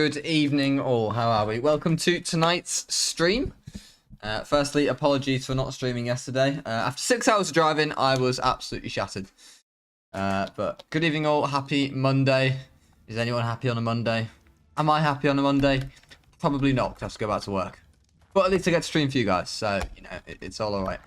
Good evening all, how are we? Welcome to tonight's stream. Firstly, apologies for not streaming yesterday. After 6 hours of driving, I was absolutely shattered. But good evening all, happy Monday. Is anyone happy on a Monday? Am I happy on a Monday? Probably not, because I have to go back to work. But at least I get to stream for you guys, so, you know, it's all alright.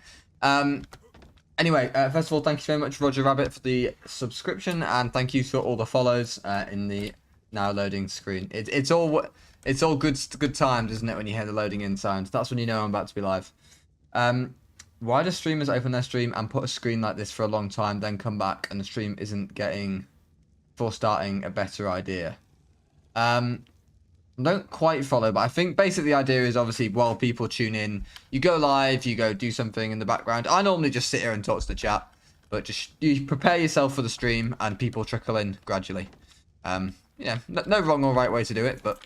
Anyway, first of all, thank you very much, Roger Rabbit, for the subscription, and thank you for all the follows in the now loading screen. It's all good times, isn't it, when you hear the loading in sound? That's when you know I'm about to be live. Why do streamers open their stream and put a screen like this for a long time, then come back and the stream isn't getting before starting a better idea? I don't quite follow, but I think basically the idea is obviously while people tune in, you go live, you go do something in the background. I normally just sit here and talk to the chat, but just you prepare yourself for the stream and people trickle in gradually. Yeah, no wrong or right way to do it, but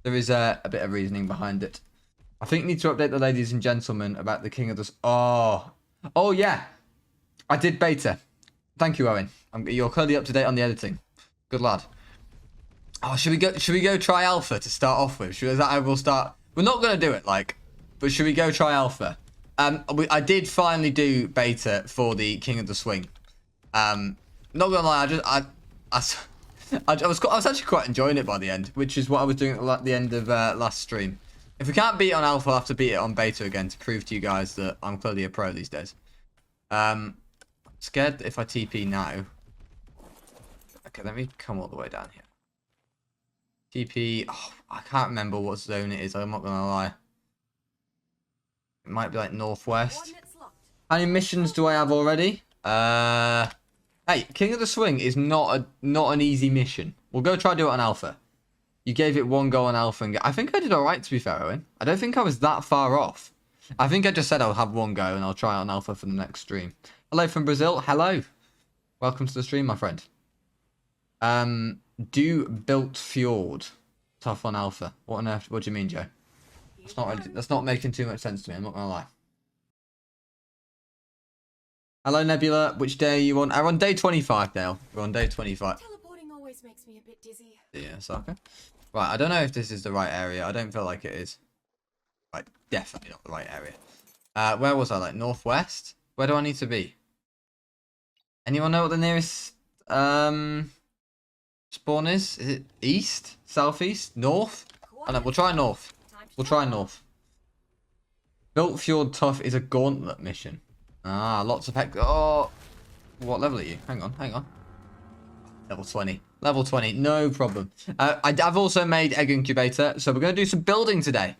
there is a bit of reasoning behind it. I think you need to update the ladies and gentlemen about the King of the... Oh yeah. I did beta. Thank you, Owen. You're clearly up to date on the editing. Good lad. Oh, should we go try alpha to start off with? Is that how we'll start? We're not going to do it, but should we go try alpha? I did finally do beta for the King of the Swing. Not gonna lie, I was actually quite enjoying it by the end, which is what I was doing at the end of last stream. If we can't beat it on alpha, I'll have to beat it on beta again to prove to you guys that I'm clearly a pro these days. Scared that if I TP now. Okay, let me come all the way down here. TP. Oh, I can't remember what zone it is. I'm not gonna lie. It might be like northwest. How many missions do I have already? Hey, King of the Swing is not an easy mission. We'll go try to do it on alpha. You gave it one go on alpha, and I think I did all right, to be fair, Owen. I don't think I was that far off. I think I just said I'll have one go and I'll try it on alpha for the next stream. Hello from Brazil. Hello. Welcome to the stream, my friend. Do built fjord tough on alpha. What on earth? What do you mean, Joe? That's not making too much sense to me. I'm not gonna lie. Hello, Nebula. Which day are you on? I'm on day 25, Dale. We're on day 25. Teleporting always makes me a bit dizzy. Yeah, Sarcos. Right, I don't know if this is the right area. I don't feel like it is. Right, definitely not the right area. Where was I? Like northwest? Where do I need to be? Anyone know what the nearest spawn is? Is it east? Southeast? North? Oh, no, we'll try north. We'll try north. Built Fjord Tough is a gauntlet mission. Ah, lots of heck. Oh, what level are you? Hang on. Level 20. Level 20, no problem. I've also made Egg Incubator, so we're going to do some building today.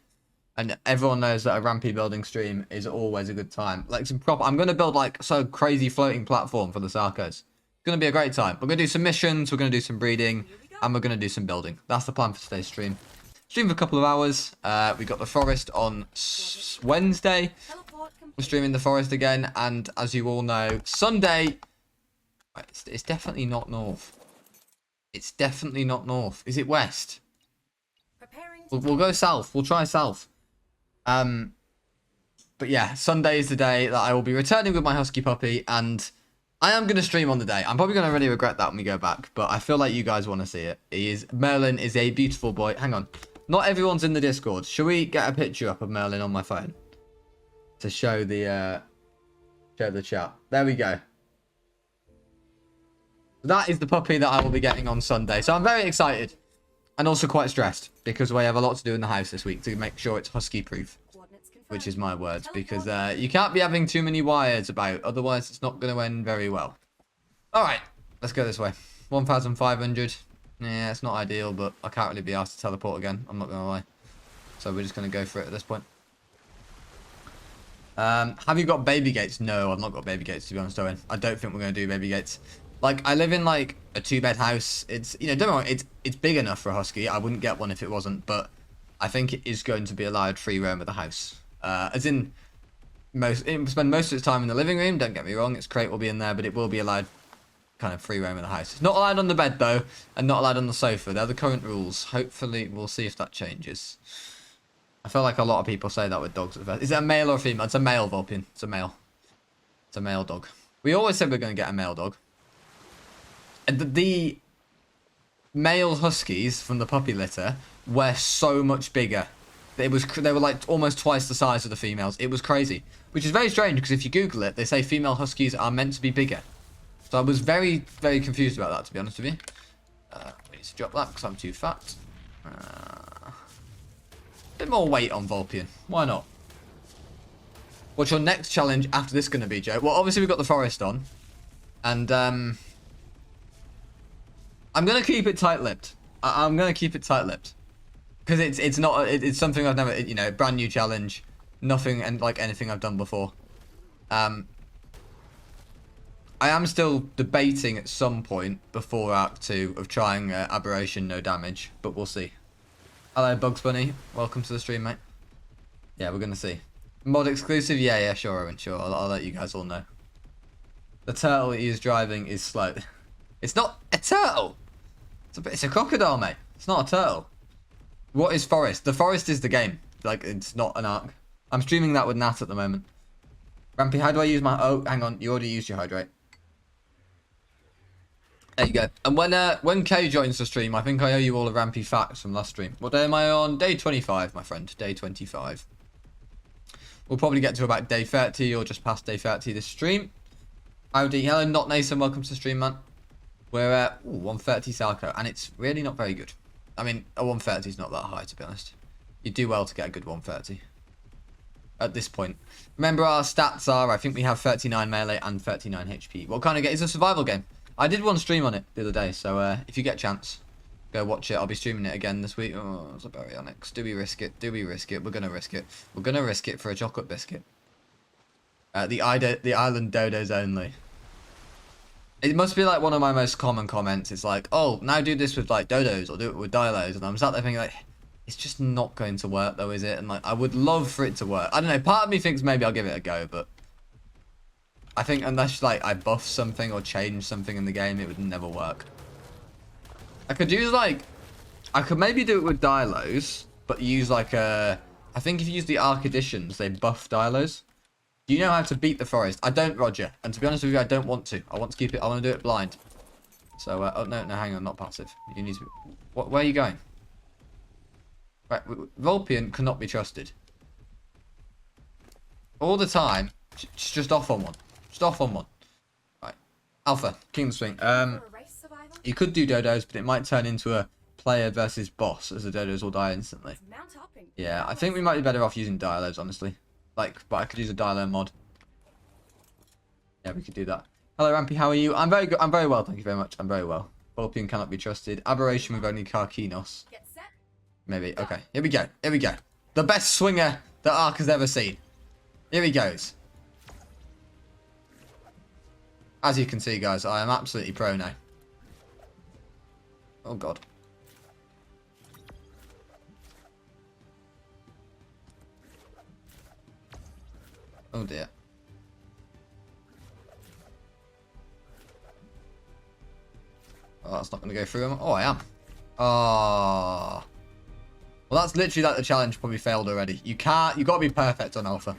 And everyone knows that a Rampy building stream is always a good time. Like some proper... I'm going to build like some crazy floating platform for the Sarcos. It's going to be a great time. We're going to do some missions, we're going to do some breeding, and we're going to do some building. That's the plan for today's stream. Stream for a couple of hours. We got the forest on Wednesday. We're streaming the forest again, and as you all know, Sunday... It's definitely not north. It's definitely not north. Is it west? We'll go south. We'll try south. But yeah, Sunday is the day that I will be returning with my husky puppy, and I am going to stream on the day. I'm probably going to really regret that when we go back, but I feel like you guys want to see it. Merlin is a beautiful boy. Hang on. Not everyone's in the Discord. Shall we get a picture up of Merlin on my phone? To show the chat. There we go. That is the puppy that I will be getting on Sunday. So I'm very excited. And also quite stressed. Because we have a lot to do in the house this week to make sure it's husky proof. Which is my words. Because you can't be having too many wires about. Otherwise it's not going to end very well. Alright. Let's go this way. 1,500. Yeah, it's not ideal. But I can't really be asked to teleport again. I'm not going to lie. So we're just going to go for it at this point. Have you got baby gates? No, I've not got baby gates, to be honest, Owen. I don't think we're going to do baby gates. Like, I live in, like, a 2-bed house. It's, you know, don't worry, it's big enough for a husky. I wouldn't get one if it wasn't, but I think it is going to be allowed free roam of the house. As in, spend most of its time in the living room, don't get me wrong, its crate will be in there, but it will be allowed kind of free roam of the house. It's not allowed on the bed, though, and not allowed on the sofa. They're the current rules. Hopefully, we'll see if that changes. I feel like a lot of people say that with dogs at first. Is it a male or a female? It's a male, Vulpian. It's a male. It's a male dog. We always said we're going to get a male dog. And male huskies from the puppy litter were so much bigger. They were like almost twice the size of the females. It was crazy, which is very strange because if you Google it, they say female huskies are meant to be bigger. So I was very, very confused about that, to be honest with you. We need to drop that because I'm too fat. Bit more weight on Vulpian. Why not? What's your next challenge after this going to be, Joe? Well, obviously we've got the forest on, and I'm going to keep it tight-lipped. I'm going to keep it tight-lipped. Because it's something I've never, you know, brand new challenge. Nothing and like anything I've done before. I am still debating at some point before Act 2 of trying Aberration no damage. But we'll see. Hello, Bugs Bunny. Welcome to the stream, mate. Yeah, we're going to see. Mod exclusive? Yeah, sure, Owen. Sure, I'll let you guys all know. The turtle he is driving is slow. It's not a turtle! It's a crocodile, mate. It's not a turtle. What is forest? The forest is the game. Like, it's not an arc. I'm streaming that with Nat at the moment. Rampy, how do I use my... Oh, hang on. You already used your hydrate. There you go. And when Kay joins the stream, I think I owe you all a Rampy facts from last stream. What day am I on? Day 25, my friend. Day 25. We'll probably get to about day 30 or just past day 30 this stream. Howdy. Hello, Not Nathan. Welcome to the stream, man. We're at 130 Sarco, and it's really not very good. I mean, a 130 is not that high, to be honest. You do well to get a good 130 at this point. Remember, our stats are, I think we have 39 melee and 39 HP. What kind of game? It's a survival game. I did one stream on it the other day, so if you get a chance, go watch it. I'll be streaming it again this week. Oh, it's a baryonyx. Do we risk it? Do we risk it? We're going to risk it. We're going to risk it for a chocolate biscuit. The island dodos only. It must be like one of my most common comments. It's like, oh, now do this with like dodos or do it with dilos. And I'm sat there thinking like, it's just not going to work though, is it? And like, I would love for it to work. I don't know. Part of me thinks maybe I'll give it a go, but I think unless like I buff something or change something in the game, it would never work. I could use like, I could maybe do it with dilos, but use like I think if you use the Arc Editions, they buff dilos. Do you know how to beat the forest? I don't, Roger. And to be honest with you, I don't want to. I want to keep it. I want to do it blind. So, oh, no, hang on. Not passive. You need to... Where are you going? Right, Vulpian cannot be trusted. All the time. Just off on one. Just off on one. Right. Alpha. Kingdom Swing. You could do dodos, but it might turn into a player versus boss, as the dodos will die instantly. Yeah, I think we might be better off using dialos, honestly. Like, but I could use a dialer mod. Yeah, we could do that. Hello, Rampy. How are you? I'm very good. I'm very well. Thank you very much. I'm very well. Vulpian cannot be trusted. Aberration with only Karkinos. Maybe. Okay. Here we go. Here we go. The best swinger that Ark has ever seen. Here he goes. As you can see, guys, I am absolutely pro now. Oh, God. Oh dear. Oh, that's not going to go through him. Oh, I am. Oh. Well, that's literally like the challenge probably failed already. You got to be perfect on Alpha.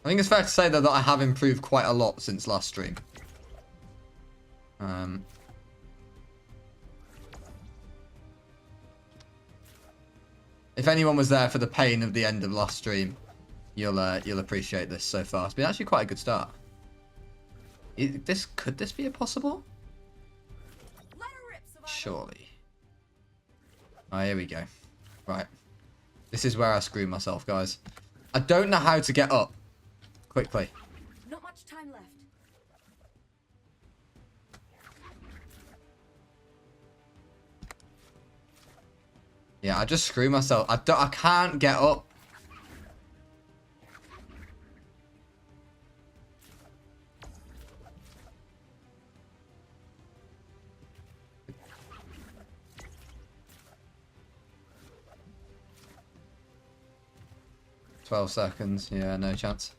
I think it's fair to say though that I have improved quite a lot since last stream. If anyone was there for the pain of the end of last stream, you'll appreciate this so far. It's been actually quite a good start. Could this be a possible? Surely. Oh, here we go. Right. This is where I screw myself, guys. I don't know how to get up quickly. Not much time left. Yeah, I just screw myself. I can't get up. "12 seconds. Yeah, no chance.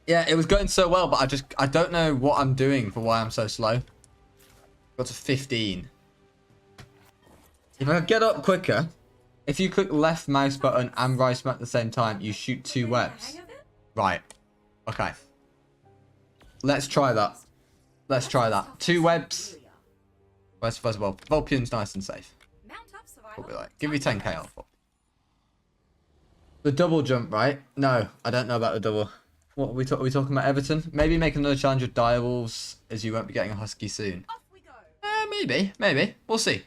Yeah, it was going so well, but I don't know what I'm doing for why I'm so slow. Got to 15. If I could get up quicker, if you click left mouse button and right mouse at the same time, you shoot 2 webs. Right. Okay. Let's try that. Let's try that. 2 webs. First of all, Vulpion's nice and safe. What we like? Give me 10k off. The double jump, right? No, I don't know about the double. What are we talking about? Everton? Maybe make another challenge with direwolves, as you won't be getting a husky soon. Maybe. We'll see.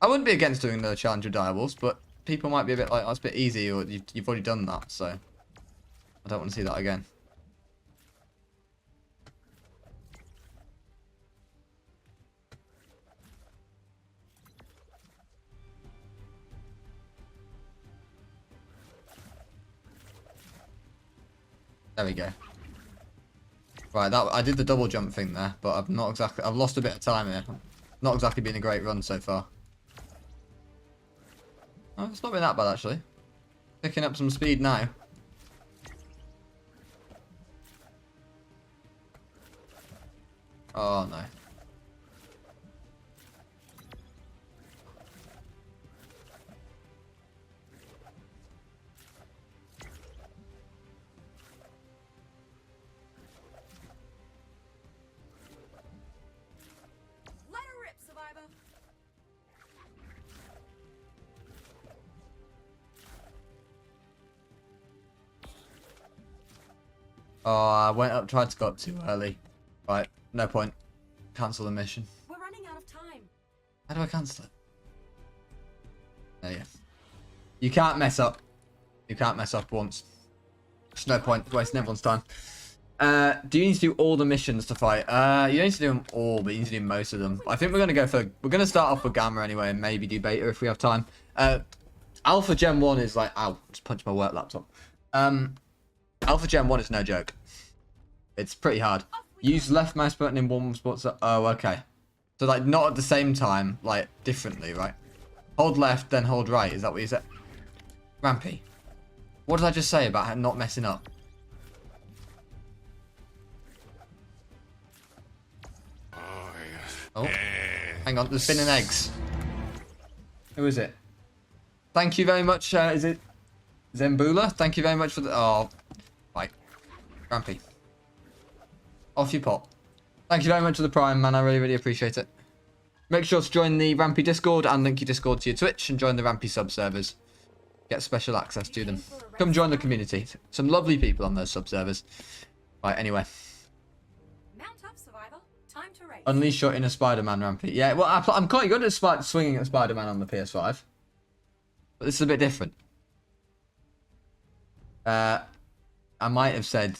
I wouldn't be against doing another challenge with direwolves, but people might be a bit like, that's a bit easy, or you've already done that, so I don't want to see that again. There we go. Right, that I did the double jump thing there, but I've lost a bit of time here. Not exactly been a great run so far. Oh, it's not been that bad actually. Picking up some speed now. Oh no. Oh, I tried to go up too early. Right, no point. Cancel the mission. We're running out of time. How do I cancel it? There you go. You can't mess up. You can't mess up once. There's no point wasting everyone's time. Do you need to do all the missions to fight? You don't need to do them all, but you need to do most of them. I think we're going to start off with Gamma anyway, and maybe do Beta if we have time. Alpha Gen 1 is like, ow, just punched my work laptop. Alpha Gen 1 is no joke. It's pretty hard. Use left mouse button in one spot. Oh, okay. So, like, not at the same time, like, differently, right? Hold left, then hold right. Is that what you said? Rampy. What did I just say about not messing up? Oh, hang on. There's spinning eggs. Who is it? Thank you very much. Is it Zembula? Thank you very much for the... Oh, right. Rampy. Off you pop. Thank you very much for the Prime, man. I really, really appreciate it. Make sure to join the Rampy Discord and link your Discord to your Twitch and join the Rampy sub servers. Get special access to them. Come join the community. Some lovely people on those sub servers. Right, anyway. Mount up, survivor. Time to race. Unleash your inner Spider-Man, Rampy. Yeah, well, I'm quite good at swinging at Spider-Man on the PS5. But this is a bit different. I might have said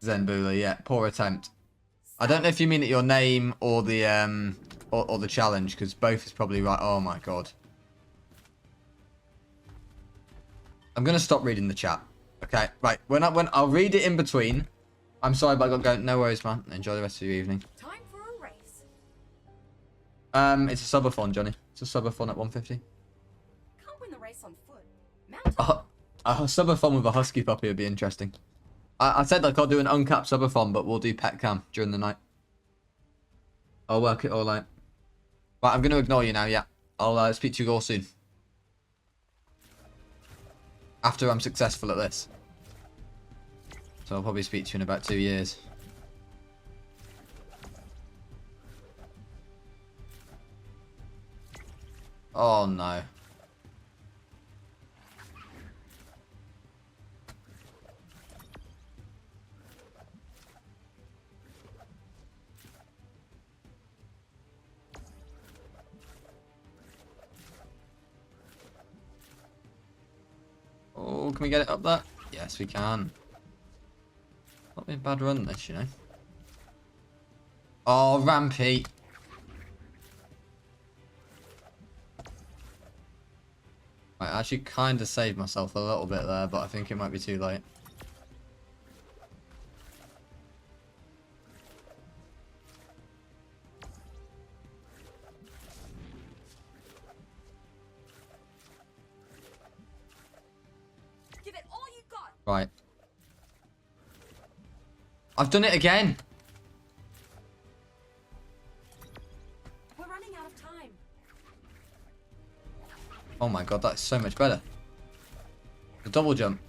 Zenbula, yeah. Poor attempt. I don't know if you mean at your name or the or the challenge, because both is probably right. Oh my god. I'm gonna stop reading the chat. Okay, right. When I'll read it in between. I'm sorry, but I got to go. No worries, man. Enjoy the rest of your evening. Time for a race. It's a subathon, Johnny. It's a subathon at 150. Can't win the race on foot. Mount up. A subathon with a husky puppy would be interesting. I said like I'll do an uncapped subathon, but we'll do pet cam during the night. I'll work it all out. Right, I'm going to ignore you now, yeah. I'll speak to you all soon. After I'm successful at this. So I'll probably speak to you in about 2 years. Oh no. Oh, can we get it up there? Yes, we can. Not been a bad run this, you know. Oh, Rampy. I actually kind of saved myself a little bit there, but I think it might be too late. Give it all you got. Right. I've done it again. We're running out of time. Oh my god, that's so much better. The double jump.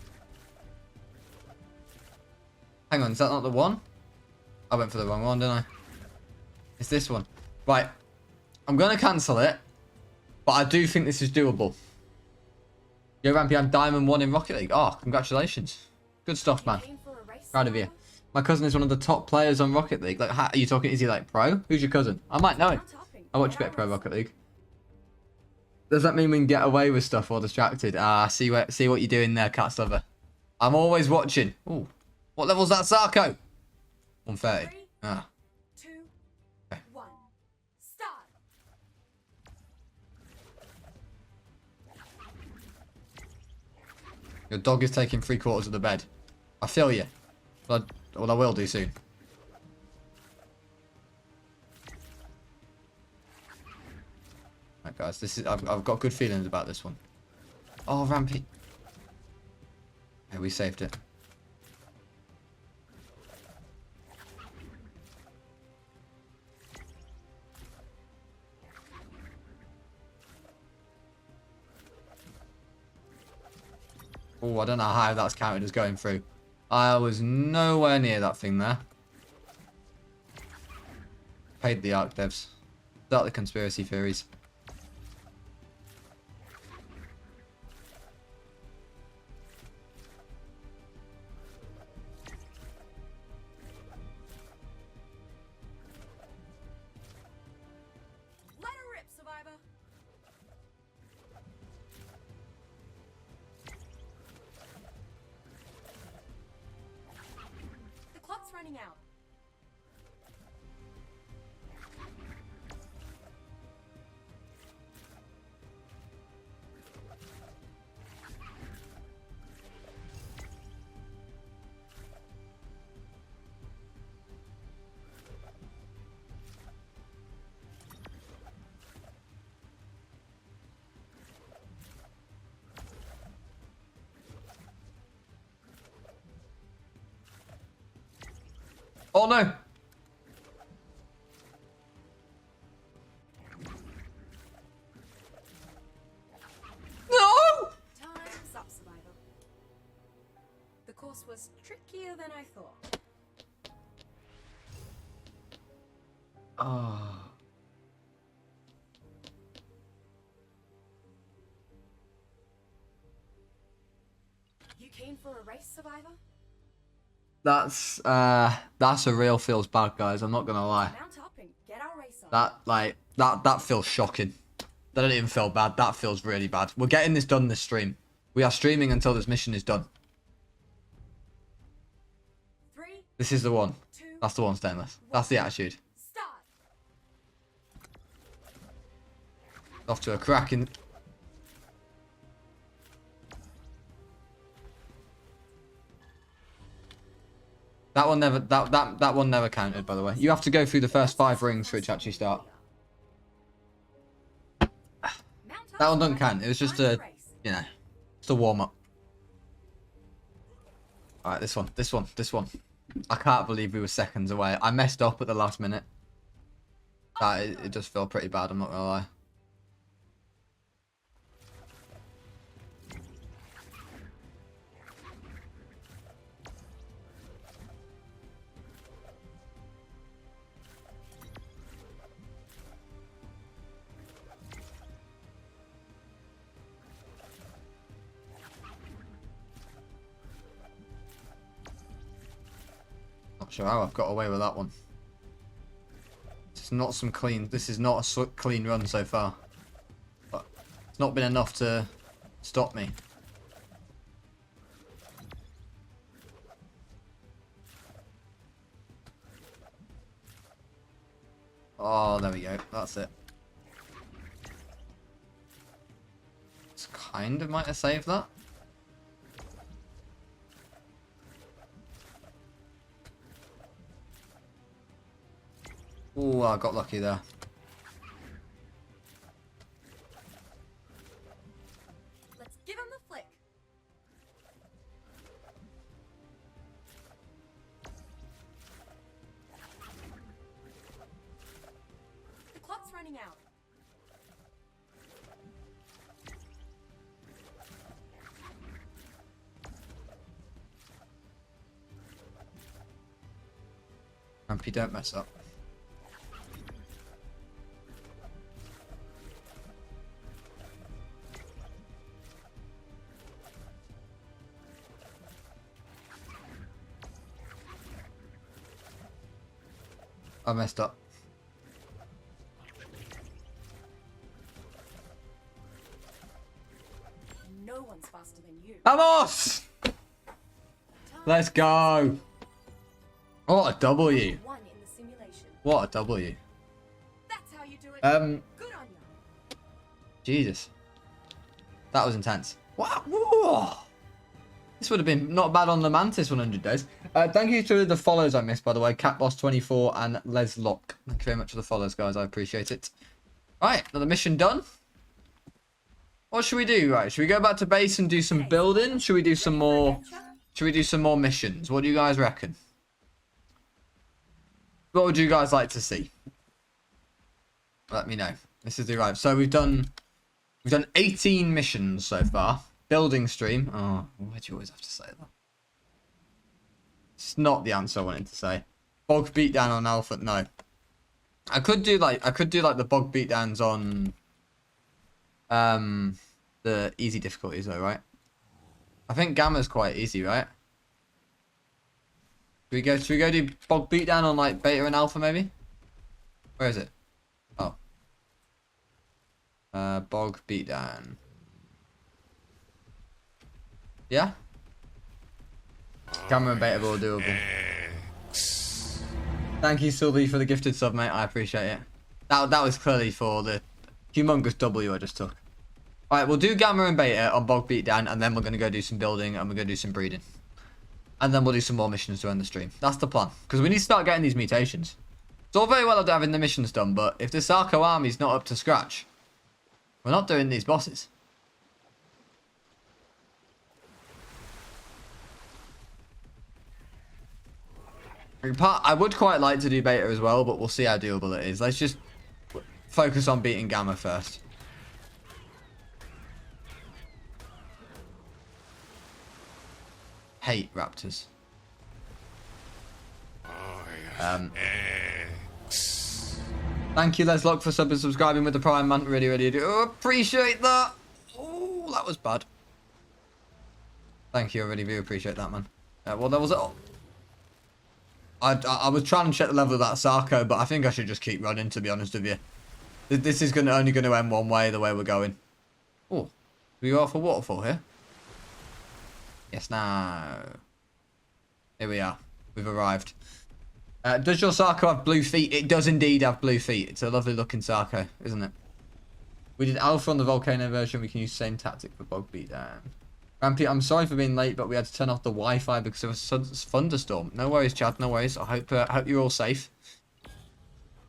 Hang on, is that not the one? I went for the wrong one, didn't I? It's this one. Right. I'm going to cancel it. But I do think this is doable. Yo, Rampy, I'm Diamond 1 in Rocket League. Oh, congratulations. Good stuff, man. Proud of you. My cousin is one of the top players on Rocket League. Like, are you talking, is he like pro? Who's your cousin? I might know him. I watch a bit of Pro Rocket League. Does that mean we can get away with stuff or distracted? Ah, see what you're doing there, Cat Lover. I'm always watching. Ooh. What level's that Sarco? 130. 3, Ah. 2, 1. Start. Your dog is taking 3/4 of the bed. I feel you. But well, I will do soon. Right, guys, this is I've got good feelings about this one. Oh, Rampy. Yeah, we saved it. Oh, I don't know how that's counted as going through. I was nowhere near that thing there. Paid the Arc devs. Start the conspiracy theories. Let her rip, survivor. The clock's running out. Oh no! No! Time's up, survivor. The course was trickier than I thought. Oh. You came for a race, survivor? That's a real feels bad, guys. I'm not gonna lie. Mount up and get our race on. That feels shocking. That didn't even feel bad. That feels really bad. We're getting this done this stream. We are streaming until this mission is done. 3, This is the one. 2, That's the one, Stainless. That's the attitude. start. Off to a cracking. That one never that one never counted, by the way. You have to go through the first 5 rings for it to actually start. Mount up, That one doesn't survivor. count. It was just Time a, to race. you know, just a warm up. All right, this one. I can't believe we were seconds away. I messed up at the last minute. It does feel pretty bad. I'm not gonna lie. Not sure how I've got away with that one. This is not a clean run so far. But it's not been enough to stop me. Oh, there we go. That's it. It's kind of might have saved that. Ooh, I got lucky there. Let's give him the flick. The clock's running out. Rampy, don't mess up. I messed up. No one's faster than you. Vamos! Let's go. What a W. One in the simulation. What a W. That's how you do it. Good on you. Jesus. That was intense. Wow. Whoa. This would have been not bad on the Mantis 100 days. Thank you to the follows I missed, by the way. Catboss24 and Les Lock. Thank you very much for the follows, guys. I appreciate it. Right, another mission done. What should we do? Right, should we go back to base and do some building? Should we do some more? Should we do some more missions? What do you guys reckon? What would you guys like to see? Let me know. This is the right. So we've done 18 missions so far. Building stream. Oh, why'd you always have to say that? It's not the answer I wanted to say. Bog beatdown on Alpha. No. I could do like the bog beatdowns on the easy difficulties though, right? I think Gamma's quite easy, right? Should we go do bog beatdown on like beta and alpha maybe? Where is it? Oh. Bog beatdown. Yeah? Gamma and beta are all doable. Thank you, Sylvie, for the gifted sub, mate. I appreciate it. That was clearly for the humongous W I just took. Alright, we'll do Gamma and Beta on Bog Beatdown, and then we're going to go do some building, and we're going to do some breeding. And then we'll do some more missions to end the stream. That's the plan. Because we need to start getting these mutations. It's all very well having the missions done, but if the Sarco army's not up to scratch, we're not doing these bosses. I would quite like to do Beta as well, but we'll see how doable it is. Let's just focus on beating Gamma first. Hate raptors. Thank you, Les Lock, for sub and subscribing with the Prime, man. Really, really do appreciate that. Oh, that was bad. Thank you, I really do appreciate that, man. Well, that was it. I was trying to check the level of that Sarco, but I think I should just keep running, to be honest with you. This is only going to end one way, the way we're going. Oh, we go out for waterfall here? Yes, now. Here we are. We've arrived. Does your Sarco have blue feet? It does indeed have blue feet. It's a lovely looking Sarco, isn't it? We did Alpha on the Volcano version. We can use the same tactic for Bog Beatdown. Rampy, I'm sorry for being late, but we had to turn off the Wi-Fi because of a thunderstorm. No worries, Chad. No worries. I hope you're all safe.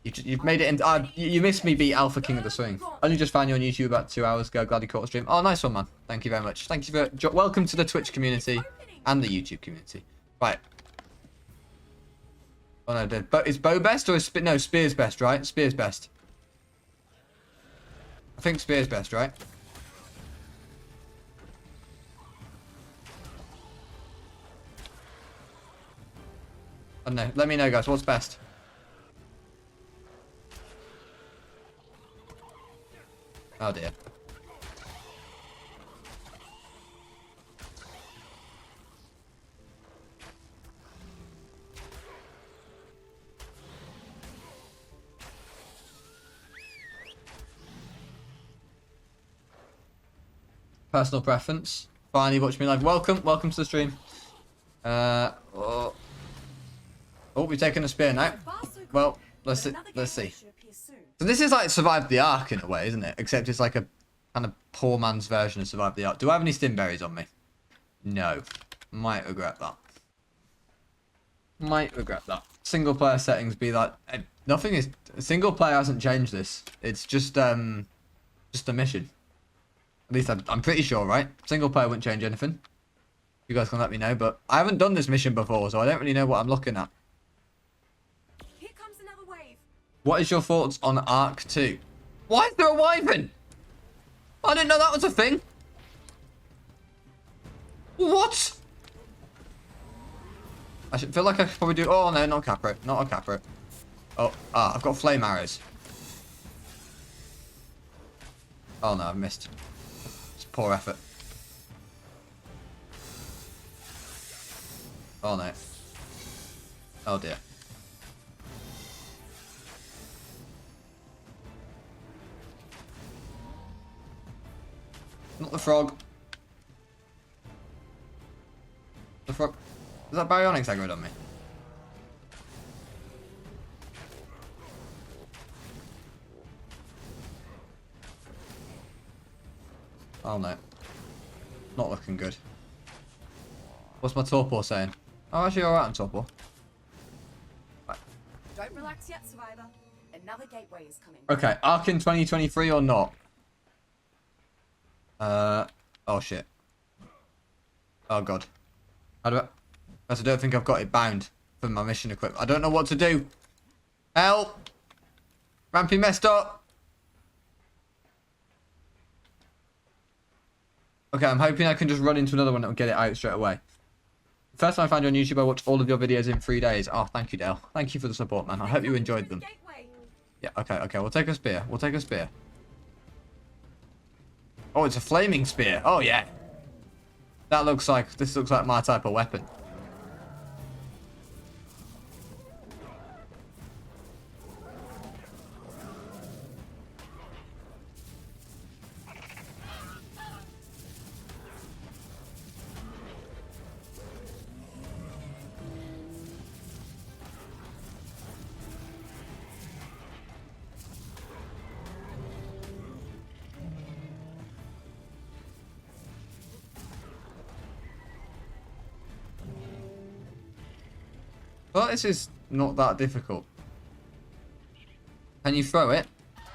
You've made it in. You missed me beat Alpha King of the Swing. Only just found you on YouTube about 2 hours ago. Glad you caught the stream. Oh, nice one, man. Thank you very much. Thank you for welcome to the Twitch community and the YouTube community. Right. Oh no, but is Bow best or is no Spear's best? Right, Spear's best. I think Spear's best, right? I don't know. Let me know, guys. What's best? Oh dear. Personal preference. Finally, watch me live. Welcome to the stream. Oh, we've taken a spear now. Well, let's see. So this is like Survive the Ark in a way, isn't it? Except it's like a kind of poor man's version of Survive the Ark. Do I have any stimberries on me? No. Might regret that. Might regret that. Single player settings be like nothing is. Single player hasn't changed this. It's just a mission. At least I'm pretty sure, right? Single player wouldn't change anything. You guys can let me know, but I haven't done this mission before, so I don't really know what I'm looking at. Here comes another wave. What is your thoughts on Ark 2? Why is there a wyvern? I didn't know that was a thing. What? I should feel like I could probably do... Oh, no, not Capro. Not a Capro. Oh, I've got flame arrows. Oh, no, I've missed. It's poor effort. Oh, no. Oh, dear. Not the frog. The frog. Is that Baryonyx aggroed on me? Oh no. Not looking good. What's my torpor saying? Oh, actually alright on torpor. Right. Don't relax yet, survivor. Another gateway is coming. Okay, Arc in 2023 or not? Oh shit. Oh god. How do I... I don't think I've got it bound for my mission equipment. I don't know what to do. Help! Rampy messed up. Okay, I'm hoping I can just run into another one and get it out straight away. First time I found you on YouTube, I watched all of your videos in 3 days. Oh, thank you, Dale. Thank you for the support, man. I hope you enjoyed them. Yeah, okay. We'll take a spear. We'll take a spear. Oh, it's a flaming spear. Oh, yeah. That looks like... This looks like my type of weapon. Well, this is not that difficult. Can you throw it?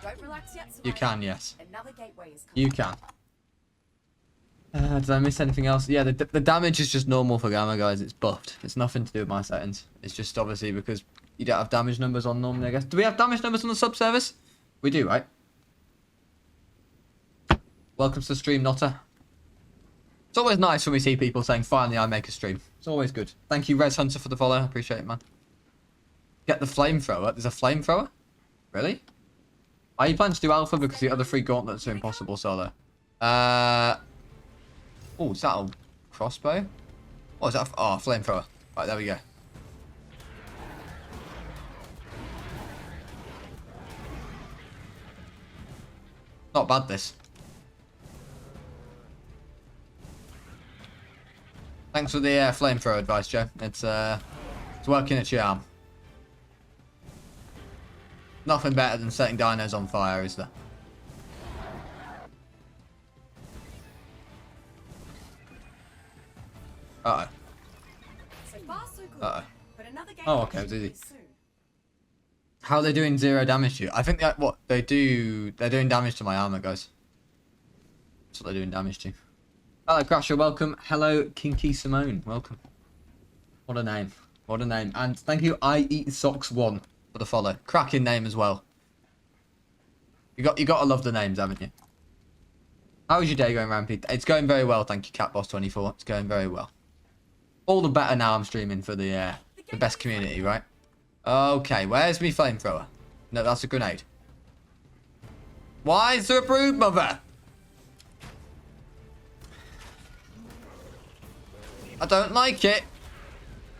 Don't relax yet, survivor. You can, yes. Another gateway is coming. You can. Did I miss anything else? Yeah, the damage is just normal for Gamma, guys. It's buffed. It's nothing to do with my settings. It's just obviously because you don't have damage numbers on normally, I guess. Do we have damage numbers on the subservice? We do, right? Welcome to the stream, Notta. It's always nice when we see people saying, finally, I make a stream. It's always good. Thank you, Res Hunter, for the follow. I appreciate it, man. Get the flamethrower. There's a flamethrower? Really? Are you planning to do alpha because the other 3 gauntlets are impossible solo? Oh, is that a crossbow? What is that? Oh, flamethrower. Right, there we go. Not bad, this. Thanks for the flamethrower advice, Joe. It's working a charm. Nothing better than setting dinos on fire, is there? Uh-oh. So far, so good. Uh-oh. But another gateway Oh, okay, it was should easy. be soon. How are they doing 0 damage to you? I think that what they do, they're doing damage to my armor, guys. That's what they're doing damage to. Hello, Crasher, welcome. Hello, Kinky Simone, welcome. What a name. What a name. And thank you, I Eat Socks 1 for the follow. Cracking name as well. You got to love the names, haven't you? How is your day going, Rampy? It's going very well, thank you, Catboss24. It's going very well. All the better now I'm streaming for the best community, right? Okay, where's me flamethrower? No, that's a grenade. Why is there a brood mother? I don't like it.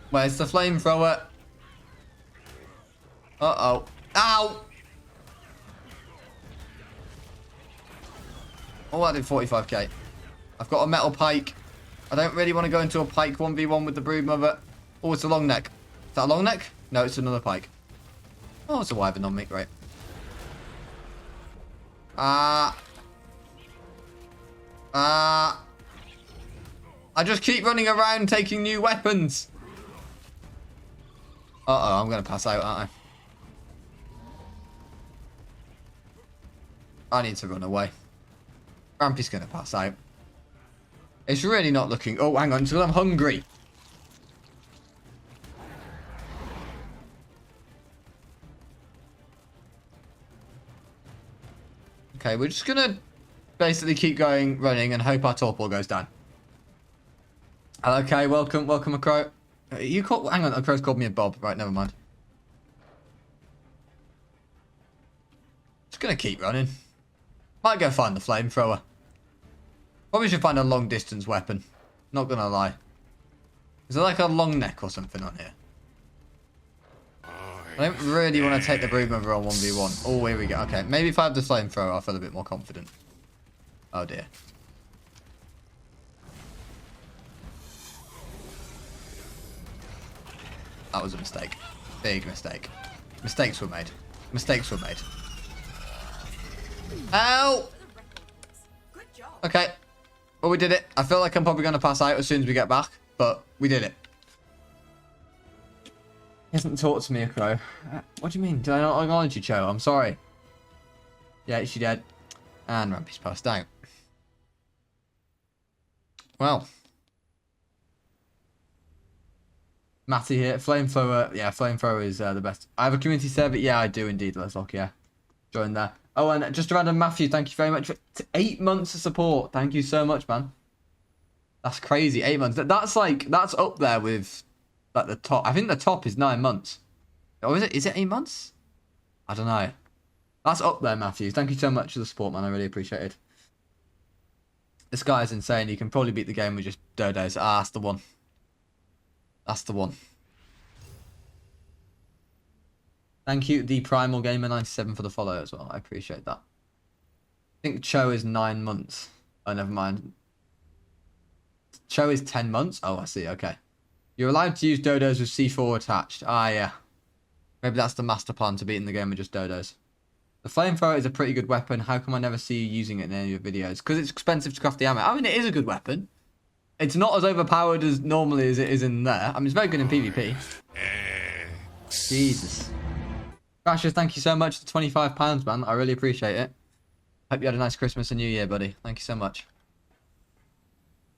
Where's the flamethrower? Uh-oh. Ow! Oh, I did 45k. I've got a metal pike. I don't really want to go into a pike 1v1 with the brood mother. Oh, it's a long neck. Is that a long neck? No, it's another pike. Oh, it's a wyvern on me. Right. I just keep running around taking new weapons. Uh-oh, I'm going to pass out, aren't I? I need to run away. Rampy's going to pass out. It's really not looking... Oh, hang on, until I'm hungry. Okay, we're just going to basically keep going, running, and hope our torpor goes down. Okay, welcome, Crow. You called... Hang on, a crow's called me a Bob. Right, never mind. Just gonna keep running. Might go find the flamethrower. Probably should find a long distance weapon. Not gonna lie. Is there like a long neck or something on here? I don't really want to take the broom over on 1v1. Oh, here we go. Okay, maybe if I have the flamethrower, I'll feel a bit more confident. Oh dear. That was a mistake. Big mistake. Mistakes were made. Mistakes were made. Ow! Good job. Okay. Well, we did it. I feel like I'm probably going to pass out as soon as we get back, but we did it. He hasn't talked to me, a crow. What do you mean? Did I not acknowledge you, Cho? I'm sorry. Yeah, she did. And Rampy's passed out. Well. Matty here. Flamethrower. Yeah, Flamethrower is the best. I have a community server. Yeah, I do indeed, Leslock. Yeah. Join there. Oh, and just a random Matthew. Thank you very much for 8 months of support. Thank you so much, man. That's crazy. 8 months. That's up there with like the top. I think the top is 9 months. Or is it? Is it 8 months? I don't know. That's up there, Matthew. Thank you so much for the support, man. I really appreciate it. This guy is insane. You can probably beat the game with just dodos. Ah, that's the one. That's the one. Thank you, the Primal Gamer 97 for the follow as well. I appreciate that. I think Cho is 9 months. Oh, never mind. Cho is 10 months. Oh, I see. Okay. You're allowed to use dodos with C4 attached. Ah, yeah. Maybe that's the master plan to beating the game with just dodos. The flamethrower is a pretty good weapon. How come I never see you using it in any of your videos? Because it's expensive to craft the ammo. I mean, it is a good weapon. It's not as overpowered as normally as it is in there. I mean, it's very good in PvP. Jesus. Crashers, thank you so much for £25, man. I really appreciate it. Hope you had a nice Christmas and New Year, buddy. Thank you so much.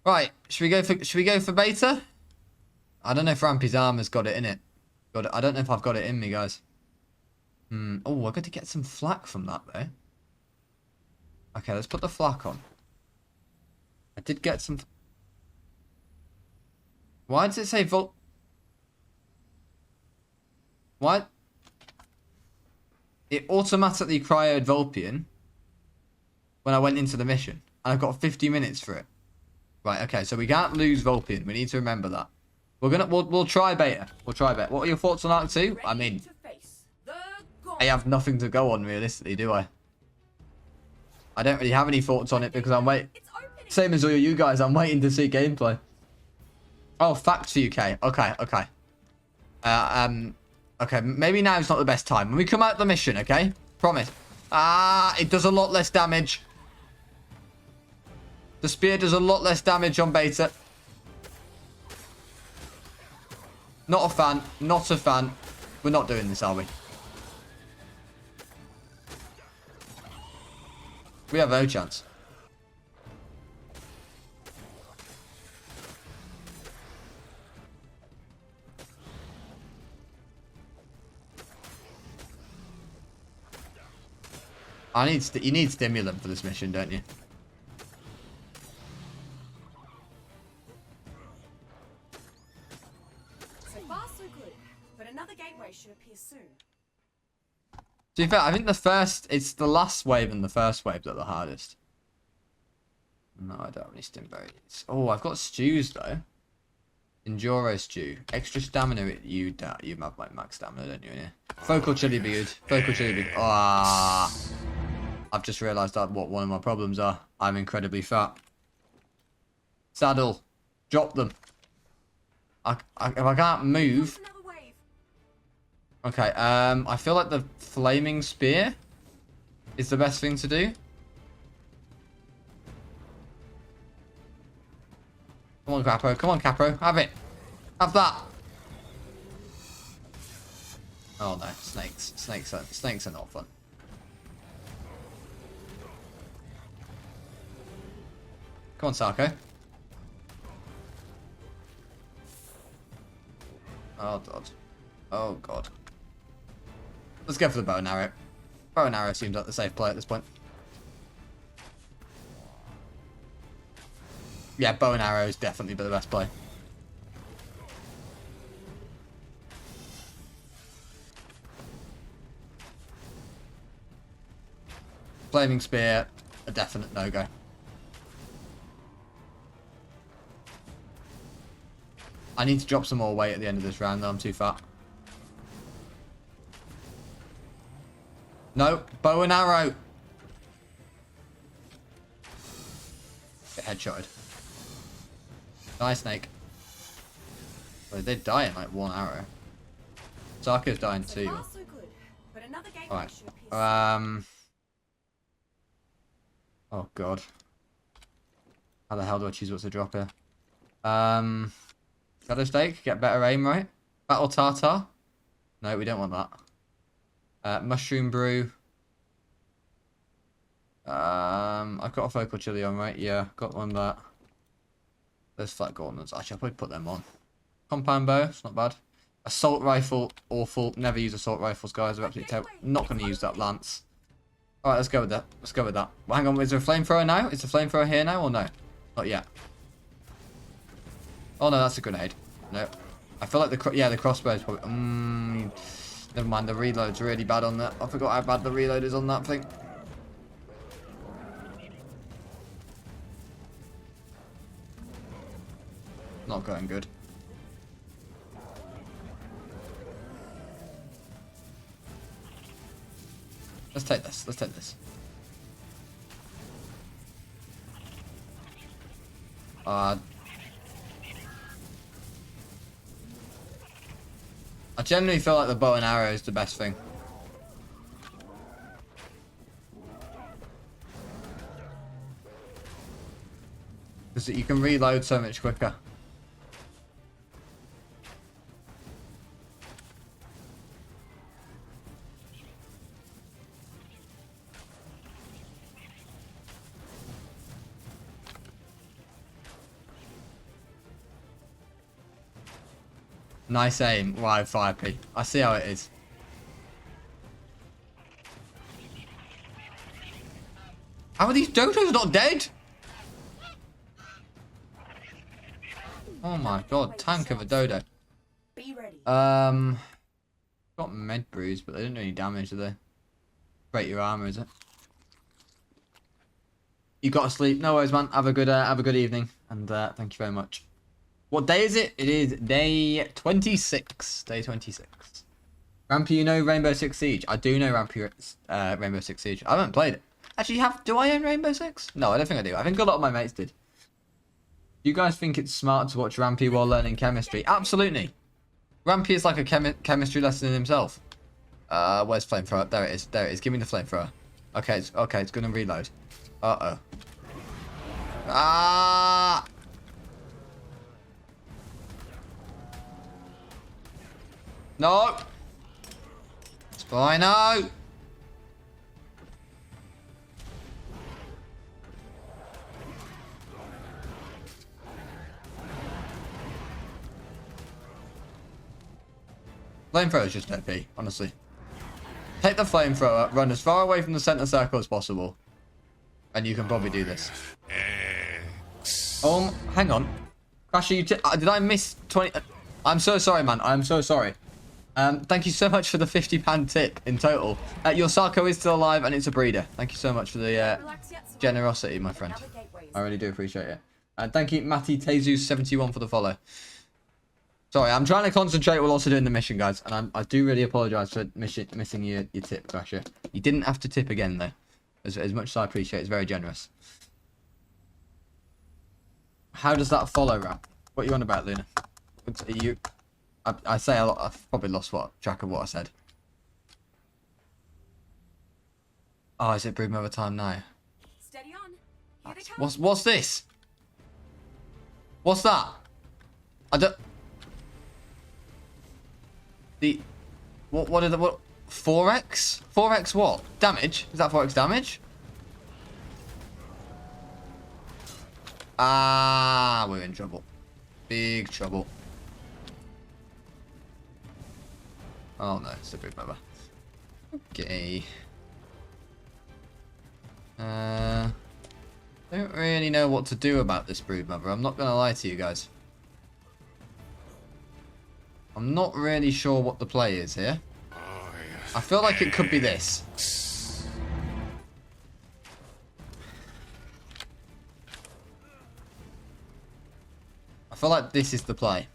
Right, should we go for beta? I don't know if Rampy's armor's got it in it. I don't know if I've got it in me, guys. Oh, I got to get some flak from that, though. Okay, let's put the flak on. I did get some... Why does it say What? It automatically cryoed Vulpian when I went into the mission. And I've got 50 minutes for it. Right, okay, so we can't lose Vulpian. We need to remember that. We'll try beta. We'll try beta. What are your thoughts on Arc 2? I mean, I have nothing to go on realistically, do I? I don't really have any thoughts on it because I'm waiting. Same as all you guys, I'm waiting to see gameplay. Oh, facts UK. Okay, okay. Okay, maybe now is not the best time. When we come out the mission, okay? Promise. Ah, it does a lot less damage. The spear does a lot less damage on beta. Not a fan. Not a fan. We're not doing this, are we? We have no chance. You need stimulant for this mission, don't you? So far, so good. But another gateway should appear soon. To be fair, I think it's the last wave and the first wave that are the hardest. No, I don't have any stim berries. Oh, I've got stews though. Enduro stew. Extra stamina. You have like max stamina, don't you? In here. Focal chili be good. Focal chili be good. Ah. I've just realised that what one of my problems are. I'm incredibly fat. Saddle. Drop them. If I can't move. Okay, I feel like the flaming spear is the best thing to do. Come on, Capo. Come on, Capo. Have it. Have that. Oh no, snakes. Snakes are not fun. Come on, Sarco. Oh god. Oh god. Let's go for the bow and arrow. Bow and arrow seems like the safe play at this point. Yeah, bow and arrow is definitely the best play. Flaming Spear, a definite no-go. I need to drop some more weight at the end of this round, though. I'm too fat. No, bow and arrow. Get headshotted. Die, snake. Well, they die in like one arrow. Sarcos dying So too. far, so good, but another game Alright. should piss. Oh god. How the hell do I choose what to drop here? Shadow Stake, get better aim, right? Battle Tartar? No, we don't want that. Mushroom Brew. I've got a Focal Chili on, right? Yeah, got one of that. Those flat gauntlets. Actually, I'll probably put them on. Compound Bow, it's not bad. Assault Rifle, awful. Never use Assault Rifles, guys. They're absolutely terrible. Not going to use that Lance. Alright, let's go with that. Let's go with that. Well, hang on, is there a flamethrower now? Is the flamethrower here now or no? Not yet. Oh no, that's a grenade. No. I feel like the crossbow is probably... never mind, the reload's really bad on that. I forgot how bad the reload is on that thing. Not going good. Let's take this. Let's take this. I generally feel like the bow and arrow is the best thing. Because you can reload so much quicker. Nice aim, right, 5p. I see how it is. How are these dodos not dead? Oh my god, tank of a dodo. Be ready. Got med brews, but they didn't do any damage, do they? Break your armor, is it? You got to sleep. No worries, man. Have a good evening, and thank you very much. What day is it? It is day 26. Day 26. Rampy, you know Rainbow Six Siege? I do know Rampy, Rainbow Six Siege. I haven't played it. Actually, do I own Rainbow Six? No, I don't think I do. I think a lot of my mates did. Do you guys think it's smart to watch Rampy while learning chemistry? Absolutely. Rampy is like a chemistry lesson in himself. Where's flamethrower? There it is. There it is. Give me the flamethrower. Okay, it's gonna reload. Uh-oh. Ah! No! Spino! Flamethrower is just OP, honestly. Take the flamethrower, run as far away from the center circle as possible, and you can probably do this. Hang on. Crasher, did I miss 20? I'm so sorry, man. I'm so sorry. Thank you so much for the £50 tip in total. Your Sarco is still alive, and it's a breeder. Thank you so much for the generosity, my friend. I really do appreciate it. Thank you, Matty Tezu71 for the follow. Sorry, I'm trying to concentrate while also doing the mission, guys. And I do really apologise for missing your tip, Crasher. You didn't have to tip again, though. As much as I appreciate it, it's very generous. How does that follow, Rap? What are you on about, Luna? I say a lot. I've probably lost track of what I said. Oh, is it Brood Mother time now? Steady on. Here they come. What's this? What's that? I don't... What 4x? 4x what? Damage? Is that 4x damage? Ah, we're in trouble. Big trouble. Oh no, it's a Brood Mother. Okay. Don't really know what to do about this Brood Mother. I'm not gonna lie to you guys. I'm not really sure what the play is here. I feel like it could be this. feel like this is the play.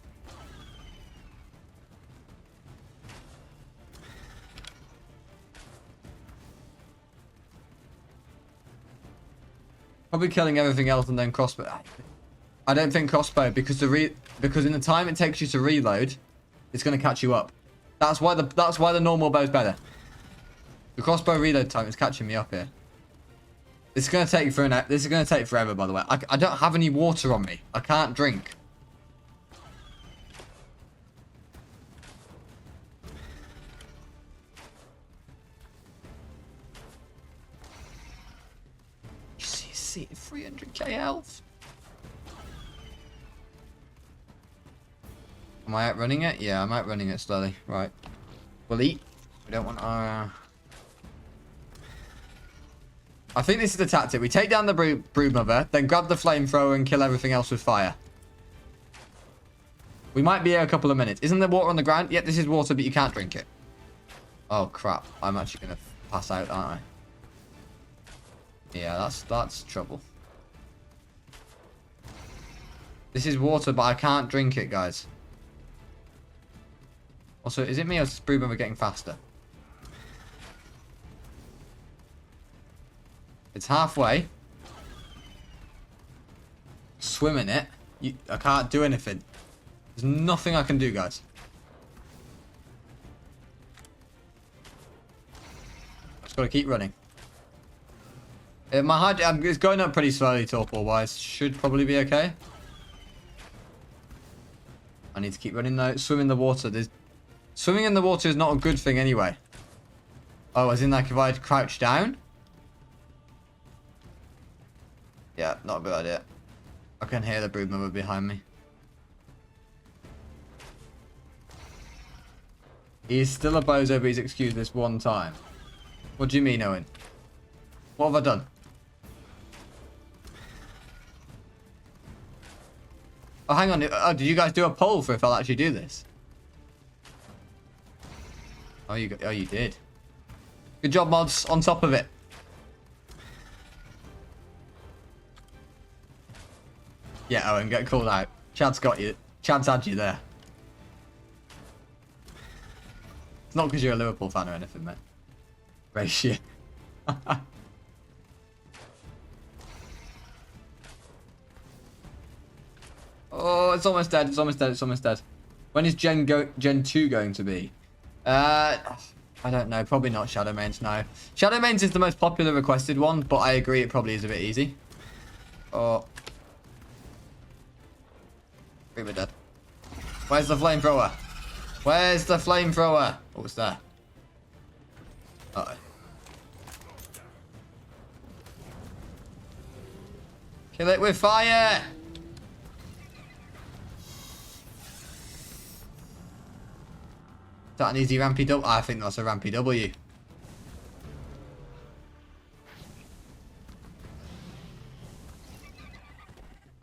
Probably killing everything else and then crossbow. I don't think crossbow because because in the time it takes you to reload, it's gonna catch you up. That's why the normal bow is better. The crossbow reload time is catching me up here. This is gonna take forever, by the way. I don't have any water on me. I can't drink. See 300k health. Am I outrunning it? Yeah, I'm outrunning it slowly. Right. We'll eat. We don't want our... I think this is the tactic. We take down the broodmother, then grab the flamethrower and kill everything else with fire. We might be here a couple of minutes. Isn't there water on the ground? Yep, this is water, but you can't drink it. Oh, crap. I'm actually going to pass out, aren't I? Yeah, that's trouble. This is water, but I can't drink it, guys. Also, is it me or is this broodmother getting faster? It's halfway. Swim in it. I can't do anything. There's nothing I can do, guys. I've just got to keep running. My heart is going up pretty slowly, torpor-wise. Should probably be okay. I need to keep running though. Swim in the water. Swimming in the water is not a good thing anyway. Oh, as in like if I crouch down? Yeah, not a good idea. I can hear the broodmother behind me. He's still a bozo, but he's excused this one time. What do you mean, Owen? What have I done? Oh, hang on. Oh, did you guys do a poll for if I'll actually do this? Oh, you did. Good job, mods. On top of it. Yeah, Owen, get called out. Chad's got you. Chad's had you there. It's not because you're a Liverpool fan or anything, mate. Ratio. Oh, it's almost dead. It's almost dead. It's almost dead. When is Gen 2 going to be? I don't know. Probably not Shadowmains, no. Shadowmains is the most popular requested one, but I agree it probably is a bit easy. Oh. We're dead. Where's the flamethrower? Where's the flamethrower? Oh, it's there. Uh-oh. Kill it with fire! Is that an easy Rampy W? I think that's a Rampy W.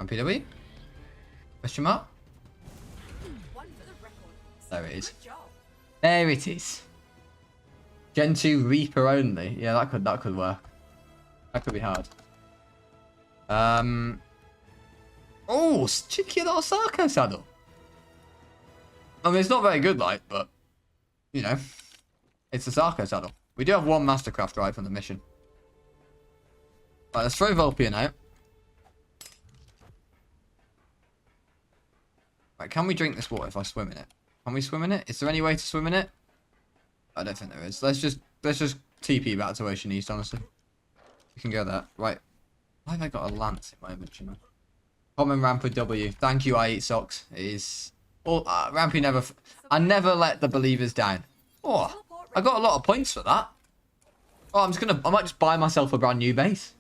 Rampy W? Question mark? There it is. There it is. Gen 2 Reaper only. Yeah, that could work. That could be hard. Oh, cheeky little Sarcos saddle. I mean, it's not very good, like, but you know, it's a Sarcos saddle. We do have one Mastercraft right from the mission. Right, let's throw Vulpian out. Right, can we drink this water if I swim in it? Can we swim in it? Is there any way to swim in it? I don't think there is. Let's just TP back to Ocean East, honestly. We can go there. Right. Why have I got a lance in my inventory, man? Common Rampy W. Thank you, I Eat Socks. It is... Oh, Rampy never... I never let the believers down. Oh, I got a lot of points for that. Oh, I might just buy myself a brand new base.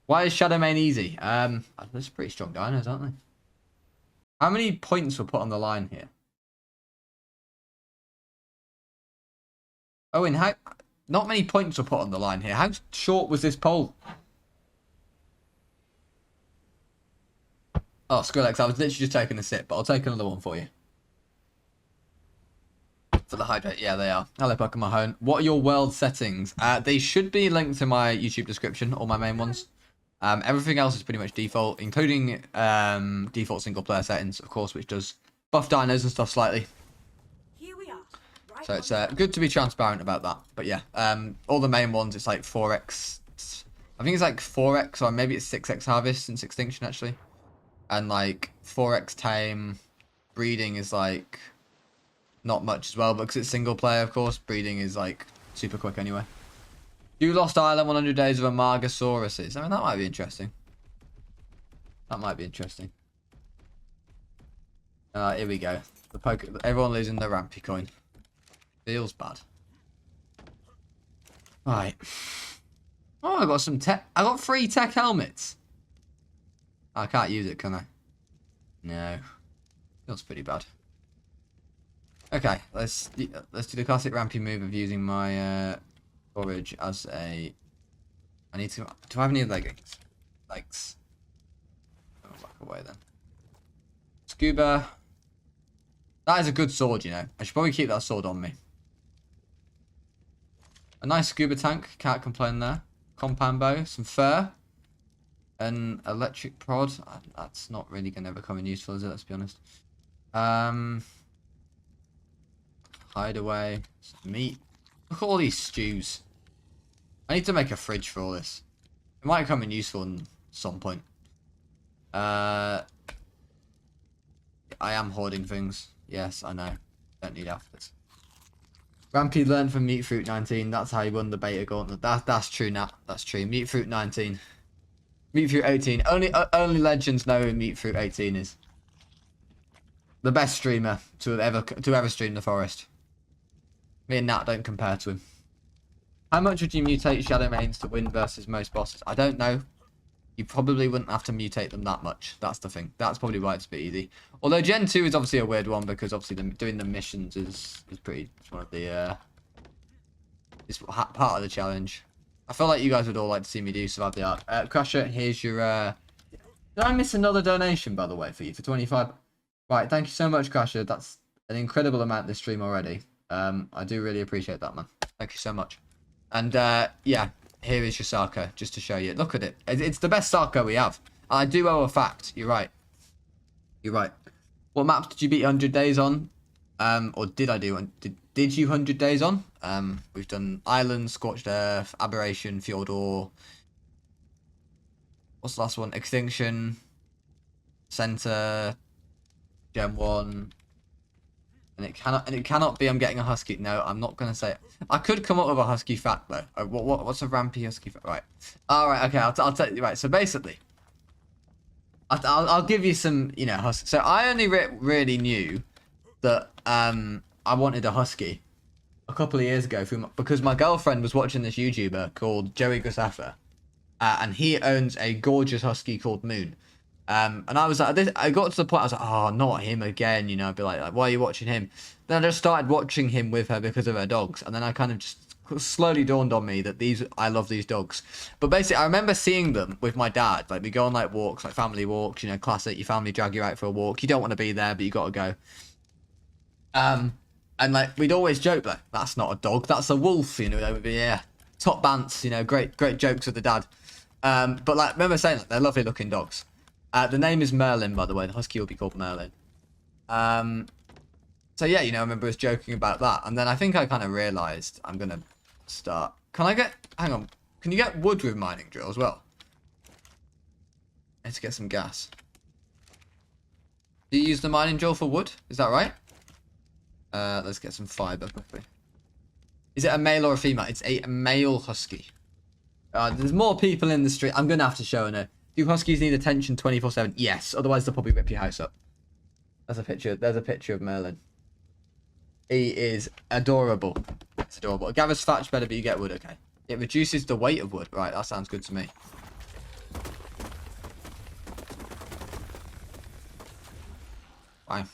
Why is Shadowmain easy? There's pretty strong dinos, aren't they? How many points were put on the line here? Oh, and how... Not many points were put on the line here. How short was this poll? Oh, Skrillex, I was literally just taking a sip, but I'll take another one for you. For the hydrate, yeah, they are. Hello, Pokemon Home. What are your world settings? They should be linked to my YouTube description, all my main ones. Everything else is pretty much default, including default single player settings, of course, which does buff dinos and stuff slightly. Here we are. Right So it's on. good to be transparent about that. But yeah, all the main ones, it's like 4x. I think it's like 4x, or maybe it's 6x harvest since extinction actually, and like 4x tame. Breeding is like not much as well, because it's single player, of course. Breeding is like super quick anyway. You Lost Island 100 days of Amargasauruses. I mean, that might be interesting. That might be interesting. Here we go. Everyone losing the Rampy coin. Feels bad. Right. Oh, I got some tech. I got 3 tech helmets. I can't use it, can I? No. Feels pretty bad. Okay, let's do the classic Rampy move of using my forage as a. I need to. Do I have any leggings? Legs. Oh, back away then. Scuba. That is a good sword, you know. I should probably keep that sword on me. A nice scuba tank. Can't complain there. Compound bow. Some fur. An electric prod. That's not really going to become useful, is it? Let's be honest. Hideaway. Some meat. Look at all these stews. I need to make a fridge for all this. It might come in useful at some point. I am hoarding things. Yes, I know. Don't need afters. Rampy learned from Meat Fruit 19. That's how he won the beta gauntlet. That's true, Nat. That's true. Meat Fruit 19. Meat Fruit 18. Only legends know who Meat Fruit 18 is. The best streamer to ever stream the forest. Me and Nat don't compare to him. How much would you mutate Shadow Mains to win versus most bosses? I don't know. You probably wouldn't have to mutate them that much. That's the thing. That's probably why it's a bit easy. Although Gen 2 is obviously a weird one, because obviously doing the missions is pretty. It's one of the it's part of the challenge. I feel like you guys would all like to see me do Survive the Ark. Crusher, here's your. Did I miss another donation, by the way, for you for 25? Right, thank you so much, Crusher. That's an incredible amount this stream already. I do really appreciate that, man. Thank you so much. And yeah. Here is your Sarco, just to show you. Look at it. It's the best Sarco we have. I do owe a fact. You're right. You're right. What maps did you beat 100 days on? Or did I do? Did you 100 days on? We've done Island, Scorched Earth, Aberration, Fjordor. What's the last one? Extinction, Center, Gen 1. And it cannot be I'm getting a husky. No, I'm not gonna say it. I could come up with a husky fact though. What's a Rampy husky fact? Right. All right. Okay. I'll tell you. Right. So basically, I'll give you some. You know, husky. So I only really knew that I wanted a husky a couple of years ago because my girlfriend was watching this YouTuber called Joey Gusafa, and he owns a gorgeous husky called Moon. And I was like, I got to the point, I was like, oh, not him again, you know. I'd be like, why are you watching him? Then I just started watching him with her because of her dogs. And then I kind of just slowly dawned on me that I love these dogs. But basically, I remember seeing them with my dad. Like, we go on like walks, like family walks, you know, classic. Your family drag you out for a walk. You don't want to be there, but you got to go. And like, we'd always joke, like, that's not a dog, that's a wolf, you know. They would be, yeah, top bants, you know, great jokes with the dad. But like, I remember saying, like, they're lovely looking dogs. The name is Merlin, by the way. The husky will be called Merlin. So yeah, you know, I remember us joking about that. And then I think I kind of realised I'm going to start. Hang on. Can you get wood with mining drill as well? Let's get some gas. Do you use the mining drill for wood? Is that right? Let's get some fibre quickly. Is it a male or a female? It's a male husky. There's more people in the street. I'm going to have to show her. Do huskies need attention 24/7? Yes, otherwise they'll probably rip your house up. There's a picture of Merlin. He is adorable. It's adorable. Gathers thatch better, but you get wood, okay. It reduces the weight of wood. Right, that sounds good to me. Fine.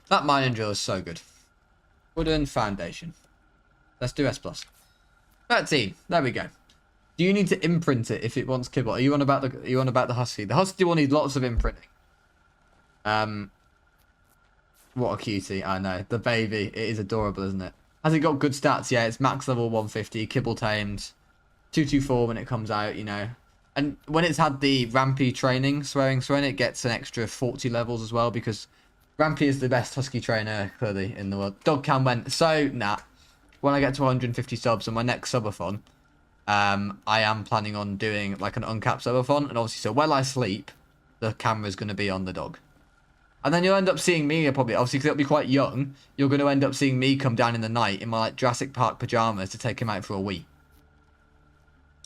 That mining drill is so good. Wooden foundation. Let's do S+. 13. There we go. Do you need to imprint it if it wants kibble? Are you on about the husky? The husky will need lots of imprinting. What a cutie! I know, the baby. It is adorable, isn't it? Has it got good stats? Yeah, it's max level 150, kibble tamed, 224 when it comes out. You know, And when it's had the Rampy training swearing in, it gets an extra 40 levels as well, because Rampy is the best husky trainer clearly in the world. Dog cam went so when I get to 150 subs on my next subathon, I am planning on doing like an uncapped subathon, and obviously so while I sleep, the camera's going to be on the dog. And then you'll end up seeing me probably, obviously because it'll be quite young, you're going to end up seeing me come down in the night in my like Jurassic Park pajamas to take him out for a wee.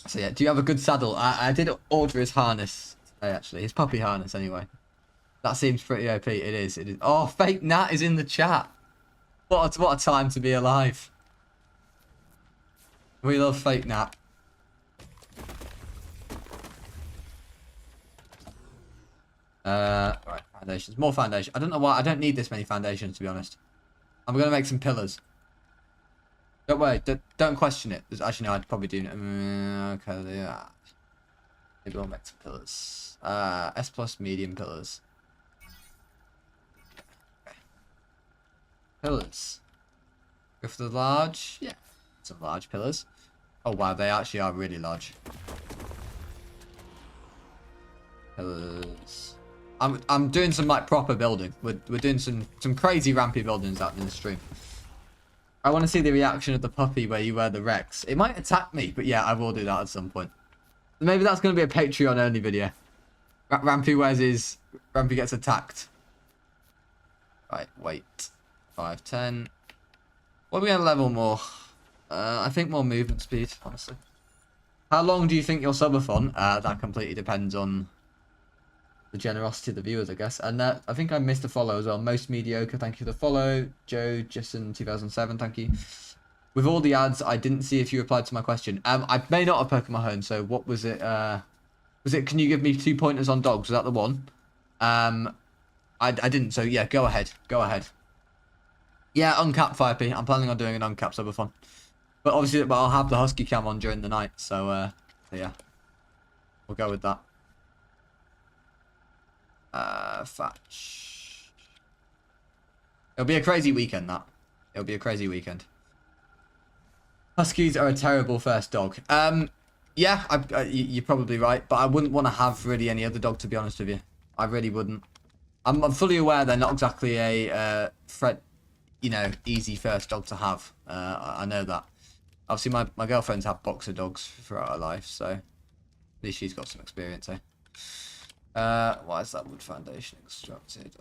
So yeah, do you have a good saddle? I did order his harness today, actually. His puppy harness, anyway. That seems pretty OP. It is. It is. Oh, fake Nat is in the chat. What a time to be alive. We love fake Nat. Right, foundations. More foundation. I don't know why. I don't need this many foundations, to be honest. I'm going to make some pillars. Don't worry. Don't question it. Actually, no, I'd probably do... okay, yeah. Maybe we'll make some pillars. S plus medium pillars. Okay. Pillars. Go for the large. Yeah. Some large pillars. Oh, wow. They actually are really large. Pillars. I'm doing some like proper building. We're doing some crazy Rampy buildings out in the stream. I want to see the reaction of the puppy where you wear the Rex. It might attack me, but yeah, I will do that at some point. Maybe that's going to be a Patreon only video. Rampy gets attacked. Right, wait. 510. What are we going to level more? I think more movement speed, honestly. How long do you think you'll subathon? That completely depends on the generosity of the viewers, I guess. And I think I missed a follow as well. Most mediocre, thank you for the follow. Joe Jessen 2007, thank you. With all the ads, I didn't see if you replied to my question. I may not have poked my home, so what was it? Was it, can you give me 2 pointers on dogs? Was that the one? I didn't, so yeah, go ahead. Go ahead. Yeah, uncapped 5p. I'm planning on doing an uncapped subathon. But obviously, I'll have the husky cam on during the night, so yeah. We'll go with that. Fetch. It'll be a crazy weekend, that. It'll be a crazy weekend. Huskies are a terrible first dog. Yeah, you're probably right, but I wouldn't want to have really any other dog, to be honest with you. I really wouldn't. I'm fully aware they're not exactly a easy first dog to have. I know that. Obviously, my girlfriend's had boxer dogs throughout her life, so at least she's got some experience, eh? Why is that wood foundation constructed?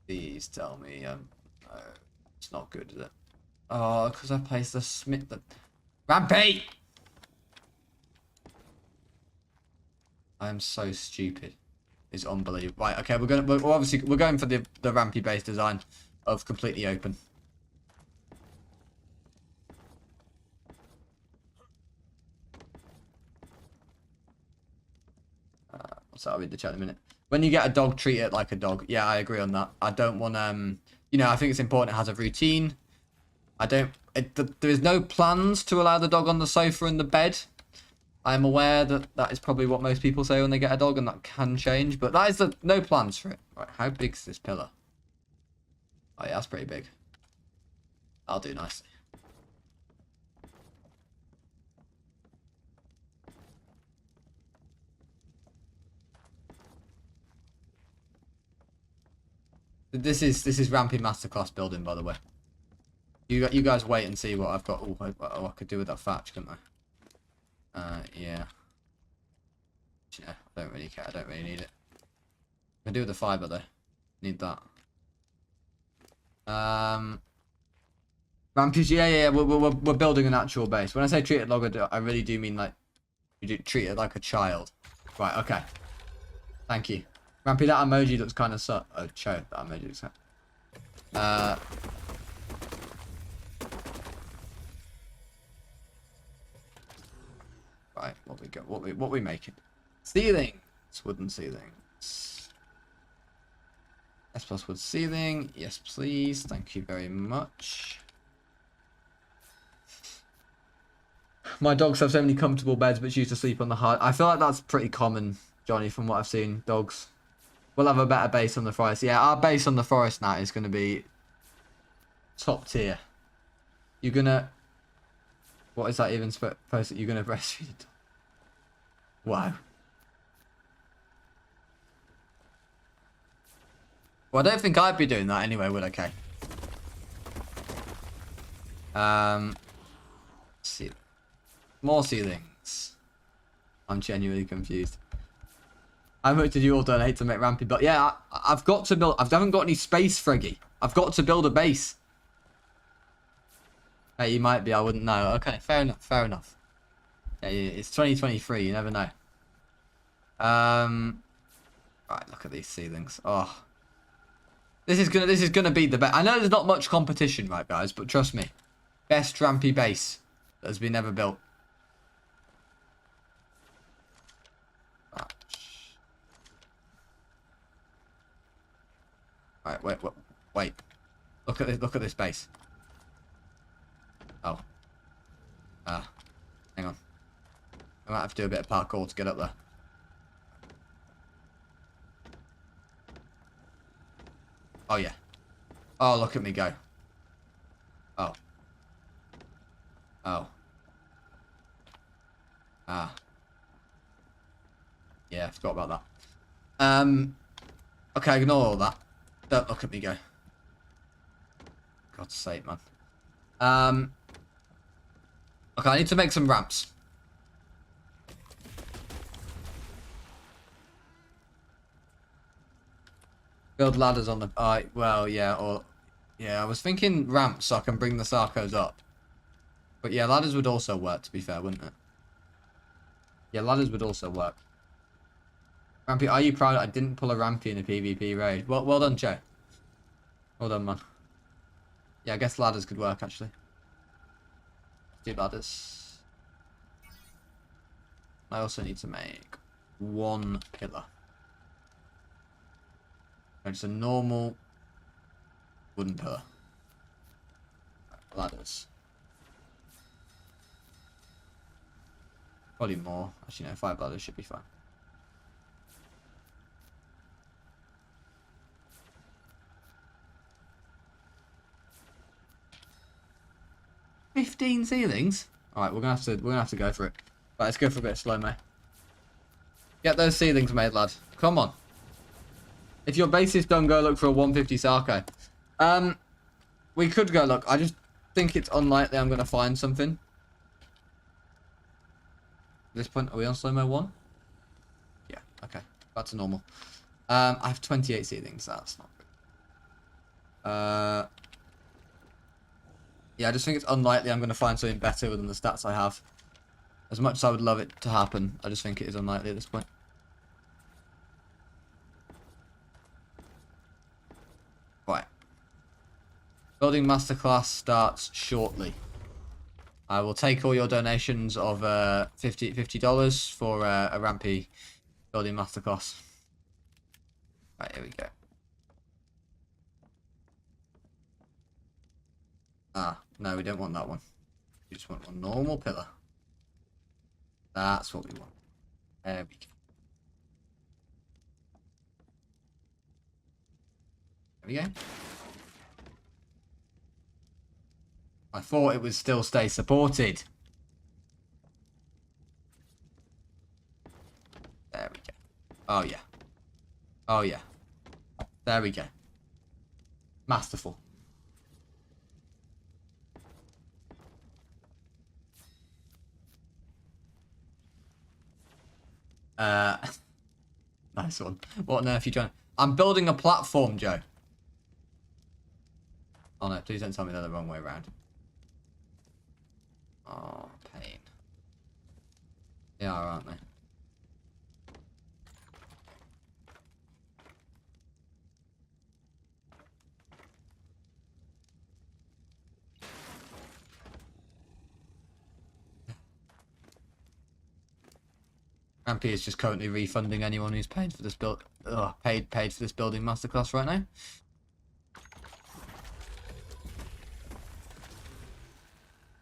Please tell me, no, it's not good, is it? Oh, because I placed the smith. Rampy! I am so stupid. It's unbelievable. Right, okay, we're going for the Rampy base design of completely open. So I'll read the chat in a minute. When you get a dog, treat it like a dog. Yeah, I agree on that. I don't want I think it's important it has a routine. There is no plans to allow the dog on the sofa and the bed. I'm aware that is probably what most people say when they get a dog, and that can change, but that is no plans for it. Right, how big is this pillar? Oh yeah, that's pretty big. I'll do nicely. This is Rampy Masterclass building, by the way. You guys wait and see what I've got. Oh, I could do with that thatch, couldn't I? Yeah. Yeah, I don't really care. I don't really need it. I can do with the fiber though. Need that. Rampage, yeah. We're building an actual base. When I say treat it like I really do mean like you do treat it like a child. Right. Okay. Thank you. Rampy, that emoji looks kind of oh, show that emoji looks right, what we got? What we making? Ceilings, wooden ceilings. S plus wood ceiling. Yes, please. Thank you very much. My dogs have so many comfortable beds, but choose to sleep on the hard. I feel like that's pretty common, Johnny, from what I've seen. Dogs. We'll have a better base on the forest. Yeah, our base on the forest now is going to be top tier. You're going to... What is that even supposed to... You're going to breastfeed? Wow. Well, I don't think I'd be doing that anyway, would I, Kay? Let's see. More ceilings. I'm genuinely confused. How much did you all donate to make Rampy? But yeah, I've got to build. I haven't got any space, Freggy. I've got to build a base. Hey, you might be. I wouldn't know. Okay, fair enough. Fair enough. Yeah, it's 2023. You never know. Right. Look at these ceilings. Oh, this is gonna be the best. I know there's not much competition, right, guys? But trust me, best Rampy base that has been ever built. Right, wait. Look at this. Look at this base. Oh. Hang on. I might have to do a bit of parkour to get up there. Oh yeah. Oh, look at me go. Oh. Oh. Yeah, I forgot about that. Okay, ignore all that. Don't look at me go. God's sake, man. Okay, I need to make some ramps. Build ladders on the... well, yeah, or... Yeah, I was thinking ramps so I can bring the Sarcos up. But yeah, ladders would also work, to be fair, wouldn't it? Yeah, ladders would also work. Rampy, are you proud I didn't pull a Rampy in a PvP raid? Well done, Joe. Well done, man. Yeah, I guess ladders could work, actually. Do ladders. I also need to make one pillar. It's a normal wooden pillar. Ladders. Probably more. Actually, no, 5 ladders should be fine. $15 ceilings. All right, we're gonna have to go for it. Right, let's go for a bit of slow mo. Get those ceilings made, lad. Come on. If your base is done, go look for a 150 Sarco. We could go look. I just think it's unlikely I'm gonna find something. At this point, are we on slow mo 1? Yeah. Okay. Back to normal. I have 28 ceilings. That's not good. Yeah, I just think it's unlikely I'm going to find something better than the stats I have. As much as I would love it to happen, I just think it is unlikely at this point. Right. Building Masterclass starts shortly. I will take all your donations of $50 for a Rampy Building Masterclass. Right, here we go. No, we don't want that one. We just want one normal pillar. That's what we want. There we go. There we go. I thought it would still stay supported. There we go. Oh, yeah. Oh, yeah. There we go. Masterful. Nice one. What on earth are you trying? I'm building a platform, Joe. Oh no, please don't tell me they're the wrong way around. Oh, pain. They are, aren't they? Rampy is just currently refunding anyone who's paid for this paid for this building masterclass right now.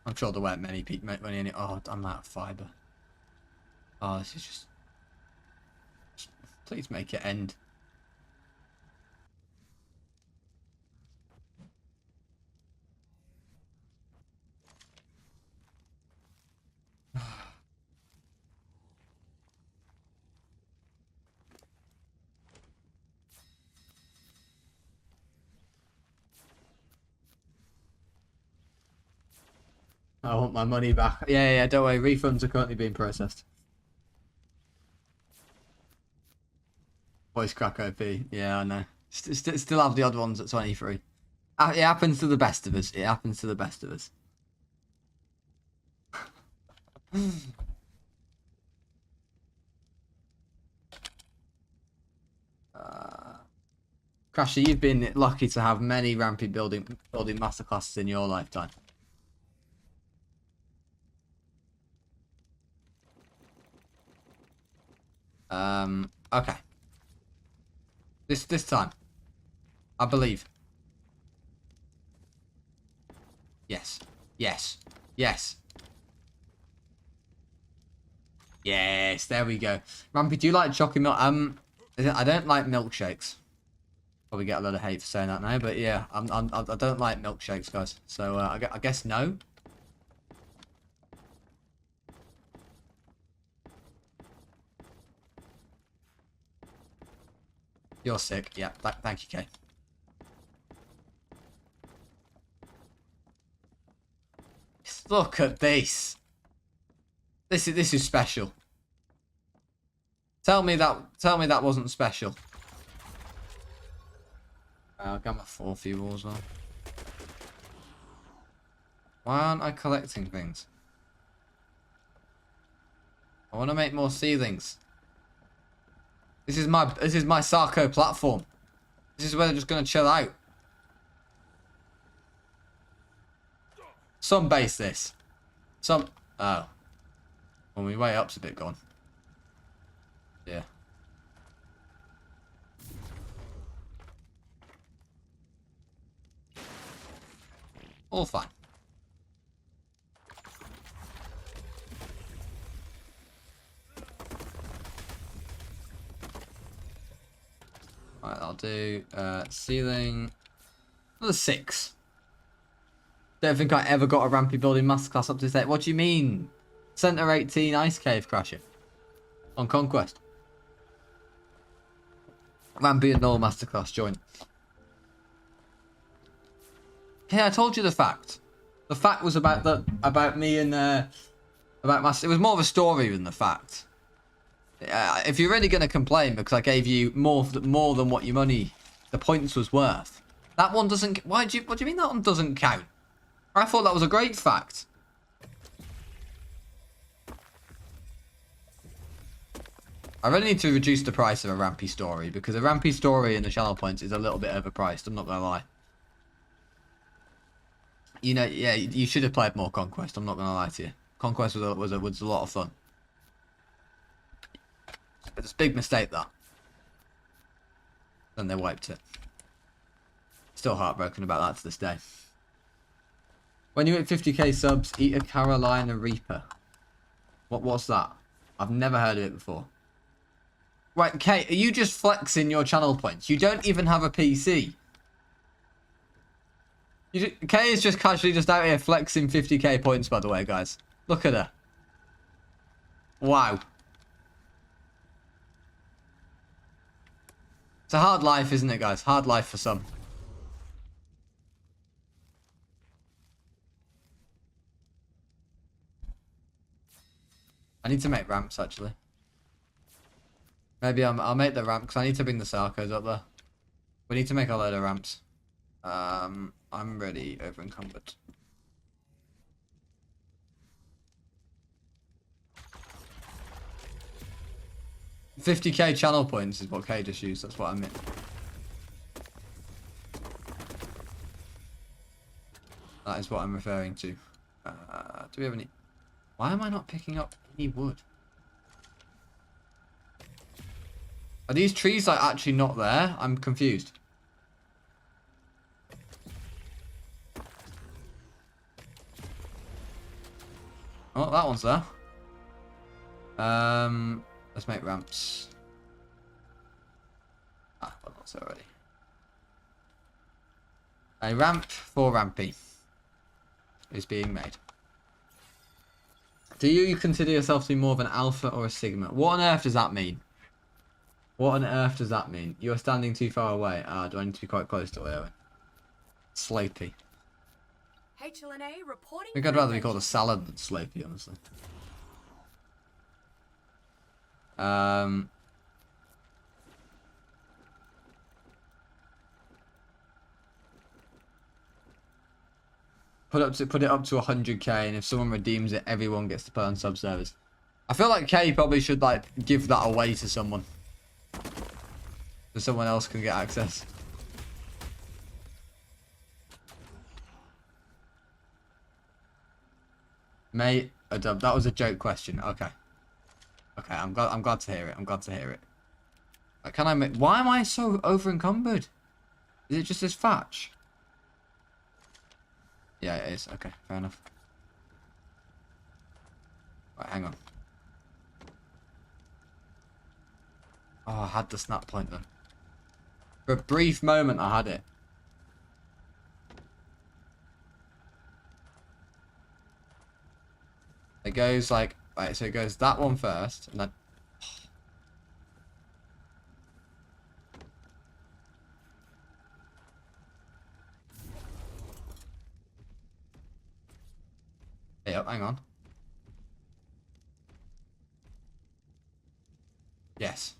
I'm sure there weren't many people. Oh, I'm out of fiber. Oh, this is just please make it end. I want my money back. Yeah, don't worry. Refunds are currently being processed. Voice crack OP. Yeah, I know. Still have the odd ones at 23. It happens to the best of us. It happens to the best of us. Crasher, you've been lucky to have many Rampy building masterclasses in your lifetime. Okay. This time, I believe. Yes. Yes. Yes. Yes. There we go. Rampy, do you like chocolate milk? I don't like milkshakes. Probably get a lot of hate for saying that now, but yeah, I don't like milkshakes, guys. So I guess no. You're sick. Yeah. Thank you, Kay. Look at this. This is special. Tell me that wasn't special. I'll get my 4 fuels on. Why aren't I collecting things? I want to make more ceilings. This is my Sarco platform. This is where they're just gonna chill out. Some base this. Oh. Well, my way up's a bit gone. Yeah. All fine. Right, I'll do ceiling. Another 6. Don't think I ever got a Rampy building masterclass up to this date. What do you mean? Center 18 Ice Cave Crasher. On Conquest. Rampy and Null masterclass joint. Hey, I told you the fact. The fact was about me and about my. It was more of a story than the fact. If you're really gonna complain because I gave you more than what your money, the points was worth. That one doesn't. What do you mean that one doesn't count? I thought that was a great fact. I really need to reduce the price of a Rampy story because a Rampy story in the channel points is a little bit overpriced. I'm not gonna lie. You know, yeah, you should have played more Conquest. I'm not gonna lie to you. Conquest was a lot of fun. It's a big mistake though. Then they wiped it. Still heartbroken about that to this day. When you hit 50k subs, eat a Carolina Reaper. What's that? I've never heard of it before. Right, Kate, are you just flexing your channel points? You don't even have a PC. Kay is just casually just out here flexing 50k points, by the way, guys. Look at her. Wow. It's a hard life, isn't it, guys? Hard life for some. I need to make ramps, actually. Maybe I'll make the ramp, because I need to bring the Sarcos up there. We need to make a load of ramps. I'm really over encumbered. $50k channel points is what Kay just used. That's what I meant. That is what I'm referring to. Do we have any? Why am I not picking up any wood? Are these trees like actually not there? I'm confused. Oh, that one's there. Let's make ramps. Ah, well, that's already. A ramp for Rampy is being made. Do you consider yourself to be more of an alpha or a sigma? What on earth does that mean? What on earth does that mean? You are standing too far away. Ah, do I need to be quite close to Owen? Slopey. HLNA reporting. I think I'd rather be called a salad than Slopey, honestly. Put it up to 100k, and if someone redeems it, everyone gets to play on sub-servers. I feel like K probably should like give that away to someone, so someone else can get access. Mate, a dub. That was a joke question. Okay. Okay, I'm glad to hear it. I'm glad to hear it. Can I make? Why am I so over encumbered? Is it just this thatch? Yeah, it is. Okay, fair enough. Right, hang on. Oh, I had the snap point then. For a brief moment, I had it. It goes like, right, so it goes that one first, and then... Hey, up, hang on. Yes.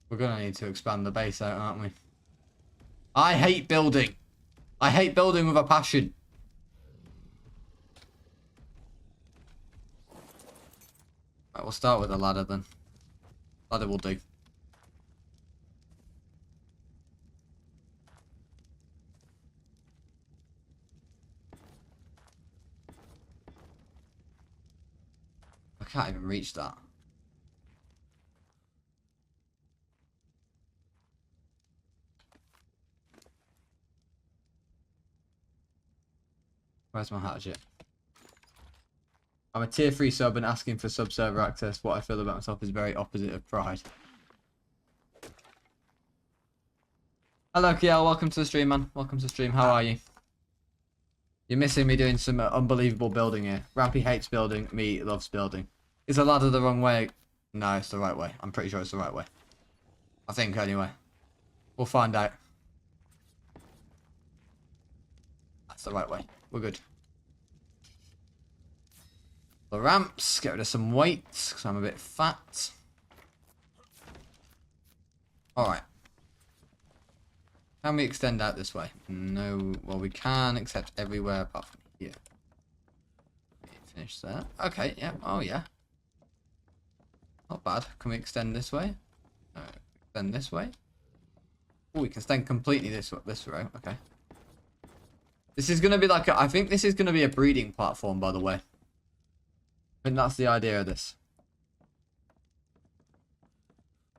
We're gonna need to expand the base out, aren't we? I hate building. I hate building with a passion. Right, we'll start with a ladder then. Ladder will do. I can't even reach that. Where's my hatchet? I'm a tier 3 sub and asking for sub-server access. What I feel about myself is very opposite of pride. Hello, Kiel. Welcome to the stream, man. Welcome to the stream. How are you? You're missing me doing some unbelievable building here. Rampy hates building. Me loves building. Is the ladder the wrong way? No, it's the right way. I'm pretty sure it's the right way. I think, anyway. We'll find out. That's the right way. We're good. The ramps. Get rid of some weights, because I'm a bit fat. Alright. Can we extend out this way? No. Well, we can, except everywhere apart from here. Finish that. Okay, yeah. Oh, yeah. Not bad. Can we extend this way? No. Extend this way? Oh, we can extend completely this row. Okay. This is going to be like I think this is going to be a breeding platform, by the way. I think that's the idea of this.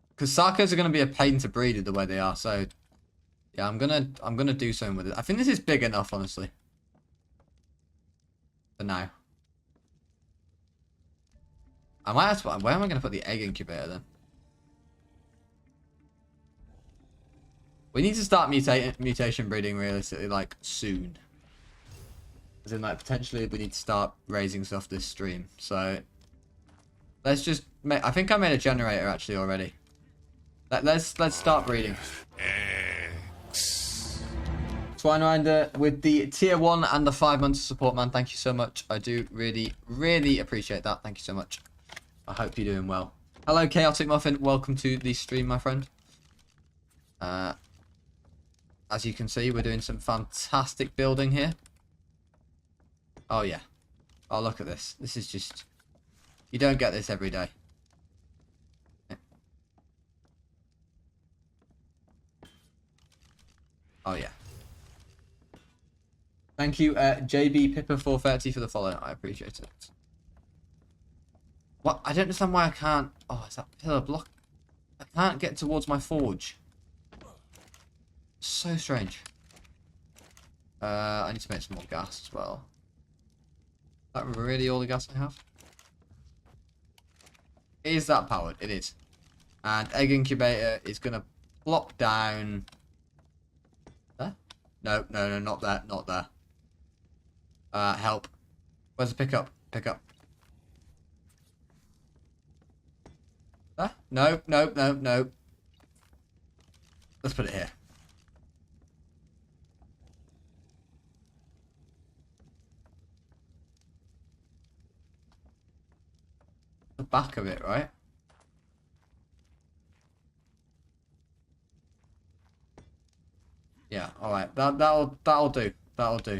Because Sarcos are going to be a pain to breed the way they are, so... Yeah, I'm gonna do something with it. I think this is big enough, honestly. For now. I might have to... Where am I going to put the egg incubator, then? We need to start mutation breeding realistically, like, soon. As in, like, potentially we need to start raising stuff this stream. So, let's just make... I think I made a generator, actually, already. Let's start breeding. Swinerinder with the tier 1 and the 5 months of support, man. Thank you so much. I do really, really appreciate that. Thank you so much. I hope you're doing well. Hello, Chaotic Muffin. Welcome to the stream, my friend. As you can see, we're doing some fantastic building here. Oh, yeah. Oh, look at this. This is just... You don't get this every day. Oh, yeah. Thank you, JB Pippa430 for the follow. I appreciate it. What? I don't understand why I can't... Oh, is that pillar block? I can't get towards my forge. So strange. I need to make some more gas as well. Is that really all the gas I have? Is that powered? It is. And egg incubator is going to plop down... There? No, no, no, not there, not there. Help. Where's the pickup? Pickup. There? No, no, no, no. Let's put it here. The back of it, right? Yeah, alright. That'll do. That'll do.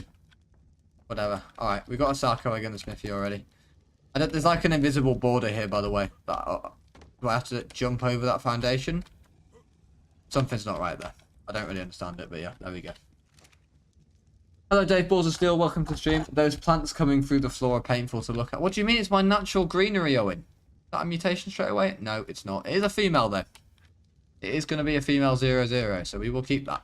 Whatever. Alright, we got a Sarco egg in the smithy already. There's like an invisible border here, by the way. Do I have to jump over that foundation? Something's not right there. I don't really understand it, but yeah, there we go. Hello, Dave Balls of Steel. Welcome to the stream. Those plants coming through the floor are painful to look at. What do you mean it's my natural greenery, Owen? Is that a mutation straight away? No, it's not. It is a female, though. It is going to be a female 0-0, so we will keep that.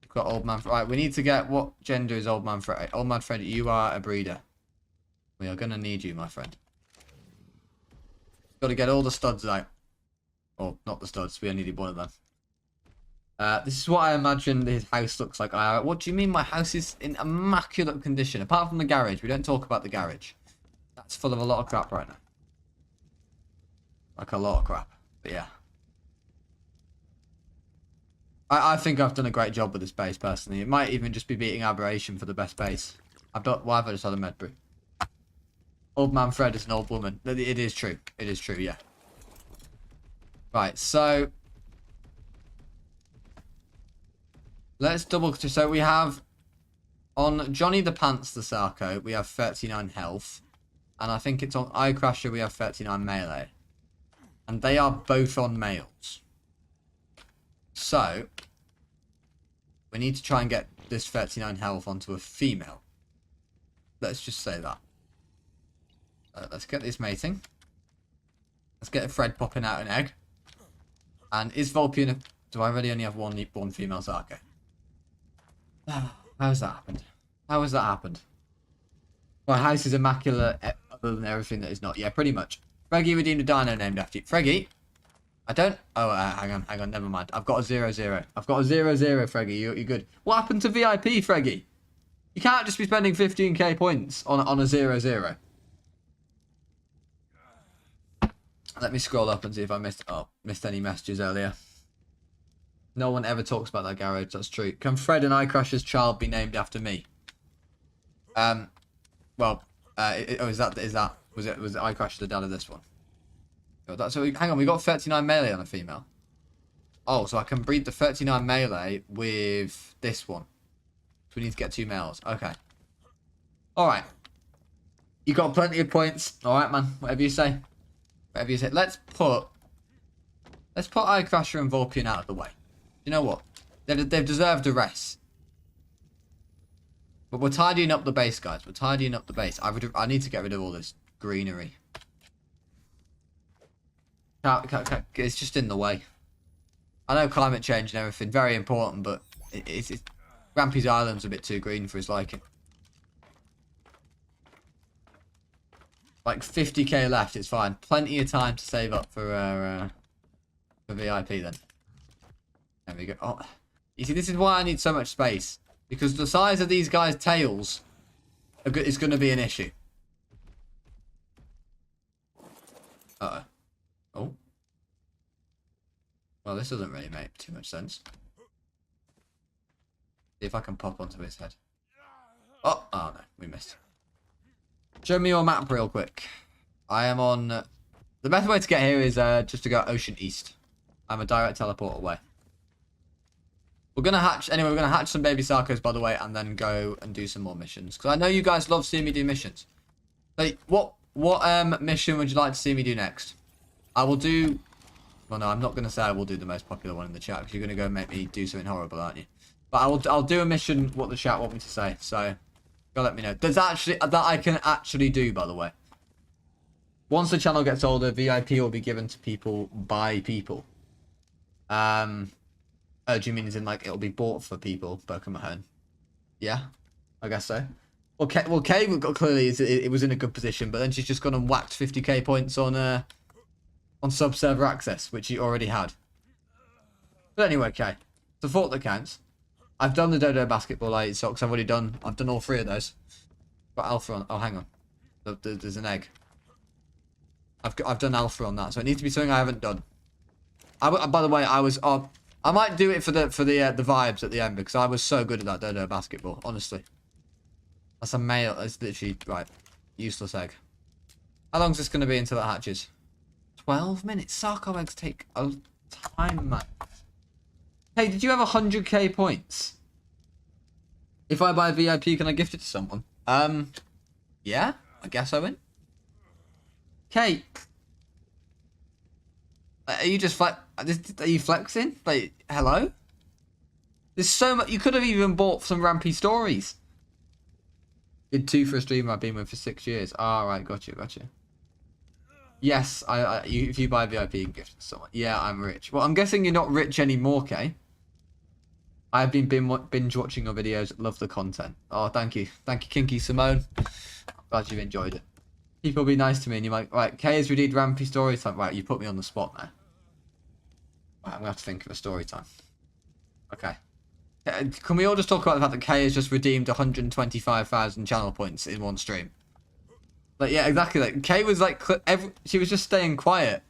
We've got Old Man... Right, we need to get... What gender is Old Man Fred? Old Man Fred, you are a breeder. We are going to need you, my friend. Got to get all the studs out. Or, not the studs. We only need one of them. This is what I imagine his house looks like. What do you mean my house is in immaculate condition? Apart from the garage. We don't talk about the garage. That's full of a lot of crap right now. Like a lot of crap. But yeah. I think I've done a great job with this base, personally. It might even just be beating Aberration for the best base. Why have I just had a med brew? Old Man Fred is an old woman. It is true. It is true, yeah. Right, so... Let's double... So we have... On Johnny the Pants, the Sarco, we have 39 health. And I think it's on Eye Crasher, we have 39 melee. And they are both on males. So... We need to try and get this 39 health onto a female. Let's just say that. Let's get this mating. Let's get Fred popping out an egg. And is Vulpian... Do I really only have one female Sarco? How has that happened? How has that happened? My house is immaculate other than everything that is not. Yeah, pretty much. Freggy redeemed a dino named after you. Freggy? I don't... Oh, hang on, never mind. I've got a 0-0. I've got a 0-0, Freggy. You're good. What happened to VIP, Freggy? You can't just be spending 15k points on a 0-0. Let me scroll up and see if I missed any messages earlier. No one ever talks about that garage. That's true. Can Fred and Eyecrasher's child be named after me? Was it Eyecrasher the dad of this one? Hang on, we got 39 melee on a female. Oh, so I can breed the 39 melee with this one. So we need to get 2 males. Okay. Alright. You got plenty of points. Alright, man. Whatever you say. Whatever you say. Let's put Eyecrasher and Vulpian out of the way. You know what? They've deserved a rest. But we're tidying up the base, guys. We're tidying up the base. I need to get rid of all this greenery. It's just in the way. I know climate change and everything, very important, but Rampy's Island's a bit too green for his liking. Like 50k left, it's fine. Plenty of time to save up for VIP then. There we go. Oh, you see, this is why I need so much space. Because the size of these guys' tails is going to be an issue. Uh-oh. Oh. Well, this doesn't really make too much sense. See if I can pop onto his head. Oh no, we missed. Show me your map real quick. I am on... the best way to get here is just to go ocean east. I'm a direct teleport away. We're going to hatch... Anyway, we're going to hatch some baby Sarcos, by the way, and then go and do some more missions. Because I know you guys love seeing me do missions. Like, what mission would you like to see me do next? I will do... Well, no, I'm not going to say I will do the most popular one in the chat, because you're going to go make me do something horrible, aren't you? But I'll do a mission what the chat want me to say, so... Go let me know. There's actually... That I can actually do, by the way. Once the channel gets older, VIP will be given to people by people. Do you mean as in, like, it'll be bought for people, Pokemon? Yeah? I guess so. Well, Kay clearly it was in a good position, but then she's just gone and whacked 50k points on sub-server access, which she already had. But anyway, Kay. It's the thought that counts. I've done the Dodo Basketball 8 socks. I've done all 3 of those. Got Alpha on... Oh, hang on. There's an egg. I've done Alpha on that, so it needs to be something I haven't done. By the way, I was I might do it for the vibes at the end because I was so good at that dodo basketball. Honestly, that's a male. It's literally right. Useless egg. How long is this going to be until it hatches? 12 minutes. Sarco eggs take a time, man. Hey, did you have 100k points? If I buy VIP, can I gift it to someone? Yeah, I guess I win. Kate, are you just are you flexing? Like, hello? There's so much. You could have even bought some Rampy stories. Did 2 for a streamer I've been with for 6 years. All right, gotcha. Yes, if you buy VIP, you can gift it to someone. Yeah, I'm rich. Well, I'm guessing you're not rich anymore, Kay. I've been binge watching your videos. Love the content. Oh, thank you, Kinky Simone. Glad you've enjoyed it. People be nice to me, and you're like, right, Kay has redeemed Rampy story time. Right, you put me on the spot now. Right, I'm gonna have to think of a story time. Okay. Can we all just talk about the fact that Kay has just redeemed 125,000 channel points in one stream? Like, yeah, exactly. Like, Kay was like, she was just staying quiet,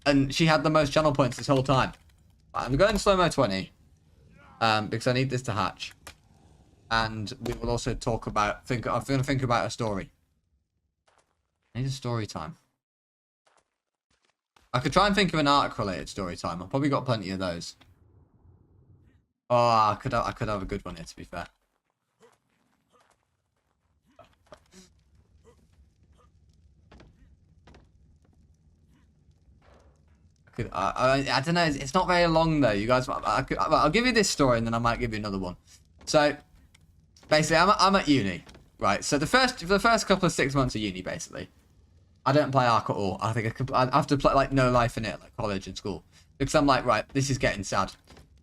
and she had the most channel points this whole time. Right, I'm going slow-mo 20. Because I need this to hatch, and we will also talk about. I'm going to think about a story. I need a story time. I could try and think of an arc-related story time. I've probably got plenty of those. Oh, I could have a good one here. To be fair. I don't know. It's not very long though. You guys, I'll give you this story and then I might give you another one. So, basically, I'm at uni, right? So for the first couple of 6 months of uni, basically, I don't play Ark at all. I think I have to play like no life in it, like college and school, because I'm like, right, this is getting sad.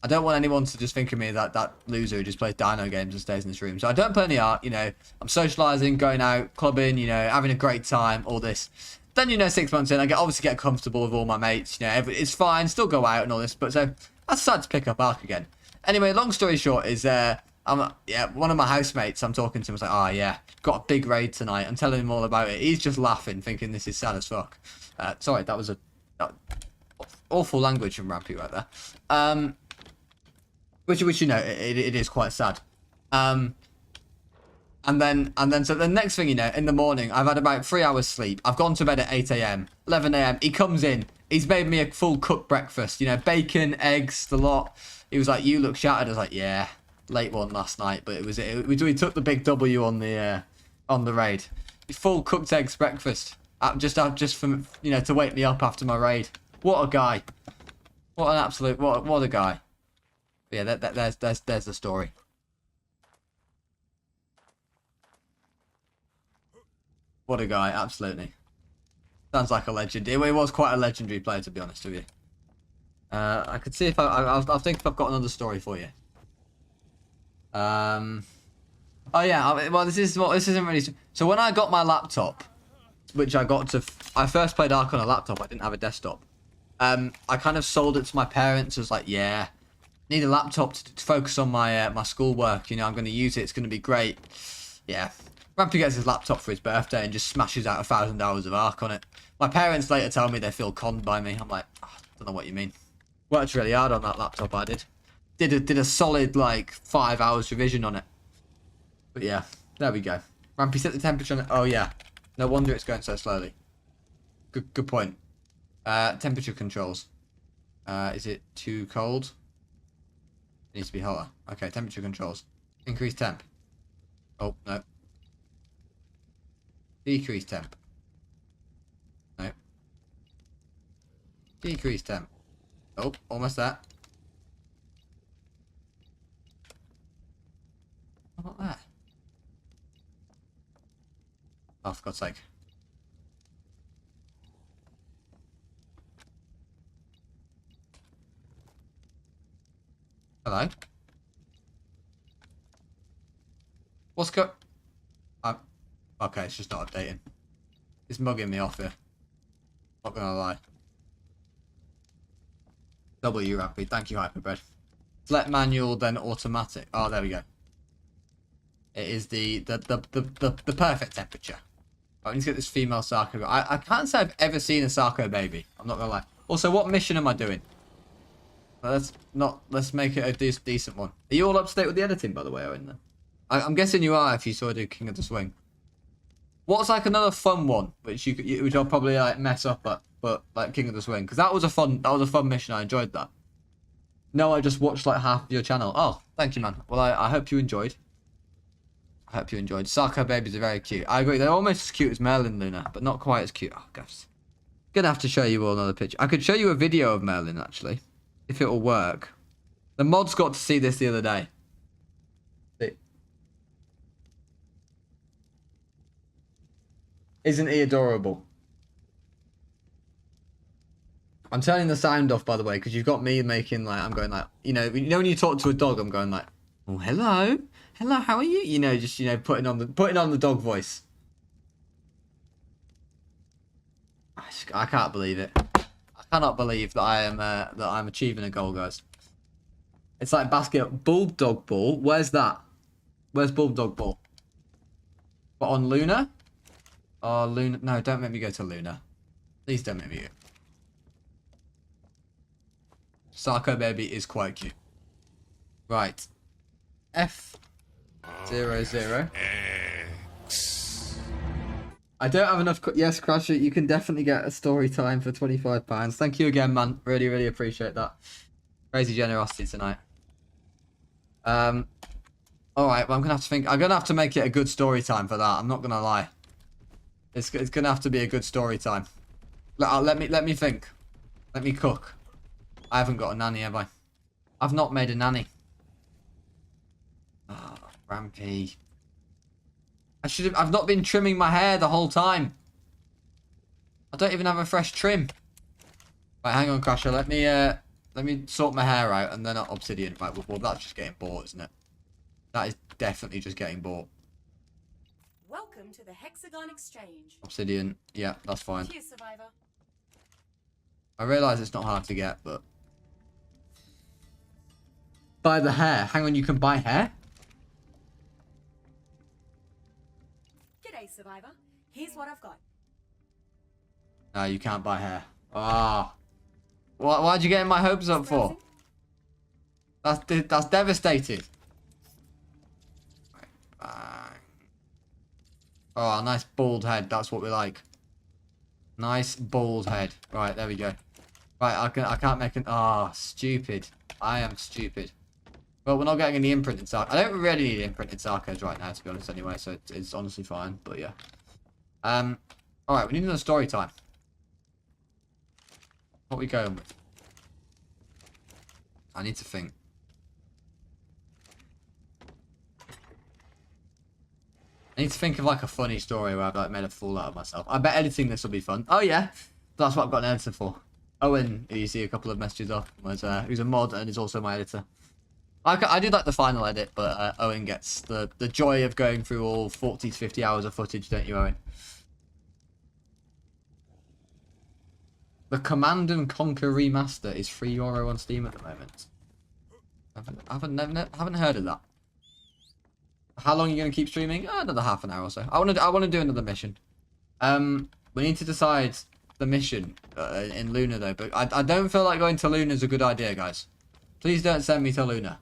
I don't want anyone to just think of me as that loser who just plays Dino games and stays in this room. So I don't play any Ark. You know, I'm socializing, going out, clubbing, you know, having a great time, all this. Then, you know, 6 months in, I obviously get comfortable with all my mates. You know, it's fine, still go out and all this. But so I decided to pick up Ark again. Anyway, long story short is, one of my housemates, I'm talking to him, was like, oh yeah, got a big raid tonight. I'm telling him all about it. He's just laughing, thinking this is sad as fuck. Sorry, that was awful language from Rampy right there. Which you know, it is quite sad. And then, so the next thing you know, in the morning, I've had about 3 hours sleep. I've gone to bed at 8 a.m., 11 a.m. He comes in. He's made me a full cooked breakfast. You know, bacon, eggs, the lot. He was like, you look shattered. I was like, yeah, late one last night. But we took the big W on the raid. Full cooked eggs breakfast. Just for, you know, to wake me up after my raid. What a guy. What an absolute, what a guy. But yeah, there's the story. What a guy, absolutely. Sounds like a legend. It was quite a legendary player, to be honest with you. I could see if I'll think if I've got another story for you. Oh yeah. Well, this isn't really. So when I got my laptop, which I first played Ark on a laptop. I didn't have a desktop. I kind of sold it to my parents. I was like, yeah, need a laptop to focus on my my schoolwork. You know, I'm going to use it. It's going to be great. Yeah. Rampy gets his laptop for his birthday and just smashes out 1,000 hours of Ark on it. My parents later tell me they feel conned by me. I'm like, oh, I don't know what you mean. Worked really hard on that laptop, I did. Did a solid, like, 5 hours revision on it. But yeah, there we go. Rampy set the temperature on it. Oh, yeah. No wonder it's going so slowly. Good point. Temperature controls. Is it too cold? It needs to be hotter. Okay, temperature controls. Increase temp. Oh, no. Decrease temp. No. Decrease temp. Oh, almost there. How about that? Oh, for God's sake. Hello? What's go... Okay, it's just not updating. It's mugging me off here. Not gonna lie. W Rampy, thank you, Hyperbread. Select manual, then automatic. Oh, there we go. It is the perfect temperature. I need to get this female Sarco. I can't say I've ever seen a Sarco baby. I'm not gonna lie. Also, what mission am I doing? Let's make it a decent one. Are you all up to date with the editing, by the way, Owen? I'm guessing you are if you saw I do King of the Swing. What's like another fun one which which I'll probably like mess up at, but like King of the Swing, because that was a fun mission. I enjoyed that. No, I just watched like half of your channel. Oh, thank you, man. Well, I hope you enjoyed. I hope you enjoyed. Sarco babies are very cute. I agree. They're almost as cute as Merlin Luna, but not quite as cute. Oh, gosh. Gonna have to show you all another picture. I could show you a video of Merlin actually, if it'll work. The mods got to see this the other day. See. Isn't he adorable? I'm turning the sound off, by the way, because you've got me making like, I'm going like, you know when you talk to a dog, I'm going like, oh hello, how are you? You know, just putting on the dog voice. I can't believe it. I cannot believe that I'm achieving a goal, guys. It's like bulldog ball. Where's that? Where's bulldog ball? But on Luna? Oh, Luna. No, don't make me go to Luna. Please don't make me go. Sarco baby is quite cute. Right. F00. I don't have enough. Yes, Crasher, you can definitely get a story time for £25. Thank you again, man. Really, really appreciate that. Crazy generosity tonight. All right. Well, I'm gonna have to think. I'm gonna have to make it a good story time for that. I'm not gonna lie. It's gonna have to be a good story time. Let me think. Let me cook. I haven't got a nanny, have I? I've not made a nanny. Oh, Rampy. I've not been trimming my hair the whole time. I don't even have a fresh trim. Right, hang on, Crasher. Let me sort my hair out and then obsidian. Right, well, that's just getting bought, isn't it? That is definitely just getting bought. Welcome to the Hexagon Exchange. Obsidian. Yeah, that's fine. Cheers, Survivor. I realise it's not hard to get, but... Buy the hair. Hang on, you can buy hair? G'day, Survivor. Here's what I've got. No, you can't buy hair. Ah. Why'd you get my hopes up for? That's devastating. Oh, nice bald head. That's what we like. Nice bald head. Right, there we go. Right, I can't make an... Ah, stupid. I am stupid. Well, we're not getting any imprinted Sarcos. I don't really need imprinted Sarcos right now, to be honest, anyway, so it's honestly fine, but yeah. Alright, we need another story time. What are we going with? I need to think. I need to think of like a funny story where I've like made a fool out of myself. I bet editing this will be fun. Oh yeah, that's what I've got an editor for. Owen, who you see a couple of messages off, who's a mod and is also my editor. I do like the final edit, but Owen gets the joy of going through all 40 to 50 hours of footage, don't you, Owen? The Command and Conquer remaster is €3 on Steam at the moment. I haven't heard of that. How long are you going to keep streaming? Another half an hour or so. I want to do another mission. We need to decide the mission in Luna though, but I don't feel like going to Luna is a good idea, guys. Please don't send me to Luna.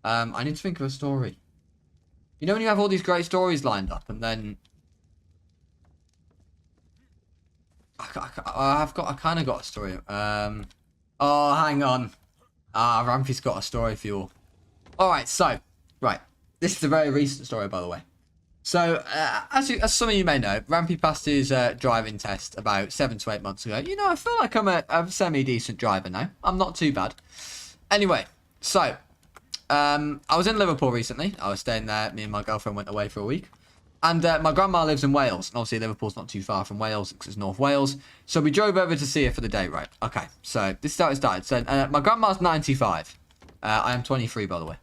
I need to think of a story. You know when you have all these great stories lined up and then I kind of got a story. Oh, hang on. Rampy's got a story for you all. Alright, so, right. This is a very recent story, by the way. So, as some of you may know, Rampy passed his driving test about 7 to 8 months ago. You know, I feel like I'm a semi-decent driver now. I'm not too bad. Anyway, so, I was in Liverpool recently. I was staying there. Me and my girlfriend went away for a week. And my grandma lives in Wales. And obviously, Liverpool's not too far from Wales because it's North Wales. So we drove over to see her for the day, right? Okay, so this is how it started. So my grandma's 95. I am 23, by the way.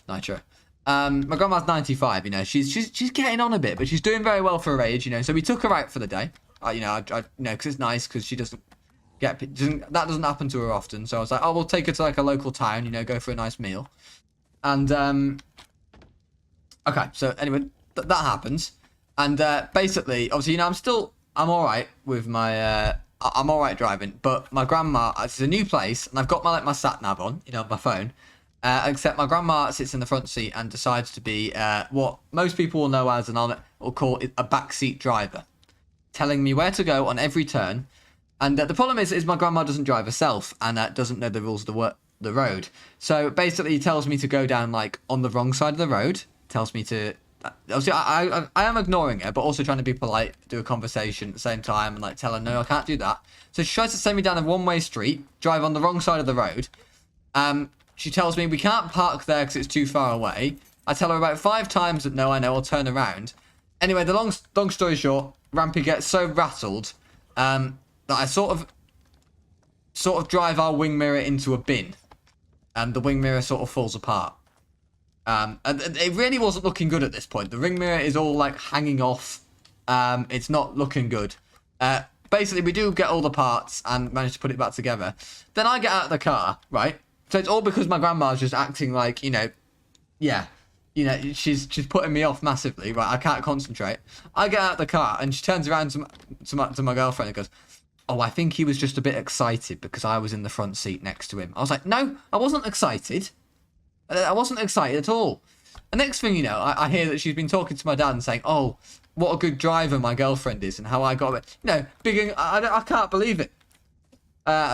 Nitro. My grandma's 95, you know. She's getting on a bit, but she's doing very well for her age, you know. So we took her out for the day. You know, because it's nice because she that doesn't happen to her often. So I was like, oh, we'll take her to like a local town, you know, go for a nice meal. And okay, so anyway, that happens. And basically, obviously, you know, I'm all right with my I'm all right driving. But my grandma, it's a new place, and I've got my sat nav on, you know, my phone. Except my grandma sits in the front seat and decides to be what most people will know as or call it a backseat driver, telling me where to go on every turn. And the problem is my grandma doesn't drive herself and doesn't know the rules of the road. So basically, he tells me to go down like on the wrong side of the road. Tells me to. Obviously, I am ignoring her, but also trying to be polite, do a conversation at the same time, and like tell her no, I can't do that. So she tries to send me down a one-way street, drive on the wrong side of the road. She tells me we can't park there because it's too far away. I tell her about 5 times that no, I know, I'll turn around. Anyway, the long story short, Rampy gets so rattled that I sort of drive our wing mirror into a bin, and the wing mirror sort of falls apart. And it really wasn't looking good at this point. The wing mirror is all like hanging off. It's not looking good. Basically, we do get all the parts and manage to put it back together. Then I get out of the car, right? So it's all because my grandma's just acting like, you know, yeah, you know, she's putting me off massively, right? I can't concentrate. I get out of the car and she turns around to my girlfriend and goes, "Oh, I think he was just a bit excited because I was in the front seat next to him." I was like, "No, I wasn't excited. I wasn't excited at all." The next thing you know, I hear that she's been talking to my dad and saying, "Oh, what a good driver my girlfriend is and how I got it." You know, I can't believe it.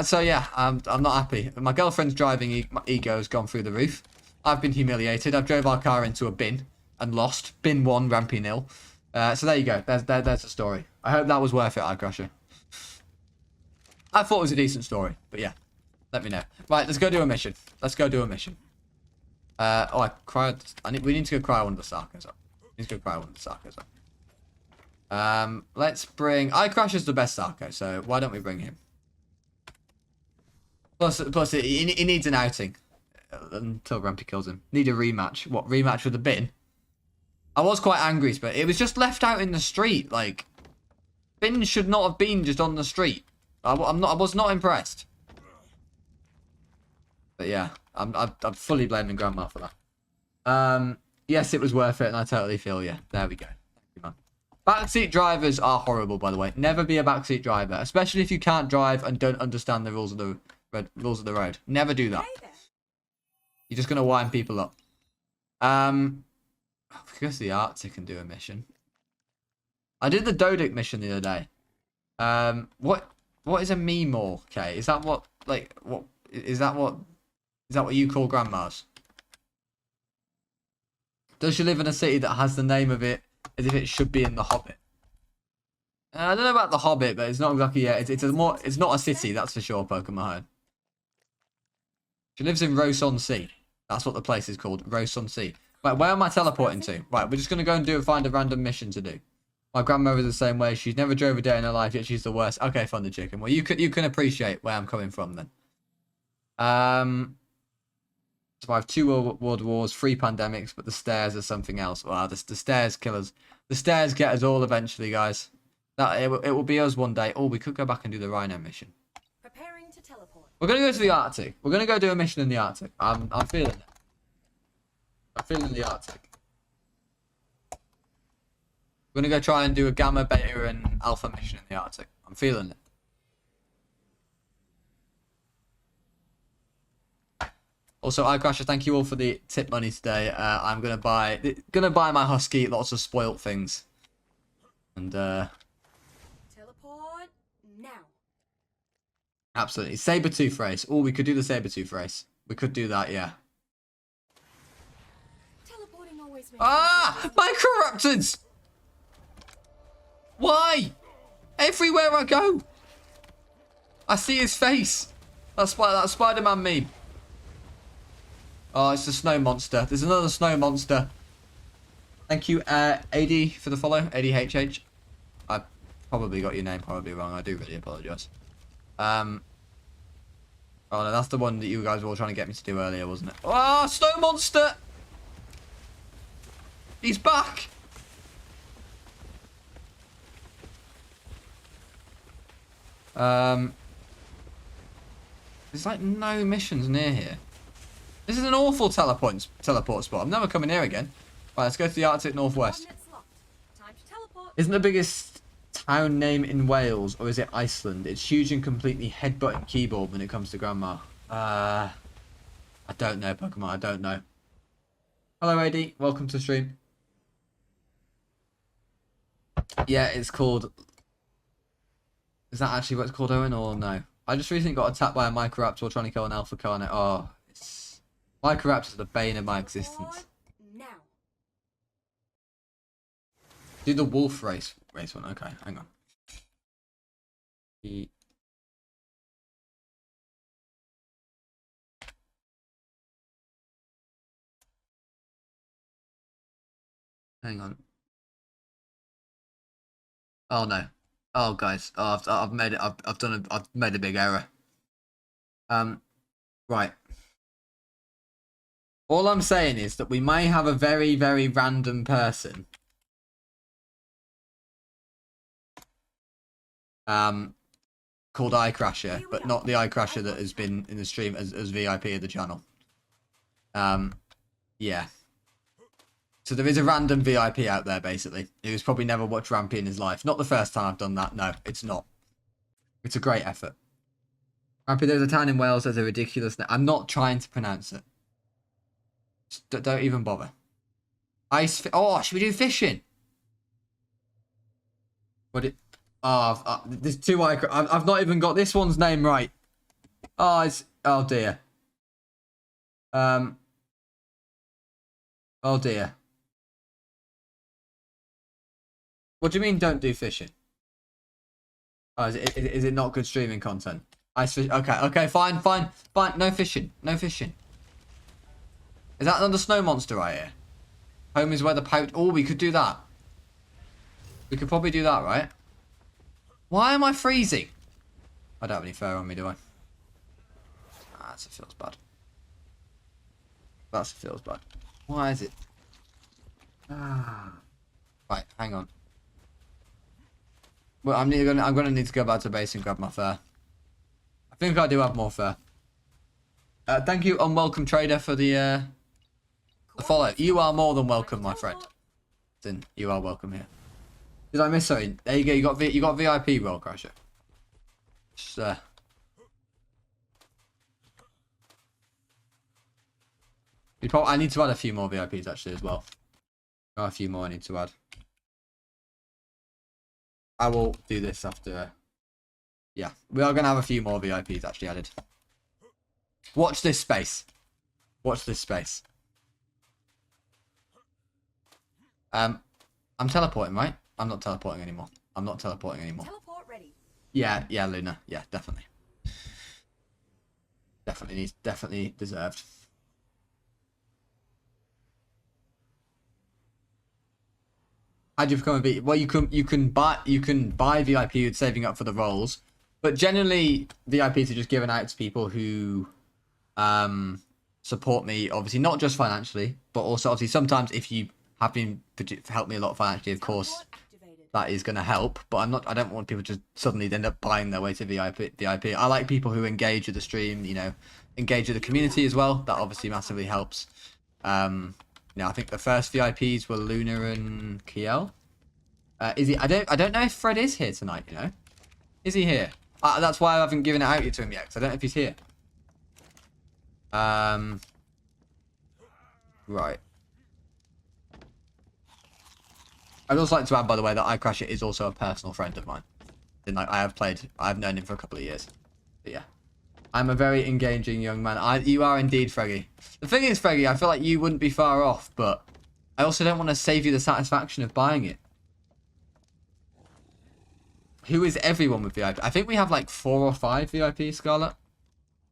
So yeah, I'm not happy. My girlfriend's driving ego has gone through the roof. I've been humiliated. I've drove our car into a bin and lost. Bin 1, Rampy 0. So there you go. There's the story. I hope that was worth it, Crusher. I thought it was a decent story, but yeah. Let me know. Right, let's go do a mission. Let's go do a mission. Oh, I cried. We need to go cry one of the Sarcos up. We need to go cry one of the Sarcos up. Let's bring... Crusher's the best Sarco, so why don't we bring him? Plus he needs an outing. Until Rampy kills him. Need a rematch. What, rematch with the bin? I was quite angry, but it was just left out in the street. Like, bin should not have been just on the street. I was not impressed. But yeah, I'm fully blaming Grandma for that. Yes, it was worth it, and I totally feel you. There we go. Thank you, man. Backseat drivers are horrible, by the way. Never be a backseat driver, especially if you can't drive and don't understand the rules of the road. Never do that. You're just gonna wind people up. I could go to the Arctic and do a mission. I did the Dodic mission the other day. What is a Meemore? Okay, is that what you call grandmas? Does she live in a city that has the name of it as if it should be in The Hobbit? I don't know about The Hobbit, but it's not exactly it's not a city, that's for sure, Pokemon. She lives in Rose-on-Sea. That's what the place is called, Rose-on-Sea. Right, where am I teleporting to? Right, we're just gonna go and find a random mission to do. My grandmother's the same way. She's never drove a day in her life, yet she's the worst. Okay, Thunder Chicken. Well, you can appreciate where I'm coming from then. Survived 2 world wars, 3 pandemics, but the stairs are something else. Wow, the stairs kill us. The stairs get us all eventually, guys. It will be us one day. Oh, we could go back and do the Rhino mission. Preparing to teleport. We're gonna go to the Arctic. We're gonna go do a mission in the Arctic. I'm feeling it. I'm feeling the Arctic. We're gonna go try and do a Gamma, Beta, and Alpha mission in the Arctic. I'm feeling it. Also, iCrasher, thank you all for the tip money today. I'm gonna buy my husky lots of spoilt things. And teleport now. Absolutely. Sabertooth race. Oh, we could do the Sabertooth race. We could do that, yeah. Teleporting always makes My corruptors! Why? Everywhere I go, I see his face. That's that Spider-Man meme. Oh, it's a snow monster. There's another snow monster. Thank you, AD, for the follow. ADHH. I probably got your name probably wrong. I do really apologise. Oh no, that's the one that you guys were all trying to get me to do earlier, wasn't it? Oh, snow monster! He's back! There's like no missions near here. This is an awful teleport spot. I'm never coming here again. Right, let's go to the Arctic Northwest. Time to teleport. Isn't the biggest town name in Wales, or is it Iceland? It's huge and completely headbutting keyboard when it comes to grandma. I don't know, Pokemon. I don't know. Hello, AD. Welcome to the stream. Yeah, it's called... Is that actually what it's called, Owen, or no? I just recently got attacked by a Microraptor trying to kill an Alpha Carnet. Oh, it's... Microraptors are the bane of my existence. Now. Do the wolf race one. Okay, hang on. Hang on. Oh no. Oh guys. Oh, I've made it. I've made a big error. Right. All I'm saying is that we may have a very, very random person. Called iCrasher, but not the iCrasher that has been in the stream as VIP of the channel. Yeah. So there is a random VIP out there, basically, who's probably never watched Rampy in his life. Not the first time I've done that. No, it's not. It's a great effort. Rampy, there's a town in Wales. There's a ridiculous... I'm not trying to pronounce it. Just don't even bother. Oh, should we do fishing? What it... Oh, there's two... I've not even got this one's name right. Oh, it's... Oh, dear. Oh, dear. What do you mean don't do fishing? Oh, is it not good streaming content? Ice fish. Okay, fine. No fishing. Is that another snow monster right here? Home is where the pouch... Oh, we could do that. We could probably do that, right? Why am I freezing? I don't have any fur on me, do I? Ah, that feels bad. That feels bad. Why is it? Ah. Right, hang on. Well, I'm gonna need to go back to base and grab my fur. I think I do have more fur. Thank you, unwelcome trader, for the follow. You are more than welcome, my friend. Then you are welcome here. Did I miss something? There you go. You got VIP, Roll Crasher. Just, I need to add a few more VIPs actually as well. Oh, a few more I need to add. I will do this after. Yeah, we are going to have a few more VIPs actually added. Watch this space. Watch this space. I'm teleporting, right? I'm not teleporting anymore. Teleport ready. Yeah, Luna. Yeah, definitely. Definitely deserved. How do you become a VIP? Well, you can buy VIP with saving up for the roles, but generally VIPs are just given out to people who support me. Obviously, not just financially, but also obviously sometimes if you have been helped me a lot financially, of course, that is going to help. But I don't want people to just suddenly end up buying their way to VIP. I like people who engage with the stream. You know, engage with the community as well. That obviously massively helps. I think the first VIPs were Luna and Kiel. Is he? I don't know if Fred is here tonight. You know, is he here? That's why I haven't given it out to him yet. Cause I don't know if he's here. Right. I'd also like to add, by the way, that iCrasher is also a personal friend of mine. And like I've known him for a couple of years. But yeah. I'm a very engaging young man. You are indeed, Freggy. The thing is, Freggy, I feel like you wouldn't be far off, but I also don't want to save you the satisfaction of buying it. Who is everyone with VIP? I think we have like 4 or 5 VIP, Scarlet.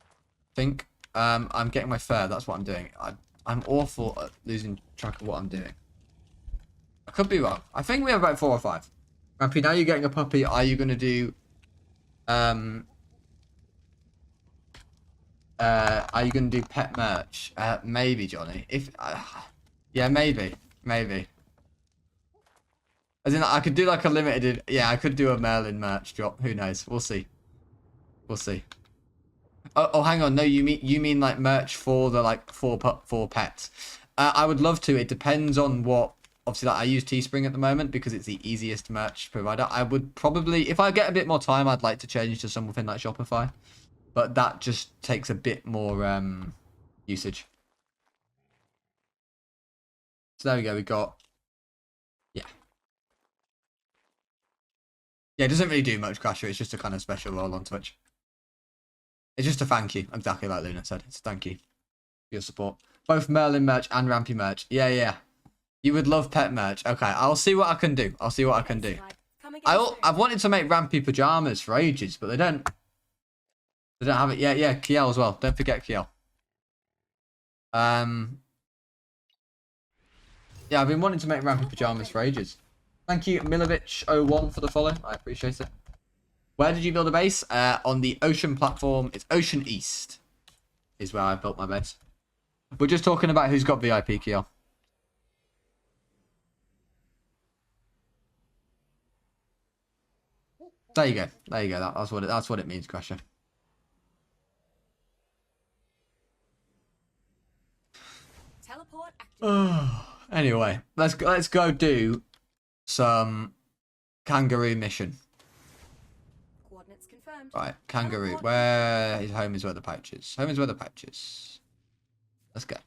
I think. I'm getting my fur. That's what I'm doing. I'm awful at losing track of what I'm doing. I could be wrong. I think we have about 4 or 5. Rampy, now you're getting a puppy. Are you going to do... are you going to do pet merch? Maybe, Johnny. If yeah, maybe. As in, I could do like a limited... Yeah, I could do a Merlin merch drop. Who knows? We'll see. Oh, hang on. No, you mean like merch for the like for pets. I would love to. It depends on what obviously, like, I use Teespring at the moment because it's the easiest merch provider. I would probably, if I get a bit more time, I'd like to change to something like Shopify. But that just takes a bit more usage. So there we go. We got, yeah. Yeah, it doesn't really do much, Crasher. It's just a kind of special role on Twitch. It's just a thank you, exactly like Luna said. It's a thank you for your support. Both Merlin merch and Rampy merch. Yeah, yeah. You would love pet merch. Okay, I'll see what I can do. I'll see what I can do. I've wanted to make Rampy pajamas for ages, but they don't have it. Yeah, yeah, Kiel as well. Don't forget Kiel. Yeah, I've been wanting to make Rampy pajamas for ages. Thank you, Milovic01 for the follow. I appreciate it. Where did you build a base? On the Ocean platform. It's Ocean East is where I built my base. We're just talking about who's got VIP, Kiel. There you go. There you go. That's what it means, Crusher. Teleport activated. Anyway, let's go do some kangaroo mission. Coordinates confirmed. Right, kangaroo. Where his home is where the pouch is. Home is where the pouch is. Let's go.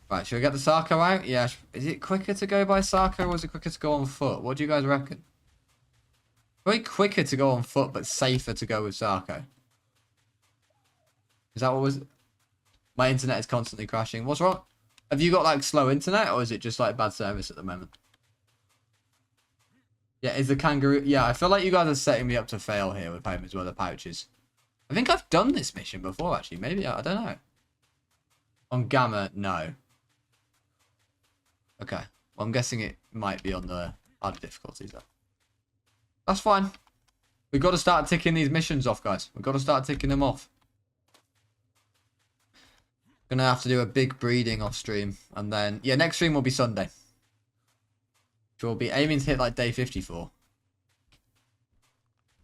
Right, should we get the Sarco out? Yeah. Is it quicker to go by Sarco or is it quicker to go on foot? What do you guys reckon? Probably quicker to go on foot, but safer to go with Sarco. Is that what was... My internet is constantly crashing. What's wrong? Have you got, like, slow internet or is it just, like, bad service at the moment? Yeah, is the kangaroo... Yeah, I feel like you guys are setting me up to fail here with home as well, the pouches. I think I've done this mission before, actually. Maybe, I don't know. On Gamma, no. Okay. Well, I'm guessing it might be on the harder difficulties, though. That's fine. We've got to start ticking these missions off, guys. We've got to start ticking them off. Gonna have to do a big breeding off stream. And then, yeah, next stream will be Sunday. We'll be aiming to hit, like, day 54.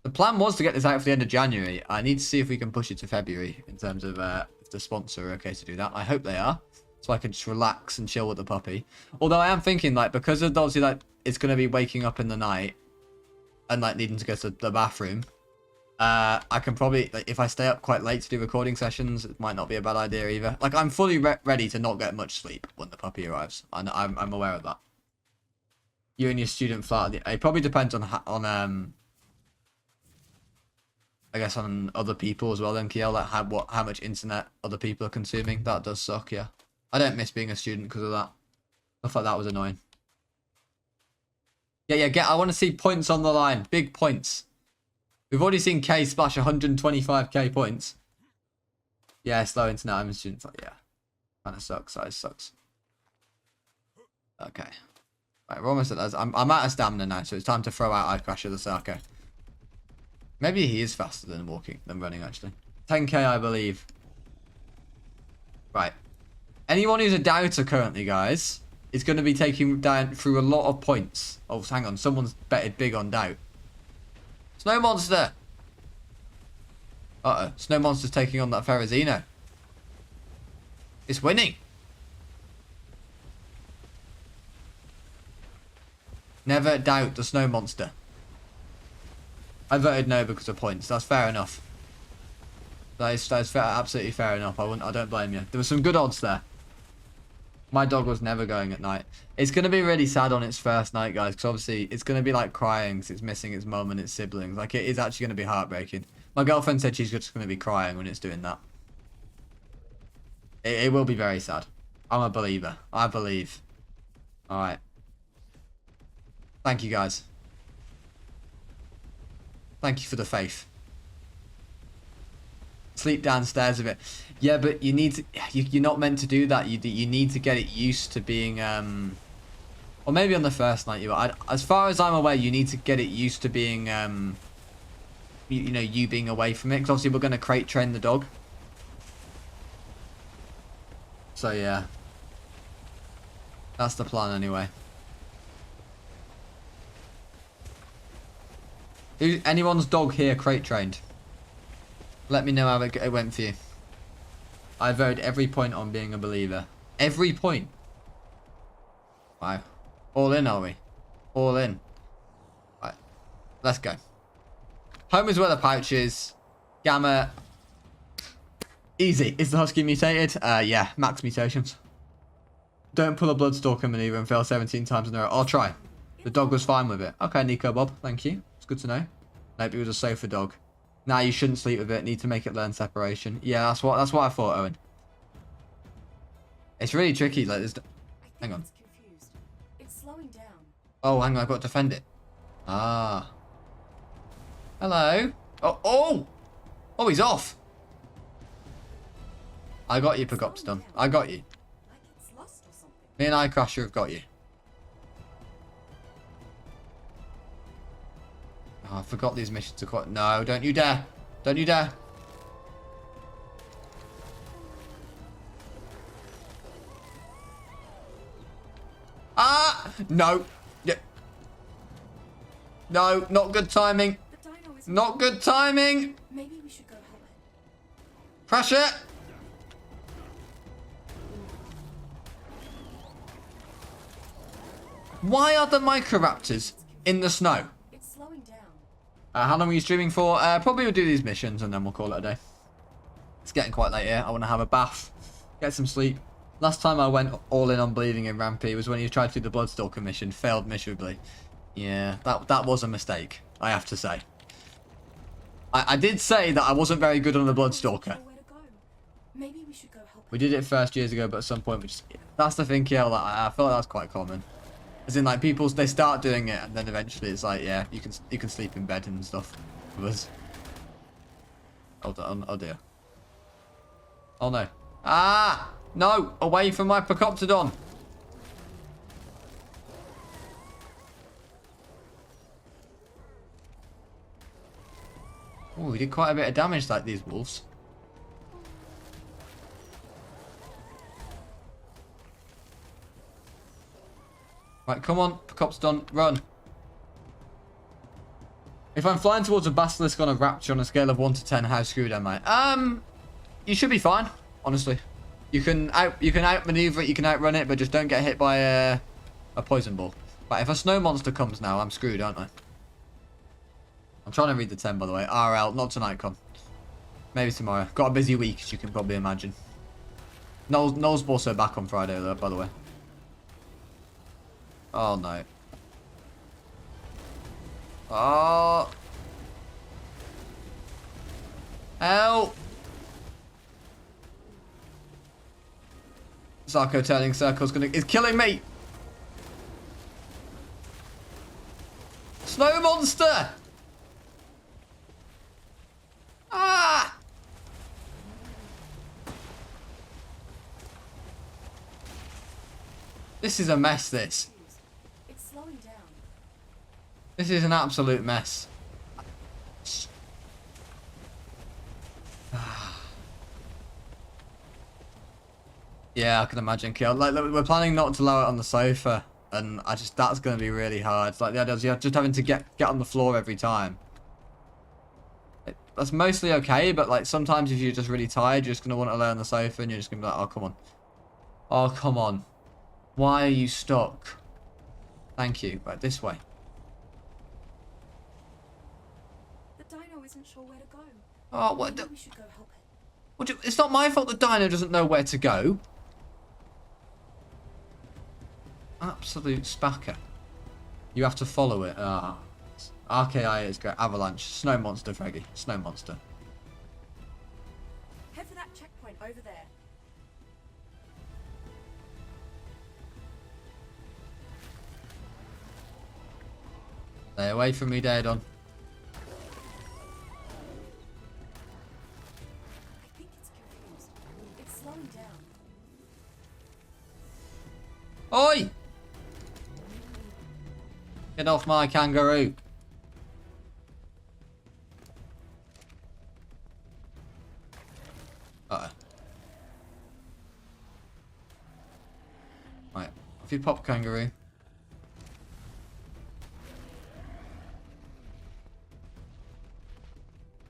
The plan was to get this out for the end of January. I need to see if we can push it to February in terms of if the sponsor are okay to do that. I hope they are. So I can just relax and chill with the puppy. Although I am thinking, like, because of obviously, like, it's going to be waking up in the night and, like, needing to go to the bathroom, I can probably, like, if I stay up quite late to do recording sessions, it might not be a bad idea either. Like, I'm fully ready to not get much sleep when the puppy arrives. I'm aware of that. You and your student flat. It probably depends on I guess on other people as well then, Kiel, like how much internet other people are consuming. That does suck, yeah. I don't miss being a student because of that. Stuff like that was annoying. Yeah, I want to see points on the line. Big points. We've already seen K splash 125k points. Yeah, slow internet, I'm a student. Yeah. Kind of sucks, size sucks. Okay. Right, we're almost at that. I'm out of stamina now, so it's time to throw out Eye Crasher the Sarco. Maybe he is faster than running, actually. 10k, I believe. Right. Anyone who's a doubter currently, guys, is going to be taking down through a lot of points. Oh, hang on. Someone's betted big on doubt. Snow Monster! Uh-oh. Snow Monster's taking on that Ferrazino. It's winning. Never doubt the Snow Monster. I voted no because of points. That's fair enough. That is fair, absolutely fair enough. I don't blame you. There were some good odds there. My dog was never going at night. It's going to be really sad on its first night, guys, because obviously it's going to be like crying because it's missing its mum and its siblings. Like, it is actually going to be heartbreaking. My girlfriend said she's just going to be crying when it's doing that. It will be very sad. I'm a believer. I believe. Alright. Thank you, guys. Thank you for the faith. Sleep downstairs a bit. Yeah, but you need to... You're not meant to do that. You need to get it used to being... Or maybe on the first night you are. As far as I'm aware, you need to get it used to being... you know, you being away from it. Because obviously we're going to crate train the dog. So, yeah. That's the plan anyway. Anyone's dog here crate trained? Let me know how it went for you. I voted every point on being a believer. Every point. Wow. All in, are we? All in. Right. Let's go. Home is where the pouch is. Gamma. Easy. Is the Husky mutated? Yeah. Max mutations. Don't pull a Bloodstalker maneuver and fail 17 times in a row. I'll try. The dog was fine with it. Okay, Nico Bob. Thank you. It's good to know. Nope, it was a sofa dog. Nah, you shouldn't sleep with it. Need to make it learn separation. Yeah, that's what I thought, Owen. It's really tricky. Like, there's... Hang on. It's confused. It's slowing down. Oh, hang on. I've got to defend it. Ah. Hello. Oh, oh! Oh, he's off. I got you, Pagopston. I got you. Like it's lost or something. Me and iCrasher have got you. Oh, I forgot these missions are quite... No, don't you dare. Don't you dare. Ah! No. Yeah. No, not good timing. The dino is Not good timing. Maybe we should go help it. Pressure. Why are the Microraptors in the snow? It's slowing down. How long are you streaming for? Probably we'll do these missions and then we'll call it a day. It's getting quite late here. I want to have a bath, get some sleep. Last time I went all in on bleeding in Rampy was when you tried to do the Bloodstalker mission. Failed miserably. Yeah, that was a mistake, I have to say. I did say that I wasn't very good on the Bloodstalker. Where to go? Maybe we should go help We did it first years ago, but at some point we just... That's the thing, yeah, like, I feel like that's quite common. As in, like, people, they start doing it, and then eventually it's like, yeah, you can sleep in bed and stuff with us. Oh dear. Oh no. Ah! No! Away from my Procoptodon! Oh, we did quite a bit of damage like these wolves. Right, come on, Procoptodon, run. If I'm flying towards a Basilisk on a Raptor on a scale of 1 to 10, how screwed am I? You should be fine, honestly. You can outmaneuver it, you can outrun it, but just don't get hit by a poison ball. Right, if a snow monster comes now, I'm screwed, aren't I? I'm trying to read the 10, by the way. RL, not tonight, Con. Maybe tomorrow. Got a busy week, as you can probably imagine. Noel's also back on Friday, though, by the way. Oh, no. Oh. Help. Sarco turning Sarcos is killing me. Snow monster. Ah. This is a mess, this. It's slowing down. This is an absolute mess. Yeah, I can imagine, Kill. Like, we're planning not to lower it on the sofa, and that's going to be really hard. It's like the idea is you're just having to get on the floor every time. That's mostly okay, but like sometimes if you're just really tired, you're just going to want to lay on the sofa, and you're just going to be like, oh, come on. Oh, come on. Why are you stuck? Thank you. Right, this way. The dino isn't sure where to go. Oh, what? Maybe we should go help it. It's not my fault the dino doesn't know where to go. Absolute spacker. You have to follow it. Ah. RKI is great. Avalanche. Snow monster, Freggy. Snow monster. Head for that checkpoint over there. Stay away from me, Daedon. I think it's confused. It's slowing down. Oi! Get off my kangaroo. Uh-oh. Right. If you pop kangaroo.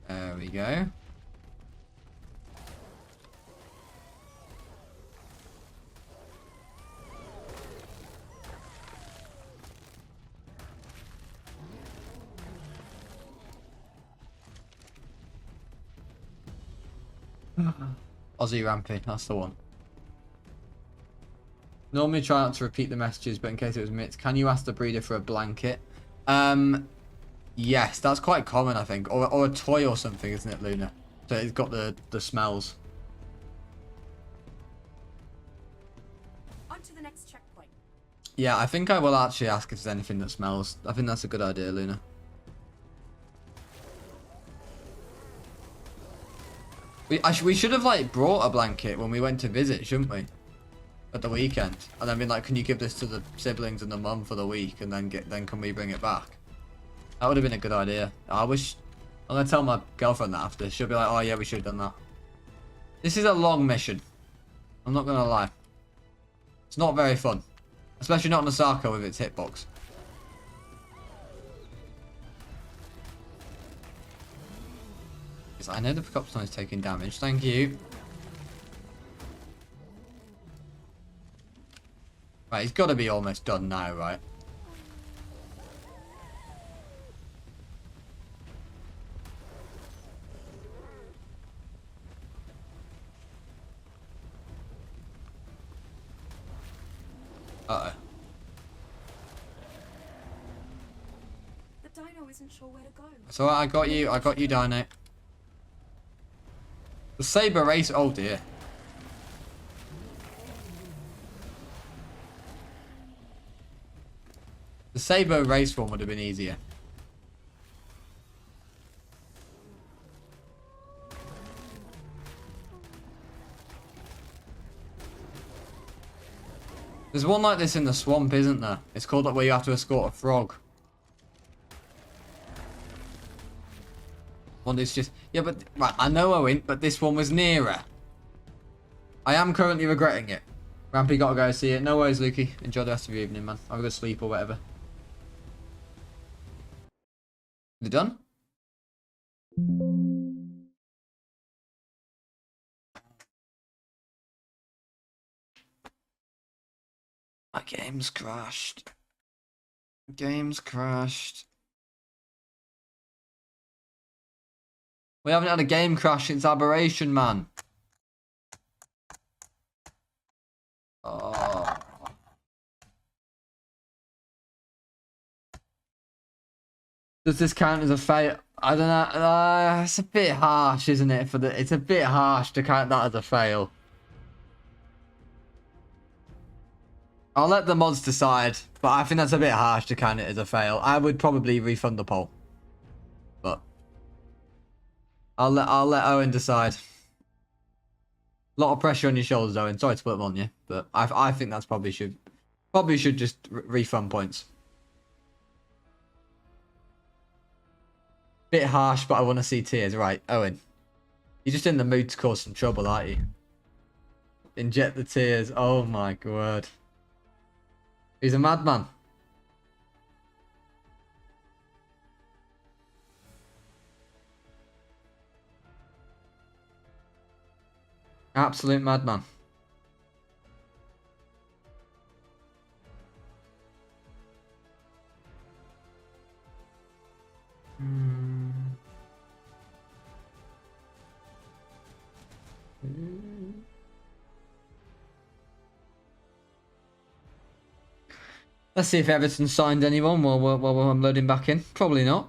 There we go. Aussie Rampy, that's the one. Normally try not to repeat the messages, but in case it was mixed, can you ask the breeder for a blanket? Yes, that's quite common, I think. Or a toy or something, isn't it, Luna? So it's got the smells. On to the next checkpoint. Yeah, I think I will actually ask if there's anything that smells. I think that's a good idea, Luna. We should have, like, brought a blanket when we went to visit, shouldn't we? At the weekend. And then been like, can you give this to the siblings and the mum for the week? And then can we bring it back? That would have been a good idea. I'm going to tell my girlfriend that after. She'll be like, oh yeah, we should have done that. This is a long mission. I'm not going to lie. It's not very fun. Especially not on a Sarco with its hitbox. I know the pickup stone is taking damage. Thank you. Right, he's got to be almost done now, right? Uh-oh. The dino isn't sure where to go. So I got you, Dino. The Saber race, oh dear. The Saber race one would have been easier. There's one like this in the swamp, isn't there? It's called like where you have to escort a frog. One is just... Yeah, but... Right, I know I went, but this one was nearer. I am currently regretting it. Rampy gotta go see it. No worries, Lukey. Enjoy the rest of your evening, man. Have a good sleep or whatever. You done? My game's crashed. Game's crashed. We haven't had a game crash since Aberration, man. Oh. Does this count as a fail? I don't know. It's a bit harsh, isn't it? It's a bit harsh to count that as a fail. I'll let the mods decide, but I think that's a bit harsh to count it as a fail. I would probably refund the poll, but I'll let Owen decide. A lot of pressure on your shoulders, Owen. Sorry to put them on you, but I think that's probably should just refund points. Bit harsh, but I want to see tears. Right, Owen, you're just in the mood to cause some trouble, aren't you? Inject the tears. Oh my word. He's a madman. Absolute madman. Let's see if Everton signed anyone while I'm loading back in. Probably not.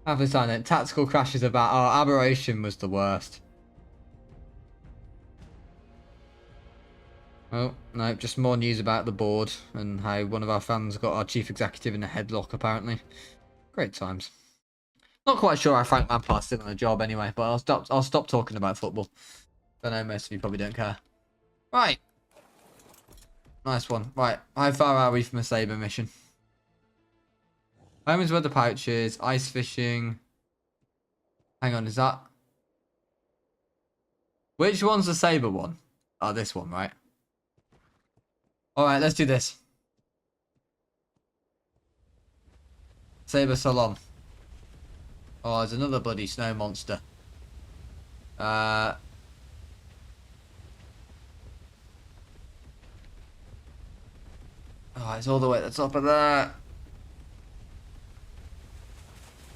Have they signed it? Tactical crashes about. Oh, Aberration was the worst. Oh, no, just more news about the board and how one of our fans got our chief executive in a headlock, apparently. Great times. Not quite sure how Frank Lampard's still on the job anyway, but I'll stop talking about football. I know most of you probably don't care. Right. Nice one. Right, how far are we from a Saber mission? Home is where the pouch is. Ice fishing. Hang on, is that... Which one's the Saber one? Oh, this one, right? Alright, let's do this. Saber Salon. Oh, there's another bloody snow monster. Oh, Oh, it's all the way at the top of there.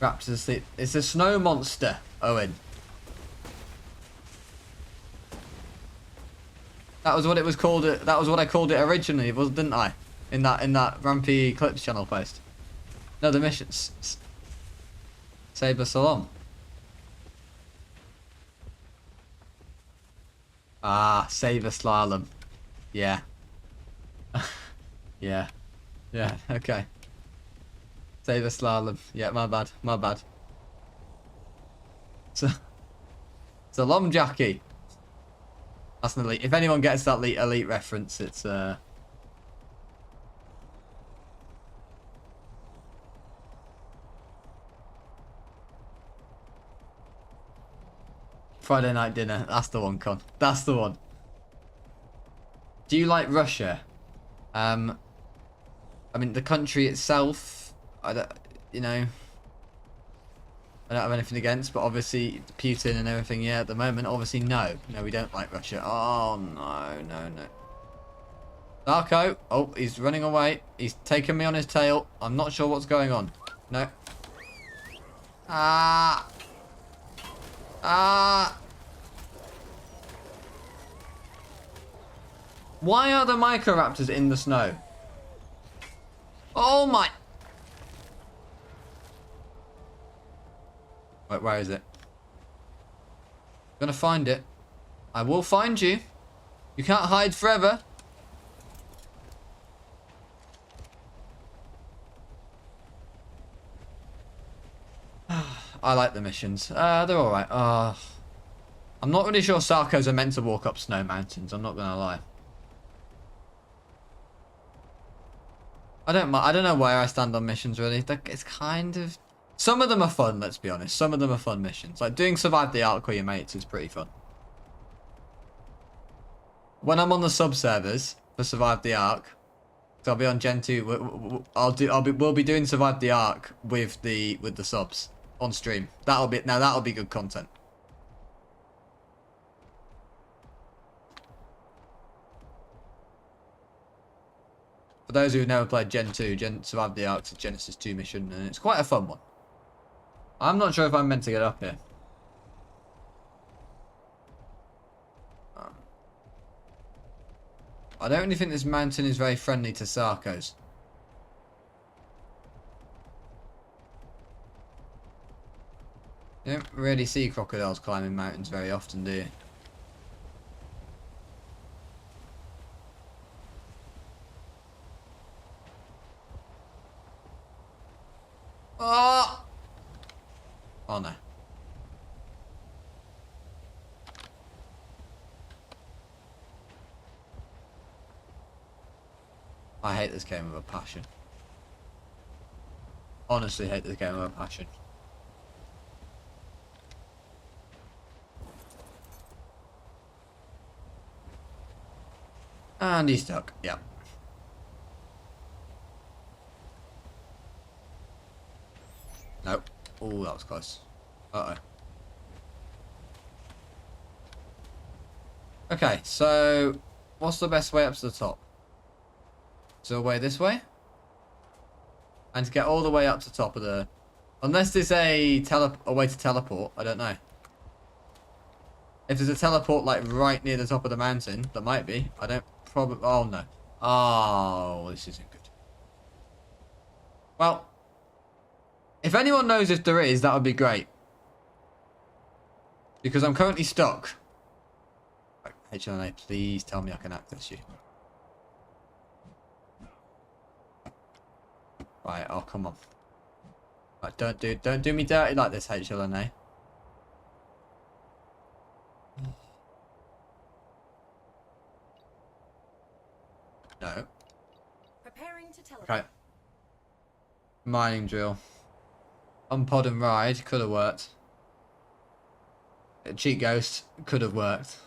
Raptors asleep. It's a snow monster, Owen. That was what it was called. That was what I called it originally, didn't I? In that Rampy Clips channel post. No, the missions. Saber Salam. Ah, Saber Slalom. Yeah. Yeah. Yeah, okay. Saber Slalom. Yeah, my bad. My bad. Salam Jackie. That's an elite. If anyone gets that elite reference, it's Friday night dinner. That's the one, Con. That's the one. Do you like Russia? I mean, the country itself, I don't have anything against, but obviously Putin and everything, yeah, at the moment, obviously no. No, we don't like Russia. Oh, no. Sarco, oh, he's running away. He's taken me on his tail. I'm not sure what's going on. No. Ah. Why are the Microraptors in the snow? Oh my. Wait, where is it? I'm gonna find it. I will find you. You can't hide forever. I like the missions. They're alright. I'm not really sure Sarcos are meant to walk up snow mountains. I'm not gonna lie. I don't know where I stand on missions really. It's kind of... Some of them are fun, let's be honest. Some of them are fun missions. Like doing Survive the Ark with your mates is pretty fun. When I'm on the sub servers for Survive the Ark, so I'll be on Gen 2. We'll be doing Survive the Ark with the subs on stream. That'll be good content. For those who've never played Gen 2, Survive the Ark's a Genesis 2 mission, and it's quite a fun one. I'm not sure if I'm meant to get up here. I don't really think this mountain is very friendly to Sarcos. You don't really see crocodiles climbing mountains very often, do you? Oh! Oh no. I hate this game with a passion. Honestly hate this game with a passion. And he's stuck. Yeah. Nope. Oh, that was close. Uh-oh. Okay, so what's the best way up to the top? So away this way? And to get all the way up to the top of the... Unless there's a way to teleport, I don't know. If there's a teleport like right near the top of the mountain, there might be. I don't probably... Oh no. Oh, this isn't good. Well, if anyone knows if there is, that would be great. Because I'm currently stuck. Right, HLNA, please tell me I can access you. Right, oh come on. Right, don't do me dirty like this, HLNA. No. Preparing to teleport. Okay. Mining drill. Unpod and ride could have worked. Cheat ghost could have worked.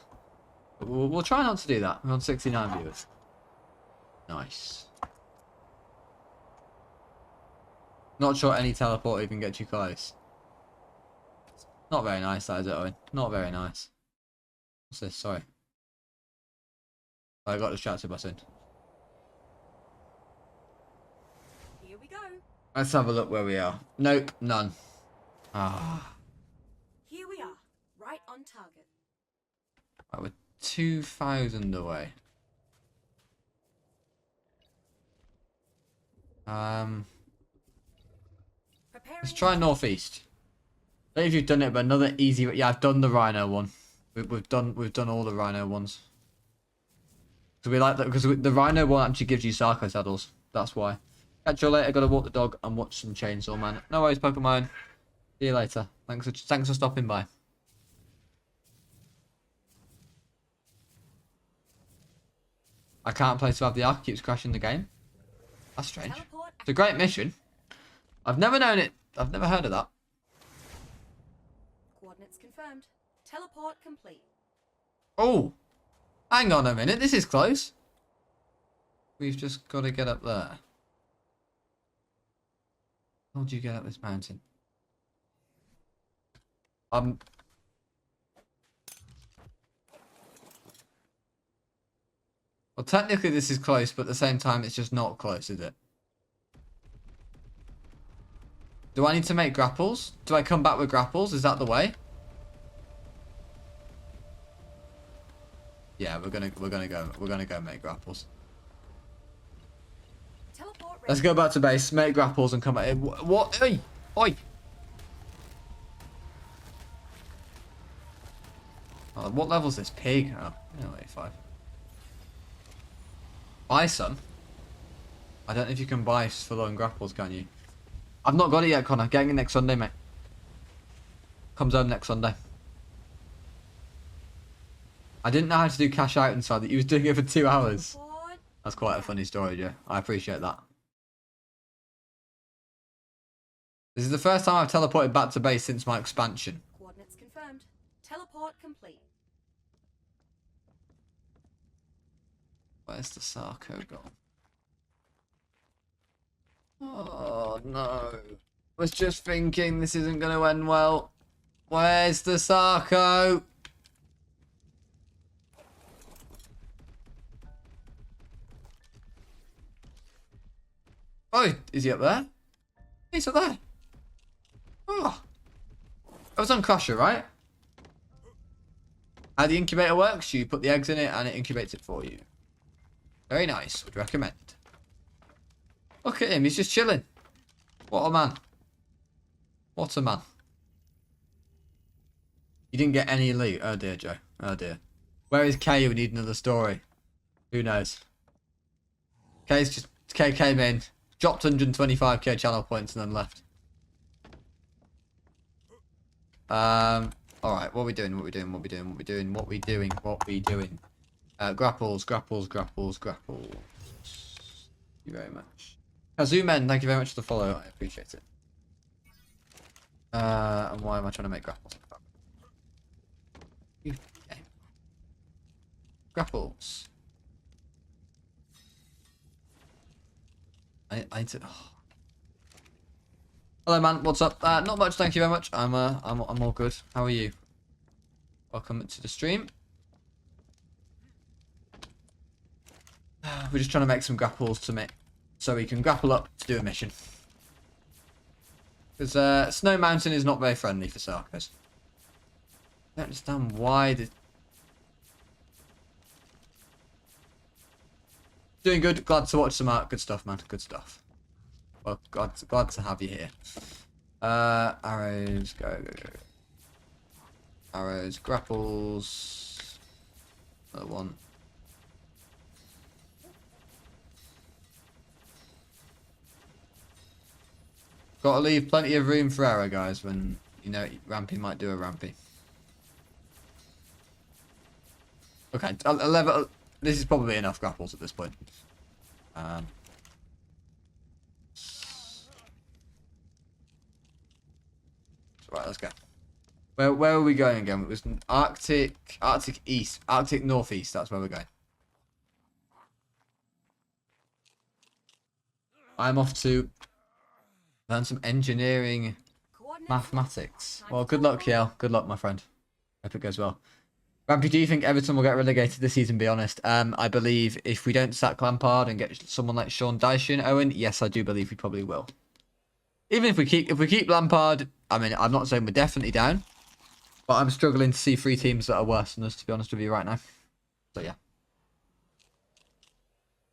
But we'll try not to do that. We're on 69 viewers. Nice. Not sure any teleport even gets you close. Not very nice, that is it, Owen? Not very nice. What's this? Sorry. I got distracted by sin. Let's have a look where we are. Nope, none. Ah. Here we are, right on target. Right, we're 2,000 away. Let's try northeast. I don't know if you've done it, but another easy. Yeah, I've done the rhino one. We've done all the rhino ones. So we like that because the rhino one actually gives you Sarcos saddles. That's why. Catch you later. Gotta walk the dog and watch some Chainsaw Man. No worries, Pokemon. See you later. Thanks for stopping by. I can't play Survive the Ark. Keeps crashing the game. That's strange. It's a great mission. I've never known it. I've never heard of that. Coordinates confirmed. Teleport complete. Oh, hang on a minute. This is close. We've just got to get up there. How do you get up this mountain? Well, technically this is close, but at the same time it's just not close, is it? Do I need to make grapples? Do I come back with grapples? Is that the way? Yeah, we're gonna go make grapples. Let's go back to base, make grapples, and come back. What? Oi! Oi! Oh, what level's this pig? Oh, 85. Buy some. I don't know if you can buy full-on grapples, can you? I've not got it yet, Connor. Getting it next Sunday, mate. Comes home next Sunday. I didn't know how to do cash out inside that. You was doing it for 2 hours. That's quite a funny story, Joe. I appreciate that. This is the first time I've teleported back to base since my expansion. Coordinates confirmed. Teleport complete. Where's the Sarco gone? Oh no. Was just thinking this isn't going to end well. Where's the Sarco? Oh, is he up there? He's up there. Oh. I was on Crusher, right? How the incubator works, you put the eggs in it and it incubates it for you. Very nice, would recommend. Look at him, he's just chilling. What a man. What a man. You didn't get any loot. Oh dear, Joe. Oh dear. Where is Kay? We need another story. Who knows? Kay came in, dropped 125k channel points and then left. Alright, what are we doing? Grapples. Thank you very much. Kazumen, thank you very much for the follow. I appreciate it. And why am I trying to make grapples? Okay. Grapples. I need to... Oh. Hello, man. What's up? Not much. Thank you very much. I'm all good. How are you? Welcome to the stream. We're just trying to make some grapples so we can grapple up to do a mission. Because Snow Mountain is not very friendly for Sarcos. I don't understand why the... Doing good. Glad to watch some art. Good stuff, man. Good stuff. Well, glad to have you here. Arrows, go. Arrows, grapples. Another one. Gotta leave plenty of room for error, guys, when, you know, Rampy might do a Rampy. Okay, this is probably enough grapples at this point. Right, let's go. Where are we going again? It was Arctic East, Arctic Northeast. That's where we're going. I'm off to learn some engineering mathematics. Well, good luck, Kiel. Good luck, my friend. Hope it goes well. Rampy, do you think Everton will get relegated this season, be honest? I believe if we don't sack Lampard and get someone like Sean Dyche in, Owen, yes, I do believe we probably will. Even if we keep Lampard, I mean, I'm not saying we're definitely down, but I'm struggling to see 3 teams that are worse than us, to be honest with you, right now. So yeah.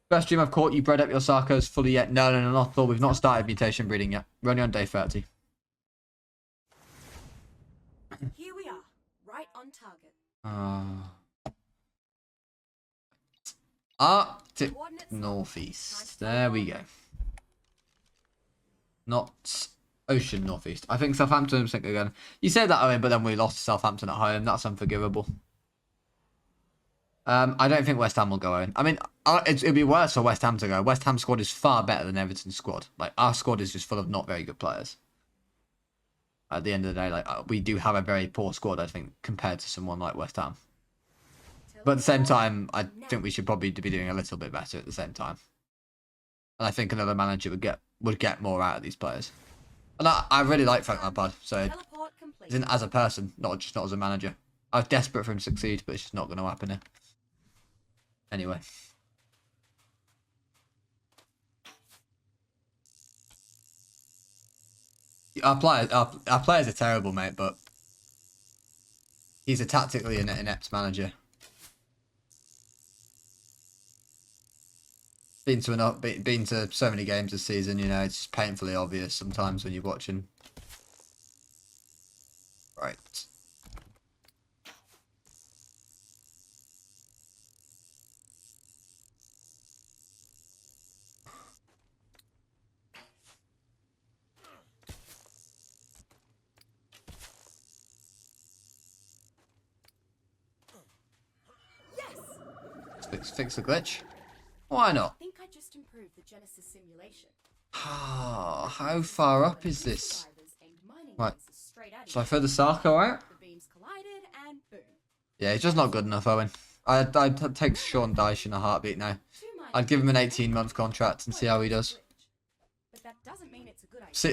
Best dream I've caught. You bred up your Sarcos fully yet? No, not at all. We've not started mutation breeding yet. We're only on day 30. Here we are, right on target. Arctic northeast. There we go. Not ocean northeast. I think Southampton sink again. You said that, Owen, but then we lost to Southampton at home. That's unforgivable. I don't think West Ham will go in. I mean, it'd be worse for West Ham to go. West Ham's squad is far better than Everton's squad. Like, our squad is just full of not very good players. At the end of the day, like, we do have a very poor squad, I think, compared to someone like West Ham. But at the same time, I think we should probably be doing a little bit better at the same time. And I think another manager would get more out of these players. And I really like Frank Lampard, so as a person, not as a manager. I was desperate for him to succeed, but it's just not going to happen here. Anyway. Our players are terrible, mate, but he's a tactically inept manager. Been to so many games this season, you know, it's just painfully obvious sometimes when you're watching. Right. Fix the glitch. Why not? I think I just improved the Genesis simulation. How far up is this? Right. So I throw the Sarco out? Yeah, he's just not good enough, Owen. I'd take Sean Dyche in a heartbeat now. I'd give him an 18-month contract and see how he does.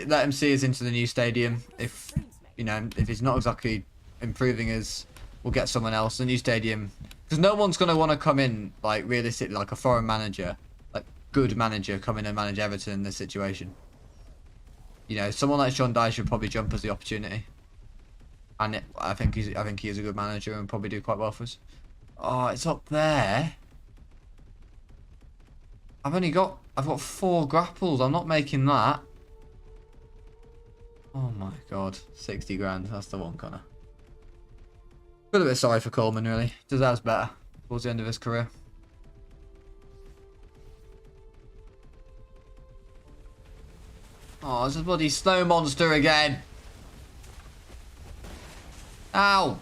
Let him see us into the new stadium. If he's not exactly improving us, we'll get someone else. The new stadium, because no one's gonna want to come in like realistically like a foreign manager, like good manager, come in and manage Everton in this situation. You know, someone like Sean Dyche should probably jump as the opportunity. And I think he is a good manager and probably do quite well for us. Oh, it's up there. I've got 4 grapples. I'm not making that. Oh my god, 60 grand. That's the one, Connor. Feel a bit sorry for Coleman, really. Deserves better towards the end of his career. Oh, it's a bloody snow monster again. Ow.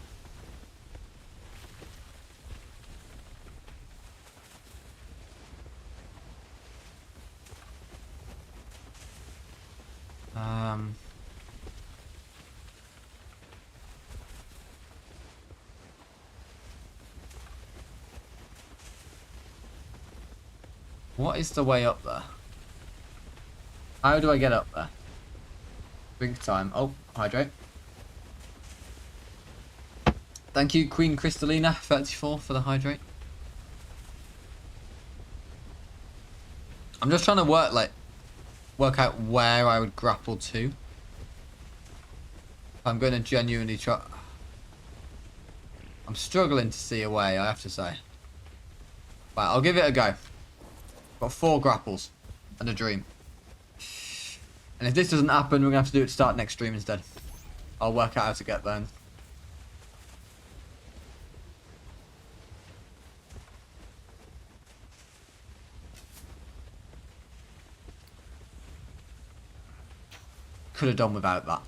What is the way up there? How do I get up there? Drink time. Oh, hydrate. Thank you, Queen Crystalina 34 for the hydrate. I'm just trying to work out where I would grapple to. I'm going to genuinely try. I'm struggling to see a way, I have to say. Right, I'll give it a go. Got 4 grapples and a dream. And if this doesn't happen, we're going to have to do it to start next stream instead. I'll work out how to get there. Could have done without that.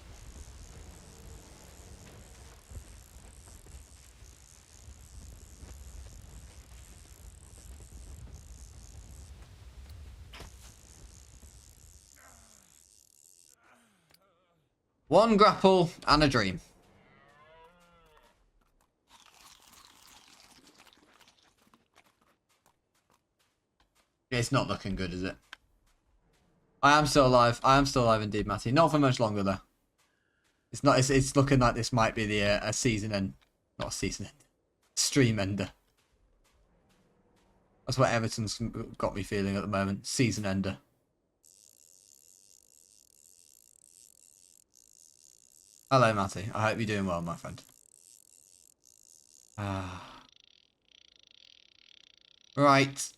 One grapple and a dream. It's not looking good, is it? I am still alive. I am still alive indeed, Matty. Not for much longer, though. It's not. It's looking like this might be the a season end. Not a season end. Stream ender. That's what Everton's got me feeling at the moment. Season ender. Hello, Matty. I hope you're doing well, my friend. Right.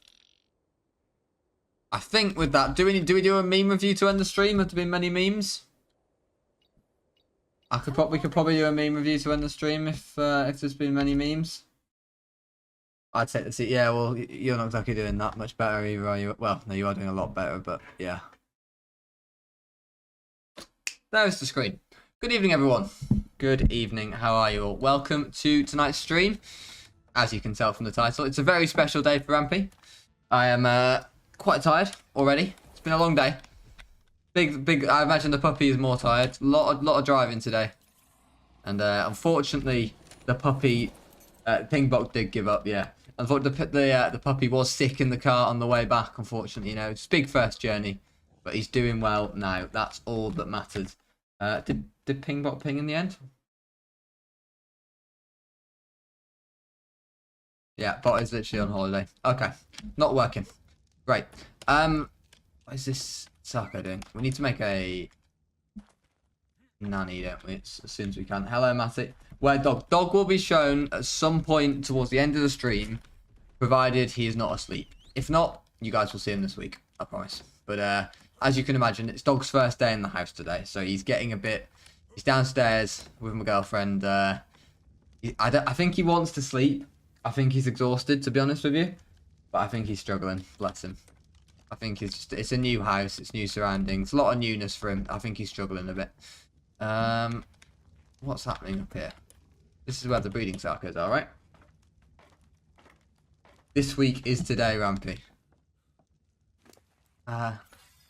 I think with that, do we do a meme review to end the stream? Have there been many memes? We could probably do a meme review to end the stream if there's been many memes. I'd take the seat. Yeah, well, you're not exactly doing that much better either, are you? Well, no, you are doing a lot better, but yeah. There's the screen. Good evening, everyone. Good evening. How are you all? Welcome to tonight's stream. As you can tell from the title, it's a very special day for Rampy. I am quite tired already. It's been a long day. Big. I imagine the puppy is more tired. Lot of driving today, and unfortunately, the puppy, Pingbok did give up. Yeah, unfortunately, the puppy was sick in the car on the way back. Unfortunately, you know, it's a big first journey, but he's doing well now. That's all that matters. Did Pingbok ping in the end? Yeah, bot is literally on holiday. Okay, not working. Great. What is this Sarco doing? We need to make a nanny, don't we? As soon as we can. Hello, Matty. Where dog? Dog will be shown at some point towards the end of the stream, provided he is not asleep. If not, you guys will see him this week. I promise. But as you can imagine, it's Dog's first day in the house today, so he's getting a bit. He's downstairs with my girlfriend. I think he wants to sleep. I think he's exhausted, to be honest with you. But I think he's struggling. Bless him. I think it's a new house. It's new surroundings. A lot of newness for him. I think he's struggling a bit. What's happening up here? This is where the breeding Sarcos are, right? This week is today, Rampy.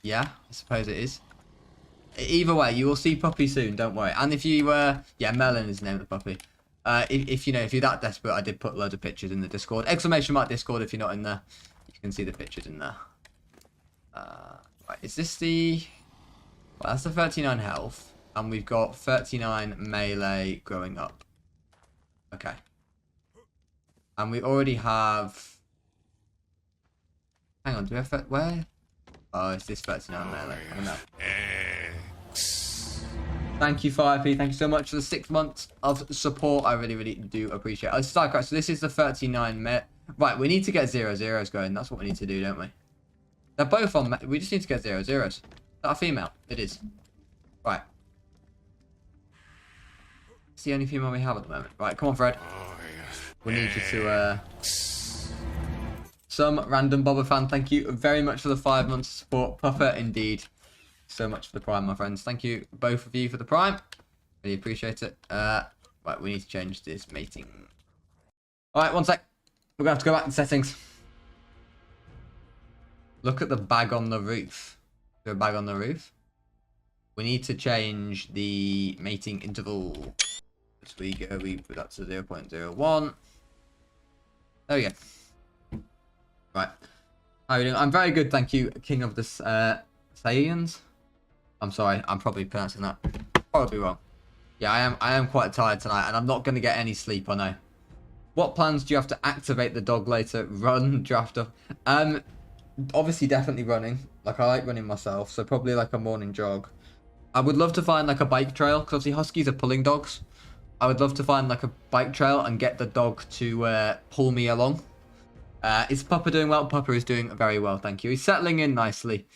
Yeah, I suppose it is. Either way, you will see Puppy soon, don't worry. And if you, yeah, Melon is the name of the puppy. If you're that desperate, I did put a load of pictures in the Discord. Exclamation mark Discord if you're not in there. You can see the pictures in there. Right, is this the... Well, that's the 39 health. And we've got 39 melee growing up. Okay. And we already have... Hang on, do we have... Where? Oh, it's this 39 melee. I don't know. Thank you, 5p. Thank you so much for the 6 months of support. I really do appreciate it. So this is the 39 Right, we need to get 0-0s going. That's what we need to do, don't we? They're both on... We just need to get 0-0s. Is that a female? It is. Right. It's the only female we have at the moment. Right, come on, Fred. We need you to... Some random Bobber fan, thank you very much for the 5 months of support. Puffer, indeed. So much for the Prime, my friends. Thank you, both of you, for the Prime. Really appreciate it. Right, we need to change this mating. Alright, one sec. We're going to have to go back to settings. Look at the bag on the roof. Is there a bag on the roof? We need to change the mating interval. As we go, we put that to 0.01. There we go. Right. How are you doing? I'm very good, thank you, King of the Saiyans. I'm sorry, I'm probably pronouncing that probably wrong. Yeah, I am quite tired tonight, and I'm not going to get any sleep, I know. What plans do you have to activate the dog later? Run, draft up. Obviously, definitely running. Like, I like running myself, so probably like a morning jog. I would love to find like a bike trail, because obviously Huskies are pulling dogs. I would love to find like a bike trail and get the dog to pull me along. Is Puppa doing well? Puppa is doing very well, thank you. He's settling in nicely.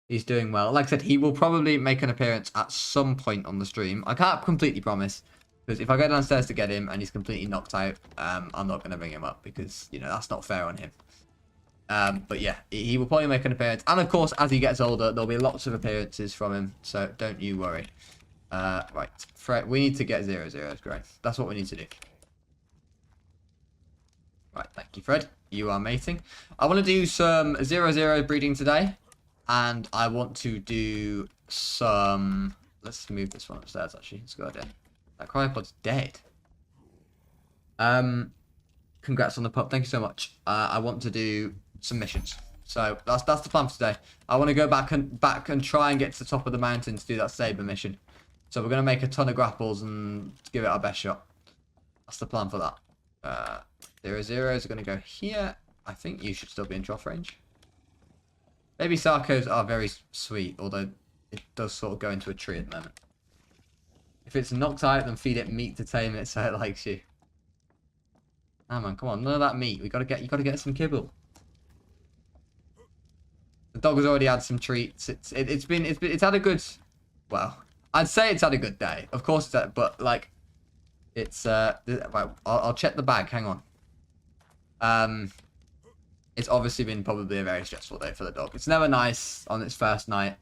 He's doing well. Like I said, he will probably make an appearance at some point on the stream. I can't completely promise, because if I go downstairs to get him and he's completely knocked out, I'm not going to bring him up, because, you know, that's not fair on him. But yeah, he will probably make an appearance. And of course, as he gets older, there'll be lots of appearances from him, so don't you worry. Right, Fred, we need to get 0-0s, great. That's what we need to do. Right, thank you, Fred. You are mating. I want to do some 0-0 breeding today. And I want to do some... Let's move this one upstairs, actually. Let's go down. That cryopod's dead. Congrats on the pup. Thank you so much. I want to do some missions. So that's the plan for today. I want to go back and try and get to the top of the mountain to do that saber mission. So we're going to make a ton of grapples and give it our best shot. That's the plan for that. 0-0s are going to go here. I think you should still be in trough range. Maybe Sarcos are very sweet, although it does sort of go into a tree at the moment. If it's knocked out, then feed it meat to tame it so it likes you. Ah man, come on, none of that meat. You gotta get some kibble. The dog has already had some treats. It's had a good, well, I'd say it's had a good day. Of course it's had, but like, it's right, I'll check the bag. Hang on. It's obviously been probably a very stressful day for the dog. It's never nice on its first night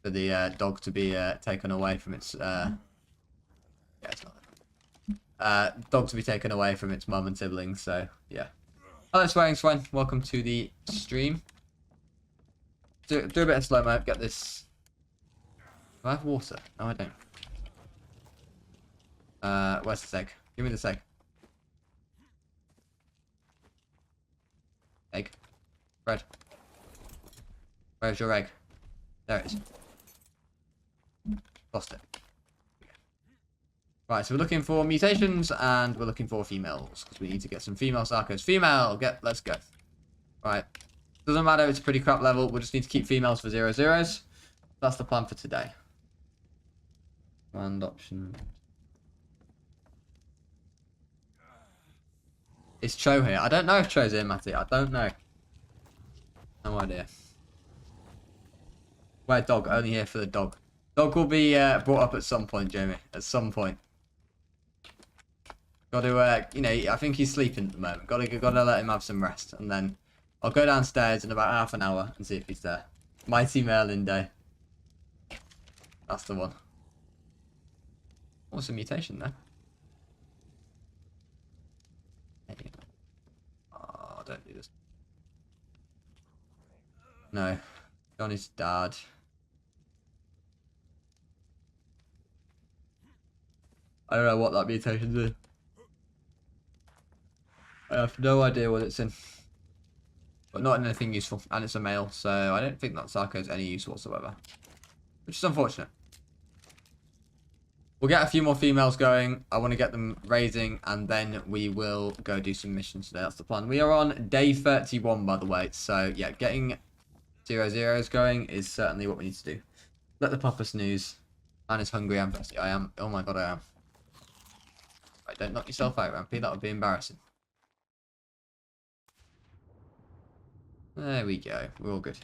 for the dog to be taken away from its yeah, it's not dog to be taken away from its mum and siblings. So yeah. Hello, swearing swine. Welcome to the stream. Do a bit of slow mo. Get this. Do I have water? No, I don't. Where's this egg? Give me this egg. Egg. Bread. Where's your egg? There it is. Lost it. Right, so we're looking for mutations and we're looking for females because we need to get some female Sarcos. Female, let's go. Right. Doesn't matter, it's a pretty crap level. We just need to keep females for 0-0s. That's the plan for today. Command option. Is Cho here? I don't know if Cho's here, Matty. I don't know. No idea. Where dog? Only here for the dog. Dog will be brought up at some point, Jamie. At some point. Got to, you know, I think he's sleeping at the moment. Got to let him have some rest, and then I'll go downstairs in about half an hour and see if he's there. Mighty Merlin Day. That's the one. What's a mutation there? Oh, don't do this. No. Johnny's dad. I don't know what that mutation's in. I have no idea what it's in. But not in anything useful. And it's a male, so I don't think that Sarcos any use whatsoever. Which is unfortunate. We'll get a few more females going. I want to get them raising, and then we will go do some missions today. That's the plan. We are on day 31, by the way. So, yeah, getting 0-0s going is certainly what we need to do. Let the papa snooze. Man is hungry and thirsty. I am. Oh my god, I am. Right, don't knock yourself out, Rampy. That would be embarrassing. There we go. We're all good.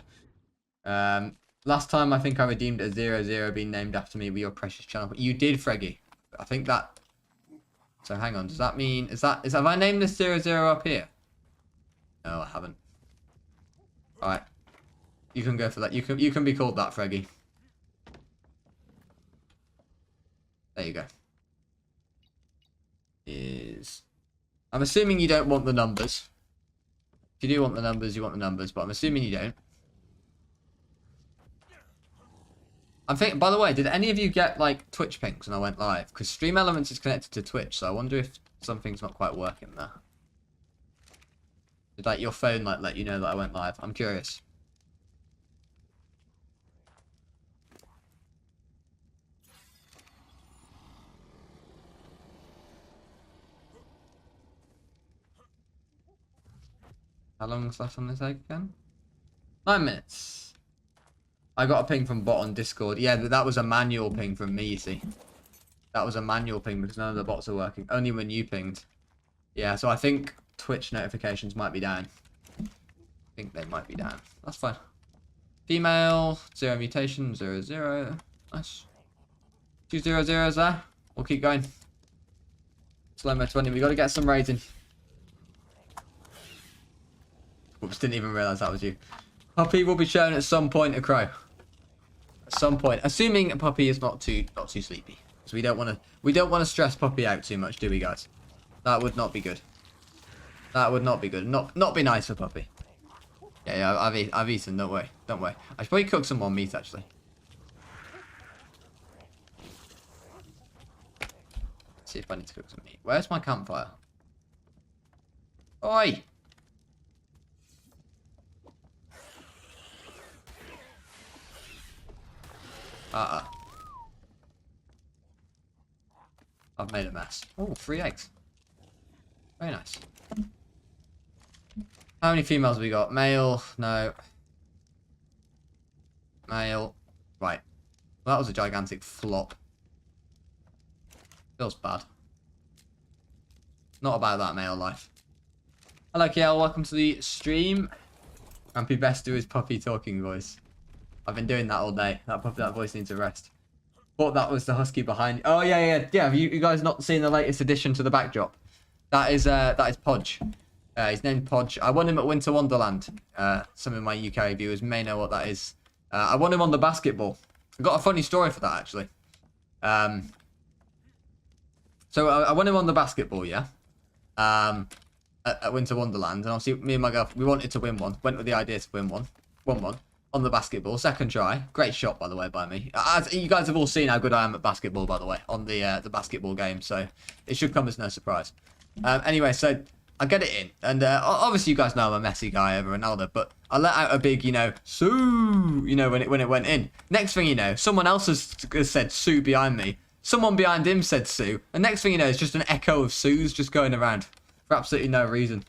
Last time I think I redeemed a 0-0 being named after me with your precious channel. You did, Freggy. I think that. So hang on. Does that mean have I named this 0-0 up here? No, I haven't. All right. You can go for that. You can be called that, Freggy. There you go. I'm assuming you don't want the numbers. If you do want the numbers, you want the numbers, but I'm assuming you don't. I'm thinking, by the way, did any of you get, like, Twitch pings when I went live? Because Stream Elements is connected to Twitch, so I wonder if something's not quite working there. Did, like, your phone, like, let you know that I went live? I'm curious. How long is left on this egg again? 9 minutes. I got a ping from bot on Discord. Yeah, that was a manual ping from me, you see. That was a manual ping because none of the bots are working. Only when you pinged. Yeah, so I think Twitch notifications might be down. I think they might be down. That's fine. Female, 0 mutation, 0-0. Nice. 2 0-0s there. We'll keep going. Slow-mo 20. We got to get some raiding. Whoops, didn't even realise that was you. Puppy will be shown at some point a crow. At some point. Assuming Puppy is not too sleepy. Because we don't want to stress Puppy out too much, do we, guys? That would not be good. That would not be good. Not be nice for Puppy. Yeah, I've eaten, don't worry. Don't worry. I should probably cook some more meat actually. Let's see if I need to cook some meat. Where's my campfire? Oi! I've made a mess. Oh, 3 eggs. Very nice. How many females have we got? Male? No. Male. Right. Well, that was a gigantic flop. Feels bad. Not about that male life. Hello, Kiel. Welcome to the stream. Rampy best do his puppy talking voice. I've been doing that all day. That voice needs a rest. Thought that was the husky behind. Oh yeah. Have you guys not seen the latest addition to the backdrop? That is Podge. He's named Podge. I won him at Winter Wonderland. Some of my UK viewers may know what that is. I won him on the basketball. I got a funny story for that actually. So I won him on the basketball, yeah. At Winter Wonderland, and obviously me and my girlfriend, we wanted to win one. Went with the idea to win one. Won one on the basketball. Second try. Great shot, by the way, by me. As you guys have all seen how good I am at basketball, by the way, on the basketball game. So it should come as no surprise. Anyway, so I get it in, and obviously you guys know I'm a Messi guy over Ronaldo, but I let out a big, Sue, when it went in. Next thing you know, someone else has said Sue behind me. Someone behind him said Sue, and next thing you know, it's just an echo of Sue's just going around for absolutely no reason.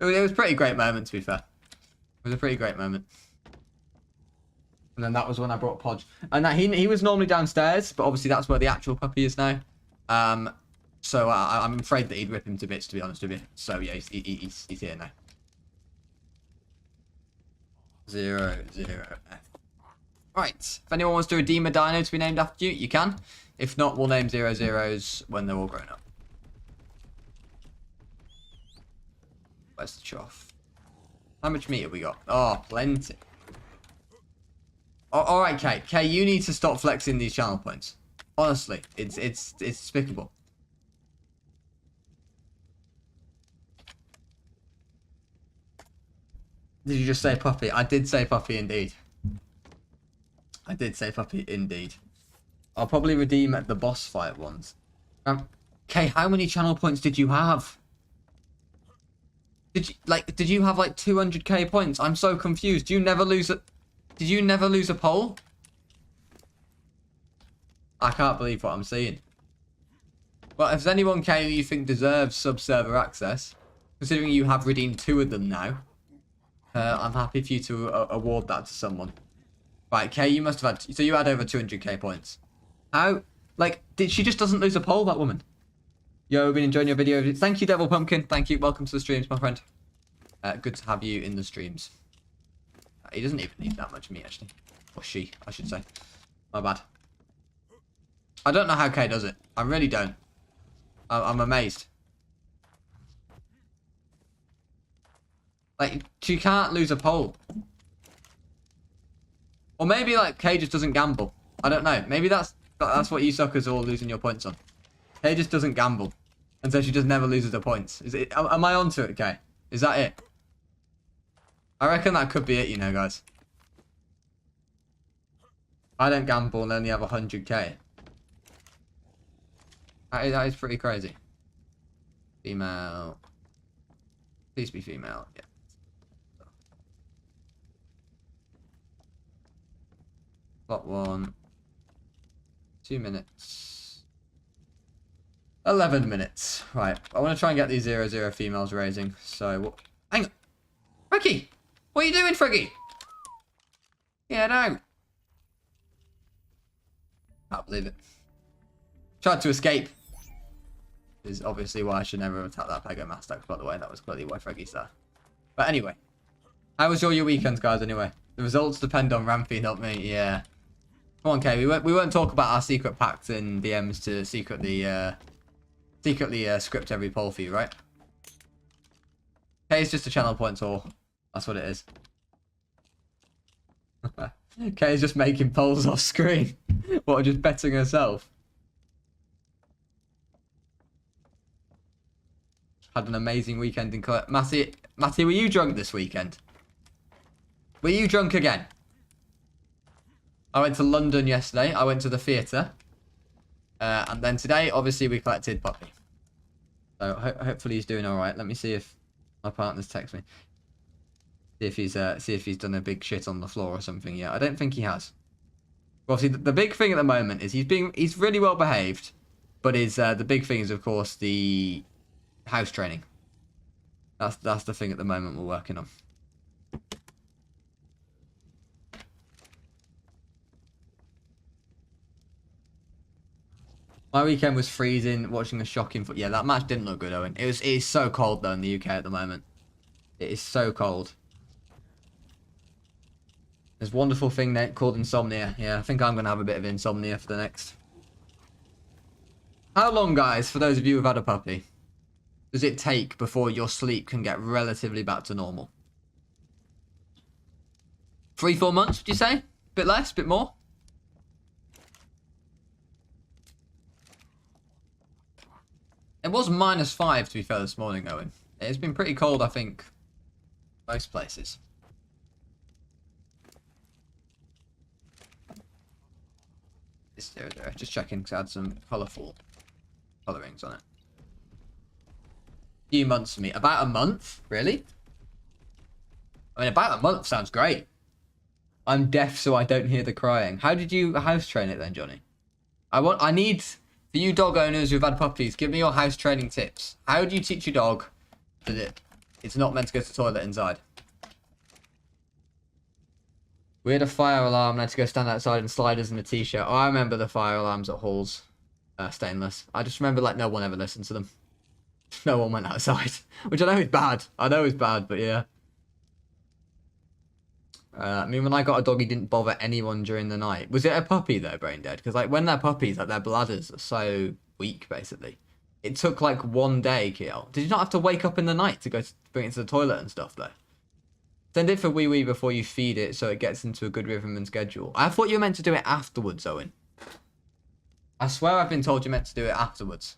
It was a pretty great moment, to be fair. It was a pretty great moment. And then that was when I brought Podge, and that he was normally downstairs, but obviously that's where the actual puppy is now. So I'm afraid that he'd rip him to bits, to be honest with you. So yeah, he's here now. 0, 0, F. Right. If anyone wants to redeem a dino to be named after you, you can. If not, we'll name 00s when they're all grown up. Where's the trough? How much meat have we got? Oh, plenty. All right, Kay. Kay, you need to stop flexing these channel points. Honestly, it's despicable. Did you just say puppy? I did say puppy indeed. I did say puppy indeed. I'll probably redeem at the boss fight ones. Kay, how many channel points did you have? Did you have like 200k points? I'm so confused. Did you never lose a poll? I can't believe what I'm seeing. Well, if there's anyone, Kay, you think deserves sub-server access, considering you have redeemed 2 of them now, I'm happy for you to award that to someone. Right, Kay, you must have had... So you had over 200k points. How? Like, she just doesn't lose a poll, that woman. Yo, been enjoying your video. Thank you, Devil Pumpkin. Thank you. Welcome to the streams, my friend. Good to have you in the streams. He doesn't even need that much meat, actually. Or she, I should say. My bad. I don't know how Kay does it. I really don't. I'm amazed. Like, she can't lose a poll. Or maybe, like, Kay just doesn't gamble. I don't know. Maybe that's what you suckers are all losing your points on. Kay just doesn't gamble. And so she just never loses her points. Am I onto it, Kay? Is that it? I reckon that could be it, guys. I don't gamble and only have 100k. That is pretty crazy. Female. Please be female. Yeah. Plot 1. 2 minutes. 11 minutes. Right. I want to try and get these 00 females raising. So, hang on. Friggy! What are you doing, Friggy? Yeah, no. Can't believe it. Tried to escape. Is obviously why I should never have attacked that Pego Mastax, by the way. That was clearly why Friggy's there. But anyway. How was your weekends, guys, anyway? The results depend on Rampy, not me. Yeah. Come on, Kay. We won't talk about our secret pacts and DMs to secretly script every poll for you, right? Kay is just a channel point all. That's what it is. Kay is just making polls off screen. What, just betting herself? Had an amazing weekend in Matty, were you drunk this weekend? Were you drunk again? I went to London yesterday. I went to the theatre. And then today, obviously, we collected Poppy. So hopefully he's doing all right. Let me see if my partner's text me. See if he's done a big shit on the floor or something. Yeah, I don't think he has. Well, see, the big thing at the moment is he's really well behaved, but the big thing is, of course, the house training. That's the thing at the moment we're working on. My weekend was freezing, watching a shocking foot. Yeah, that match didn't look good, Owen. It is so cold though in the UK at the moment. It is so cold. There's a wonderful thing called insomnia. Yeah, I think I'm gonna have a bit of insomnia for the next. How long, guys, for those of you who've had a puppy, does it take before your sleep can get relatively back to normal? 3-4 months, would you say? Bit less, bit more? It was -5 to be fair this morning, Owen. It's been pretty cold, I think, most places. There. Just checking because I had some colourful colourings on it. Few months for me. About a month? Really? I mean, about a month sounds great. I'm deaf so I don't hear the crying. How did you house train it then, Johnny? I need, for you dog owners who've had puppies, give me your house training tips. How do you teach your dog that it's not meant to go to the toilet inside? We had a fire alarm and had to go stand outside in sliders and a t-shirt. Oh, I remember the fire alarms at Hall's Stainless. I just remember, like, no one ever listened to them. No one went outside. Which I know is bad. I know is bad, but yeah. I mean, when I got a dog, he didn't bother anyone during the night. Was it a puppy, though, Brain Dead? Because, like, when they're puppies, like, their bladders are so weak, basically. It took, like, 1 day, Kiel. Did you not have to wake up in the night to go bring it to the toilet and stuff, though? Send it for wee wee before you feed it so it gets into a good rhythm and schedule. I thought you were meant to do it afterwards, Owen. I swear I've been told you're meant to do it afterwards.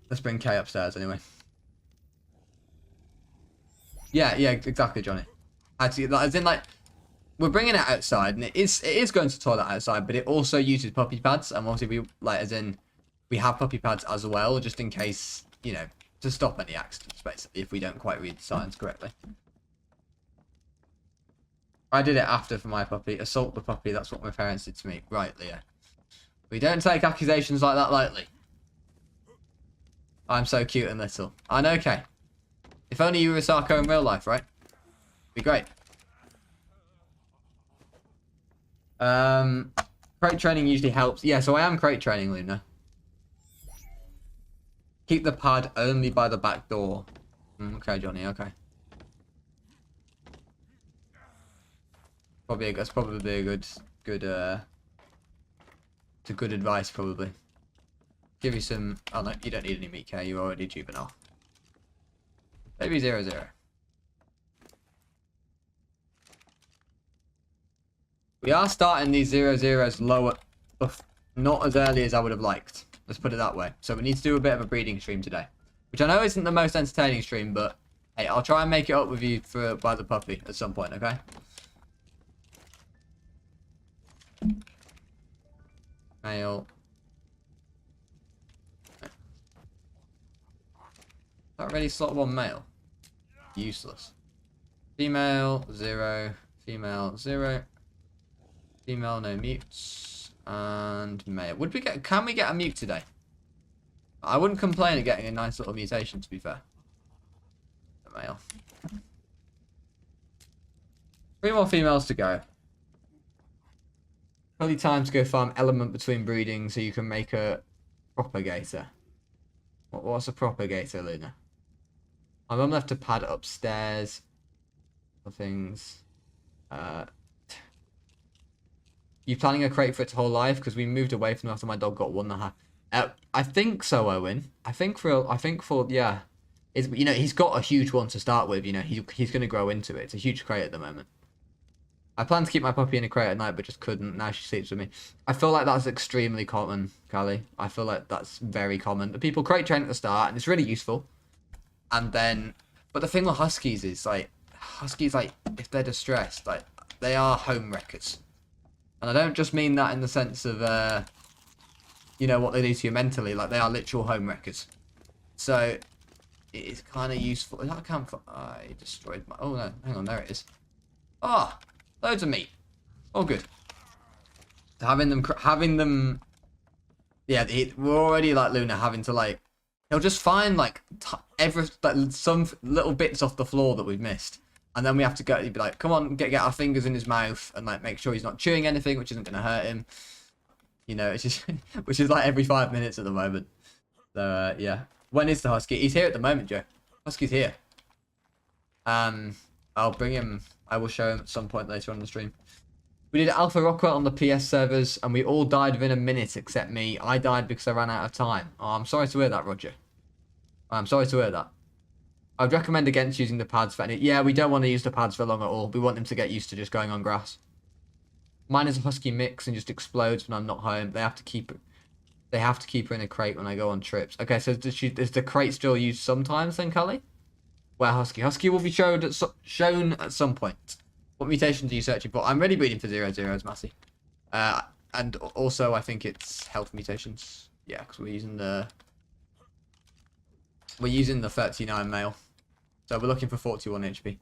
Let's bring Kay upstairs anyway. Yeah, exactly, Johnny. Actually, as in, like, we're bringing it outside, and it is going to the toilet outside, but it also uses puppy pads, and obviously we have puppy pads as well, just in case, you know, to stop any accidents, basically, if we don't quite read the signs correctly. I did it after for my puppy. Assault the puppy, that's what my parents did to me. Right, Leah. We don't take accusations like that lightly. I'm so cute and little. I know, okay. If only you were a Sarco in real life, right? Be great. Crate training usually helps. Yeah, so I am crate training, Luna. Keep the pad only by the back door. Okay, Johnny, okay. That's probably a good advice, probably. Give you some. Oh no, you don't need any meat care. You're already juvenile. Maybe 0-0. We are starting these 0-0s lower, not as early as I would have liked. Let's put it that way. So we need to do a bit of a breeding stream today, which I know isn't the most entertaining stream, but hey, I'll try and make it up with you by the puppy at some point, okay? Male. That really slot one male. Useless. Female 0. Female 0. Female no mutes. And male. Can we get a mute today? I wouldn't complain at getting a nice little mutation, to be fair. A male. 3 more females to go. Only time to go farm element between breeding so you can make a propagator. What's a propagator, Luna? My mum left a pad upstairs. For things. You planning a crate for its whole life? Because we moved away from it after my dog got 1.5. I think so, Owen. I think for yeah. You know, he's got a huge one to start with. You know, he's going to grow into it. It's a huge crate at the moment. I planned to keep my puppy in a crate at night, but just couldn't. Now she sleeps with me. I feel like that's extremely common, Callie. I feel like that's very common. The people crate train at the start, and it's really useful. And then, but the thing with huskies is like, if they're distressed, like they are home wreckers. And I don't just mean that in the sense of, you know, what they do to you mentally. Like, they are literal home wreckers. So, it is kind of useful. Is that a campfire? I destroyed my... Oh, no. Hang on. There it is. Ah! Oh, loads of meat. All good. Having them... Yeah, we're already, like, Luna having to, like... He'll just find, like, some little bits off the floor that we've missed. And then we have to go, be like, come on, get our fingers in his mouth and like make sure he's not chewing anything, which isn't going to hurt him. You know, it's just, which is like every 5 minutes at the moment. So, yeah. When is the Husky? He's here at the moment, Joe. Husky's here. I'll bring him, I will show him at some point later on the stream. We did Alpha Rockwell on the PS servers, and we all died within a minute except me. I died because I ran out of time. Oh, I'm sorry to hear that, Roger. I'm sorry to hear that. I would recommend against using the pads for any... Yeah, we don't want to use the pads for long at all. We want them to get used to just going on grass. Mine is a Husky mix and just explodes when I'm not home. They have to keep her in a crate when I go on trips. Okay, so is the crate still used sometimes then, Cully? Where Husky? Husky will be shown at some point. What mutations are you searching for? I'm really breeding for 0-0s, Massey. And also, I think it's health mutations. Yeah, because we're using the 39 male. So we're looking for 41 HP.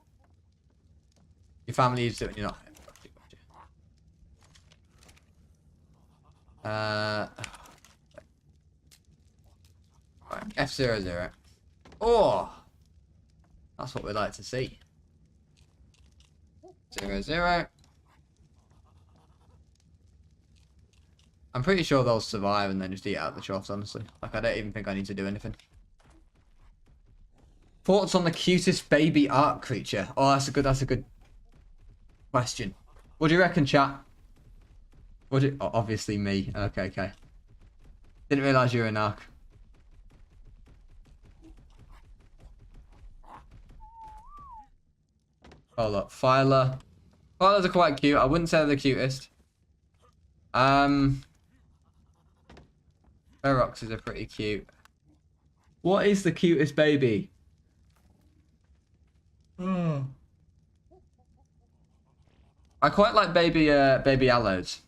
Your family is doing, you're not. Right, F00. Oh! That's what we'd like to see. 0-0. I'm pretty sure they'll survive and then just eat out the troughs, honestly. Like, I don't even think I need to do anything. Thoughts on the cutest baby art creature? Oh, that's a good question. What do you reckon, chat? Oh, obviously me. Okay. Didn't realise you were an arc. Oh look, Phyla. Phylas are quite cute. I wouldn't say they're the cutest. Feroxes are pretty cute. What is the cutest baby? I quite like baby aloes.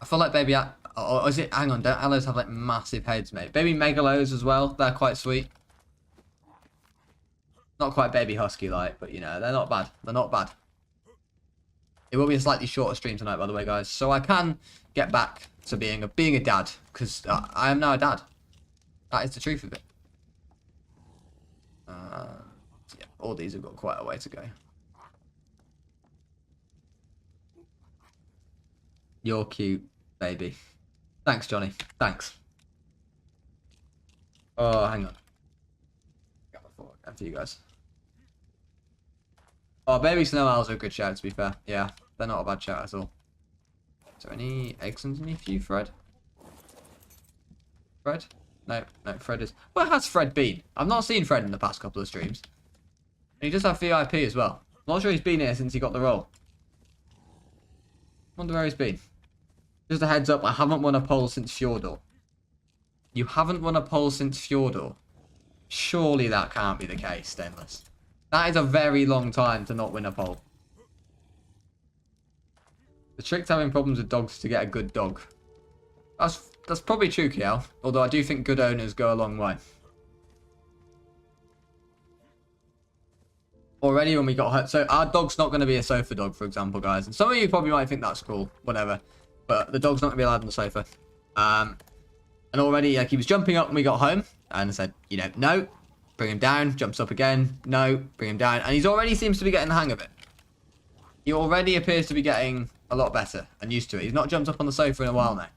I feel like baby or is it? Hang on, don't aloes have like massive heads, mate? Baby megalos as well. They're quite sweet. Not quite baby husky like, but you know they're not bad. They're not bad. It will be a slightly shorter stream tonight, by the way, guys. So I can get back to being a dad because I am now a dad. That is the truth of it. Yeah, all these have got quite a way to go. You're cute, baby. Thanks, Johnny. Thanks. Oh, hang on. Got my fork after you guys. Oh, baby snow owls are a good shout, to be fair. Yeah, they're not a bad shout at all. Is there any eggs underneath you, Fred? Fred? No, Fred is... Where has Fred been? I've not seen Fred in the past couple of streams. And he does have VIP as well. I'm not sure he's been here since he got the role. Wonder where he's been. Just a heads up, I haven't won a poll since Fjordor. You haven't won a poll since Fjordor? Surely that can't be the case, Stainless. That is a very long time to not win a poll. The trick to having problems with dogs is to get a good dog. That's probably true, Kiel. Although I do think good owners go a long way. Already when we got hurt. So our dog's not going to be a sofa dog, for example, guys. And some of you probably might think that's cool. Whatever. But the dog's not going to be allowed on the sofa. And already, like, he was jumping up when we got home. And I said, you know, no. Bring him down. Jumps up again. No. Bring him down. And he's already seems to be getting the hang of it. He already appears to be getting a lot better and used to it. He's not jumped up on the sofa in a while now.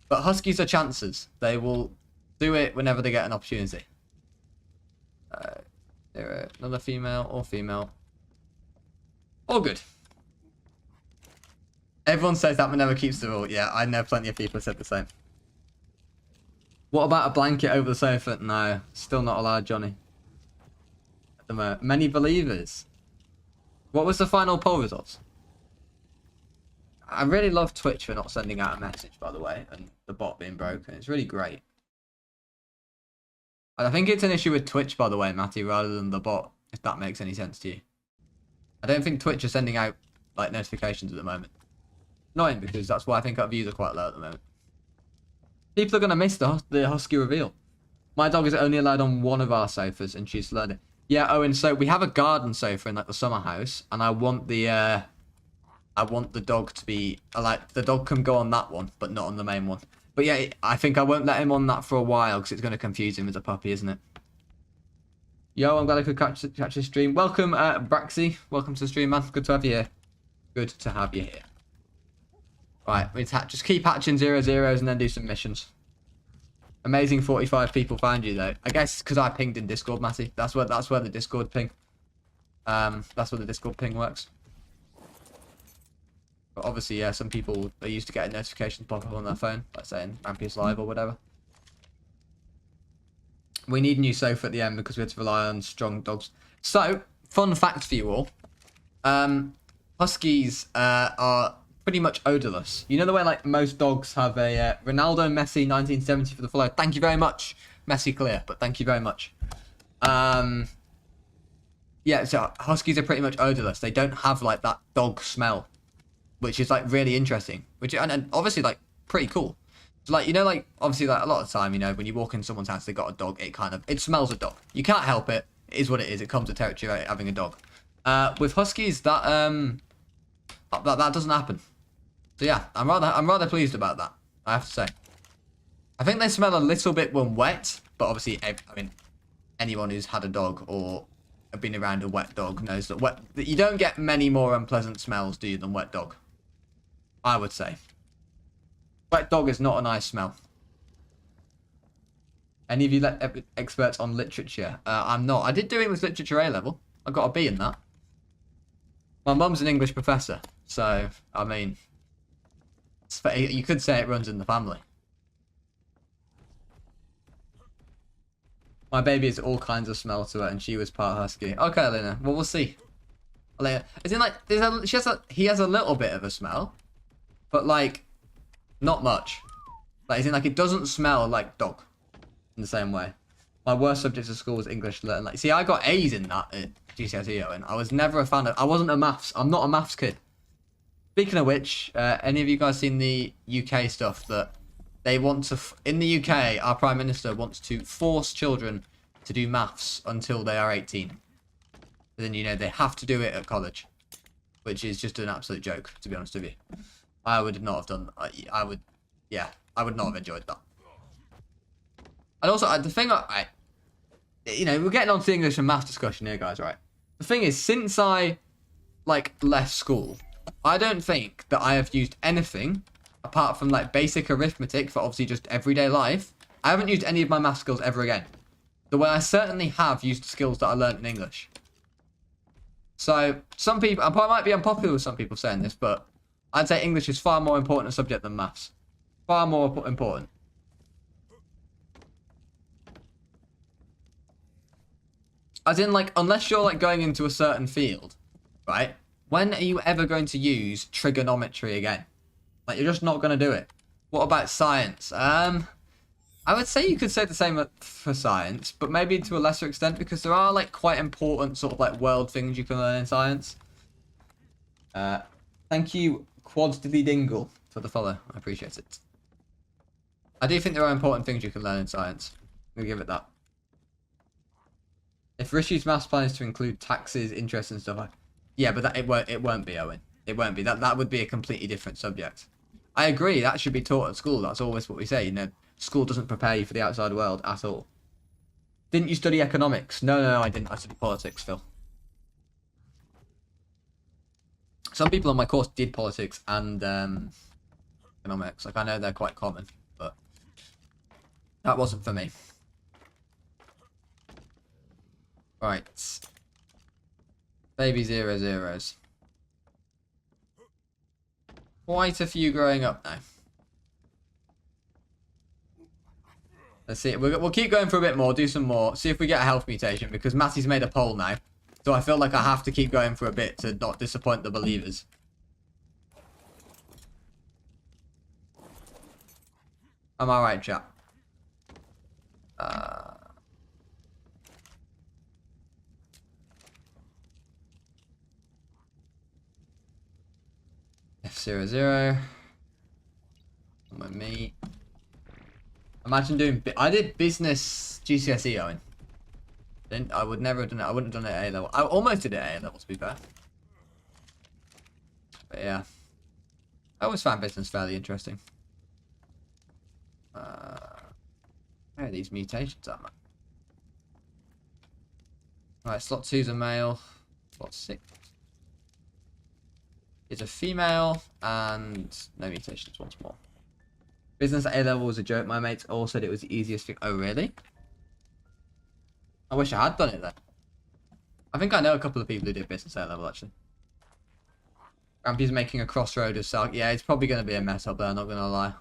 But Huskies are chancers. They will do it whenever they get an opportunity. Another female or female. All good. Everyone says that but never keeps the rule. Yeah, I know plenty of people have said the same. What about a blanket over the sofa? No, still not allowed, Johnny. At the moment. Many believers. What was the final poll results? I really love Twitch for not sending out a message, by the way, and the bot being broken. It's really great. I think it's an issue with Twitch, by the way, Matty, rather than the bot, if that makes any sense to you. I don't think Twitch is sending out, like, notifications at the moment. Annoying, because that's why I think our views are quite low at the moment. People are going to miss the Husky reveal. My dog is only allowed on one of our sofas, and she's learned it. Yeah, Owen, so we have a garden sofa in, like, the summer house, and I want the dog to be, like, the dog can go on that one, but not on the main one. But yeah, I think I won't let him on that for a while, because it's going to confuse him as a puppy, isn't it? Yo, I'm glad I could catch this stream. Welcome, Braxy. Welcome to the stream, man. Good to have you here. Good to have you here. Right, we just keep hatching 0-0s and then do some missions. Amazing 45 people found you though. I guess because I pinged in Discord, Matty. That's where the Discord ping. That's where the Discord ping works. But obviously, yeah, some people are used to getting notifications pop up on their phone, like saying Rampy is live or whatever. We need a new sofa at the end because we had to rely on strong dogs. So, fun fact for you all. Huskies are pretty much odorless. You know the way like most dogs have a Ronaldo Messi 1970 for the follow. Thank you very much. Messi clear, but thank you very much. Yeah, so Huskies are pretty much odorless. They don't have like that dog smell, which is like really interesting. Which and obviously like pretty cool. So, like, you know, like obviously like a lot of the time, you know, when you walk in someone's house, they got a dog. It smells a dog. You can't help it. It is what it is. It comes with territory, right, having a dog. With Huskies, that doesn't happen. So yeah, I'm rather pleased about that, I have to say. I think they smell a little bit when wet, but obviously, I mean, anyone who's had a dog or been around a wet dog knows that you don't get many more unpleasant smells, do you, than wet dog? I would say. Wet dog is not a nice smell. Any of you experts on literature? I'm not. I did do English literature A level. I got a B in that. My mum's an English professor, so I mean, you could say it runs in the family. My baby has all kinds of smell to it, and she was part husky. Okay, Lena. Well, we'll see. Later. As in, like, he has a little bit of a smell, but like, not much. Like, as in, like, it doesn't smell like dog in the same way. My worst subject at school was English. Like, see, I got A's in that at GCSE, and I was never a fan of. I wasn't a maths. I'm not a maths kid. Speaking of which, any of you guys seen the UK stuff that they want to? In the UK, our Prime Minister wants to force children to do maths until they are 18. Then, you know, they have to do it at college, which is just an absolute joke, to be honest with you. I would not have done. I would not have enjoyed that. And also, the thing, you know, we're getting on to the English and math discussion here, guys, right? The thing is, since I, like, left school, I don't think that I have used anything apart from, like, basic arithmetic for obviously just everyday life. I haven't used any of my math skills ever again. The way I certainly have used the skills that I learned in English. So, some people, I might be unpopular with some people saying this, but I'd say English is far more important a subject than maths. Far more important. As in, like, unless you're, like, going into a certain field, right? When are you ever going to use trigonometry again? Like, you're just not going to do it. What about science? I would say you could say the same for science, but maybe to a lesser extent, because there are, like, quite important sort of, like, world things you can learn in science. Thank you, Quadsdilly Dingle, for the follow. I appreciate it. I do think there are important things you can learn in science. I'm going to give it that. If Rishi's maths plan is to include taxes, interest, and stuff, yeah, but it won't be, Owen. It won't be. That would be a completely different subject. I agree. That should be taught at school. That's always what we say. You know, school doesn't prepare you for the outside world at all. Didn't you study economics? No, I didn't. I studied politics, Phil. Some people on my course did politics and economics. Like, I know they're quite common, but that wasn't for me. Right. Baby 0-0s. Quite a few growing up now. Let's see. We'll keep going for a bit more. Do some more. See if we get a health mutation, because Matty's made a poll now. So I feel like I have to keep going for a bit to not disappoint the believers. Am I right, chat? F00. With me. Imagine doing. I did business GCSE, Owen. I would never have done it. I wouldn't have done it at A level. I almost did it at A level, to be fair. But yeah, I always found business fairly interesting. Where are these mutations at, man? Right, slot 2 is a male. Slot 6 is a female, and no mutations once more. Business at A-level was a joke. My mates all said it was the easiest thing. Oh, really? I wish I had done it then. I think I know a couple of people who did business A-level, actually. Rampy's making a crossroad of Sark. Yeah, it's probably going to be a mess up there, not going to lie.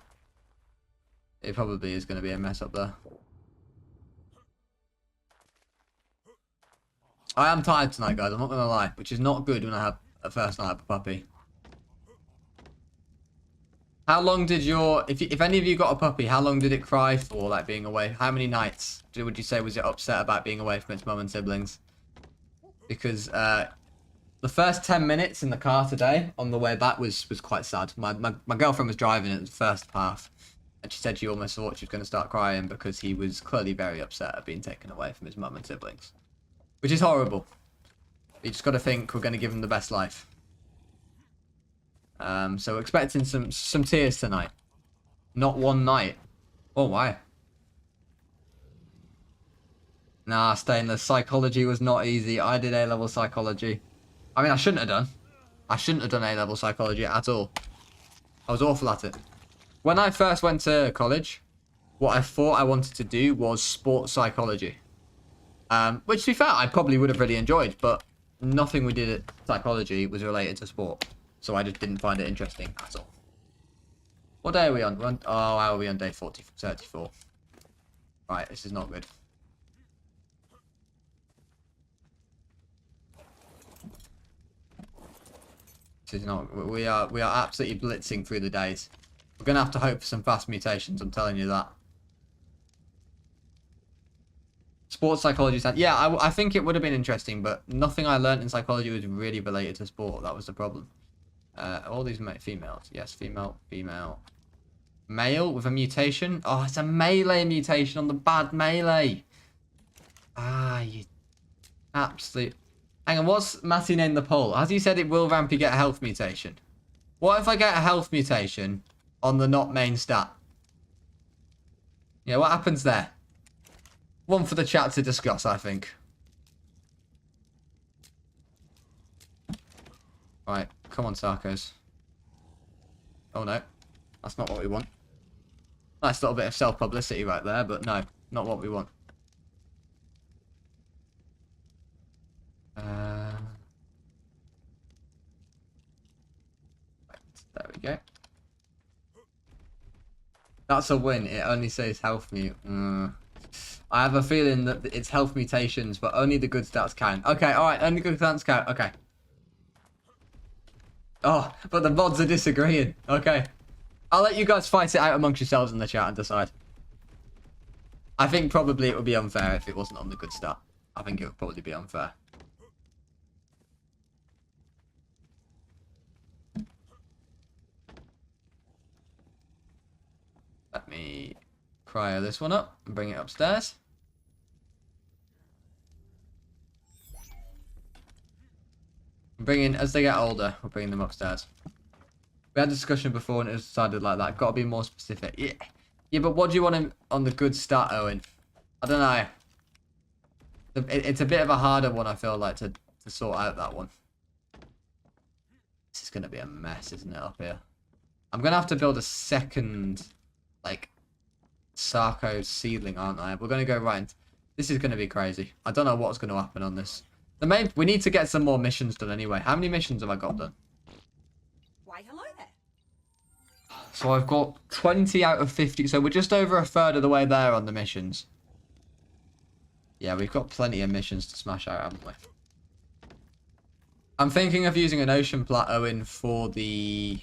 It probably is going to be a mess up there. I am tired tonight, guys. I'm not going to lie. Which is not good when I have a first night of a puppy. How long did your... If any of you got a puppy, how long did it cry for, like, being away? How many nights would you say was it upset about being away from its mum and siblings? Because the first 10 minutes in the car today on the way back was quite sad. My girlfriend was driving it the first half. And she said she almost thought she was going to start crying because he was clearly very upset at being taken away from his mum and siblings. Which is horrible. You just got to think we're going to give him the best life. So we're expecting some tears tonight. Not one night. Oh, why? Nah, Stainless. Psychology was not easy. I did A-level psychology. I mean, I shouldn't have done. I shouldn't have done A-level psychology at all. I was awful at it. When I first went to college, what I thought I wanted to do was sports psychology. Which, to be fair, I probably would have really enjoyed, but nothing we did at psychology was related to sport. So I just didn't find it interesting at all. What day are we on? Oh, how are we on day 34? Right, this is not good. This is not... We are absolutely blitzing through the days. We're going to have to hope for some fast mutations, I'm telling you that. Sports psychology sound... Yeah, I think it would have been interesting, but nothing I learned in psychology was really related to sport. That was the problem. All these females. Yes, female. Male with a mutation. Oh, it's a melee mutation on the bad melee. Ah, you absolute... Hang on, what's Matty named the poll? Has he said it will Rampy get a health mutation? What if I get a health mutation on the not main stat? Yeah, what happens there? One for the chat to discuss, I think. Right, come on, Sarcos. Oh no, that's not what we want. Nice little bit of self-publicity right there, but no, not what we want. Right, there we go. That's a win. It only says health mute. I have a feeling that it's health mutations, but only the good stats count. Okay, alright, only good stats count. Okay. Oh, but the mods are disagreeing. Okay. I'll let you guys fight it out amongst yourselves in the chat and decide. I think probably it would be unfair if it wasn't on the good stat. I think it would probably be unfair. Let me cryo this one up and bring it upstairs. As they get older, we're bringing them upstairs. We had a discussion before and it was decided like that. Got to be more specific. Yeah, but what do you want on the good stat, Owen? I don't know. It's a bit of a harder one, I feel like, to sort out that one. This is going to be a mess, isn't it, up here? I'm going to have to build a second, like, Sarcos seedling, aren't I? We're going to go right. This is going to be crazy. I don't know what's going to happen on this. We need to get some more missions done anyway. How many missions have I got done? Why, hello there. So I've got 20 out of 50. So we're just over a third of the way there on the missions. Yeah, we've got plenty of missions to smash out, haven't we? I'm thinking of using an ocean plateau in for the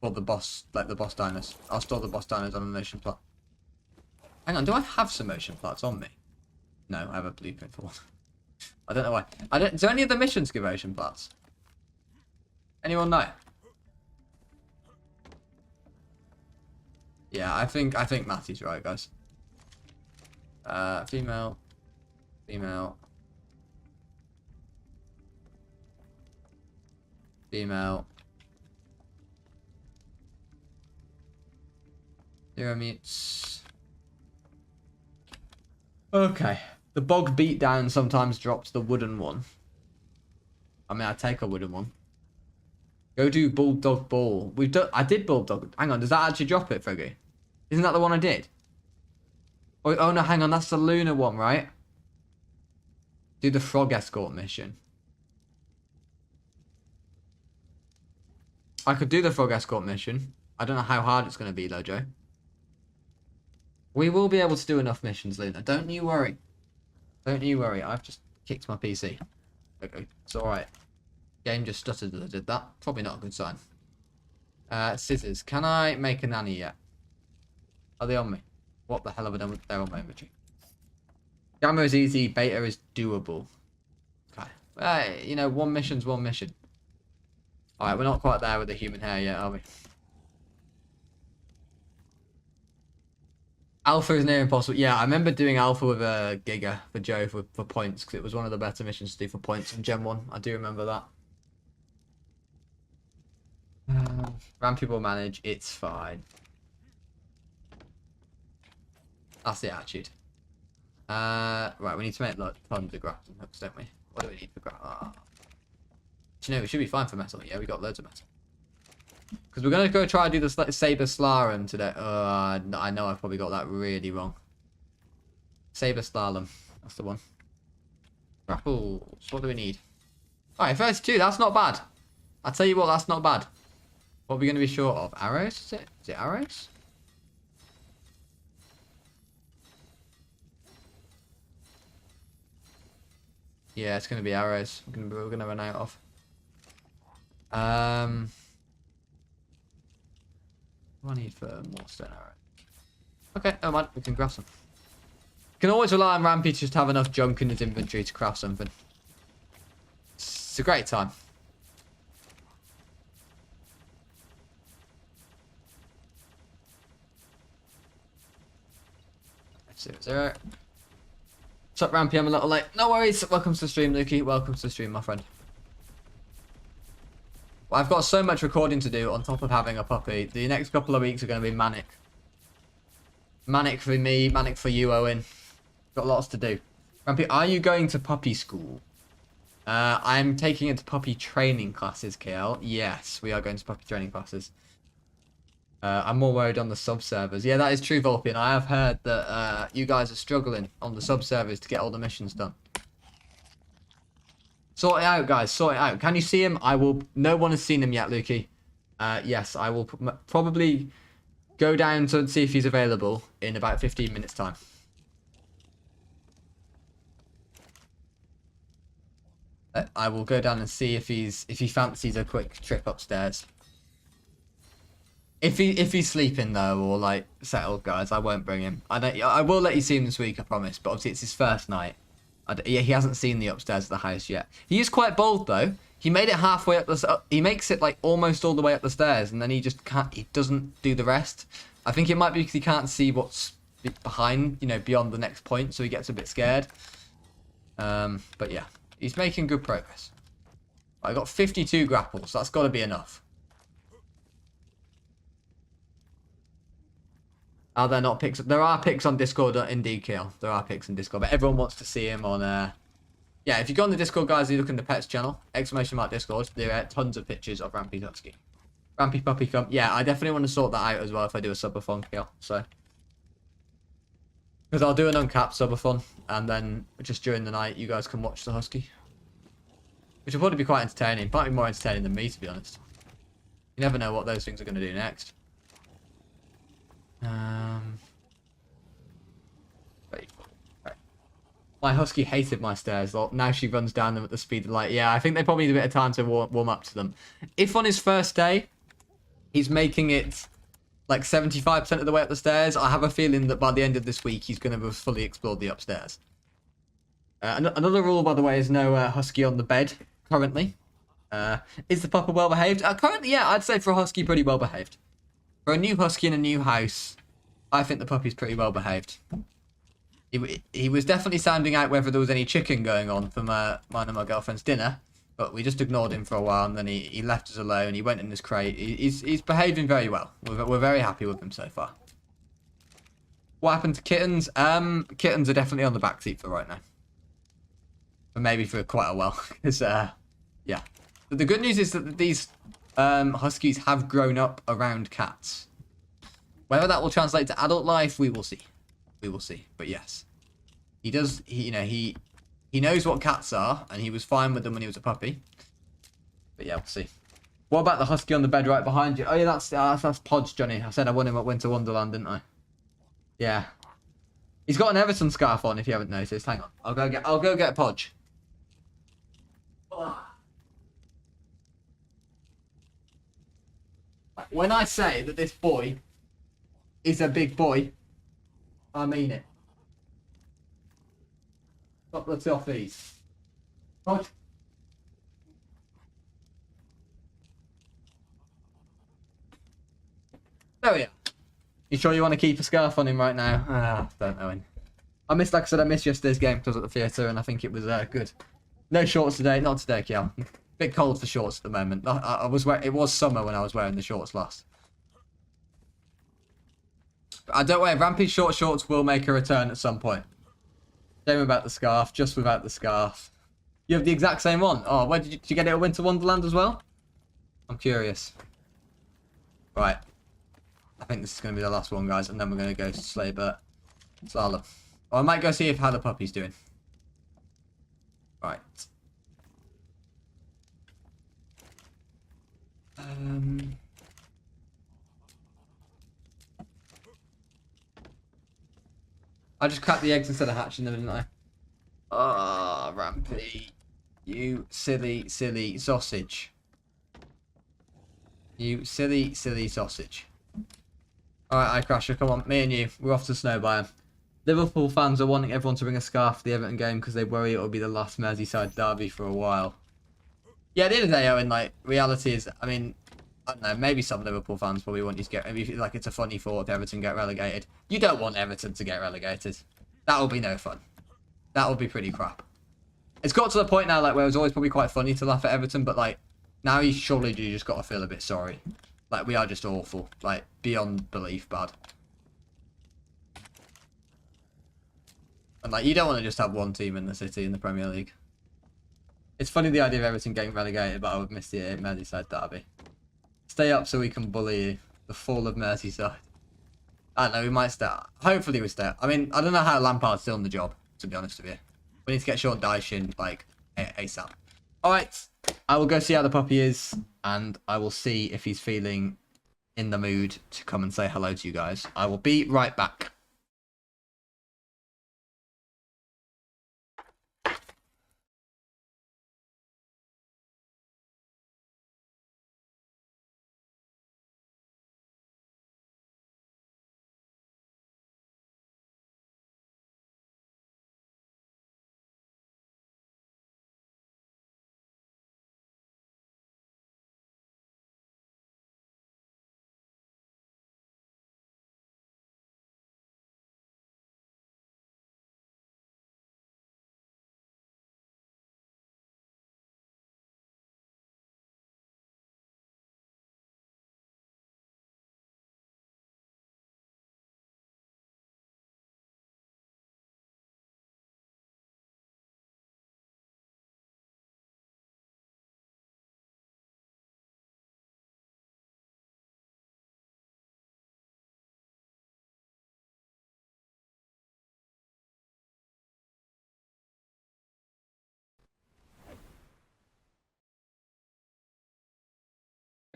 boss, like the boss diners. I'll store the boss diners on an ocean plateau. Hang on, do I have some ocean plates on me? No, I have a blueprint for one. I don't know why. Do any of the missions give ocean plates? Anyone know? Yeah, I think Matty's right, guys. Female. Female. Zero mutes. Okay. The bog beatdown sometimes drops the wooden one. I mean, I'd take a wooden one. Go do Bulldog Ball. I did Bulldog. Hang on, does that actually drop it, Friggy? Isn't that the one I did? Oh no, hang on, that's the lunar one, right? Do the frog escort mission. I could do the frog escort mission. I don't know how hard it's going to be though, Joe. We will be able to do enough missions, Luna. Don't you worry. Don't you worry. I've just kicked my PC. Okay, it's alright. Game just stuttered as I did that. Probably not a good sign. Scissors. Can I make a nanny yet? Are they on me? What the hell have I done with their on my inventory? Gamma is easy. Beta is doable. Okay. You know, one mission's one mission. Alright, we're not quite there with the human hair yet, are we? Alpha is near impossible. Yeah, I remember doing Alpha with a Giga for Joe for points, because it was one of the better missions to do for points in Gen 1. I do remember that. Rampy will manage. It's fine. That's the attitude. Right, we need to make tons of grappling hooks, don't we? What do we need for grappling? Do you know, we should be fine for metal. Yeah, we got loads of metal. Because we're going to go try and do the Saber Slalom today. I know I've probably got that really wrong. Saber Slalom. That's the one. Grapples. What do we need? Alright, 32. That's not bad. I'll tell you what, that's not bad. What are we going to be short of? Arrows? Is it? Is it arrows? Yeah, it's going to be arrows. We're going to run out of. What do I need for more stone arrows? Okay, oh man, we can craft some. Can always rely on Rampy to just have enough junk in his inventory to craft something. It's a great time. Let's 0-0. What's up, Rampy? I'm a little late. No worries. Welcome to the stream, Lukey. Welcome to the stream, my friend. Well, I've got so much recording to do on top of having a puppy. The next couple of weeks are going to be manic. Manic for me, manic for you, Owen. Got lots to do. Rampy, are you going to puppy school? I'm taking it to puppy training classes, KL. Yes, we are going to puppy training classes. I'm more worried on the sub-servers. Yeah, that is true, Volpian. I have heard that you guys are struggling on the sub-servers to get all the missions done. Sort it out, guys. Sort it out. Can you see him? No one has seen him yet, Lukey. Yes, I will probably go down to see if he's available in about 15 minutes' time. I will go down and see if he fancies a quick trip upstairs. If he's sleeping though, or like settled, guys, I won't bring him. I will let you see him this week, I promise. But obviously it's his first night. Yeah, he hasn't seen the upstairs of the house yet. He is quite bold though. He made it halfway up he makes it like almost all the way up the stairs, and then he just can't. He doesn't do the rest. I think it might be because he can't see what's behind, you know, beyond the next point, so he gets a bit scared. But yeah, he's making good progress. I got 52 grapples. So that's got to be enough. Are there not pics? There are pics on Discord, indeed, Kiel. There are pics in Discord, but everyone wants to see him on. Yeah, if you go on the Discord, guys, you look in the pets channel, !Discord. There are tons of pictures of Rampy Husky. Rampy Puppy come. Yeah, I definitely want to sort that out as well if I do a subathon, Kiel. So, because I'll do an uncapped subathon, and then just during the night, you guys can watch the Husky, which will probably be quite entertaining. Might be more entertaining than me, to be honest. You never know what those things are going to do next. Right. My Husky hated my stairs. Well, now she runs down them at the speed of light. Yeah, I think they probably need a bit of time to warm up to them. If on his first day, he's making it like 75% of the way up the stairs, I have a feeling that by the end of this week, he's going to have fully explored the upstairs. Another rule, by the way, is no Husky on the bed currently. Is the puppy well behaved? Currently, yeah, I'd say for a Husky, pretty well behaved. For a new Husky in a new house, I think the puppy's pretty well behaved. He was definitely sounding out whether there was any chicken going on for mine and my girlfriend's dinner, but we just ignored him for a while, and then he left us alone. He went in his crate. He's behaving very well. We're very happy with him so far. What happened to kittens? Kittens are definitely on the back seat for right now. But maybe for quite a while. Because, yeah. But the good news is that these huskies have grown up around cats. Whether that will translate to adult life, we will see. We will see. But yes. He does, he knows what cats are, and he was fine with them when he was a puppy. But yeah, we'll see. What about the husky on the bed right behind you? Oh yeah, that's Podge, Johnny. I said I won him at Winter Wonderland, didn't I? Yeah. He's got an Everton scarf on, if you haven't noticed. Hang on. I'll go get Podge. When I say that this boy is a big boy, I mean it. Couple of toffees. Podge. There we are. You sure you want to keep a scarf on him right now? Don't know him. Like I said, I missed yesterday's game because I was at the theatre and I think it was good. No shorts today, not today, Kiel. Bit cold for shorts at the moment. It was summer when I was wearing the shorts last. But don't worry, Rampy's shorts will make a return at some point. Same about the scarf, just without the scarf. You have the exact same one. Oh, where did you get it at Winter Wonderland as well? I'm curious. Right. I think this is going to be the last one, guys, and then we're going to go to Sleigh Bert Slalom. Or I might go see how the puppy's doing. Right. I just cracked the eggs instead of hatching them, didn't I? Ah, Rampy. You silly, silly sausage. You silly, silly sausage. Alright, iCrasher, come on. Me and you. We're off to snow biome. Liverpool fans are wanting everyone to bring a scarf for the Everton game because they worry it will be the last Merseyside derby for a while. Yeah, at the end of the day, Owen, like, reality is, I mean, I don't know, maybe some Liverpool fans probably want you to get, maybe like it's a funny thought if Everton get relegated. You don't want Everton to get relegated. That will be no fun. That will be pretty crap. It's got to the point now, like, where it was always probably quite funny to laugh at Everton, but, like, now you surely do just got to feel a bit sorry. Like, we are just awful. Like, beyond belief bad. And, like, you don't want to just have one team in the city in the Premier League. It's funny the idea of Everton getting relegated, but I would miss the Merseyside derby. Stay up so we can bully you. The fall of Merseyside. I don't know, we might start. Hopefully we start. I mean, I don't know how Lampard's still on the job, to be honest with you. We need to get Sean Dyche in, like, ASAP. Alright, I will go see how the puppy is, and I will see if he's feeling in the mood to come and say hello to you guys. I will be right back.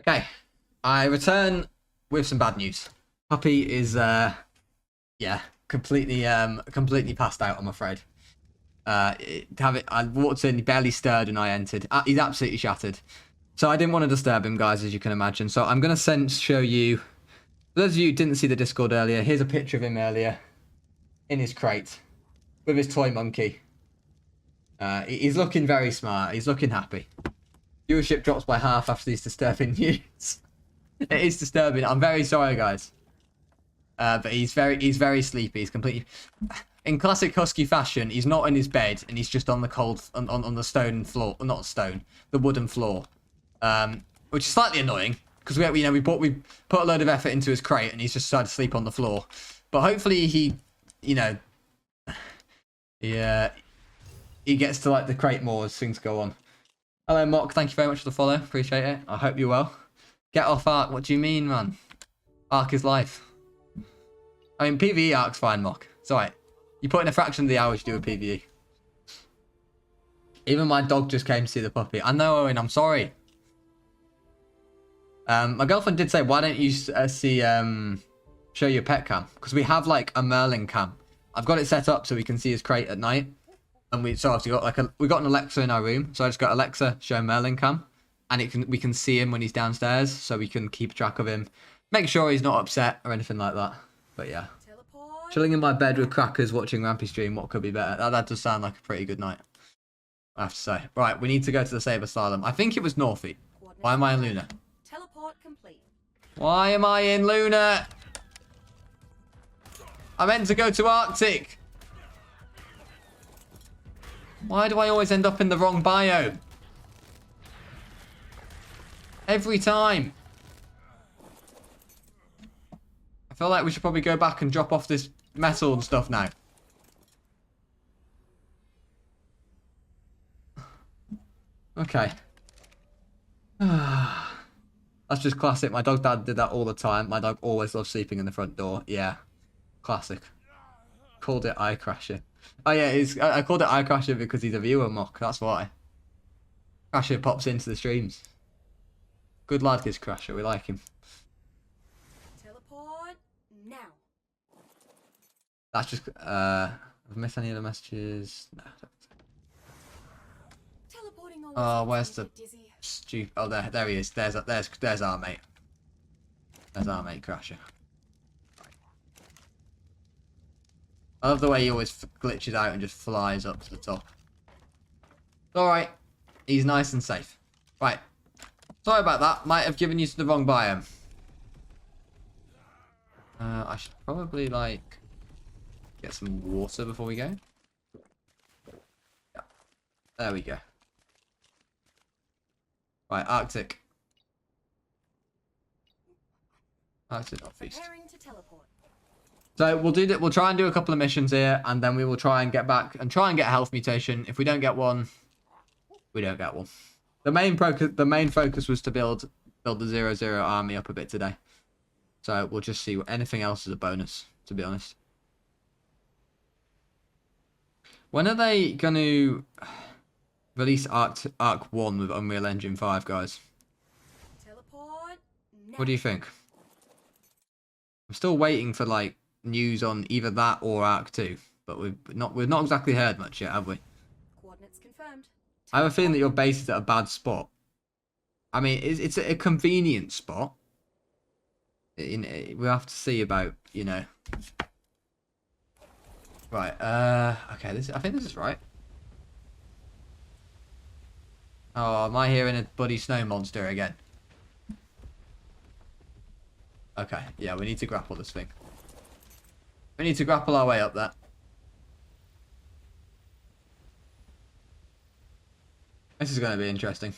Okay, I return with some bad news. Puppy is, yeah, completely passed out, I'm afraid. I walked in, he barely stirred, and I entered. He's absolutely shattered. So I didn't want to disturb him, guys, as you can imagine. So I'm going to show you, for those of you who didn't see the Discord earlier, here's a picture of him earlier in his crate with his toy monkey. He's looking very smart. He's looking happy. Viewership drops by half after these disturbing news. It is disturbing. I'm very sorry, guys. But he's very sleepy. He's completely, in classic husky fashion, he's not in his bed and he's just on the on the stone floor, not stone, the wooden floor, which is slightly annoying because we put a load of effort into his crate and he's just decided to sleep on the floor. But hopefully he, you know, yeah, he gets to like the crate more as things go on. Hello, Mock. Thank you very much for the follow. Appreciate it. I hope you're well. Get off Ark. What do you mean, man? Ark is life. I mean, PvE Ark's fine, Mock. It's alright. You put in a fraction of the hours you do a PvE. Even my dog just came to see the puppy. I know, Owen. I'm sorry. My girlfriend did say, why don't you show your pet cam? Because we have like a Merlin cam. I've got it set up so we can see his crate at night. And we got we got an Alexa in our room. So I just got Alexa show Merlin cam. And we can see him when he's downstairs. So we can keep track of him. Make sure he's not upset or anything like that. But yeah. Teleport. Chilling in my bed with crackers watching Rampy stream. What could be better? That does sound like a pretty good night, I have to say. Right, we need to go to the Saber Asylum. I think it was Northie. Why am I in Luna? Teleport complete. Why am I in Luna? I meant to go to Arctic. Why do I always end up in the wrong biome? Every time. I feel like we should probably go back and drop off this metal and stuff now. Okay. That's just classic. My dog dad did that all the time. My dog always loves sleeping in the front door. Yeah. Classic. Called it eye crasher. Oh yeah, I called it eye crasher because he's a viewer, Mock. That's why. Crasher pops into the streams. Good lad, this Crasher. We like him. Teleport now. That's just have I missed any of the messages? No. Teleporting always Oh, makes where's me the get dizzy. stupid? Oh, there he is. There's our mate. There's our mate, Crasher. I love the way he always glitches out and just flies up to the top. Alright. He's nice and safe. Right. Sorry about that. Might have given you to the wrong biome. I should probably, like, get some water before we go. Yeah. There we go. Right, Arctic. Arctic, not feast. Preparing to teleport. So we'll do that. We'll try and do a couple of missions here, and then we will try and get back and try and get a health mutation. If we don't get one, we don't get one. The main focus was to build the 0-0 army up a bit today. So we'll just see. Anything else is a bonus, to be honest. When are they going to release Arc 1 with Unreal Engine 5, guys? Teleport now. What do you think? I'm still waiting for like news on either that or Arc 2, but we've not exactly heard much yet, have we? Coordinates confirmed. I have a feeling that your base is at a bad spot. I mean, it's a convenient spot. We'll have to see about, you know. Right, okay, I think this is right. Oh, am I hearing a bloody snow monster again? Okay, yeah, we need to grapple this thing. We need to grapple our way up there. This is going to be interesting.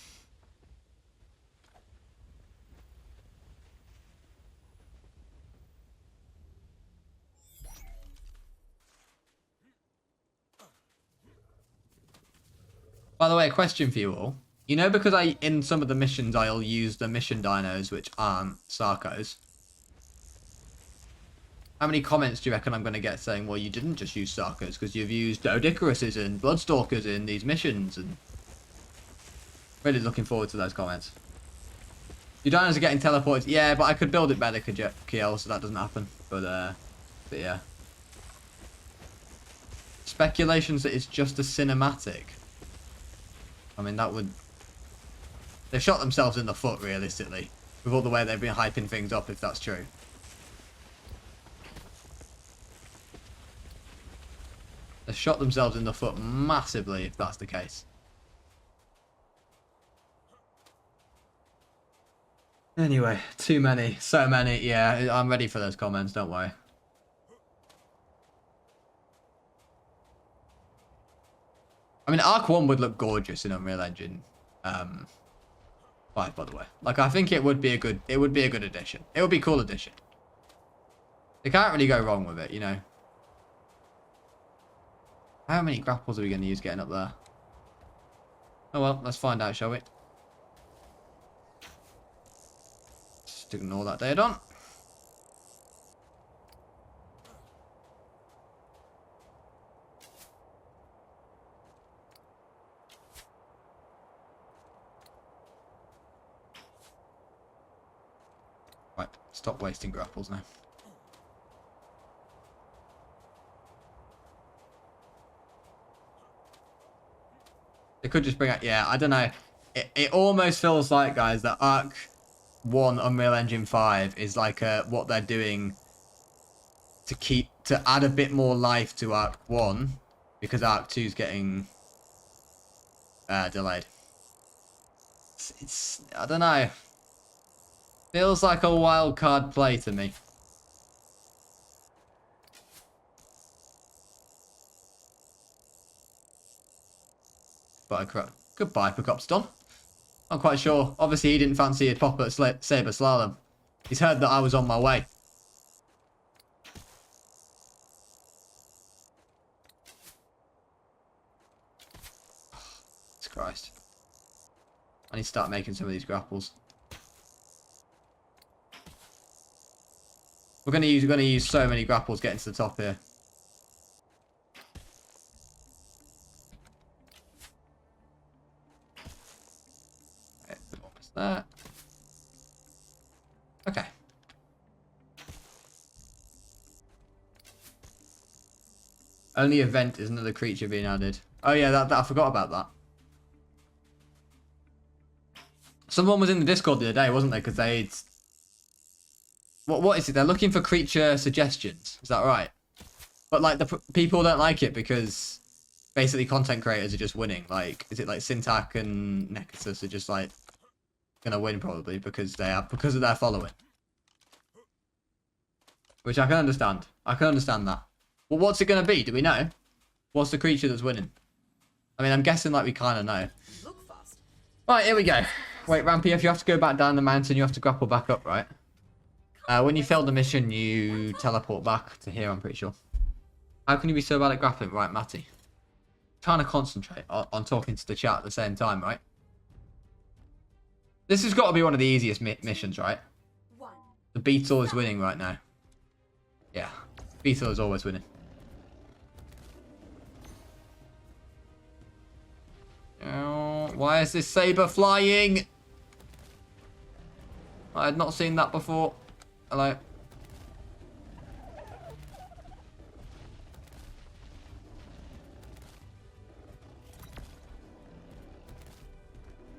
By the way, a question for you all. You know, because in some of the missions I'll use the mission dinos which aren't Sarcos. How many comments do you reckon I'm going to get saying, well, you didn't just use Sarcos because you've used Odicaruses and Bloodstalkers in these missions? And really looking forward to those comments. Your dinos are getting teleported. Yeah, but I could build it better, Kiel, so that doesn't happen. But yeah. Speculations that it's just a cinematic. I mean, that would... They've shot themselves in the foot, realistically. With all the way they've been hyping things up, if that's true. They've shot themselves in the foot massively, if that's the case. Anyway, too many. So many. Yeah, I'm ready for those comments, don't worry. I mean, Arc 1 would look gorgeous in Unreal Engine 5, by the way. Like, I think it would be a good addition. It would be a cool addition. They can't really go wrong with it, you know. How many grapples are we going to use getting up there? Oh well, let's find out, shall we? Just ignore that dead on. Right, stop wasting grapples now. They could just bring out, yeah, I don't know. It almost feels like, guys, that Arc 1 Unreal Engine 5 is like what they're doing to add a bit more life to Arc 1 because Arc 2 is getting delayed. It's I don't know. Feels like a wild card play to me. Goodbye, Precopston. I'm quite sure. Obviously, he didn't fancy a pop at Saber Slalom. He's heard that I was on my way. Jesus Christ. I need to start making some of these grapples. We're gonna use so many grapples getting to the top here. That. Okay. Only event is another creature being added. Oh yeah, that I forgot about that. Someone was in the Discord the other day, wasn't they? Because they'd... What is it? They're looking for creature suggestions. Is that right? But like the people don't like it because basically content creators are just winning. Like, is it like Syntac and Nexus are just like gonna win probably because of their following, which I can understand. I can understand that. Well, what's it gonna be? Do we know? What's the creature that's winning? I mean, I'm guessing like we kind of know. Look fast. Right, here we go. Wait, Rampy, if you have to go back down the mountain, you have to grapple back up, right? When you fail the mission, you teleport back to here. I'm pretty sure. How can you be so bad at grappling, right, Matty? Trying to concentrate on talking to the chat at the same time, right? This has got to be one of the easiest missions, right? The Beetle is winning right now. Yeah, Beetle is always winning. Oh, why is this saber flying? I had not seen that before. Hello.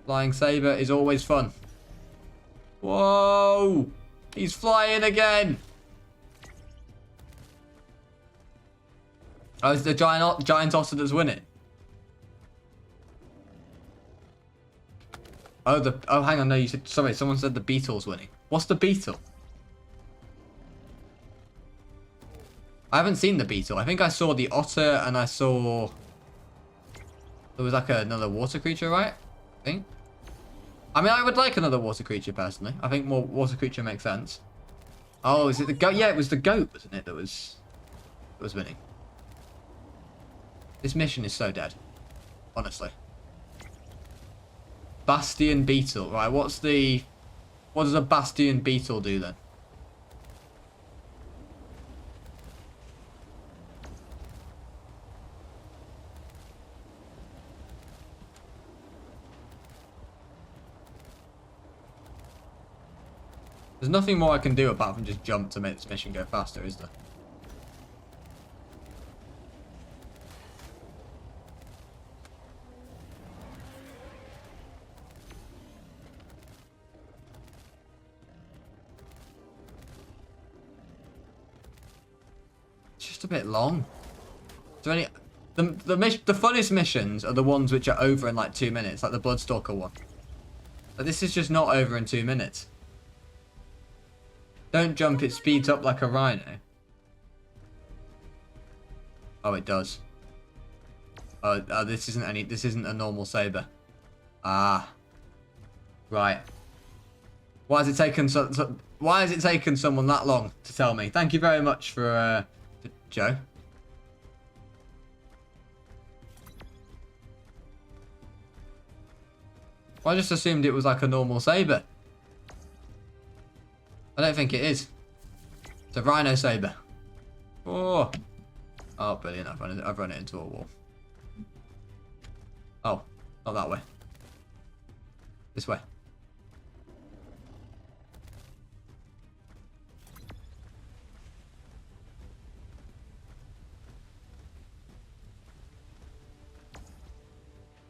Flying saber is always fun. Whoa! He's flying again! Oh, it's the giant otter that's winning. Oh, hang on, no, you said, sorry, someone said the Beetle's winning. What's the Beetle? I haven't seen the Beetle. I think I saw the otter and I saw... There was like another water creature, right? I think. I mean, I would like another water creature, personally. I think more water creature makes sense. Oh, is it the goat? Yeah, it was the goat, wasn't it, that was winning. This mission is so dead. Honestly. Bastion Beetle. Right, what does a Bastion Beetle do then? There's nothing more I can do apart from just jump to make this mission go faster, is there? It's just a bit long. Is there any... The funnest missions are the ones which are over in like 2 minutes, like the Bloodstalker one. But this is just not over in 2 minutes. Don't jump, it speeds up like a rhino. Oh, it does. Oh, this isn't a normal saber. Ah. Right. Why has it taken why has it taken someone that long to tell me? Thank you very much for Joe. Well, I just assumed it was like a normal saber. I don't think it is. It's a rhino saber. Oh, oh, brilliant! I've run it into a wall. Oh, not that way. This way.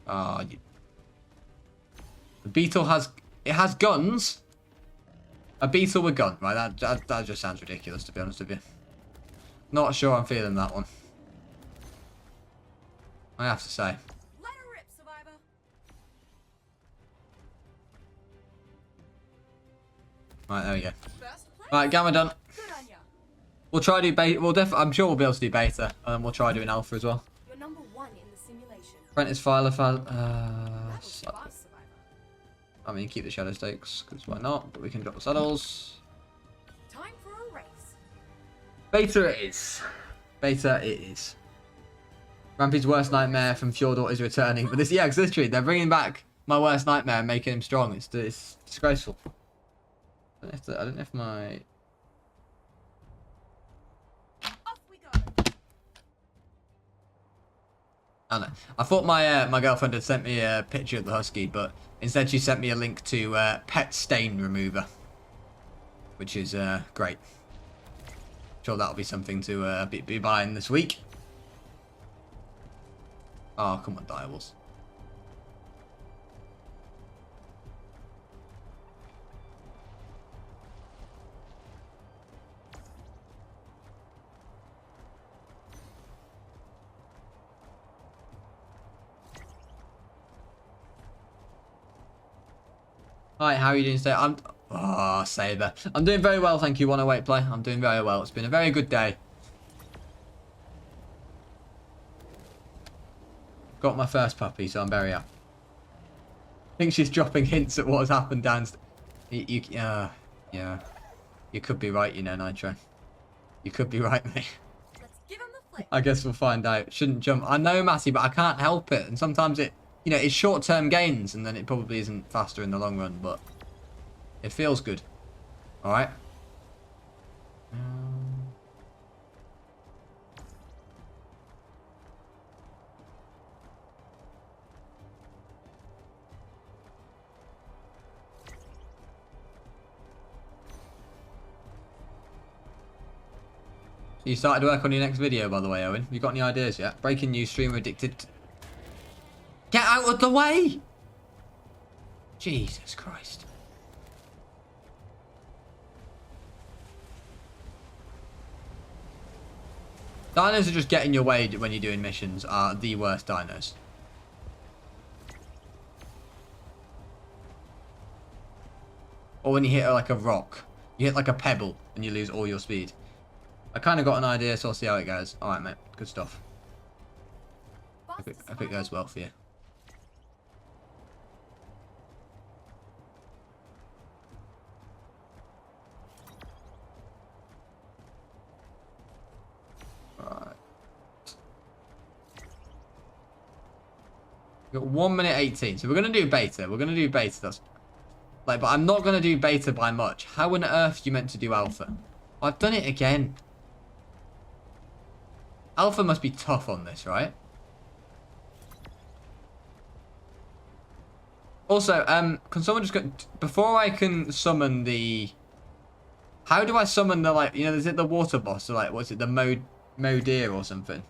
Ah, the beetle has guns. A beetle with gun, right? That just sounds ridiculous, to be honest with you. Not sure I'm feeling that one. I have to say. Let her rip, survivor. Right, there we go. First place. Right, gamma done. Good on ya. We'll try to do beta. I'm sure we'll be able to do beta, and then we'll try doing alpha as well. You're number 1 in the simulation. Apprentice filer file. That was fast, survivor. I mean, keep the shadow stakes, because why not? But we can drop the saddles. Time for a race. Beta it is. Beta it is. Rampy's worst nightmare from Fjordor is returning. But this, yeah, it's literally, they're bringing back my worst nightmare and making him strong. It's disgraceful. I don't know if my... Off we go. I don't know. I thought my girlfriend had sent me a picture of the husky, but instead she sent me a link to pet stain remover, which is great. Sure, that'll be something to be buying this week. Oh, come on, Direwolves. Hi, how are you doing today? Oh, Saber. I'm doing very well, thank you, 108 play. I'm doing very well. It's been a very good day. Got my first puppy, so I'm very happy. I think she's dropping hints at what has happened downstairs. Yeah. You could be right, you know, Nitro. You could be right, mate. Let's give him the flick. I guess we'll find out. Shouldn't jump. I know, Matty, but I can't help it. And sometimes it, you know, it's short-term gains, and then it probably isn't faster in the long run, but it feels good. All right. You started work on your next video, by the way, Owen. You got any ideas yet? Breaking news, streamer addicted. Get out of the way! Jesus Christ. Dinos are just getting in your way when you're doing missions. Are the worst dinos. Or when you hit like a rock. You hit like a pebble and you lose all your speed. I kind of got an idea, so I'll see how it goes. Alright, mate. Good stuff. Hope it goes well for you. Alright. We've got 1 minute 18. So we're going to do beta. We're going to do beta. That's like, but I'm not going to do beta by much. How on earth are you meant to do alpha? I've done it again. Alpha must be tough on this, right? Also, can someone just go... Before I can summon the... How do I summon the, like... You know, is it the water boss? Or, like, what's it? The Modir or something?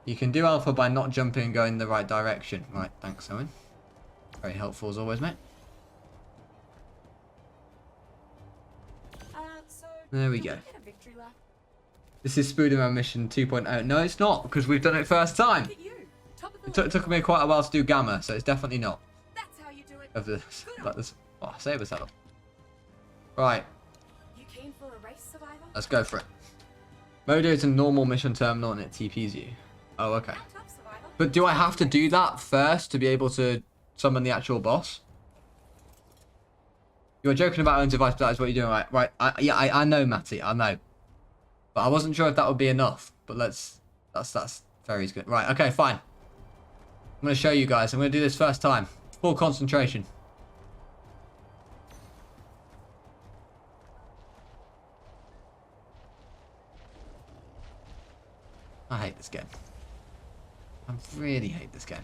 You can do alpha by not jumping and going the right direction. Right, thanks, Owen. Very helpful as always, mate. So There we go. get a victory lap? This is Spooderman Mission 2.0. No, it's not, because we've done it first time. Look at you. Top of the It took me quite a while to do Gamma, so it's definitely not. That's how you do it. Of this. Like this. Oh, Saber saddle. Right, You keen for a race, survivor? let's go for it. Modo is a normal mission terminal and it TPs you. Oh, okay. Mount up, survivor. But do I have to do that first to be able to summon the actual boss? You're joking about own device, but that is what you're doing, right? Right. I know, Matty. I know. But I wasn't sure if that would be enough. But that's Ferry's good. Right. Okay. Fine. I'm going to show you guys. I'm going to do this first time. Full concentration. I hate this game. I really hate this game.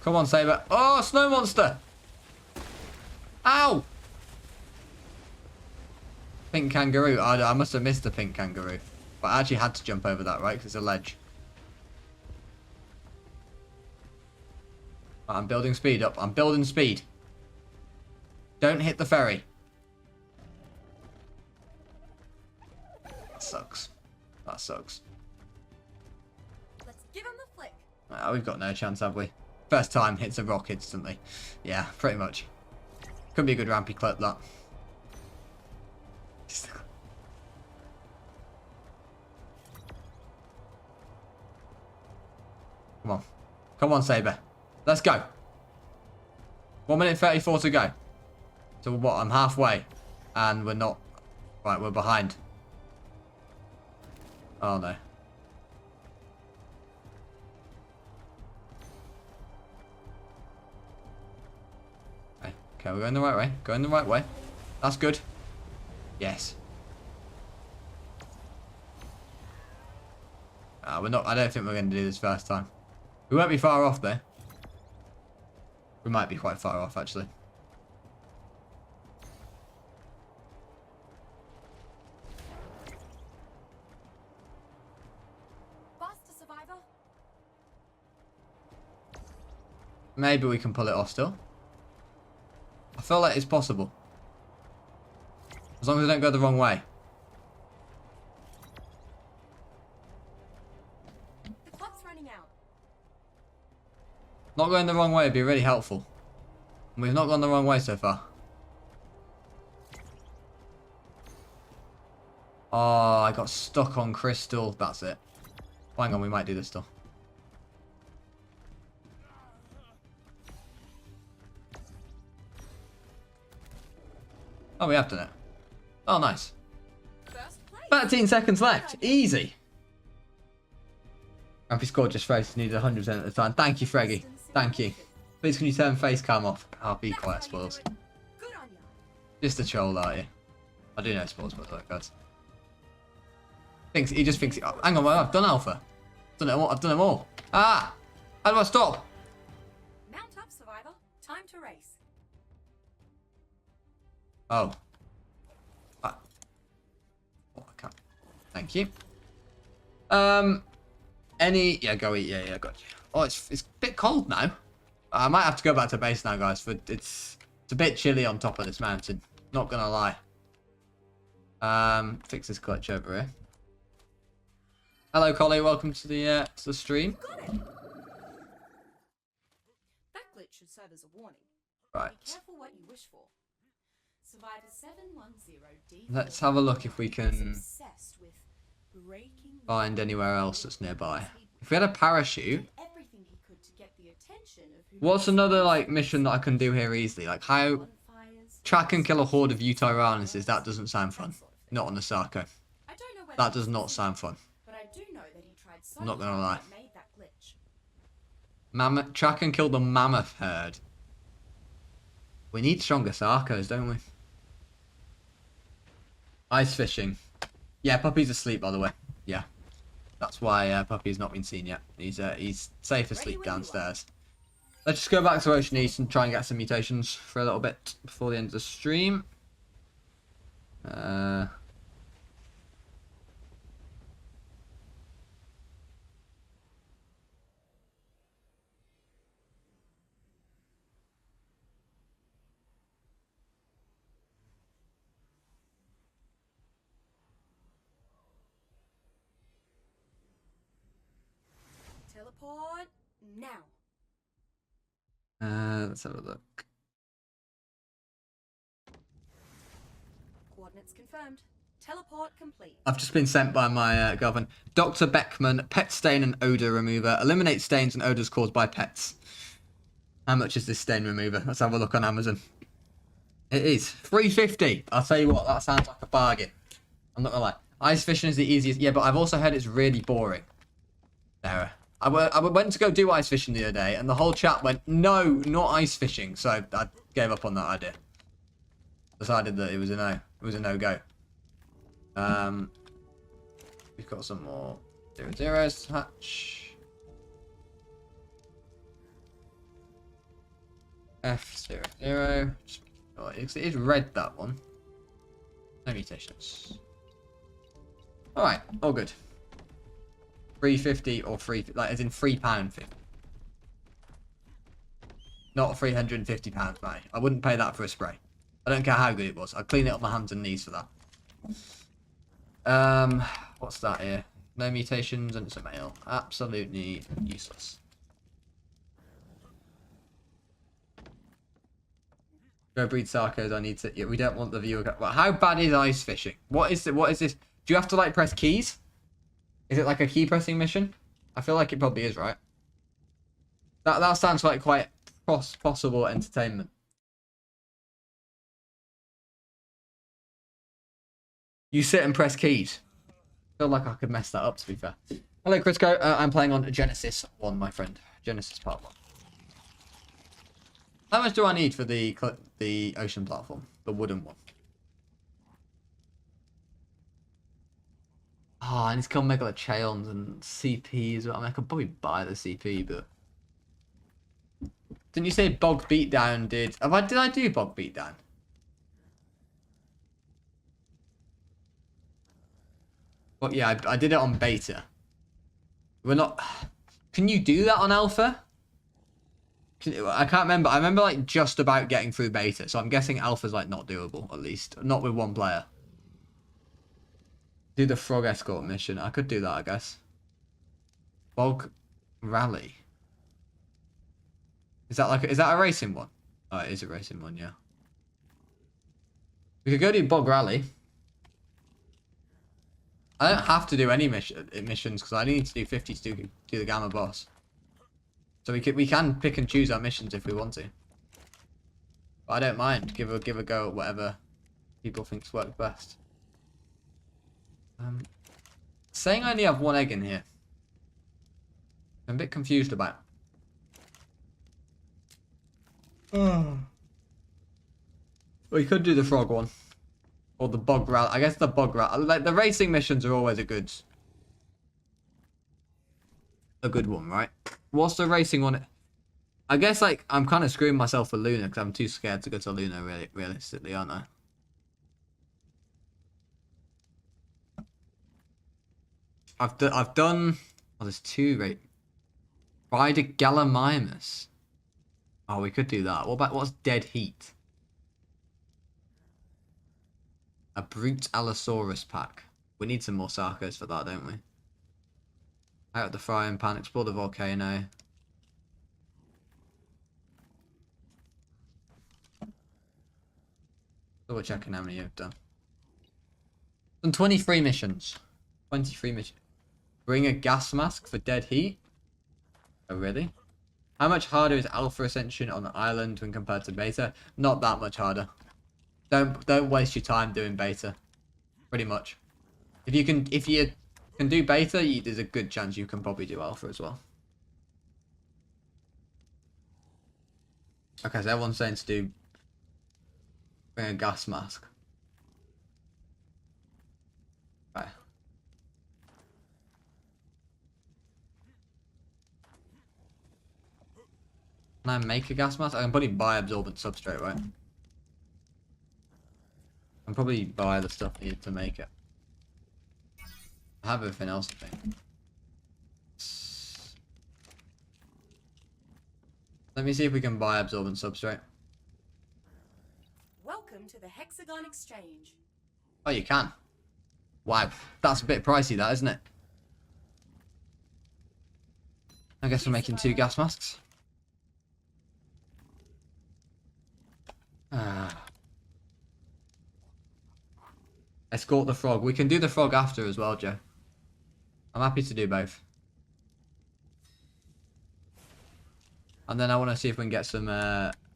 Come on, Saber. Oh, snow monster. Ow. Pink kangaroo. I must have missed the pink kangaroo. But I actually had to jump over that, right? Because it's a ledge. Right, I'm building speed up. I'm building speed. Don't hit the ferry. That sucks. That sucks. Let's give him the flick. We've got no chance, have we? First time hits a rock instantly. Yeah, pretty much. Could be a good rampy clip, that. Come on. Come on, Saber. Let's go. 1 minute 34 to go. So what? I'm halfway. And we're not... Right, we're behind. Oh, no. Okay, we're going the right way. Going the right way. That's good. Yes. We're not... I don't think we're going to do this first time. We won't be far off, though. We might be quite far off, actually. Faster, survivor. Maybe we can pull it off still. I feel like it's possible. As long as I don't go the wrong way. The clock's running out. Not going the wrong way would be really helpful. And we've not gone the wrong way so far. Oh, I got stuck on crystal. That's it. Hang on, we might do this still. Oh, we have done it. Oh, nice. First place. 13 seconds left. Easy. Rampy scored just face. Needed 100% at the time. Thank you, Freggy. Thank you. Please, can you turn face cam off? I'll be quiet, Spoils. Good on ya. Just a troll, are you? I do know Spoils, but like that. He just thinks. Oh, hang on, I've done Alpha. I've done them all. Ah! How do I stop? Mount up, survivor. Time to race. Oh. Oh, I can't. Thank you. Yeah, go eat. Yeah, got you. Oh, it's a bit cold now. I might have to go back to base now, guys. For it's a bit chilly on top of this mountain. Not gonna lie. Fix this glitch over here. Hello, Collie. Welcome to the stream. Got it. That glitch should serve as a warning. Right. Be careful what you wish for. Survivor 710D. Let's have a look if we can obsessed with breaking find anywhere else that's nearby. If we had a parachute. everything he could to get the attention of who What's another like mission that I can do here easily? Like how bonfires. track and kill a horde of Utyrannus. That doesn't sound fun. Not on the Sarco. I don't know whether That does not sound fun. but I do know that he tried so I'm not gonna hard lie. that made that glitch. Mammoth, track and kill the mammoth herd. We need stronger Sarcos, don't we? Ice fishing. Yeah, Puppy's asleep, by the way. Yeah. That's why Puppy's not been seen yet. He's safe asleep downstairs. Let's just go back to Ocean East and try and get some mutations for a little bit before the end of the stream. Teleport now. Let's have a look. Coordinates confirmed. Teleport complete. I've just been sent by my girlfriend. Dr. Beckman, pet stain and odor remover. Eliminate stains and odors caused by pets. How much is this stain remover? Let's have a look on Amazon. It is $3.50. I'll tell you what, that sounds like a bargain. I'm not gonna lie. Ice fishing is the easiest. Yeah, but I've also heard it's really boring. Sarah. I went to go do ice fishing the other day, and the whole chat went, no, not ice fishing. So I gave up on that idea. Decided that it was a no. It was a no-go. We've got some more 0-0s to hatch. F00. Oh, it is red, that one. No mutations. Alright, all good. $3.50 or like as in £3.50. Not £350, mate. I wouldn't pay that for a spray. I don't care how good it was. I'd clean it up my hands and knees for that. What's that here? No mutations and it's a male. Absolutely useless. Go breed Sarcos. I need to. Yeah, we don't want the viewer. Well, how bad is ice fishing? What is it? What is this? Do you have to like press keys? Is it like a key pressing mission? I feel like it probably is, right? That sounds like quite possible entertainment. You sit and press keys. I feel like I could mess that up, to be fair. Hello, Crisco. I'm playing on Genesis 1, my friend. Genesis Part 1. How much do I need for the ocean platform? The wooden one. Oh, I need to kill Megalochaons and CP as well. I mean, I could probably buy the CP, but... Didn't you say Bog Beatdown did... Did I do Bog Beatdown? Well, yeah, I did it on beta. We're not... Can you do that on alpha? I can't remember. I remember, like, just about getting through beta. So I'm guessing alpha's, like, not doable, at least. Not with one player. Do the frog escort mission. I could do that, I guess. Bog Rally. Is that a racing one? Oh, it is a racing one, yeah. We could go do Bog Rally. I don't have to do any missions because I need to do 50 to do the Gamma boss. So we can pick and choose our missions if we want to. But I don't mind. Give a go at whatever people think works best. Saying I only have one egg in here. I'm a bit confused about. We could do the frog one. Or the bog rat. I guess the bog rat. Like the racing missions are always a good one, right? What's the racing one? I guess like I'm kind of screwing myself for Luna because I'm too scared to go to Luna. Realistically, aren't I? I've done. Oh, there's two right. Ride a Gallimimus. Oh, we could do that. What's Dead Heat? A Brute Allosaurus pack. We need some more Sarcos for that, don't we? Out of the frying pan, explore the volcano. Double checking how many you've done. Done 23 missions. 23 missions. Bring a gas mask for Dead Heat. Oh, really? How much harder is Alpha Ascension on the island when compared to Beta? Not that much harder. Don't waste your time doing Beta. Pretty much. If you can do Beta, there's a good chance you can probably do Alpha as well. Okay, so everyone's saying to bring a gas mask. Right. Can I make a gas mask? I can probably buy absorbent substrate, right? I can probably buy the stuff needed to make it. I have everything else, I think. Let me see if we can buy absorbent substrate. Welcome to the Hexagon Exchange. Oh, you can. Wow, that's a bit pricey, that, isn't it? I guess we're making 2 gas masks. escort the frog. We can do the frog after as well, Joe. I'm happy to do both. And then I want to see if we can get some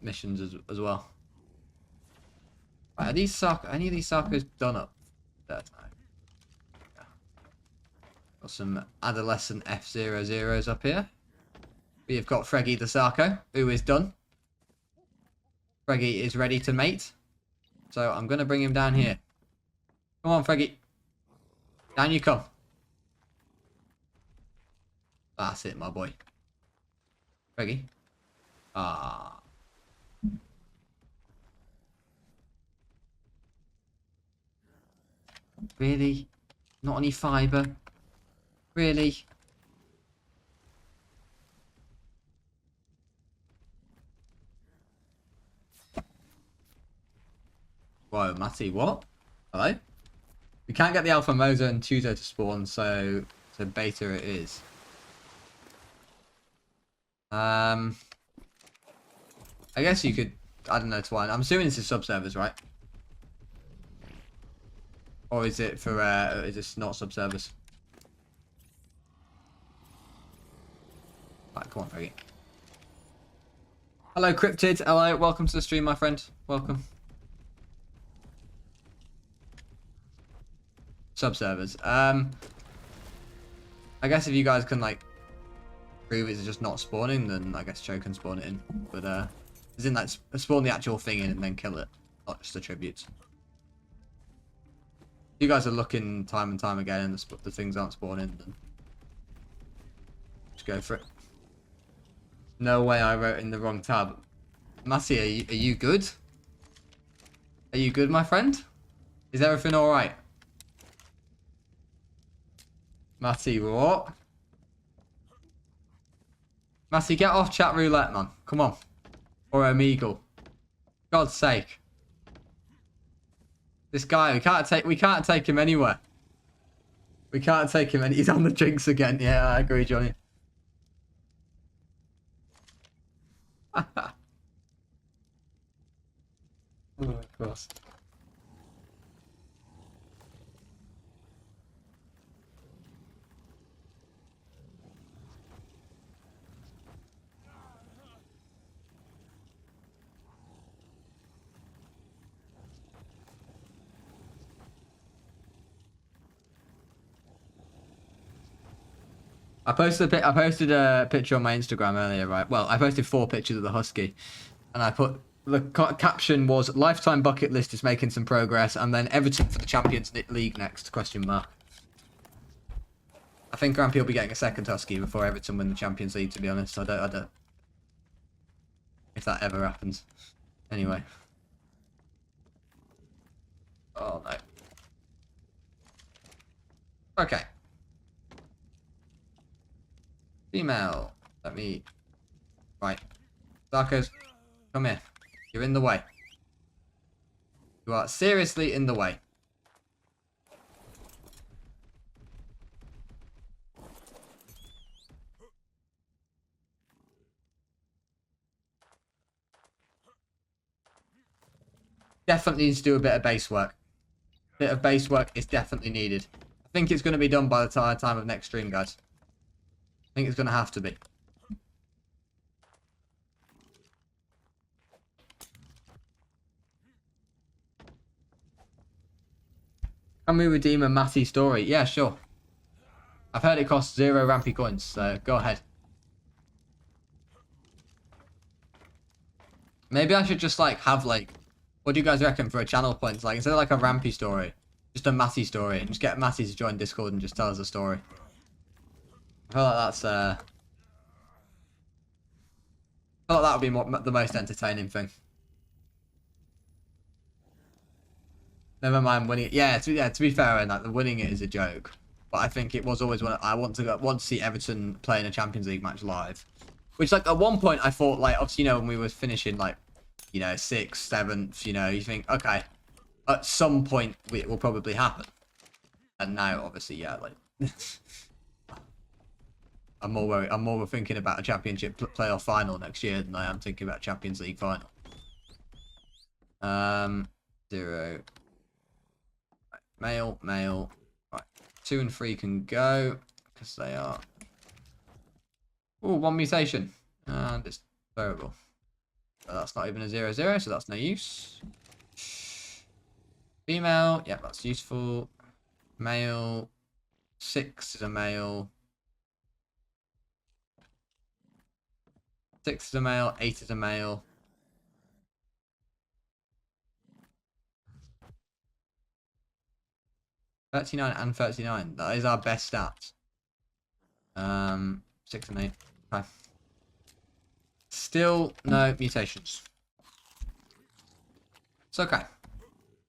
missions as well. Right, are these any of these Sarcos done up? There, no. Yeah. Got some adolescent F00s up here. We have got Freggy the Sarco, who is done. Freggy is ready to mate. So I'm going to bring him down here. Come on, Freggy. Down you come. That's it, my boy. Freggy. Ah. Really? Not any fibre? Really? Whoa, Matty, what? Hello? We can't get the Alpha Moser and Tutor to spawn, so beta it is. I guess you could, I don't know, Twine. I'm assuming this is subservers, right? Or is it for, is this not subservers? Right, come on, Freggy. Hello, Cryptid. Hello, welcome to the stream, my friend. Welcome. Subservers. I guess if you guys can, like, prove it's just not spawning, then I guess Cho can spawn it in. But, as in, like, spawn the actual thing in and then kill it. Not just the tributes. You guys are looking time and time again and the things aren't spawning, then just go for it. No way I wrote in the wrong tab. Matty, are you good? Are you good, my friend? Is everything alright? Matty, what? Matty, get off chat roulette, man. Come on. Or Omegle. God's sake. This guy, we can't take him anywhere. We can't take him he's on the drinks again. Yeah, I agree, Johnny. Oh, of course. I posted a picture on my Instagram earlier, right? Well, I posted 4 pictures of the Husky, and I put the caption was "Lifetime bucket list is making some progress," and then Everton for the Champions League next ? I think Rampy will be getting a second Husky before Everton win the Champions League. To be honest, I don't. If that ever happens, anyway. Oh no. Okay. Female. Let me... Right. Sarcos, come here. You're in the way. You are seriously in the way. Definitely needs to do a bit of base work. Bit of base work is definitely needed. I think it's going to be done by the time of next stream, guys. I think it's going to have to be. Can we redeem a Matty story? Yeah, sure. I've heard it costs 0 Rampy coins, so go ahead. Maybe I should just, like, have, like... What do you guys reckon for a channel points? Like, instead of, like, a Rampy story, just a Matty story. And just get Matty to join Discord and just tell us a story. I feel like that's, I feel like that would be the most entertaining thing. Never mind winning it. Yeah, to be fair, and like, the winning it is a joke. But I think it was always when I want to see Everton play in a Champions League match live. Which, like, at one point I thought, like, obviously, you know, when we were finishing, like, you know, 6th, 7th, you know, you think, okay, at some point it will probably happen. And now, obviously, yeah, like, I'm more thinking about a Championship playoff final next year than I am thinking about Champions League final. 0. Male, male. Right. 2 and 3 can go because they are. Oh, 1 mutation. And it's variable. But that's not even a 0-0, so that's no use. Female, yeah, that's useful. Male, 6 is a male. 6 is a male, 8 is a male. $39 and 39. That is our best stats. 6 and 8. Okay. Still no mutations. It's okay.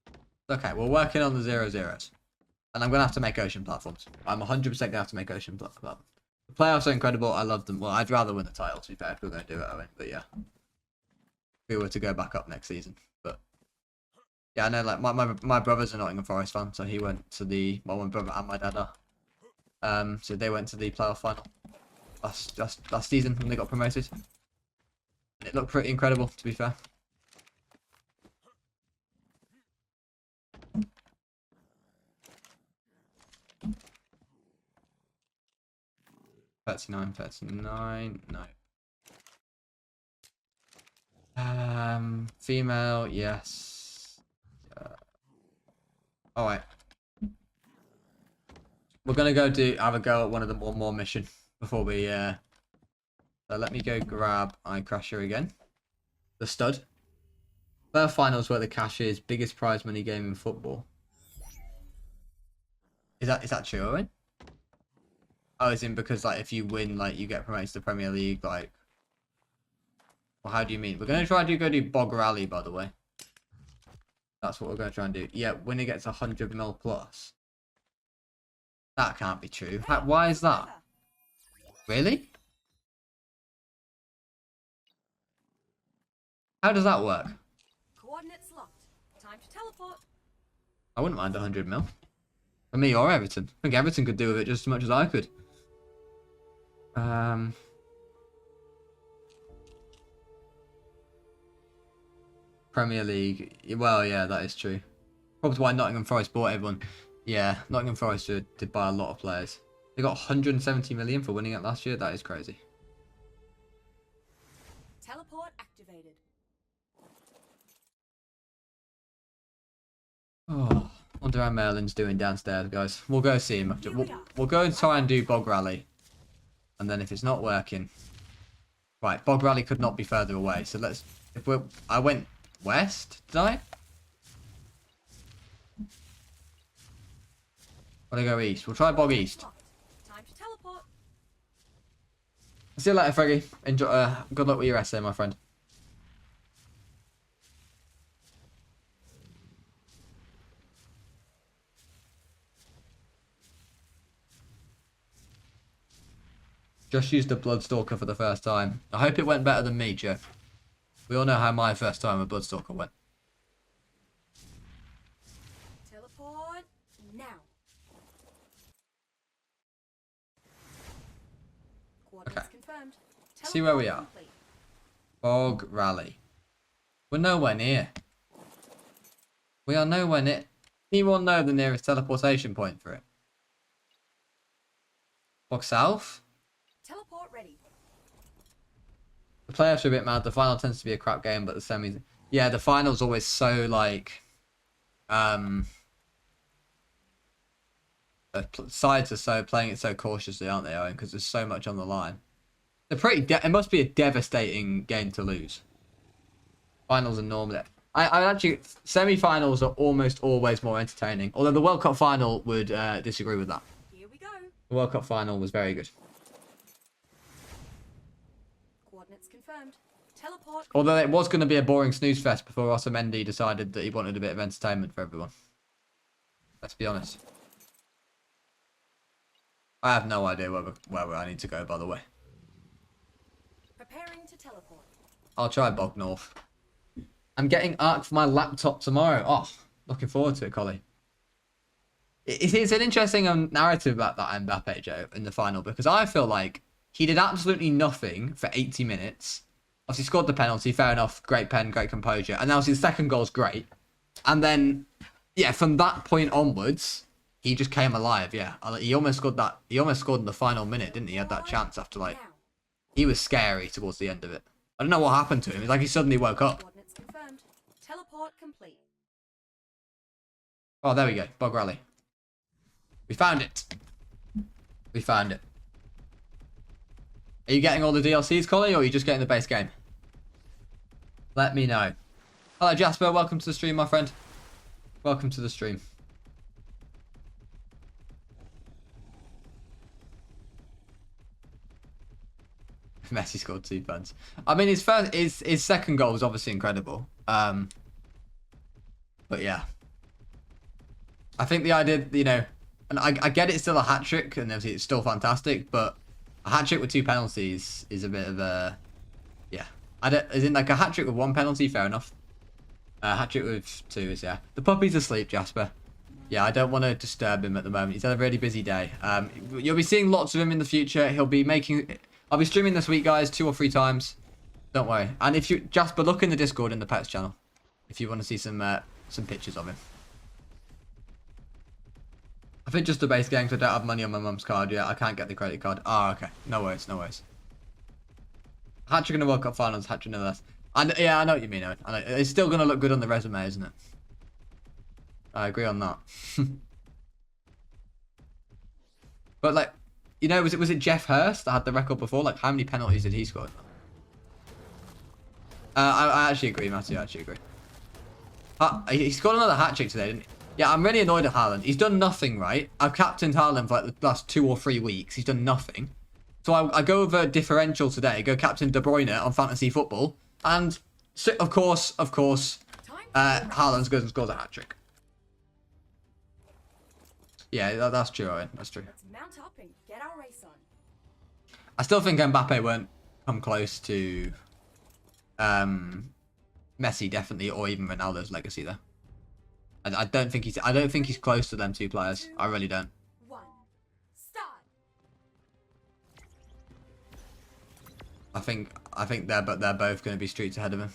It's okay. We're working on the 0-0s. And I'm going to have to make ocean platforms. I'm 100% going to have to make ocean platforms. The playoffs are incredible. I love them. Well, I'd rather win the title, to be fair, if we we're going to do it, Owen. But yeah. If we were to go back up next season. But yeah, I know, like, my brother's a Nottingham Forest fan, so he went to the... Well, my brother and my dad are. So they went to the playoff final last season when they got promoted. And it looked pretty incredible, to be fair. $39, no. Female, yes. Alright. We're gonna go have a go at one of the one more mission before we so let me go grab iCrasher again. The stud. Playoff finals where the cash is biggest prize money game in football. Is that true, Owen? Oh, as in because like if you win, like you get promoted to the Premier League, like. Well, how do you mean? We're gonna try to go do Bog Rally, by the way. That's what we're gonna try and do. Yeah, when it gets 100 mil plus. That can't be true. Why is that? Really? How does that work? Coordinates locked. Time to teleport. I wouldn't mind 100 mil. For me or Everton. I think Everton could do with it just as much as I could. Premier League. Well, yeah, that is true. Probably why Nottingham Forest bought everyone. Yeah, Nottingham Forest did buy a lot of players. They got 170 million for winning it last year. That is crazy. Teleport activated. Oh, wonder how Merlin's doing downstairs, guys. We'll go see him after. We'll go and try and do Bog Rally. And then if it's not working... Right, Bog Rally could not be further away. So let's... I went west, did I? Or go east? We'll try Bog East. Time to teleport. See you later, Freggy. Enjoy. Good luck with your essay, my friend. Just used the Bloodstalker for the first time. I hope it went better than me, Joe. We all know how my first time with Bloodstalker went. Teleport now. Coordinates confirmed. See where we are. Complete. Bog Rally. We're nowhere near. We are nowhere near. Anyone know the nearest teleportation point for it? Bog South? Teleport ready. The playoffs are a bit mad. The final tends to be a crap game, but the semis... Yeah, the final's always so, like... The sides are so playing it so cautiously, aren't they, Owen? Because there's so much on the line. They're pretty... It must be a devastating game to lose. Finals are normally... I actually... Semi-finals are almost always more entertaining. Although the World Cup final would disagree with that. Here we go. The World Cup final was very good. Coordinates confirmed. Teleport. Although it was going to be a boring snooze fest before Otamendi decided that he wanted a bit of entertainment for everyone. Let's be honest. I have no idea where I need to go, by the way. Preparing to teleport. I'll try Bog North. I'm getting Arc for my laptop tomorrow. Oh, looking forward to it, Collie. It's an interesting narrative about that Mbappe, Joe, in the final, because I feel like he did absolutely nothing for 80 minutes. Obviously, scored the penalty, fair enough. Great pen, great composure. And obviously, the second goal's great. And then yeah, from that point onwards, he just came alive. Yeah, he almost scored that. He almost scored in the final minute, didn't he? He had that chance after like Now, he was scary towards the end of it. I don't know what happened to him. It's like he suddenly woke up. coordinates confirmed. Teleport complete. Oh, there we go. Bog Rally. We found it. We found it. Are you getting all the DLCs, Collie, or are you just getting the base game? Let me know. Hello, Jasper. Welcome to the stream, my friend. Welcome to the stream. Messi scored 2 points. I mean, his second goal was obviously incredible. But yeah, I think the idea, you know, and I get it's still a hat trick, and obviously it's still fantastic, but a hat trick with 2 penalties is a bit of a, yeah. As in like a hat trick with 1 penalty, fair enough. Hat trick with 2 is, yeah. The puppy's asleep, Jasper. Yeah, I don't want to disturb him at the moment. He's had a really busy day. You'll be seeing lots of him in the future. He'll be making. I'll be streaming this week, guys, 2 or 3 times. Don't worry. And if you, Jasper, look in the Discord in the pets channel if you want to see some pictures of him. I think just the base game, because I don't have money on my mum's card yet. I can't get the credit card. Oh, okay. No worries, no worries. Hat-trick in the World Cup Finals, hat-trick in the last. And yeah, I know what you mean, Owen. I know. It's still going to look good on the resume, isn't it? I agree on that. But like, you know, was it Jeff Hurst that had the record before? Like, how many penalties did he score? I actually agree, Matthew. I actually agree. He scored another hat-trick today, didn't he? Yeah, I'm really annoyed at Haaland. He's done nothing, right? I've captained Haaland for like the last 2 or 3 weeks. He's done nothing. So I go over differential today, go captain De Bruyne on fantasy football, and so, of course, Haaland goes and scores a hat-trick. Yeah, that's true, Owen. That's true. Let's mount up and get our race on. I still think Mbappe won't come close to Messi, definitely, or even Ronaldo's legacy though. I don't think he's close to them 2 players. I really don't. 1. Start. I think they're both going to be streets ahead of him.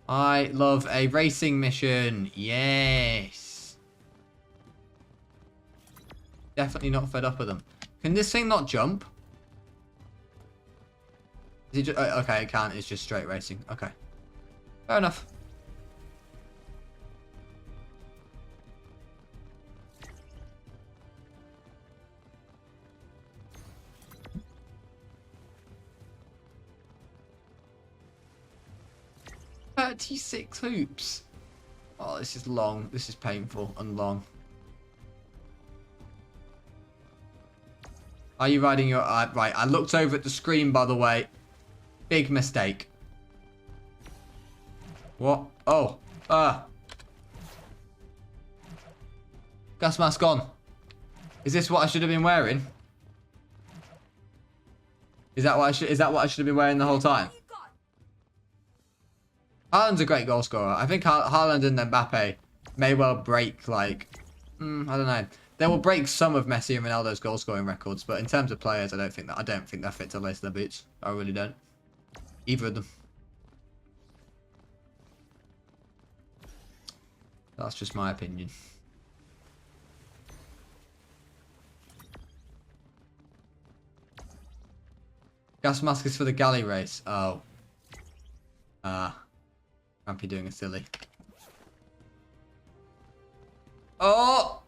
I love a racing mission. Yes. Definitely not fed up with them. Can this thing not jump? Is it just, okay, it can't. It's just straight racing. Okay. Fair enough. "36 hoops. Oh, this is long. This is painful and long. Are you riding your... right, I looked over at the screen, by the way. Big mistake. What? Oh. Gas mask on. Is this what I should have been wearing? Is that what I should have been wearing the whole time? Haaland's a great goal scorer. I think Haaland and Mbappe may well break, like, I don't know. They will break some of Messi and Ronaldo's goal scoring records, but in terms of players, I don't think they're fit to lace their boots. I really don't. Either of them. That's just my opinion. Gas mask is for the galley race. Oh. Rampy doing a silly. Oh!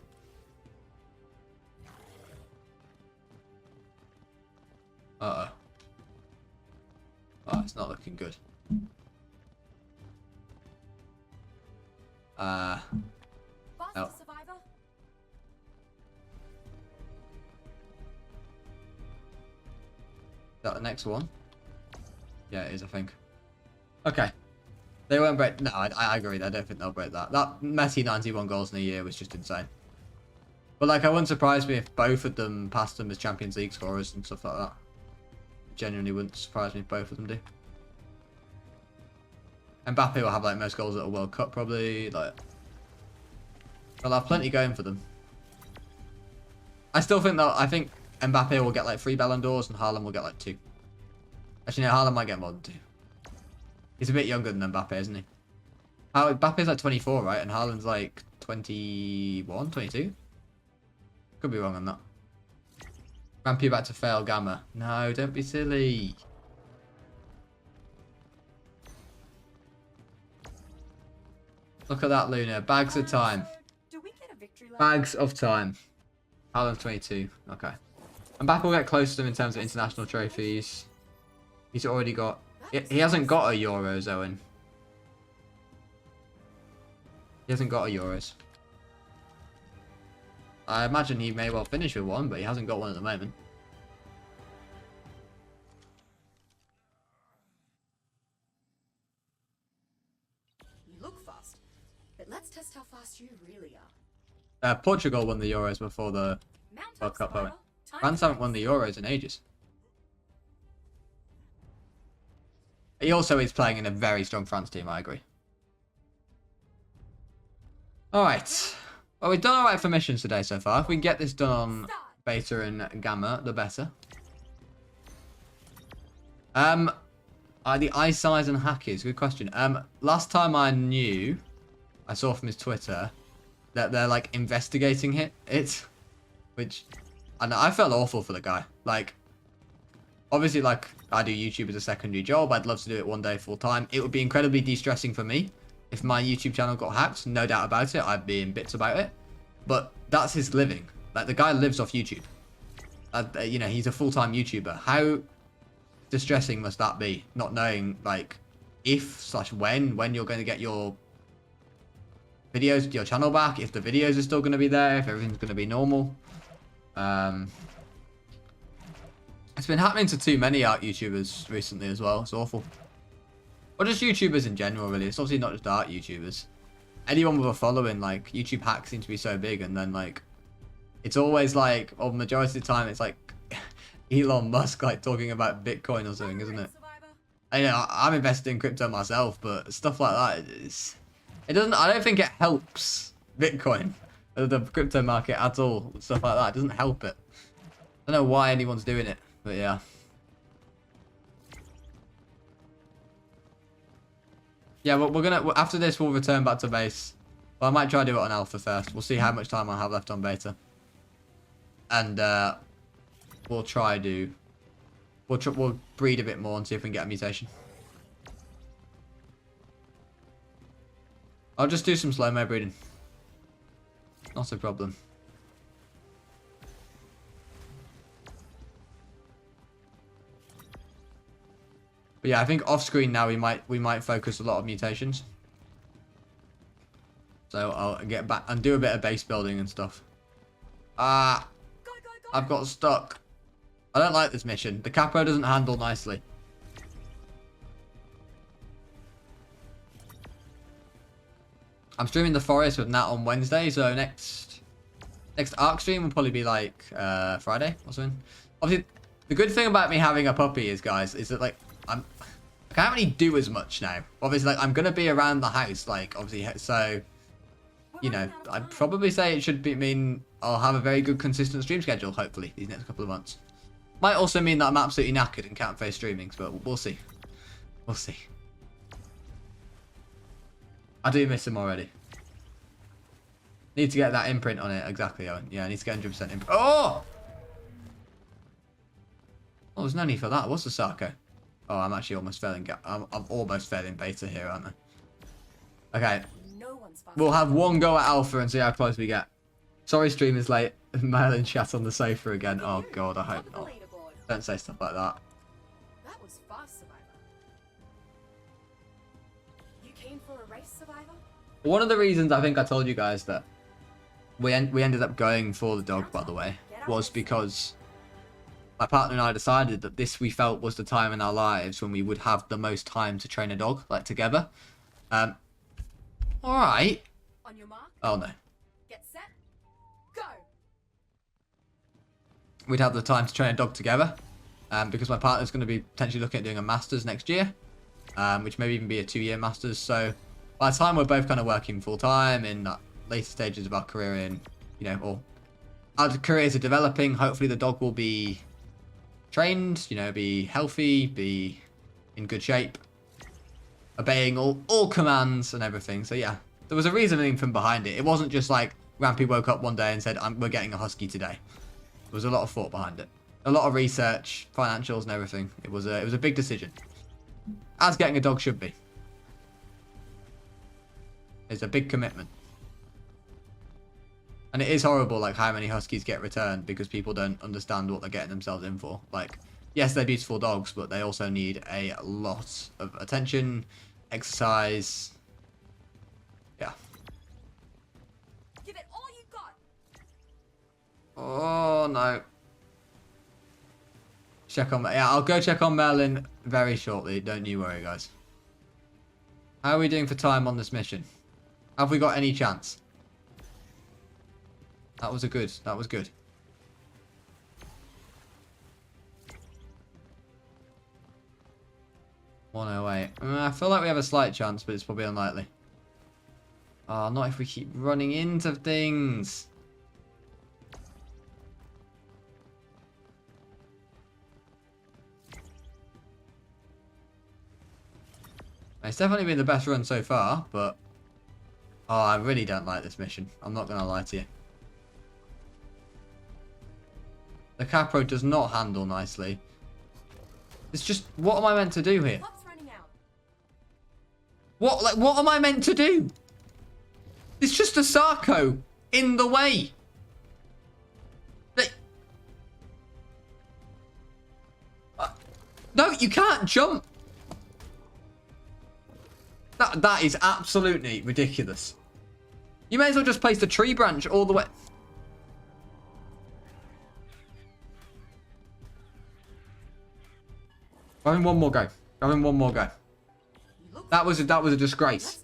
Uh-oh. Oh, it's not looking good. Faster, Oh. survivor. Is that the next one? Yeah, it is, I think. Okay. They won't break... No, I agree. I don't think they'll break that. That Messi 91 goals in a year was just insane. But, like, I wouldn't surprise me if both of them passed them as Champions League scorers and stuff like that. Genuinely wouldn't surprise me if both of them do. Mbappe will have, like, most goals at a World Cup, probably. Like, they'll have plenty going for them. I still think I think Mbappe will get, like, 3 Ballon d'Ors and Haaland will get, like, 2. Actually, no, Haaland might get more than 2. He's a bit younger than Mbappe, isn't he? Mbappe's like 24, right? And Haaland's like 21, 22? Could be wrong on that. Rampy about to fail Gamma. No, don't be silly. Look at that, Luna. Bags of time. Do we get a victory lap? Bags of time. Haaland's 22. Okay. Mbappe will get close to him in terms of international trophies. He's already got... He hasn't got a Euros, Owen. He hasn't got a Euros. I imagine he may well finish with one, but he hasn't got one at the moment. You look fast, but let's test how fast you really are. Portugal won the Euros before the Mount World up, Cup, Survivor. haven't Time France to haven't won race. the Euros in ages. He also is playing in a very strong France team, I agree. Alright. Well, we've done alright for missions today so far. If we can get this done on Beta and Gamma, the better. The eye size and hackers, good question. Last time I knew, I saw from his Twitter, that they're like investigating it, which, and I felt awful for the guy. Like, obviously, like, I do YouTube as a secondary job. I'd love to do it one day full time. It would be incredibly de-stressing for me if my YouTube channel got hacked. No doubt about it. I'd be in bits about it. But that's his living. Like, the guy lives off YouTube. You know, he's a full-time YouTuber. How distressing must that be? Not knowing, like, if/when you're going to get your videos, your channel back. If the videos are still going to be there. If everything's going to be normal. It's been happening to too many art YouTubers recently as well. It's awful. Or just YouTubers in general, really. It's obviously not just art YouTubers. Anyone with a following, like, YouTube hacks seem to be so big, and then, like, it's always, like, or majority of the time, it's, like, Elon Musk, like, talking about Bitcoin or something, isn't it? I know, I'm invested in crypto myself, but stuff like that, it doesn't, I don't think it helps Bitcoin, the crypto market at all, stuff like that. It doesn't help it. I don't know why anyone's doing it. But yeah. Yeah, but we're gonna, after this we'll return back to base. Well, I might try to do it on alpha first. We'll see how much time I have left on beta. And we'll try to, we'll breed a bit more and see if we can get a mutation. I'll just do some slow-mo breeding. Not a problem. But yeah, I think off screen now we might focus a lot of mutations. So I'll get back and do a bit of base building and stuff. I've got stuck. I don't like this mission. The capo doesn't handle nicely. I'm streaming the forest with Nat on Wednesday, so next arc stream will probably be like Friday or something. Obviously, the good thing about me having a puppy is, guys, is that like I can't really do as much now. Obviously, like I'm gonna be around the house, like obviously, so you know, I'd probably say it should mean I'll have a very good consistent stream schedule. Hopefully, these next couple of months. Might also mean that I'm absolutely knackered and can't face streamings, but we'll see. We'll see. I do miss him already. Need to get that imprint on it. Exactly, Owen. Yeah, I need to get 100% imprint. Oh! Oh, there's no need for that. What's the Sarco? Oh, I'm actually almost failing. I'm almost failing beta here, aren't I? Okay. We'll have one go at alpha and see how close we get. Sorry, stream is late. Mail in chat on the sofa again. Oh, God, I hope not. Don't say stuff like that. That was fast, Survivor. You came for a race, Survivor? One of the reasons I think I told you guys that we ended up going for the dog, by the way, was because my partner and I decided that this we felt was the time in our lives when we would have the most time to train a dog, like together. All right. On your mark. Oh no. Get set. Go. We'd have the time to train a dog together, because my partner's going to be potentially looking at doing a masters next year, which may even be a 2-year masters. So by the time we're both kind of working full time in later stages of our career, in you know, or our careers are developing, hopefully the dog will be trained, you know, be healthy, be in good shape. obeying all commands and everything. So yeah, there was a reasoning from behind it. It wasn't just like Rampy woke up one day and said, we're getting a husky today. There was a lot of thought behind it. A lot of research, financials and everything. It was a big decision. As getting a dog should be. It's a big commitment. And it is horrible, like, how many huskies get returned because people don't understand what they're getting themselves in for. Like, yes, they're beautiful dogs, but they also need a lot of attention, exercise. Yeah. Give it all you got. Oh, no. Check on... Yeah, I'll go check on Merlin very shortly. Don't you worry, guys. How are we doing for time on this mission? Have we got any chance? That was good. That was good. $108. I feel like we have a slight chance, but it's probably unlikely. Oh, not if we keep running into things. It's definitely been the best run so far, but... Oh, I really don't like this mission. I'm not going to lie to you. The Capro does not handle nicely. It's just, what am I meant to do here? Clock's running out. What am I meant to do? It's just a Sarco in the way. No, you can't jump. That is absolutely ridiculous. You may as well just place the tree branch all the way. Having one more go. Having one more go. That was a disgrace.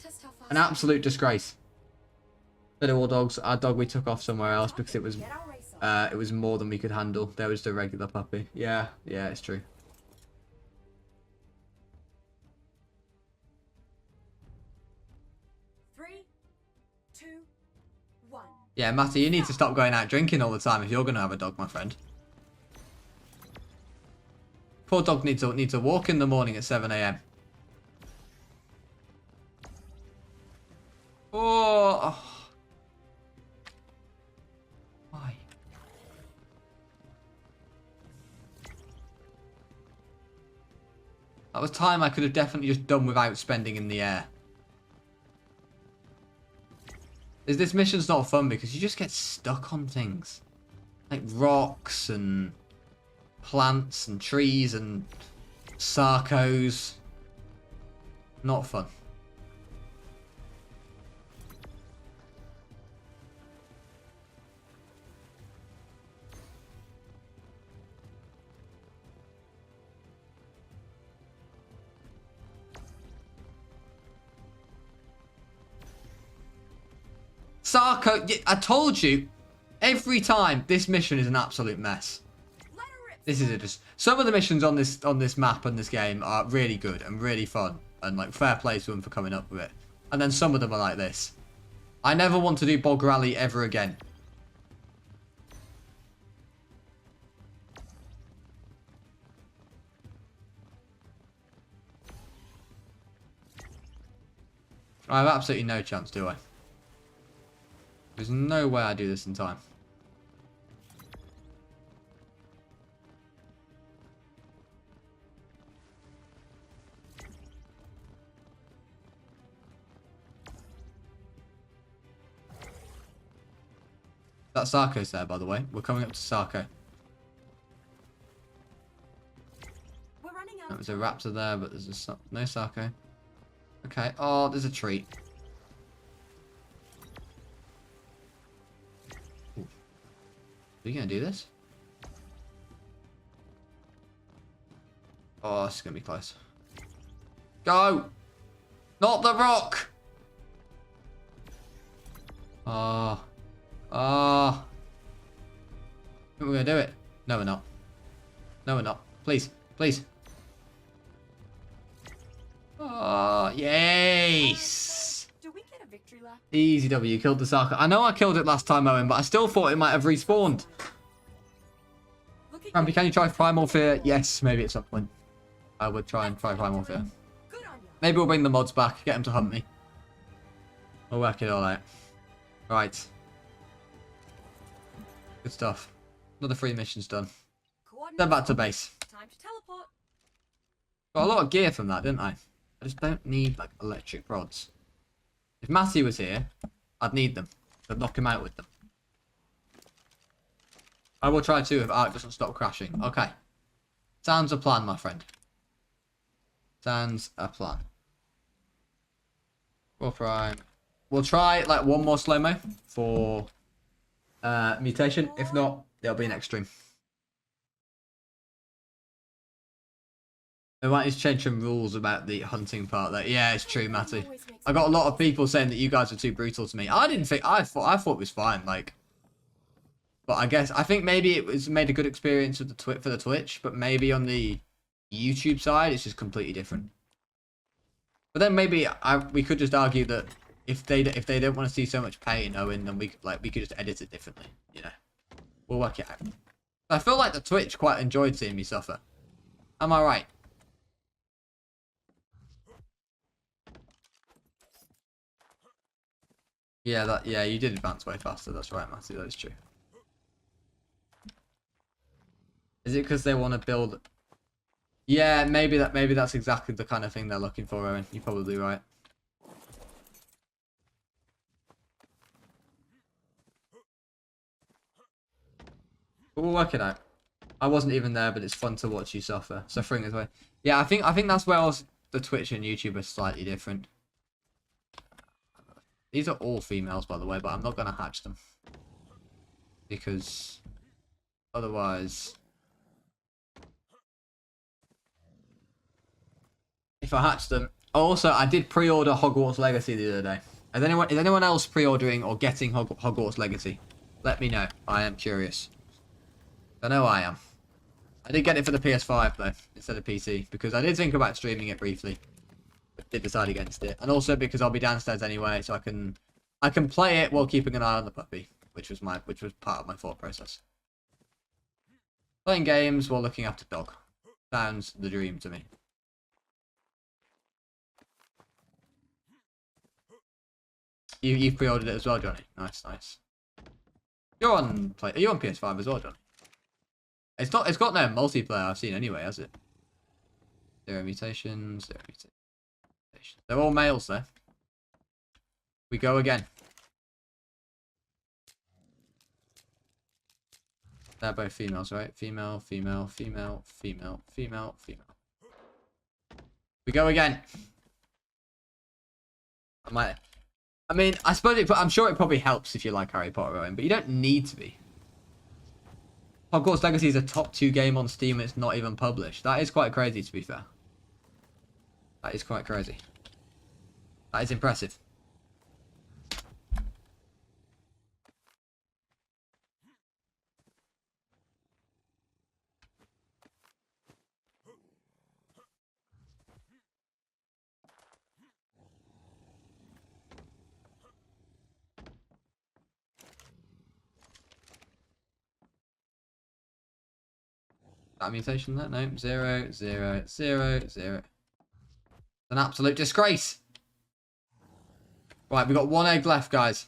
An absolute disgrace. Little war dogs. Our dog we took off somewhere else because it was more than we could handle. There was the regular puppy. Yeah, it's true. Yeah, Matty, you need to stop going out drinking all the time if you're going to have a dog, my friend. Poor dog needs a walk in the morning at 7 AM. Oh. Why? That was time I could have definitely just done without spending in the air. This mission's not fun because you just get stuck on things. Like rocks and plants and trees and Sarcos. Not fun. Sarco, I told you, every time this mission is an absolute mess. This is it. Some of the missions on this map and this game are really good and really fun, and like fair play to them for coming up with it. And then some of them are like this. I never want to do Bog Rally ever again. I have absolutely no chance, do I? There's no way I do this in time. That Sarco's there, by the way. We're coming up to Sarco. We're running out. There was a raptor there, but there's no Sarco. Okay. Oh, there's a treat. Are you gonna do this? Oh, this is gonna be close. Go! Not the rock! Oh. Oh. I think we're gonna do it. No, we're not. No, we're not. Please. Please. Oh, yes! Do we get a victory lap? Easy W, killed the Sarco. I know I killed it last time, Owen, but I still thought it might have respawned. Rampy, can you try Primal Fear? Yes, maybe at some point. I would try Primal Fear. Maybe we'll bring the mods back, get them to hunt me. We'll work it all out. Right. Good stuff. Another 3 missions done. Then back to base. Time to teleport. Got a lot of gear from that, didn't I? I just don't need, like, electric rods. If Matty was here, I'd need them. I'd knock him out with them. I will try to if Ark doesn't stop crashing. Okay. Sounds a plan, my friend. Sounds a plan. We'll try, like, one more slow-mo for mutation. If not, there'll be an extreme. They might need to change some rules about the hunting part. Like, yeah, it's true, Matty. I got a lot of people saying that you guys are too brutal to me. I thought it was fine. Like, but I think maybe it was made a good experience with the for the Twitch, but maybe on the YouTube side, it's just completely different. But then maybe we could just argue that if they don't want to see so much pain, Owen, then we could just edit it differently. You know, we'll work it out. I feel like the Twitch quite enjoyed seeing me suffer. Am I right? Yeah, you did advance way faster. That's right, Matthew. That is true. Is it because they want to build? Yeah, maybe that's exactly the kind of thing they're looking for, Owen. You're probably right. But we'll work it out. I wasn't even there, but it's fun to watch you suffer. Suffering as well. Yeah, I think that's where the Twitch and YouTube are slightly different. These are all females, by the way, but I'm not going to hatch them. Because otherwise, if I hatch them... Also, I did pre-order Hogwarts Legacy the other day. Is anyone else pre-ordering or getting Hogwarts Legacy? Let me know. I am curious. I know I am. I did get it for the PS5, though, instead of PC. Because I did think about streaming it briefly. Did decide against it, and also because I'll be downstairs anyway, so I can play it while keeping an eye on the puppy, which was part of my thought process. Playing games while looking after dog sounds the dream to me. You've pre-ordered it as well, Johnny. Nice. Are you on PS5 as well, Johnny? It's got no multiplayer I've seen anyway, has it? Zero mutations. They're all males there. We go again. They're both females, right? Female. We go again. I suppose I'm sure it probably helps if you like Harry Potter, Owen, but you don't need to be. Hogwarts Legacy is a top 2 game on Steam and it's not even published. That is quite crazy, to be fair. That is quite crazy. That is impressive. That mutation there? No. 0, 0, 0, 0. An absolute disgrace. Right, we've got 1 egg left, guys.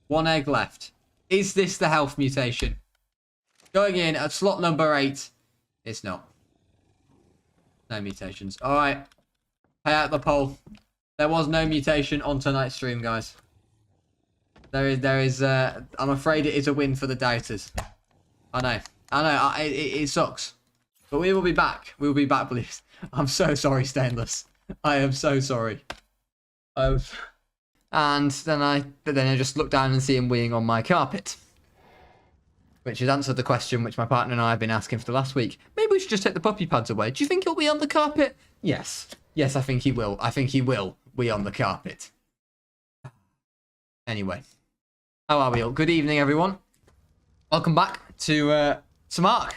1 egg left. Is this the health mutation? Going in at slot number 8. It's not. No mutations. Alright. Pay out the poll. There was no mutation on tonight's stream, guys. There is, I'm afraid it is a win for the doubters. I know. It sucks. But we will be back. We will be back, please. I'm so sorry, Stainless. I am so sorry. And then I just look down and see him weeing on my carpet. Which has answered the question which my partner and I have been asking for the last week. Maybe we should just take the puppy pads away. Do you think he'll wee on the carpet? Yes. Yes, I think he will. I think he will wee on the carpet. Anyway. How are we all? Good evening, everyone. Welcome back to some Ark.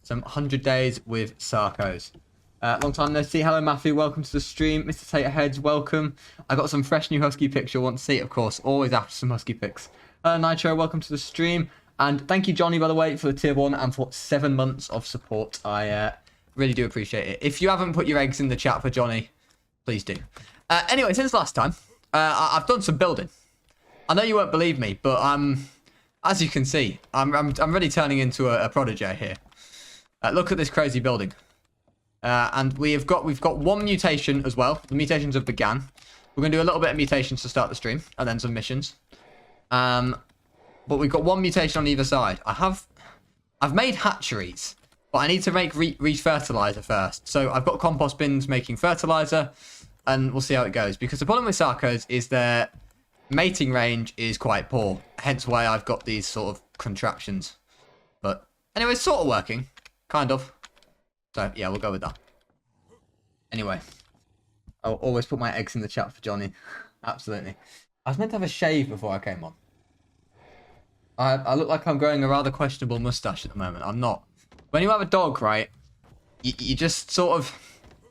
Some 100 days with Sarcos. Long time no see. Hello, Matthew. Welcome to the stream. Mr. Taterheads, welcome. I got some fresh new Husky pics you'll want to see, of course. Always after some Husky pics. Nitro, welcome to the stream. And thank you, Johnny, by the way, for the tier 1 and for 7 months of support. I really do appreciate it. If you haven't put your eggs in the chat for Johnny, Please do. Anyway, since last time, I've done some building. I know you won't believe me, but as you can see, I'm really turning into a prodigy here. Look at this crazy building. And we've got one mutation as well. The mutations have begun. We're going to do a little bit of mutations to start the stream, and then some missions. But we've got one mutation on either side. I've made hatcheries, but I need to make re-fertilizer first. So I've got compost bins making fertilizer, and we'll see how it goes. Because the problem with Sarcos is their mating range is quite poor. Hence why I've got these sort of contraptions. But anyway, it's sort of working. Kind of. So, yeah, we'll go with that. Anyway. I'll always put my eggs in the chat for Johnny. Absolutely. I was meant to have a shave before I came on. I look like I'm growing a rather questionable mustache at the moment. I'm not. When you have a dog, right, you just sort of,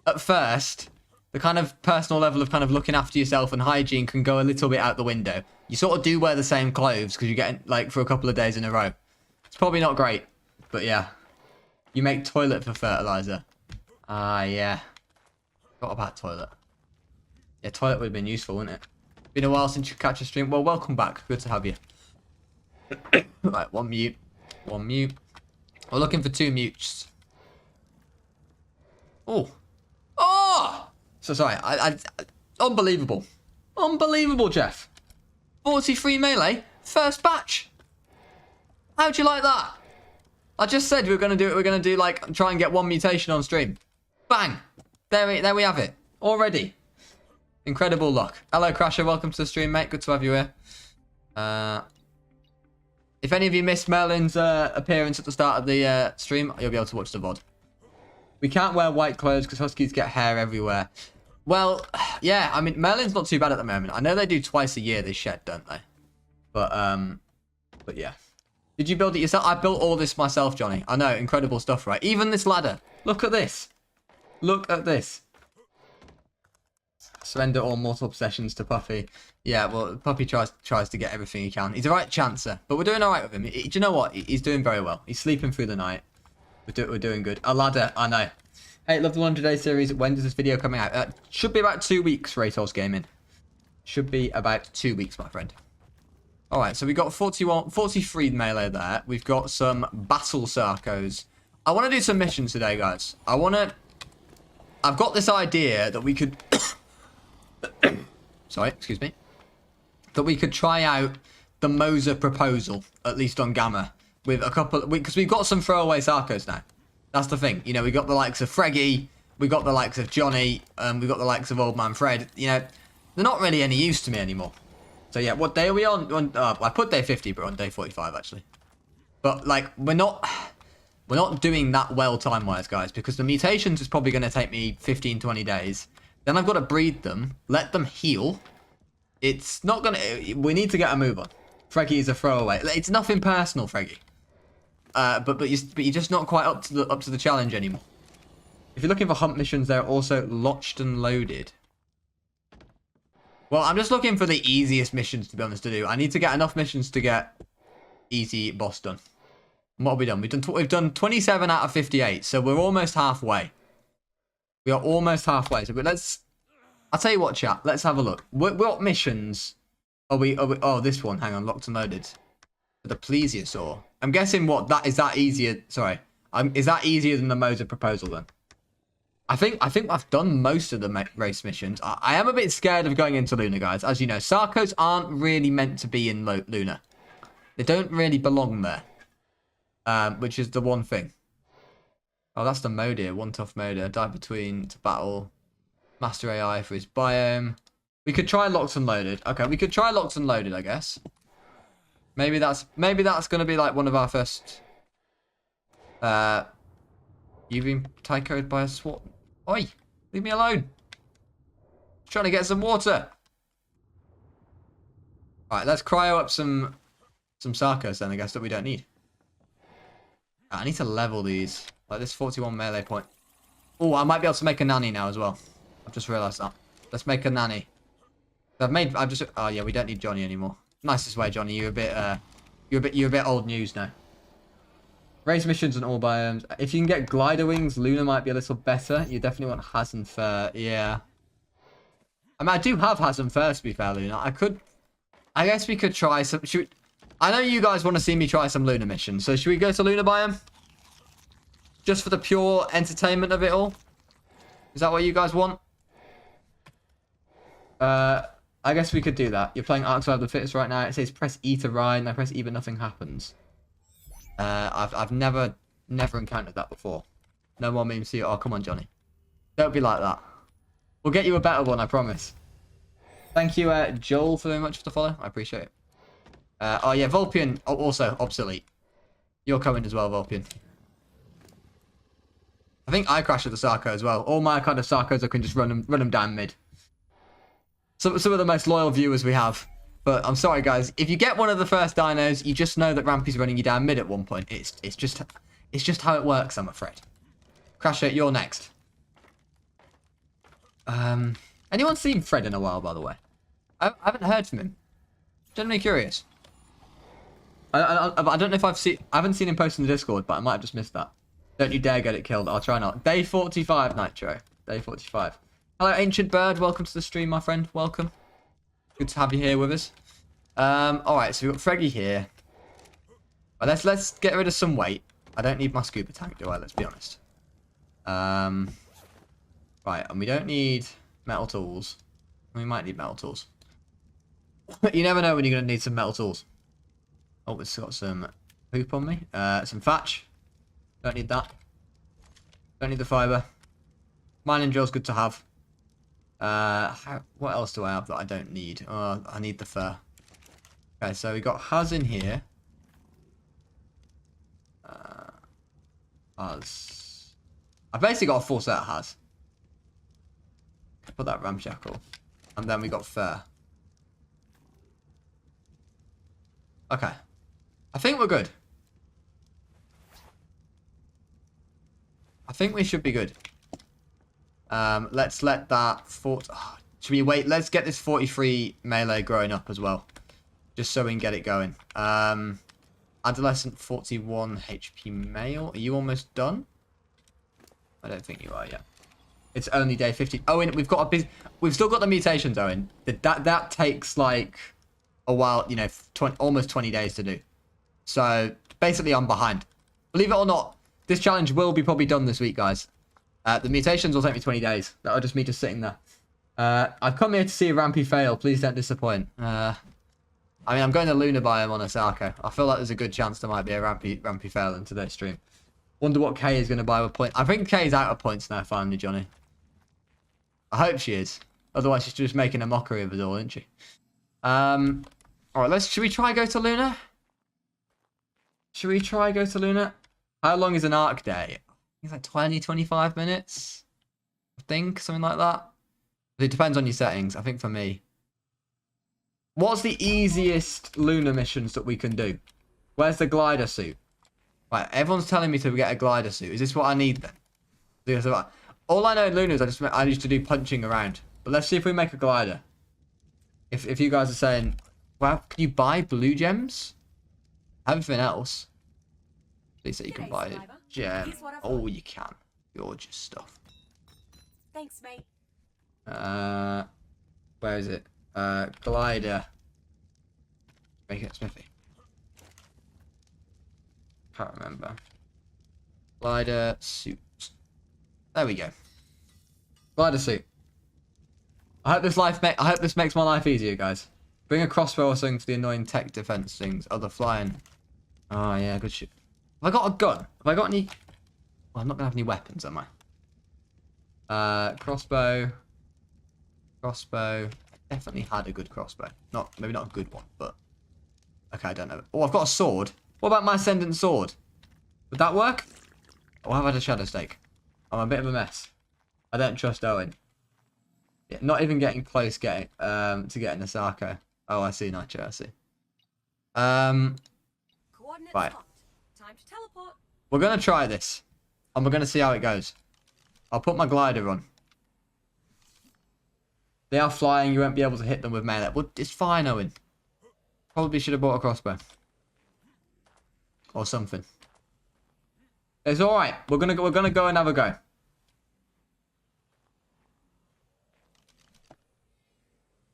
at first, the kind of personal level of kind of looking after yourself and hygiene can go a little bit out the window. You sort of do wear the same clothes because you get, like, for a couple of days in a row. It's probably not great, but yeah. You make toilet for fertilizer. Yeah. Forgot about toilet. Yeah, toilet would have been useful, wouldn't it? Been a while since you catch a stream. Well, welcome back. Good to have you. Right, one mute. One mute. We're looking for 2 mutes. Oh. Oh! So, sorry. Unbelievable. Unbelievable, Jeff. 43 melee. First batch. How'd you like that? I just said we were going to do it. We're going to do, like, try and get 1 mutation on stream. Bang. There we have it. Already. Incredible luck. Hello, Crasher. Welcome to the stream, mate. Good to have you here. If any of you missed Merlin's appearance at the start of the stream, you'll be able to watch the VOD. We can't wear white clothes because huskies get hair everywhere. Well, yeah. I mean, Merlin's not too bad at the moment. I know they do twice a year, they shed, don't they? But yeah. Did you build it yourself? I built all this myself, Johnny. I know. Incredible stuff, right? Even this ladder. Look at this. Look at this. Surrender all mortal possessions to Puffy. Yeah, well, Puppy tries to get everything he can. He's a right chancer, but we're doing all right with him. Do you know what? He's doing very well. He's sleeping through the night. We're doing good. A ladder, I know. Hey, love the 100 Day series. When does this video coming out? Should be about 2 weeks, Ratos Gaming. Should be about 2 weeks, my friend. All right, so we got 43 melee there. We've got some battle Sarcos. I want to do some missions today, guys. I've got this idea that we could... Sorry, excuse me. That we could try out the Moser proposal, at least on Gamma, with a couple... Because we've got some throwaway Sarcos now. That's the thing. You know, we got the likes of Freggy, we got the likes of Johnny, we got the likes of Old Man Fred. You know, they're not really any use to me anymore. So yeah, what day are we on? I put day 50, but on day 45 actually. But like, we're not doing that well time-wise, guys, because the mutations is probably going to take me 15, 20 days. Then I've got to breed them, let them heal. It's not going to... We need to get a move on. Freggy is a throwaway. It's nothing personal, Freggy. But you're just not quite up to the challenge anymore. If you're looking for hunt missions, they're also lodged and loaded. Well, I'm just looking for the easiest missions, to be honest, to do. I need to get enough missions to get easy boss done. And what have we done? We've done 27 out of 58, so we're almost halfway. We are almost halfway. So I'll tell you what, chat. Let's have a look. What missions are we? Oh, this one. Hang on, locked and loaded. The plesiosaur. I'm guessing is that easier? Sorry, is that easier than the Moser proposal then? I think I've done most of the race missions. I am a bit scared of going into Luna, guys. As you know, Sarcos aren't really meant to be in Luna. They don't really belong there. Which is the one thing. Oh, that's the Modir. One tough Modir. Die between to battle. Master AI for his biome. We could try locked and loaded. Okay, we could try locked and loaded, I guess. Maybe that's gonna be like one of our first. You've been tycoed by a SWAT. Oi! Leave me alone. Trying to get some water. Alright, let's cryo up some Sarcos then, I guess, that we don't need. I need to level these. Like this 41 melee point. Oh, I might be able to make a nanny now as well. I've just realised that. Let's make a nanny. Oh yeah, we don't need Johnny anymore. Nicest way, Johnny. You're a bit old news now. Race missions and all biomes. If you can get glider wings, Luna might be a little better. You definitely want Has and Fur. Yeah. I mean, I do have Hasm first, to be fair, Luna. I guess we could try some... I know you guys want to see me try some Luna missions, so should we go to Luna Biome? Just for the pure entertainment of it all? Is that what you guys want? I guess we could do that. You're playing Ark Survival of the Fittest right now. It says press E to ride, and I press E but nothing happens. I've never encountered that before. No more memes here. Oh, come on, Johnny. Don't be like that. We'll get you a better one, I promise. Thank you, Joel, very much for the follow. I appreciate it. Oh, yeah, Vulpian, also obsolete. You're coming as well, Vulpian. I think I crashed with the Sarco as well. All my kind of Sarcos, I can just run them down mid. Some of the most loyal viewers we have. But I'm sorry, guys. If you get one of the first dinos, you just know that Rampy's running you down mid at one point. It's just how it works, I'm afraid. Crasher, you're next. Anyone seen Fred in a while, by the way? I haven't heard from him. Genuinely curious. I don't know if I haven't seen him post in the Discord, but I might have just missed that. Don't you dare get it killed. I'll try not. Day 45, Nitro. Day 45. Hello, Ancient Bird. Welcome to the stream, my friend. Welcome. Good to have you here with us. Alright, so we've got Freggy here. Well, let's get rid of some weight. I don't need my scuba tank, do I? Let's be honest. Right, and we don't need metal tools. We might need metal tools. You never know when you're going to need some metal tools. Oh, it's got some poop on me. Some thatch. Don't need that. Don't need the fibre. Mining drill's good to have. What else do I have that I don't need? Oh, I need the fur. Okay, so we got Haz in here. Haz. I've basically got a full set of Haz. Put that ramshackle. And then we got fur. Okay. I think we're good. I think we should be good. Let's let that... should we wait? Let's get this 43 melee growing up as well. Just so we can get it going. Adolescent 41 HP male. Are you almost done? I don't think you are yet. It's only day 50. Owen, we've still got the mutations, Owen. That takes like a while, you know, almost 20 days to do. So basically I'm behind. Believe it or not, this challenge will be probably done this week, guys. The mutations will take me 20 days. That'll just me just sitting there. I've come here to see a Rampy fail. Please don't disappoint. I mean, I'm going to Luna Biome on a Sarco. I feel like there's a good chance there might be a Rampy fail in today's stream. Wonder what Kay is going to buy with points. I think Kay's out of points now, finally, Johnny. I hope she is. Otherwise, she's just making a mockery of us all, isn't she? Alright, should we try go to Luna? Should we try go to Luna? How long is an Ark day? It's like 20, 25 minutes. I think, something like that. It depends on your settings. I think for me. What's the easiest Luna missions that we can do? Where's the glider suit? Right, everyone's telling me to get a glider suit. Is this what I need then? Because all I know in Luna is I used to do punching around. But let's see if we make a glider. If you guys are saying, well, can you buy blue gems? Everything else. Please say you can buy a gem. Oh, you can. Gorgeous stuff. Thanks, mate. Where is it? Glider. Make it smithy. Can't remember. Glider suit. There we go. Glider suit. I hope this makes my life easier, guys. Bring a crossbow or something for the annoying tech defense things. Other flying. Oh yeah, good shit. Have I got a gun? Have I got any? Well, I'm not gonna have any weapons, am I? Crossbow. Crossbow. I definitely had a good crossbow. Maybe not a good one, but okay, I don't know. Oh, I've got a sword. What about my ascendant sword? Would that work? Oh, I've had a shadow stake. I'm a bit of a mess. I don't trust Owen. Yeah, not even getting close to getting a Sarco. Oh, I see, Nitro, I see. Coordinates Right. locked. Time to teleport. We're going to try this. And we're going to see how it goes. I'll put my glider on. They are flying. You won't be able to hit them with melee. Well, it's fine, Owen. Probably should have bought a crossbow. Or something. It's alright. We're gonna go and have a go.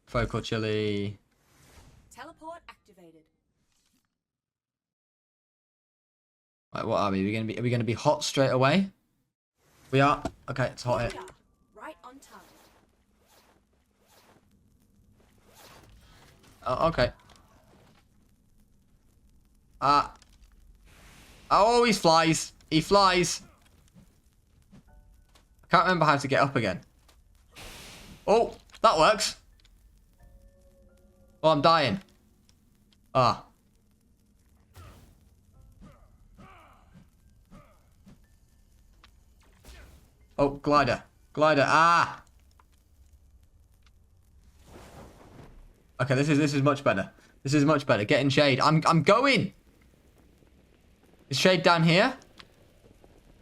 Focal chili. Teleport activated. Right, what are we? Are we gonna be hot straight away? We are. Okay, it's hot Here here. we are, right on target. Oh, okay. Oh, he flies. He flies. I can't remember how to get up again. Oh, that works. Oh, I'm dying. Ah. Oh, glider. Glider. Ah. Okay, this is much better. This is much better. Get in shade. I'm going. Is shade down here?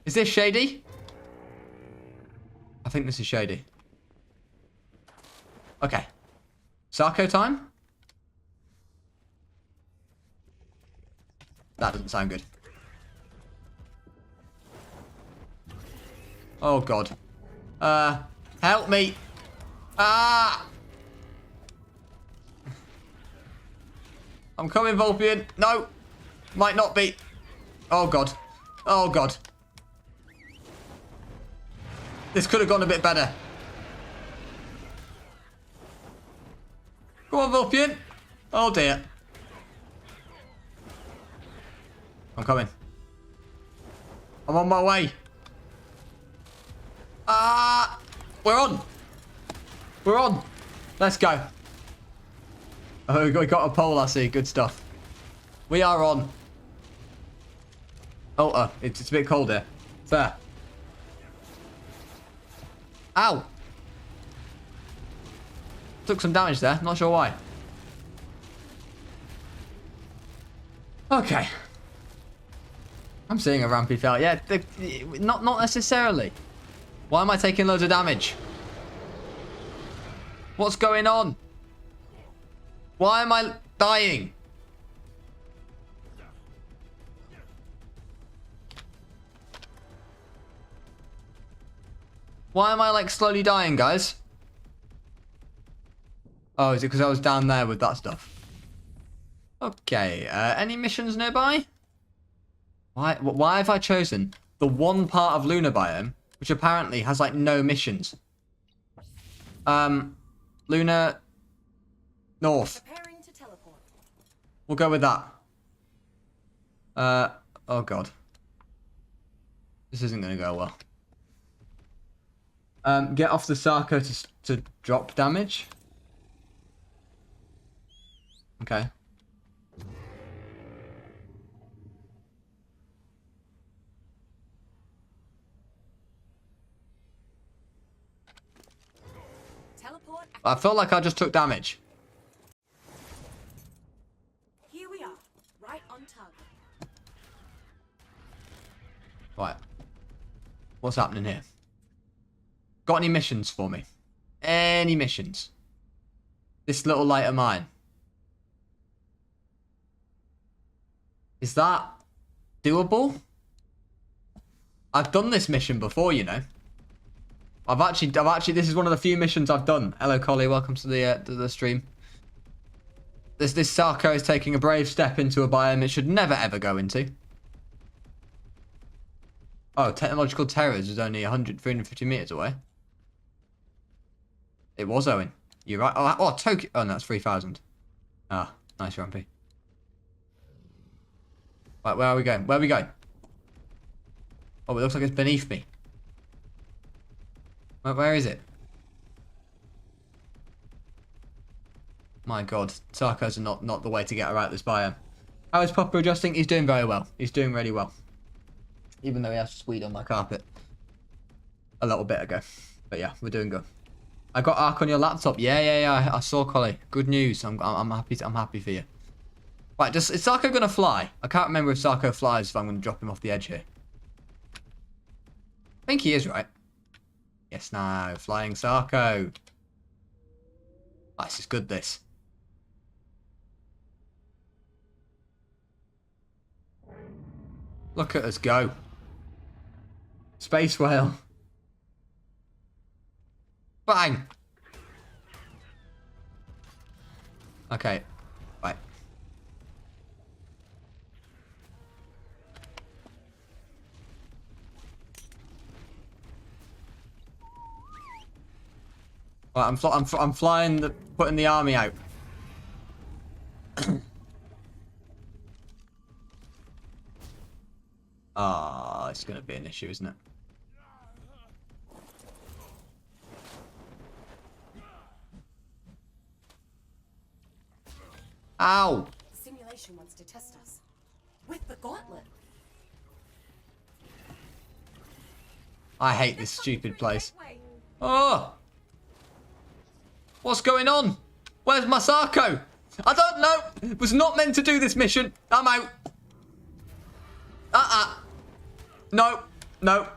Is this shady? I think this is shady. Okay. Sarco time? That doesn't sound good. Oh, God. Help me. Ah! I'm coming, Vulpian. No. Might not be. Oh, God. Oh, God. This could have gone a bit better. Go on, Vulpian. Oh, dear. I'm coming. I'm on my way. Ah! We're on. We're on. Let's go. Oh, we got a pole, I see. Good stuff. We are on. Oh, it's a bit cold here. Fair. Ow! Took some damage there. Not sure why. Okay. I'm seeing a Rampy fail. Yeah, not necessarily. Why am I taking loads of damage? What's going on? Why am I dying? Why am I like slowly dying, guys? Oh, is it because I was down there with that stuff? Okay, any missions nearby? Why have I chosen the one part of Lunar Biome which apparently has like no missions? Lunar North. Preparing to teleport. We'll go with that. Oh God. This isn't going to go well. Get off the Sarco to drop damage. Okay. Teleport. I felt like I just took damage. Here we are, right on target. Right. What's happening here? Got any missions for me? Any missions? This little light of mine. Is that doable? I've done this mission before, you know. I've actually, this is one of the few missions I've done. Hello, Collie. Welcome to the stream. This Sarco is taking a brave step into a biome it should never, ever go into. Oh, Technological Terrors is only 350 meters away. It was Owen. You're right. Oh, Tokyo. Oh, no, that's 3,000. Ah, nice, Rampy. Right, where are we going? Where are we going? Oh, it looks like it's beneath me. Where is it? My God, Sarcos are not the way to get around this biome. How is Papa adjusting? He's doing very well. He's doing really well. Even though he has weed on my carpet a little bit ago. But yeah, we're doing good. I got Arc on your laptop. Yeah. I saw, Collie. Good news. I'm happy. I'm happy for you. Right, is Sarco gonna fly? I can't remember if Sarco flies. If I'm gonna drop him off the edge here. I think he is, right? Yes, no. Flying Sarco. Oh, this is good. This. Look at us go. Space whale. Bang. Okay. Right. Right, I'm flying, putting the army out. Ah, it's gonna be an issue, isn't it? Ow! The simulation wants to test us. With the gauntlet. I hate this stupid place. Oh! What's going on? Where's my Sarco? I don't know. Was not meant to do this mission. I'm out. No. No.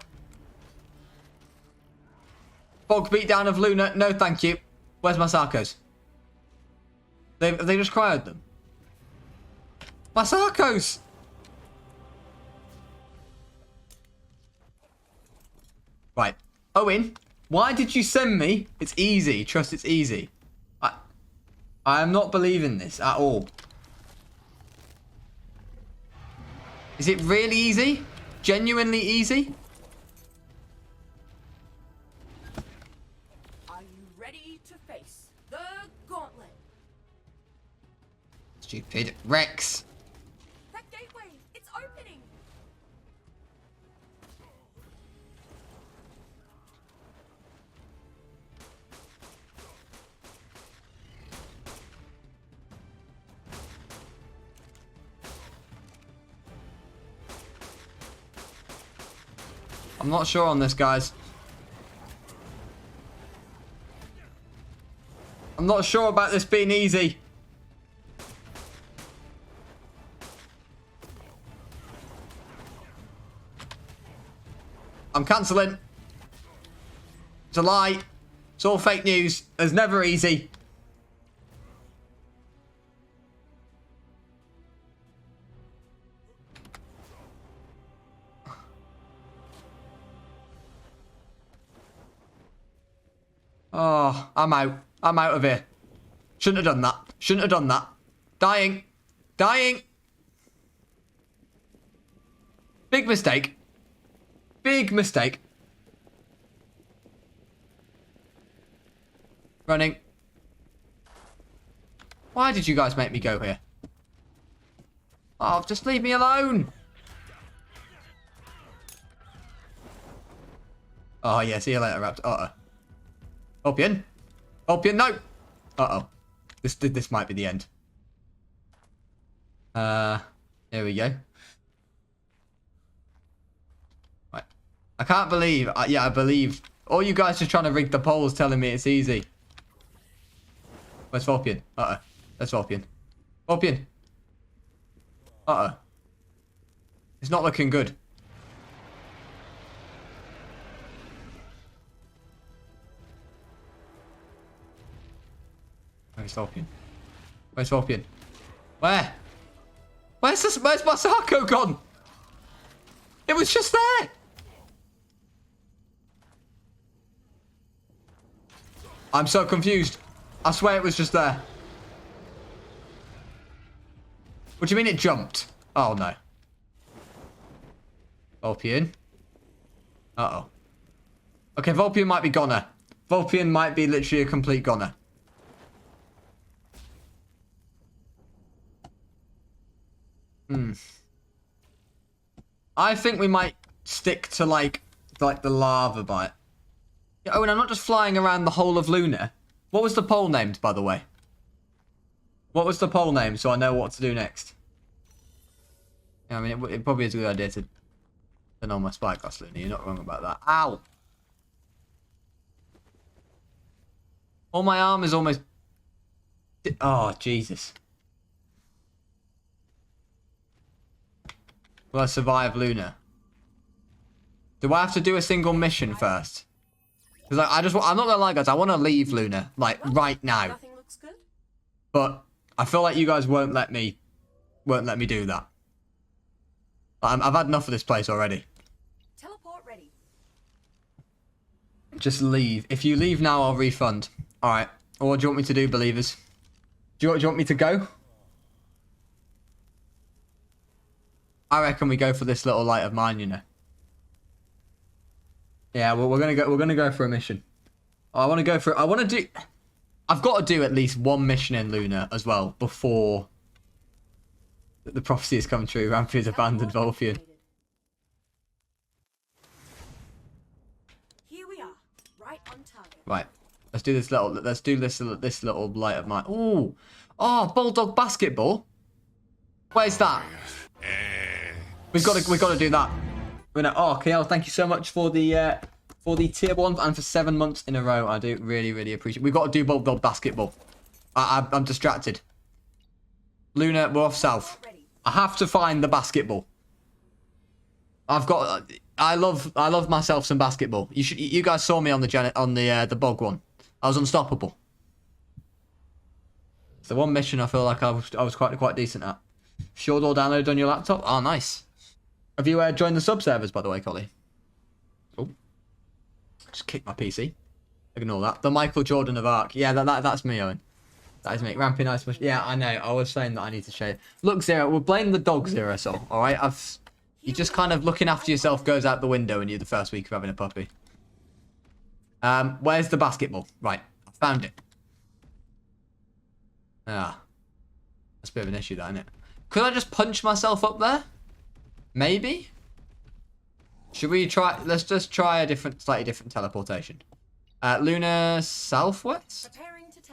Fog beatdown of Luna. No, thank you. Where's my Sarcos? They just cryoed them. My Sarcos! Right. Owen, why did you send me? It's easy. Trust it's easy. I am not believing this at all. Is it really easy? Genuinely easy? Are you ready to face the gauntlet? Stupid Rex. That gateway, it's opening. I'm not sure on this, guys. I'm not sure about this being easy. I'm cancelling. It's a lie. It's all fake news. It's never easy. Oh, I'm out. I'm out of here. Shouldn't have done that. Shouldn't have done that. Dying. Dying. Big mistake. Big mistake. Running. Why did you guys make me go here? Oh, just leave me alone. Oh, yeah. See you later, Raptor. Uh-oh. Opian. Opian, no. Uh-oh. This might be the end. Here we go. Right. I can't believe... yeah, I believe... All you guys just trying to rig the polls telling me it's easy. Where's Vulpian? Uh-oh. That's Vulpian. Vulpian. Uh-oh. It's not looking good. Where's Vulpian? Where's Vulpian? Where? Where's my Sarco gone? It was just there. I'm so confused. I swear it was just there. What do you mean it jumped? Oh, no. Vulpian. Uh-oh. Okay, Vulpian might be goner. Vulpian might be literally a complete goner. I think we might stick to like the lava bite. Oh, and I'm not just flying around the whole of Luna. What was the pole named, by the way? What was the pole name so I know what to do next? Yeah, I mean, it probably is a good idea to turn on my spyglass, Luna. You're not wrong about that. Ow! All my arm is almost... Oh, Jesus. Will I survive Luna? Do I have to do a single mission first? Because I'm not gonna lie, guys. I want to leave Luna like right now. Nothing looks good. But I feel like you guys won't let me do that. I've had enough of this place already. Teleport ready. Just leave. If you leave now, I'll refund. All right. What do you want me to do, believers? Do you want me to go? I reckon we go for this little light of mine, you know. Yeah, well, we're gonna go for a mission. I want to go for. I want to do. I've got to do at least one mission in Luna as well before the prophecy has come true. Rampy's abandoned Volfian. Here we are, right on target. Right, let's do this little. Let's do this little light of mine. Ooh, oh, bulldog basketball. Where's that? We've got to do that. Oh, KL, thank you so much for the tier 1 and for 7 months in a row. I do really appreciate it. We've got to do bulldog basketball. I'm distracted. Luna, we're off south. I have to find the basketball. I love myself some basketball. You guys saw me on the bog one. I was unstoppable. It's the one mission I feel like I was quite decent at. Sure, all downloaded on your laptop. Oh, nice. Have you joined the sub servers, by the way, Collie? Oh, just kicked my PC. Ignore that. The Michael Jordan of Ark. Yeah, that's me, Owen. That is me. Rampy nice. Yeah, I know. I was saying that I need to shave. Look, Zero, we'll blame the dog, Zero. So, all right. You just kind of looking after yourself goes out the window in you the first week of having a puppy. Where's the basketball? Right, I found it. Ah, that's a bit of an issue, that, isn't it? Could I just punch myself up there? Maybe. Should we try? Let's just try a slightly different teleportation. Luna Southwest.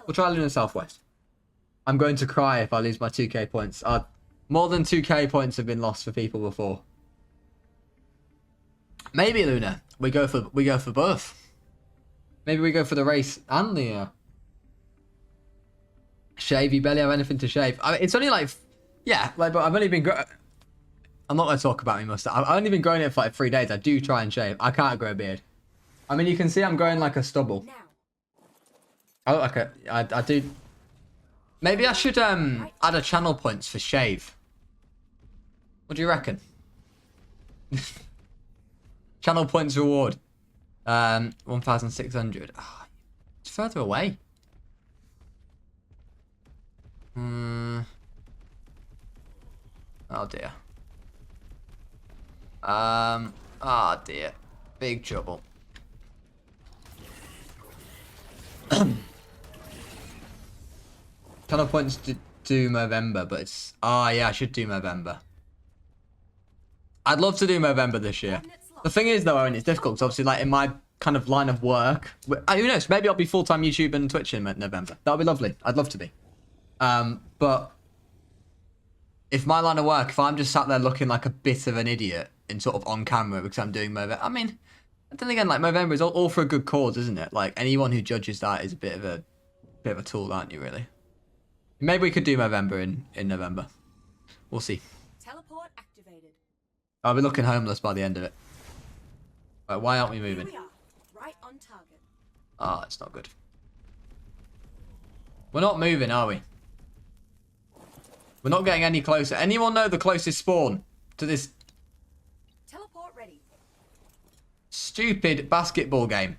We'll try Luna Southwest. I'm going to cry if I lose my 2k points. More than 2k points have been lost for people before. Maybe Luna. We go for both. Maybe we go for the race and the shave. You barely have anything to shave. I mean, it's only like, yeah, like, but I've only been. I'm not going to talk about my mustache. I've only been growing it for like 3 days. I do try and shave. I can't grow a beard. I mean, you can see I'm growing like a stubble. I look like I do. Maybe I should add a channel points for shave. What do you reckon? Channel points reward. 1,600. Oh, it's further away. Oh dear. Oh dear. Big trouble. Channel points to do Movember, but it's... Oh, yeah, I should do Movember. I'd love to do Movember this year. The thing is, though, Owen, it's difficult, because obviously, like, in my kind of line of work... Who knows? Maybe I'll be full-time YouTube and Twitch in November. That would be lovely. I'd love to be. But... if my line of work, if I'm just sat there looking like a bit of an idiot in sort of on camera because I'm doing Movember... I mean, then again, like, Movember is all for a good cause, isn't it? Like, anyone who judges that is a bit of a tool, aren't you, really? Maybe we could do Movember in November. We'll see. Teleport activated. I'll be looking homeless by the end of it. Right, why aren't we moving? Here we are, right on target. Ah, it's not good. We're not moving, are we? We're not getting any closer. Anyone know the closest spawn to this Teleport ready. stupid basketball game?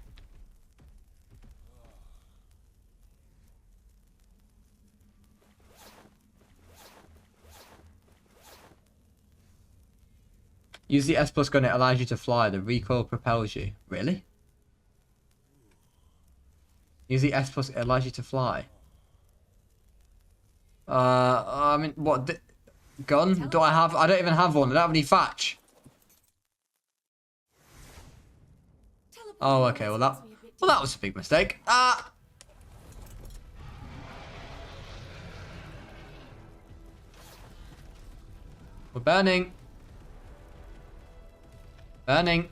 Use the S plus gun, it allows you to fly. The recoil propels you. Really? Use the S plus, it allows you to fly. I mean, what? Gun? Do I have? I don't even have one. I don't have any thatch. Oh, okay. Well, that was a big mistake. We're burning. Burning.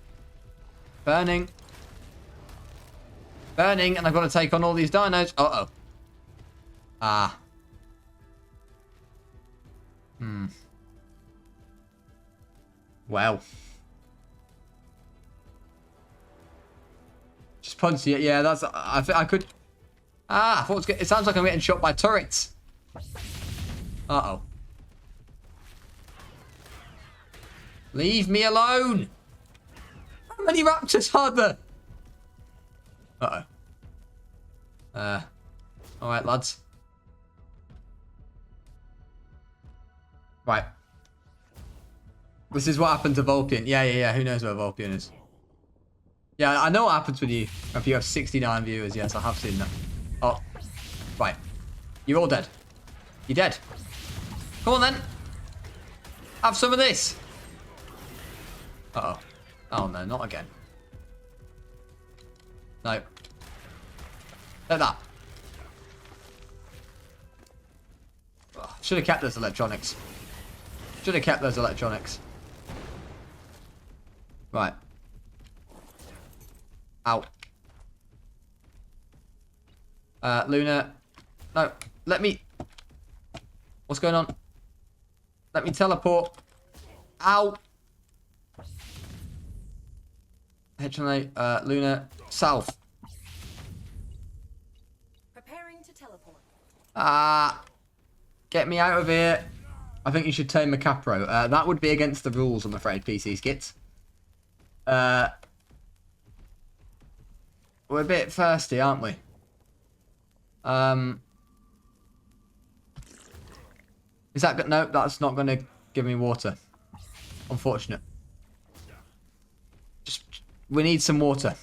Burning. Burning, and I've got to take on all these dinos. Uh-oh. Ah. Well. Just punch it. Yeah, that's... I could... I thought it sounds like I'm getting shot by turrets. Uh-oh. Leave me alone. How many raptors are there? Uh-oh. Alright, lads. Right. This is what happened to Vulpian. Yeah. Who knows where Vulpian is? Yeah, I know what happens with you. If you have 69 viewers, yes, I have seen that. Oh. Right. You're all dead. You're dead. Come on, then. Have some of this. Uh-oh. Oh, no, not again. No. Like that. Oh, should have kept those electronics. Should have kept those electronics. Right. Ow. Luna. No. Let me... What's going on? Let me teleport. Ow. HLA, Luna, south. Preparing to teleport. Get me out of here. I think you should tame a Capro. That would be against the rules, I'm afraid, PC Skits. We're a bit thirsty, aren't we? Is that good? No, that's not going to give me water. Unfortunate. We need some water.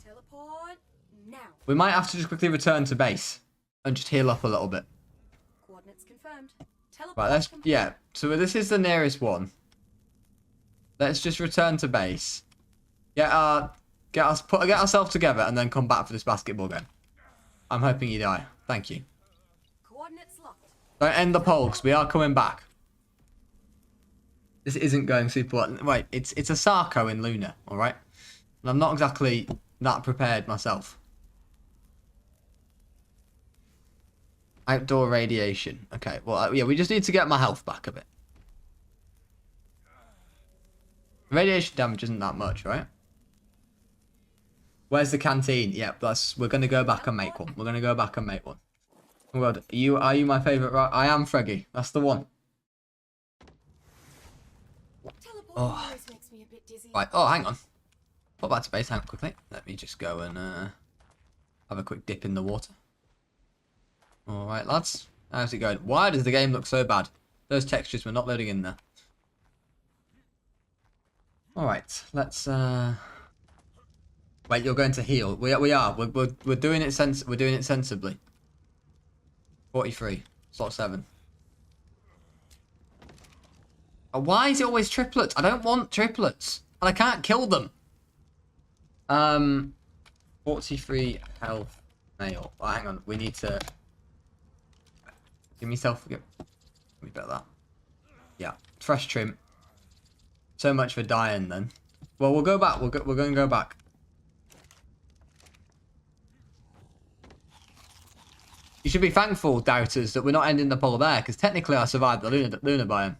Teleport now. We might have to just quickly return to base and just heal up a little bit. Coordinates confirmed. Teleport. Right, let's yeah. So this is the nearest one. Let's just return to base. Get ourselves together and then come back for this basketball game. I'm hoping you die. Thank you. Coordinates locked. Don't end the poll because we are coming back. This isn't going super well. Wait, it's a Sarco in Luna, alright? And I'm not exactly that prepared myself. Outdoor radiation. Okay, well, yeah, we just need to get my health back a bit. Radiation damage isn't that much, right? Where's the canteen? Yep, we're going to go back and make one. We're going to go back and make one. Oh God, are you my favourite? Right? I am Freggy. That's the one. Oh. Makes me a bit dizzy. Right, oh, hang on. Put back to base, hang on quickly. Let me just go and have a quick dip in the water. Alright, lads. How's it going? Why does the game look so bad? Those textures were not loading in there. Alright, let's... Wait, you're going to heal. We are. We're doing it sensibly. 43. Slot 7. Why is it always triplets? I don't want triplets. And I can't kill them. 43 health male. Oh, hang on. We need to... Give me self... Give me better that. Yeah. Fresh trim. So much for dying then. Well, we'll go back. We're going to go back. You should be thankful, doubters, that we're not ending the poll there, because technically I survived the Luna biome.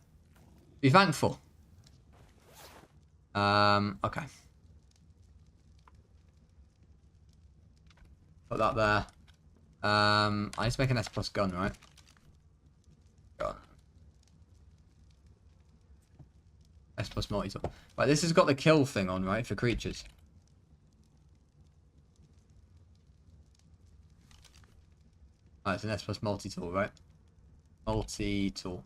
Be thankful. Okay. Put that there. I need to make an S+ gun, right? Gun. S+ multi-tool. Right, this has got the kill thing on, right, for creatures. Oh, it's an S+ multi-tool, right? Multi-tool.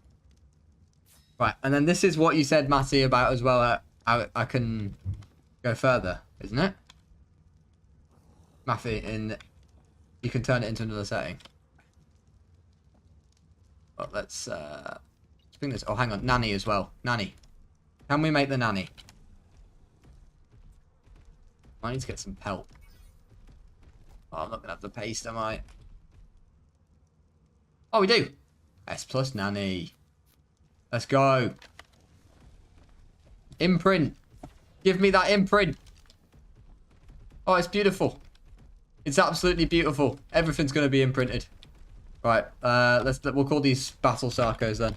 Right, and then this is what you said, Matty, about as well. How I can go further, isn't it? Matty, you can turn it into another setting. But let's bring this. Oh, hang on, nanny as well. Nanny. Can we make the nanny? I need to get some pelt. Oh, I'm not gonna have the paste, am I? Oh, we do. S+ nanny. Let's go. Imprint. Give me that imprint. Oh, it's beautiful. It's absolutely beautiful. Everything's going to be imprinted. Right. We'll call these Battle Sarcos then.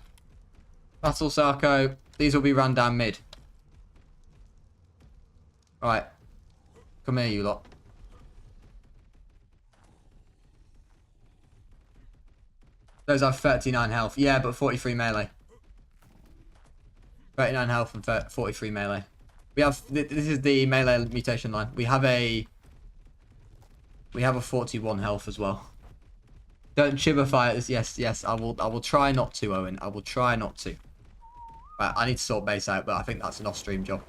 Battle Sarco. These will be ran down mid. Right. Come here, you lot. Those have 39 health. Yeah, but 43 melee. 39 health and 43 melee. We have... This is the melee mutation line. We have a 41 health as well. Don't chibify us. Yes, yes. I will try not to, Owen. I will try not to. Right, I need to sort base out, but I think that's an off-stream job.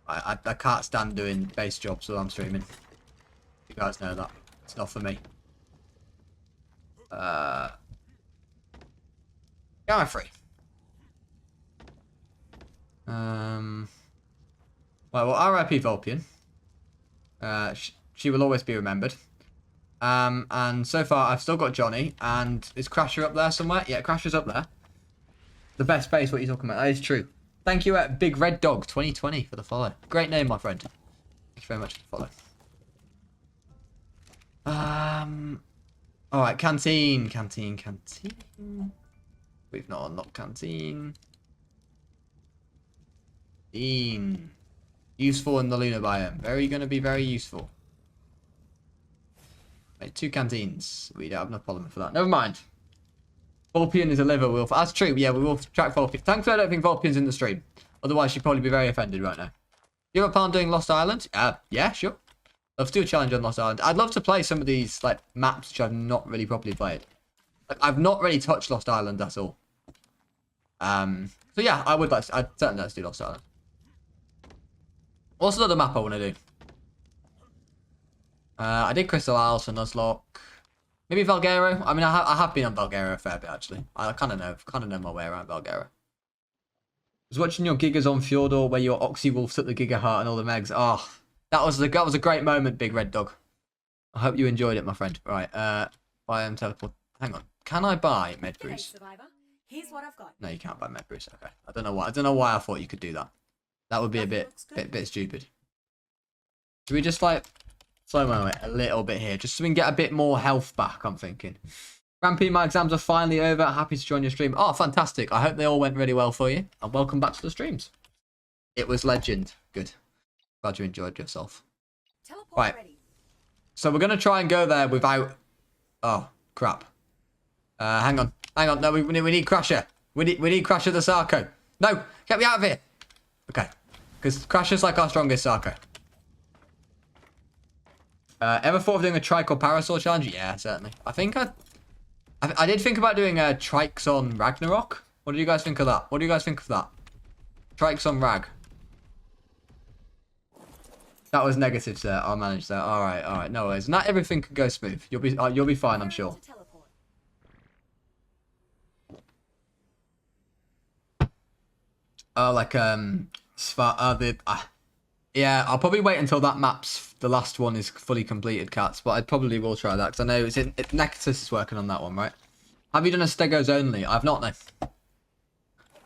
I can't stand doing base jobs while I'm streaming. You guys know that. It's not for me. Gamma free. Well, R.I.P. Vulpian. She will always be remembered. And so far, I've still got Johnny. And is Crasher up there somewhere? Yeah, Crasher's up there. The best base, what you're talking about. That is true. Thank you, Big Red Dog 2020 for the follow. Great name, my friend. Thank you very much for the follow. Alright, canteen. We've not unlocked canteen. Useful in the lunar biome. Gonna be very useful. Right, 2 canteens. We don't have no problem for that. Never mind. Vulpian is a liver wolf. That's true. Yeah, we will track Vulpian. Thankfully, I don't think Vulpian's in the stream. Otherwise, she'd probably be very offended right now. You have a plan doing Lost Island? Yeah, sure. Love to do a challenge on Lost Island. I'd love to play some of these like maps which I've not really properly played. Like I've not really touched Lost Island at all. So yeah, I'd certainly like to do Lost Island. What's another map I want to do? I did Crystal Isles for Nuzlocke. Maybe Valguero. I mean, I have been on Valguero a fair bit actually. I kind of know my way around Valguero. I was watching your Gigas on Fjordor where your Oxywolf took the Giga Heart and all the Megs. Oh, that was a great moment, Big Red Dog. I hope you enjoyed it, my friend. Right, biome teleport. Hang on. Can I buy Med Brews? Here's what I've got. No, you can't buy Med Brews. Okay. I don't know why I thought you could do that. That would be a bit stupid. Do we just like slow mo it a little bit here, just so we can get a bit more health back? I'm thinking. Rampy, my exams are finally over. Happy to join your stream. Oh, fantastic! I hope they all went really well for you, and welcome back to the streams. It was legend. Good. Glad you enjoyed yourself. Teleport right. Ready. So we're gonna try and go there without. Oh crap! Hang on. No, we need Crasher. We need Crasher the Sarco. No, get me out of here. Okay, because Crasher's like our strongest Sarco. Ever thought of doing a trike or parasaur challenge? Yeah, certainly. I think I did think about doing trikes on Ragnarok. What do you guys think of that? What do you guys think of that? Trikes on Rag. That was negative, sir. I'll manage that. All right. No worries. Not everything can go smooth. You'll be fine, I'm sure. Yeah, I'll probably wait until that map's the last one is fully completed, Cats. But I probably will try that because I know Nexus is working on that one, right? Have you done a Stegos only? I've not, no.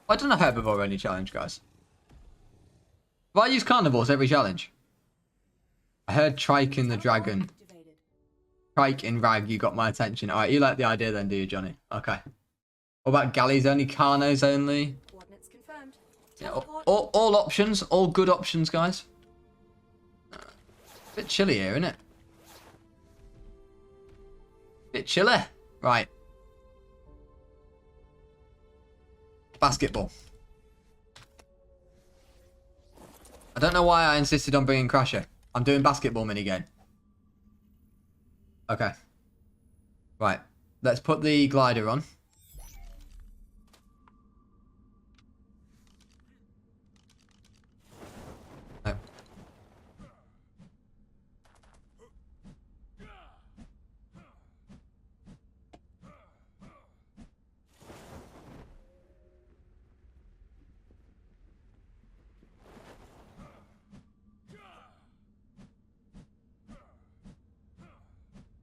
I don't know herbivore only challenge, guys. Have I used carnivores every challenge? I heard Trike in the Dragon. Trike in Rag, you got my attention. Alright, you like the idea then, do you, Johnny? Okay. What about Galleys only? Carnos only? Coordinates confirmed. Yeah, all options. All good options, guys. Bit chilly here, isn't it? Bit chilly. Right. Basketball. I don't know why I insisted on bringing Crasher. I'm doing basketball minigame. Okay. Right. Let's put the glider on. No.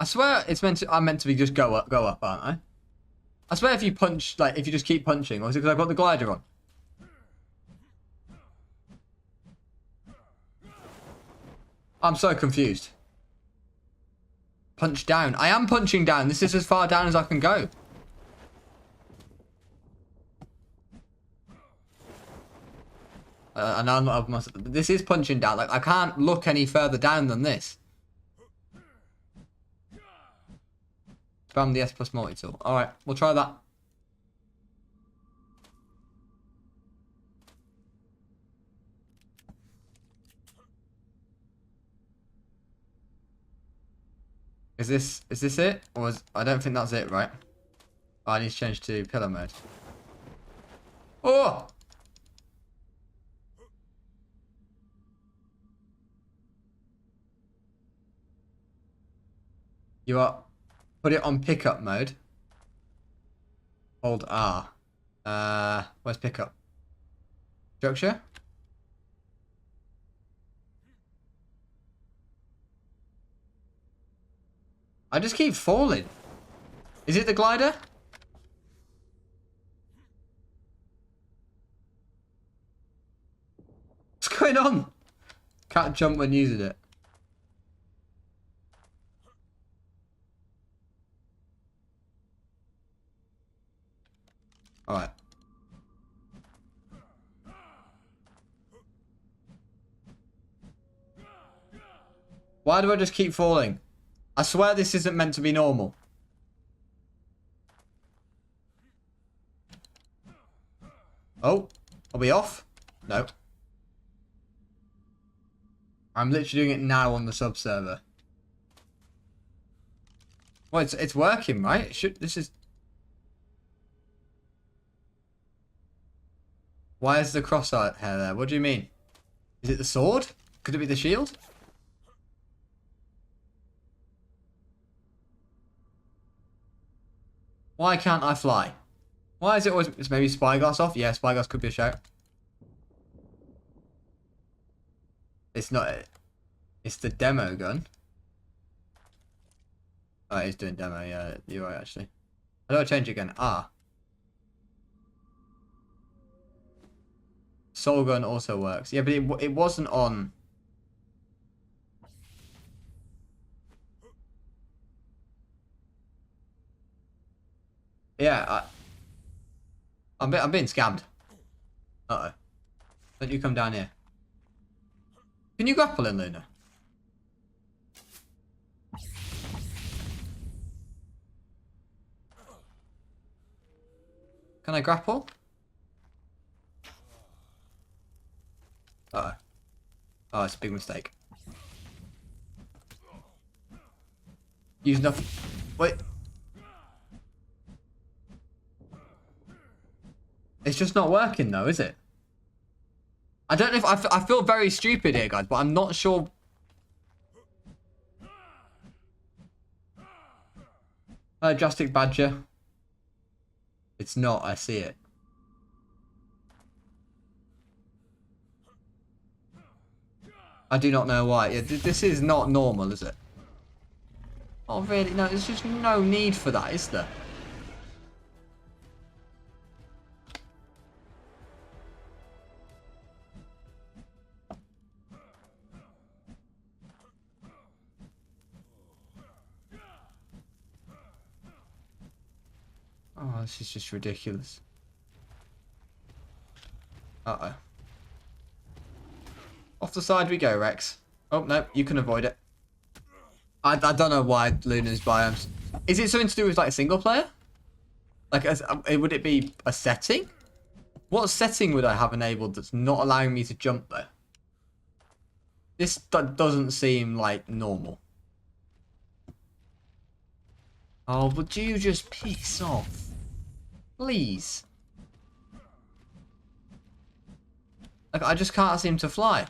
I swear it's I'm meant to be just go up, aren't I? I swear if you punch, like, if you just keep punching, or is it because I've got the glider on? I'm so confused. Punch down. I am punching down. This is as far down as I can go. And I'm not. This is punching down. Like, I can't look any further down than this. Spam the S plus multi-tool. Alright, we'll try that. Is this it? Or I don't think that's it, right? Oh, I need to change to pillar mode. Oh! You are... Put it on pickup mode. Hold R. Where's pickup? Structure? I just keep falling. Is it the glider? What's going on? Can't jump when using it. Alright. Why do I just keep falling? I swear this isn't meant to be normal. Oh, are we off? No. I'm literally doing it now on the sub server. Well, it's working, right? This is... Why is the crosshair there? What do you mean? Is it the sword? Could it be the shield? Why can't I fly? Why is it always... It's maybe spyglass off? Yeah, spyglass could be a shout. It's not it. It's the demo gun. Oh, he's doing demo. Yeah, you're right, actually. How do I change it again? Ah. Soul gun also works. Yeah, but it wasn't on... Yeah, I'm being scammed. Uh-oh. Don't you come down here. Can you grapple in, Luna? Can I grapple? Uh-oh. Oh, it's a big mistake. Use nothing. Wait. It's just not working though, is it? I don't know if I feel very stupid here, guys, but I'm not sure. Drastic Badger. It's not, I see it. I do not know why. Yeah, this is not normal, is it? Oh, really? No, there's just no need for that, is there? Oh, this is just ridiculous. Uh-oh. Off the side we go, Rex. Oh, no, you can avoid it. I don't know why Luna's biomes... Is it something to do with, like, a single player? Like, would it be a setting? What setting would I have enabled that's not allowing me to jump there? This doesn't seem, like, normal. Oh, would you just piss off? Please. Like, I just can't seem to fly.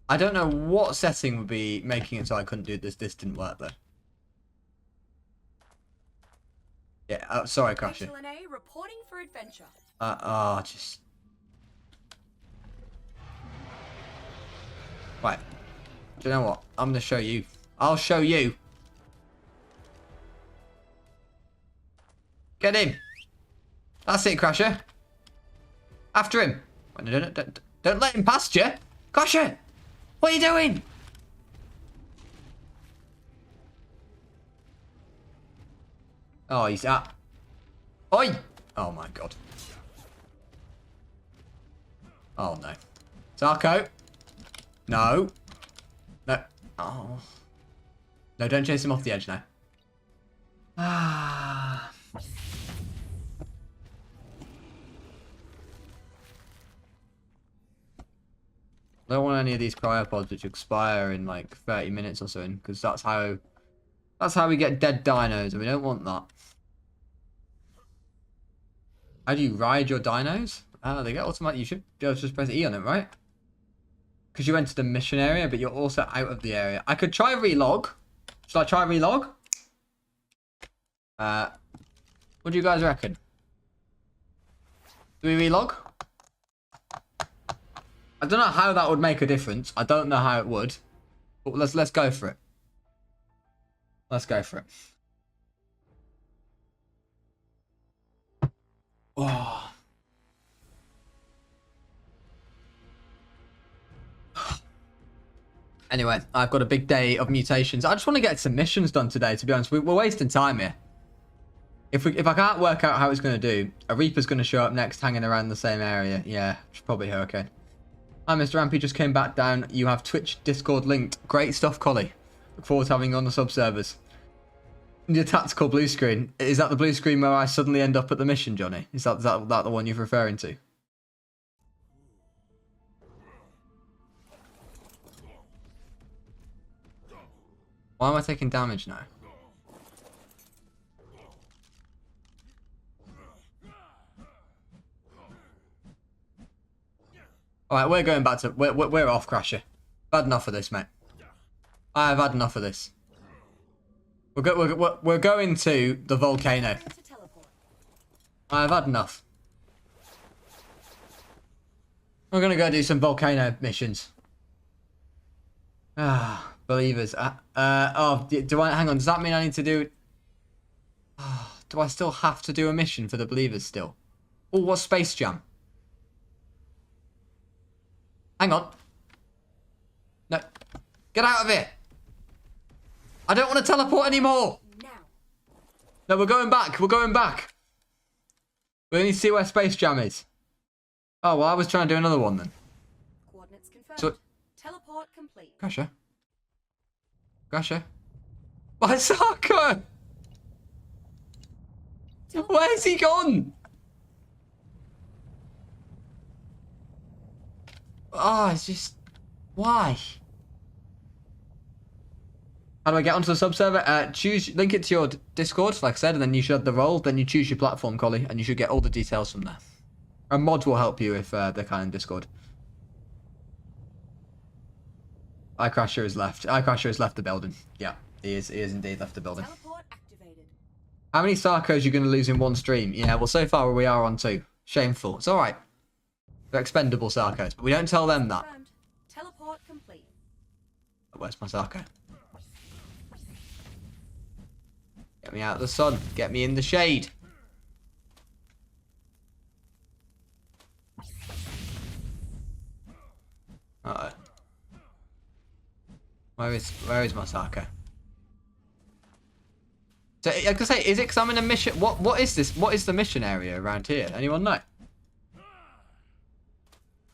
I don't know what setting would be making it so I couldn't do this. This didn't work, though. Yeah, sorry, Crasher. Reporting for adventure. Just... Right. Do you know what? I'm going to show you. I'll show you. Get him. That's it, Crasher. After him. No, don't let him past you. Crasher, what are you doing? Oh, he's up. Oi! Oh my god. Oh no. Sarco. No. No. Oh. No, don't chase him off the edge now. Ah. I don't want any of these cryopods which expire in like 30 minutes or so, because that's how we get dead dinos, and we don't want that. How do you ride your dinos? They get automatic. You should be able to just press E on it, right? Because you entered the mission area, but you're also out of the area. I could try relog. Should I try relog? What do you guys reckon? Do we relog? I don't know how that would make a difference. I don't know how it would. But let's go for it. Let's go for it. Oh. Anyway, I've got a big day of mutations. I just want to get some missions done today, to be honest. We're wasting time here. If I can't work out how it's going to do, a Reaper's going to show up next hanging around the same area. Yeah, it's probably Hurricane. Hi, Mr. Rampy, just came back down. You have Twitch, Discord linked. Great stuff, Collie. Look forward to having you on the sub-servers. Your tactical blue screen. Is that the blue screen where I suddenly end up at the mission, Johnny? Is that the one you're referring to? Why am I taking damage now? Alright, we're going back to... We're off, Crasher. I've had enough of this, mate. I have had enough of this. We're going to the volcano. I have had enough. We're going to go do some volcano missions. Ah, believers. Oh, do I... Hang on, does that mean I need to do... Oh, do I still have to do a mission for the believers still? Oh, what's Space Jam? Hang on. No. Get out of here. I don't want to teleport anymore. No, we're going back. We're going back. We need to see where Space Jam is. Oh, well, I was trying to do another one then. Coordinates confirmed. So, teleport complete. Crasher. Crasher. My Sarco! Where's he gone? Oh, it's just... Why? How do I get onto the sub-server? Link it to your Discord, like I said, and then you should have the role. Then you choose your platform, Collie, and you should get all the details from there. A mod will help you if they're kind in Discord. iCrasher has left. iCrasher has left the building. Yeah, he is indeed left the building. Teleport activated. How many Sarcos are you going to lose in one stream? Yeah, well, so far we are on 2. Shameful. It's alright. They're expendable Sarcos, but we don't tell them that. Confirmed. Teleport complete. Where's my Sarco? Get me out of the sun. Get me in the shade. Uh-oh. Where is my Sarco? So, like I say, is it because I'm in a mission? What is this? What is the mission area around here? Anyone know?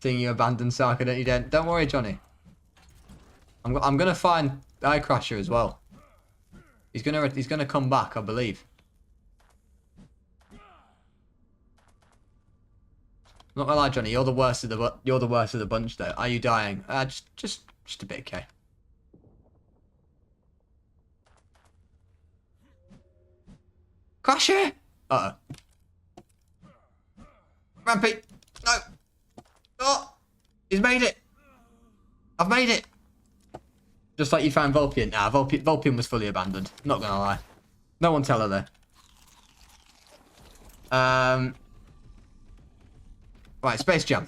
Seeing you abandon Sarco, don't you? Don't worry, Johnny. I'm gonna find iCrasher as well. He's gonna come back, I believe. Not gonna lie, Johnny. You're the worst of the bunch, though. Are you dying? Just a bit, okay. Crasher! Uh-oh. Rampy! No! Oh! He's made it! I've made it! Just like you found Vulpian. Nah, Vulpian was fully abandoned. Not gonna lie. No one tell her there. Right, Space Jam.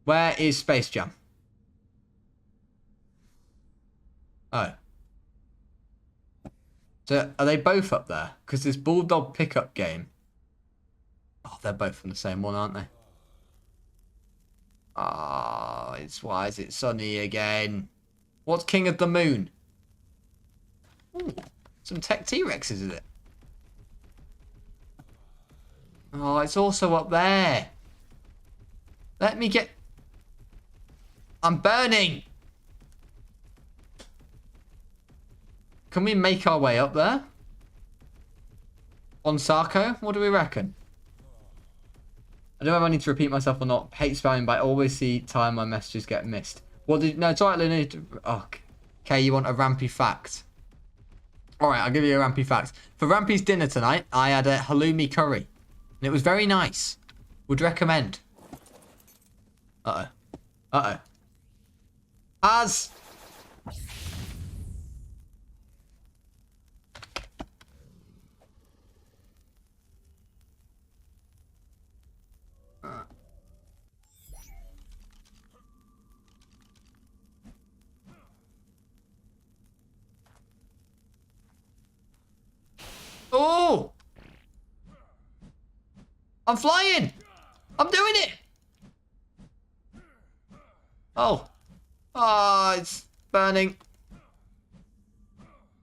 Where is Space Jam? Oh. So, are they both up there? Because this Bulldog pickup game... Oh, they're both from the same one, aren't they? Oh, why is it sunny again? What's King of the Moon? Ooh, some tech T-Rexes, is it? Oh, it's also up there. Let me get... I'm burning! Can we make our way up there? On Sarco? What do we reckon? I don't know if I need to repeat myself or not. Hate spamming, but I always see time my messages get missed. Well, no, it's alright, Luna. Oh, okay, you want a Rampy fact? Alright, I'll give you a Rampy fact. For Rampy's dinner tonight, I had a halloumi curry. And it was very nice. Would recommend. Uh-oh. Uh-oh. As... Oh! I'm flying! I'm doing it! Oh. Ah, it's burning.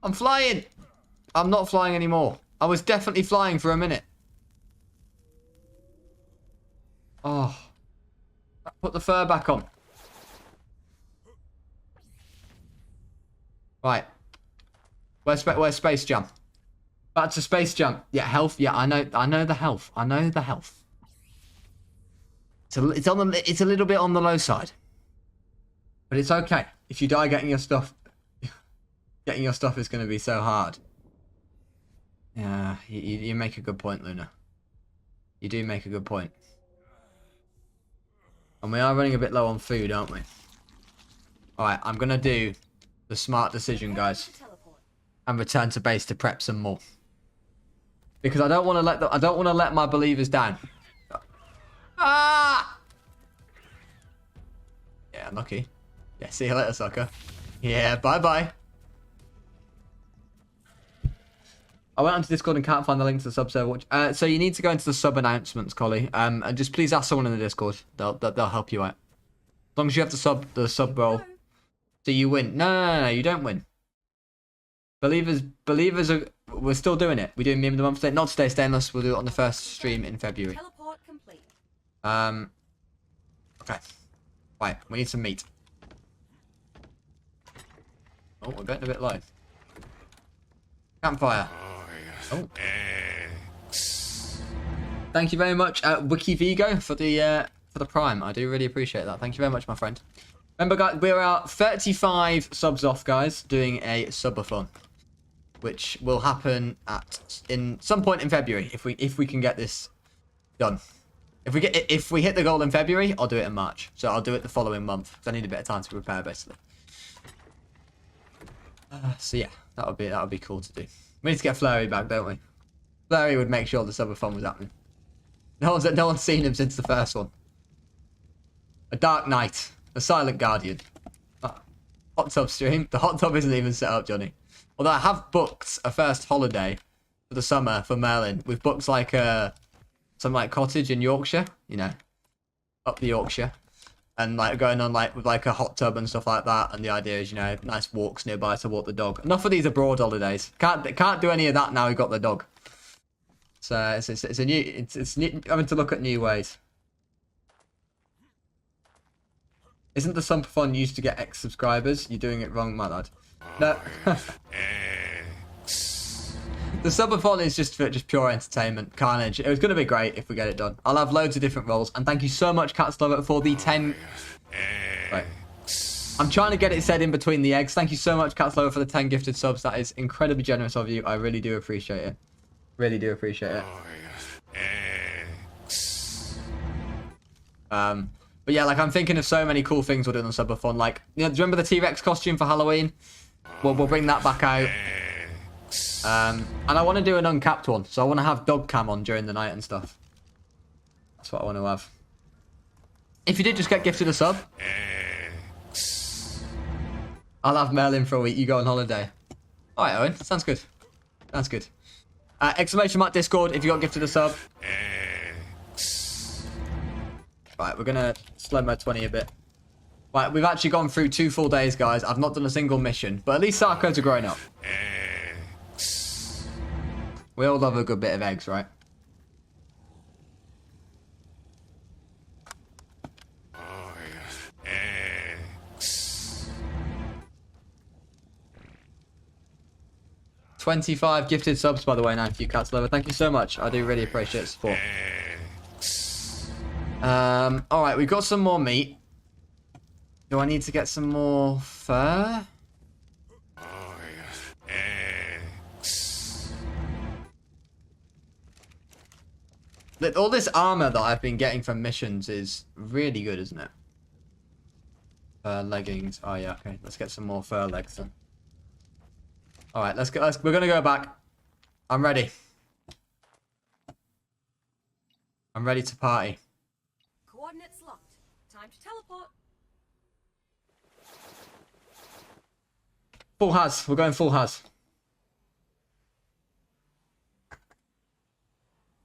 I'm flying! I'm not flying anymore. I was definitely flying for a minute. Oh. Put the fur back on. Right. Where's Space Jam? Back to Space Jam. Yeah, health. Yeah, I know the health. I know the health. It's a little bit on the low side. But it's okay. If you die getting your stuff is going to be so hard. Yeah, you make a good point, Luna. You do make a good point. And we are running a bit low on food, aren't we? Alright, I'm going to do the smart decision, guys. And return to base to prep some more. Because I don't want to let my believers down. Ah! Yeah, unlucky. Yeah, see you later, sucker. Yeah, bye-bye. I went onto Discord and can't find the link to the sub server. So you need to go into the sub announcements, Collie. And just please ask someone in the Discord. They'll help you out. As long as you have the sub role. So you win. No, you don't win. Believers are... We're still doing it. We're doing meme of the month today. Not today, Stainless. We'll do it on the first stream in February. Teleport complete. Okay. Right, we need some meat. Oh, we're getting a bit low. Campfire. Oh. Thank you very much, Wiki Vigo, for the Prime. I do really appreciate that. Thank you very much, my friend. Remember, guys, we're at 35 subs off, guys, doing a subathon, which will happen in some point in February if we can get this done. If we hit the goal in February, I'll do it in March. So I'll do it the following month. So I need a bit of time to prepare, basically. So yeah, that would be cool to do. We need to get Flurry back, don't we? Flurry would make sure the subathon was happening. No one's seen him since the first one. A Dark Knight. A Silent Guardian. Hot tub stream. The hot tub isn't even set up, Johnny. Although I have booked a first holiday for the summer for Merlin. We've booked like some like cottage in Yorkshire, you know, up the Yorkshire, and like going on like with like a hot tub and stuff like that. And the idea is, you know, nice walks nearby to walk the dog. Enough of these abroad holidays. Can't do any of that now. We've got the dog. So it's new, having to look at new ways. Isn't the Sumpathon used to get X subscribers? You're doing it wrong, my lad. No. The Subathon is just pure entertainment. Carnage. It was going to be great if we get it done. I'll have loads of different roles. And thank you so much, Catslover, for the 10... Right. I'm trying to get it said in between the eggs. Thank you so much, Catslover, for the 10 gifted subs. That is incredibly generous of you. I really do appreciate it. Really do appreciate it. But yeah, like I'm thinking of so many cool things we'll do on the Subathon. Like, you know, do you remember the T-Rex costume for Halloween? We'll bring that back out. And I want to do an uncapped one. So I want to have dog cam on during the night and stuff. That's what I want to have. If you did just get gifted a sub, I'll have Merlin for a week. You go on holiday. Alright, Owen. Sounds good. Sounds good. Exclamation mark Discord if you got gifted a sub. Right, we're going to slow mode 20 a bit. Right, we've actually gone through 2 full days, guys. I've not done a single mission. But at least Sarcos are growing up. We all love a good bit of eggs, right? Eggs. 25 gifted subs, by the way, now, for you, Cats Lover. Thank you so much. I do really appreciate the support. Alright, we've got some more meat. Do I need to get some more fur? All this armor that I've been getting from missions is really good, isn't it? Leggings. Oh yeah, okay. Let's get some more fur legs then. Alright, let's go. We're gonna go back. I'm ready. I'm ready to party. Coordinates locked. Time to teleport. Full has. We're going full has.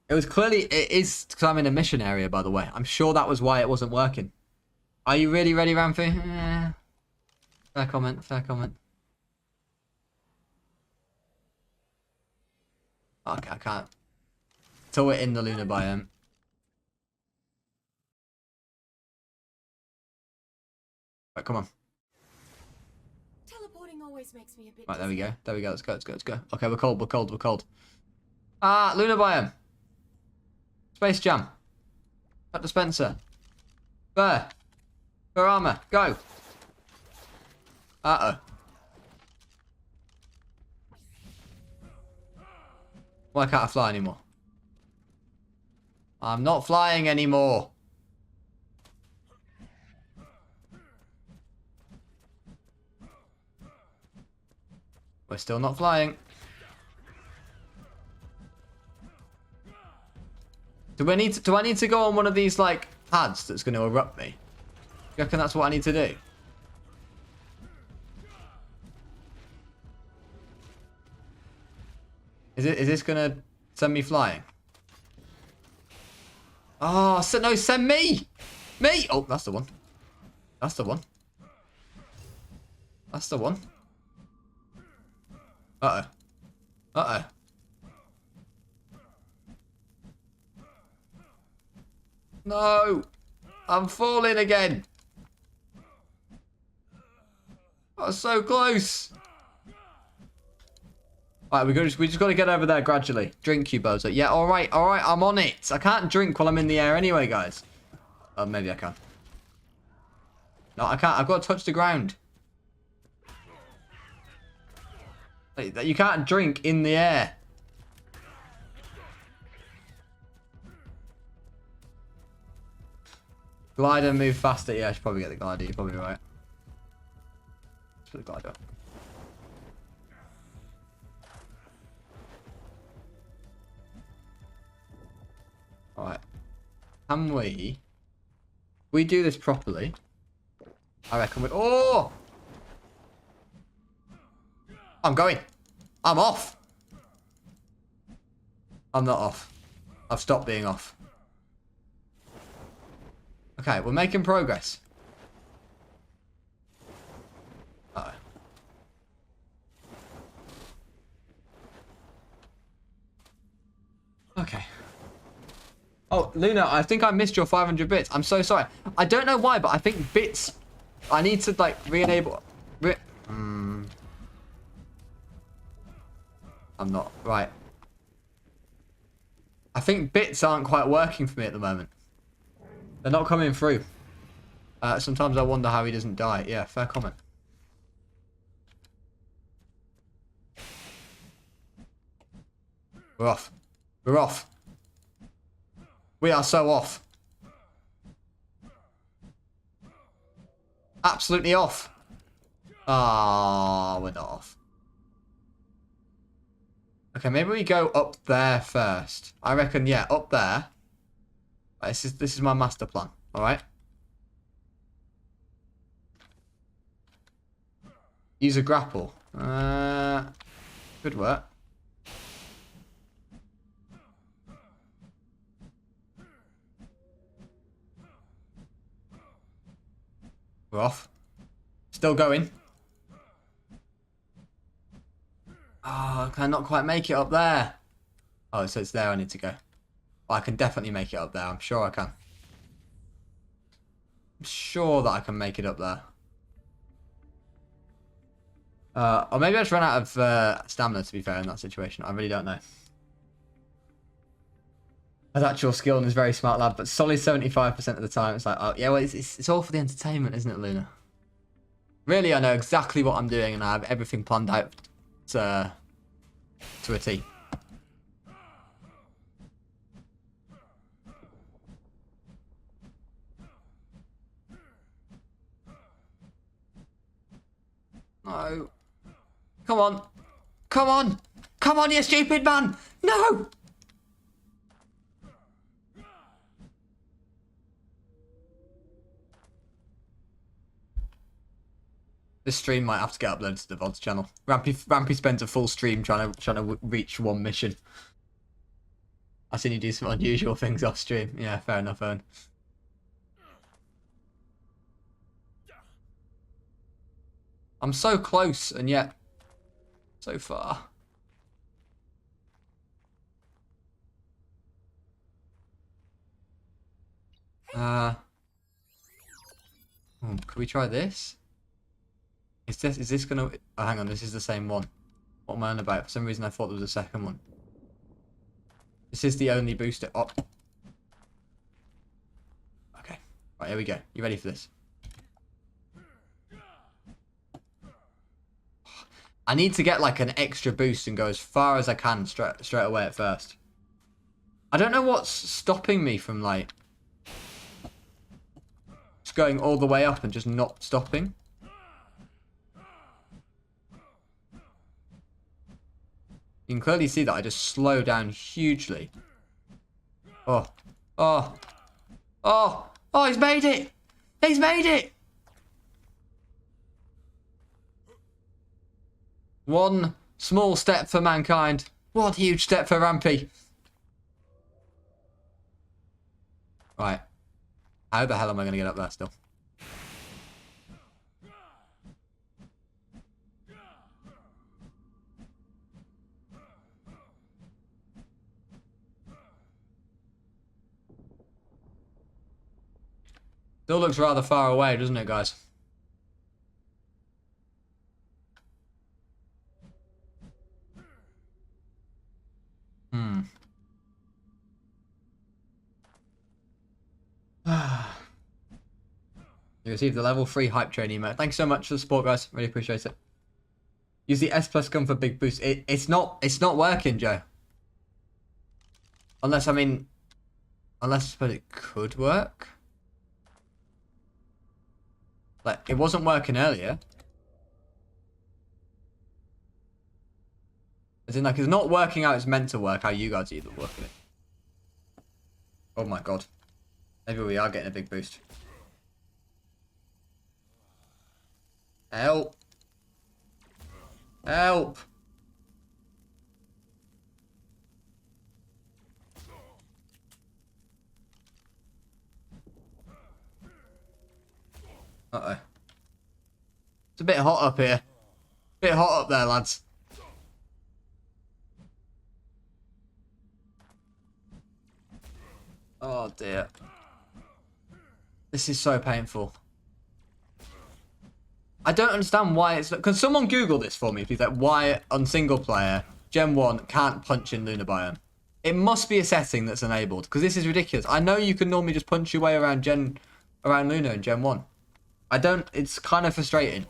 It was clearly, it is, because I'm in a mission area, by the way. I'm sure that was why it wasn't working. Are you really ready, Rampy? Fair comment, fair comment. Okay, I can't. Till we're in the lunar biome. Right, come on. Teleporting always makes me a bit. Right, there we go. There we go. Let's go, let's go, let's go. Okay, we're cold, we're cold, we're cold. Ah, lunar biome. Space Jam. Cut dispenser. Fur. Fur armor. Go. Uh-oh. Why can't I fly anymore? I'm not flying anymore. We're still not flying. Do I need to go on one of these like pads that's going to erupt me? You reckon that's what I need to do? Is this going to send me flying? Oh, so no, send me! Me! Oh, that's the one. That's the one. That's the one. Uh-oh. Uh-oh. No! I'm falling again! I was so close! Alright, we just got to get over there gradually. Drink, you bozo. Yeah, alright, I'm on it. I can't drink while I'm in the air anyway, guys. Oh, maybe I can. No, I can't. I've got to touch the ground. You can't drink in the air. Glider, move faster. Yeah, I should probably get the glider. You're probably right. Let's put the glider up. Alright. Can we do this properly? I reckon we... Oh! I'm going. I'm off. I'm not off. I've stopped being off. Okay, we're making progress. Uh-oh. Okay. Oh, Luna, I think I missed your 500 bits. I'm so sorry. I don't know why, but I think bits... I need to, like, re-enable... I'm not... Right. I think bits aren't quite working for me at the moment. They're not coming through. Sometimes I wonder how he doesn't die. Yeah, fair comment. We're off. We're off. We are so off. Absolutely off. Ah, we're not off. Okay, maybe we go up there first. I reckon, yeah, up there. This is my master plan. All right. Use a grapple. Good work. We're off. Still going. Oh, can I not quite make it up there? Oh, so it's there I need to go. Oh, I can definitely make it up there. I'm sure I can. I'm sure that I can make it up there. Or maybe I just ran out of stamina, to be fair, in that situation. I really don't know. Has actual skill and is very smart lad, but solid 75% of the time it's like, oh yeah, well it's all for the entertainment, isn't it, Luna? Really, I know exactly what I'm doing and I have everything planned out to a T. No. Come on. Come on. Come on, you stupid man. No. This stream might have to get uploaded to the VODs channel. Rampy spent a full stream trying to reach one mission. I've seen you do some unusual things off stream. Yeah, fair enough, Owen. I'm so close and yet so far. Can we try this? Is this gonna... Oh, hang on, this is the same one. What am I on about? For some reason I thought there was a second one. This is the only booster. Oh. Okay. Right, here we go. You ready for this? I need to get like an extra boost and go as far as I can straight away at first. I don't know what's stopping me from like just going all the way up and just not stopping. You can clearly see that I just slow down hugely. Oh. Oh. Oh. Oh, he's made it. He's made it. One small step for mankind. One huge step for Rampy. Right. How the hell am I going to get up there still? Still looks rather far away, doesn't it, guys? You received the level 3 hype train email. Thanks so much for the support, guys. Really appreciate it. Use the S plus gun for big boost. It's not working, Joe. Unless, I mean, but it could work. Like, it wasn't working earlier. As in, like, it's not working how it's meant to work, how you guys either work it. Oh my god. Maybe we are getting a big boost. Help. Help. Uh-oh. It's a bit hot up here. Bit hot up there, lads. Oh dear. This is so painful. I don't understand why it's... Can someone Google this for me, please? Like, why on single player, Gen 1 can't punch in Lunar Biome? It must be a setting that's enabled, because this is ridiculous. I know you can normally just punch your way around Lunar in Gen 1. I don't... It's kind of frustrating.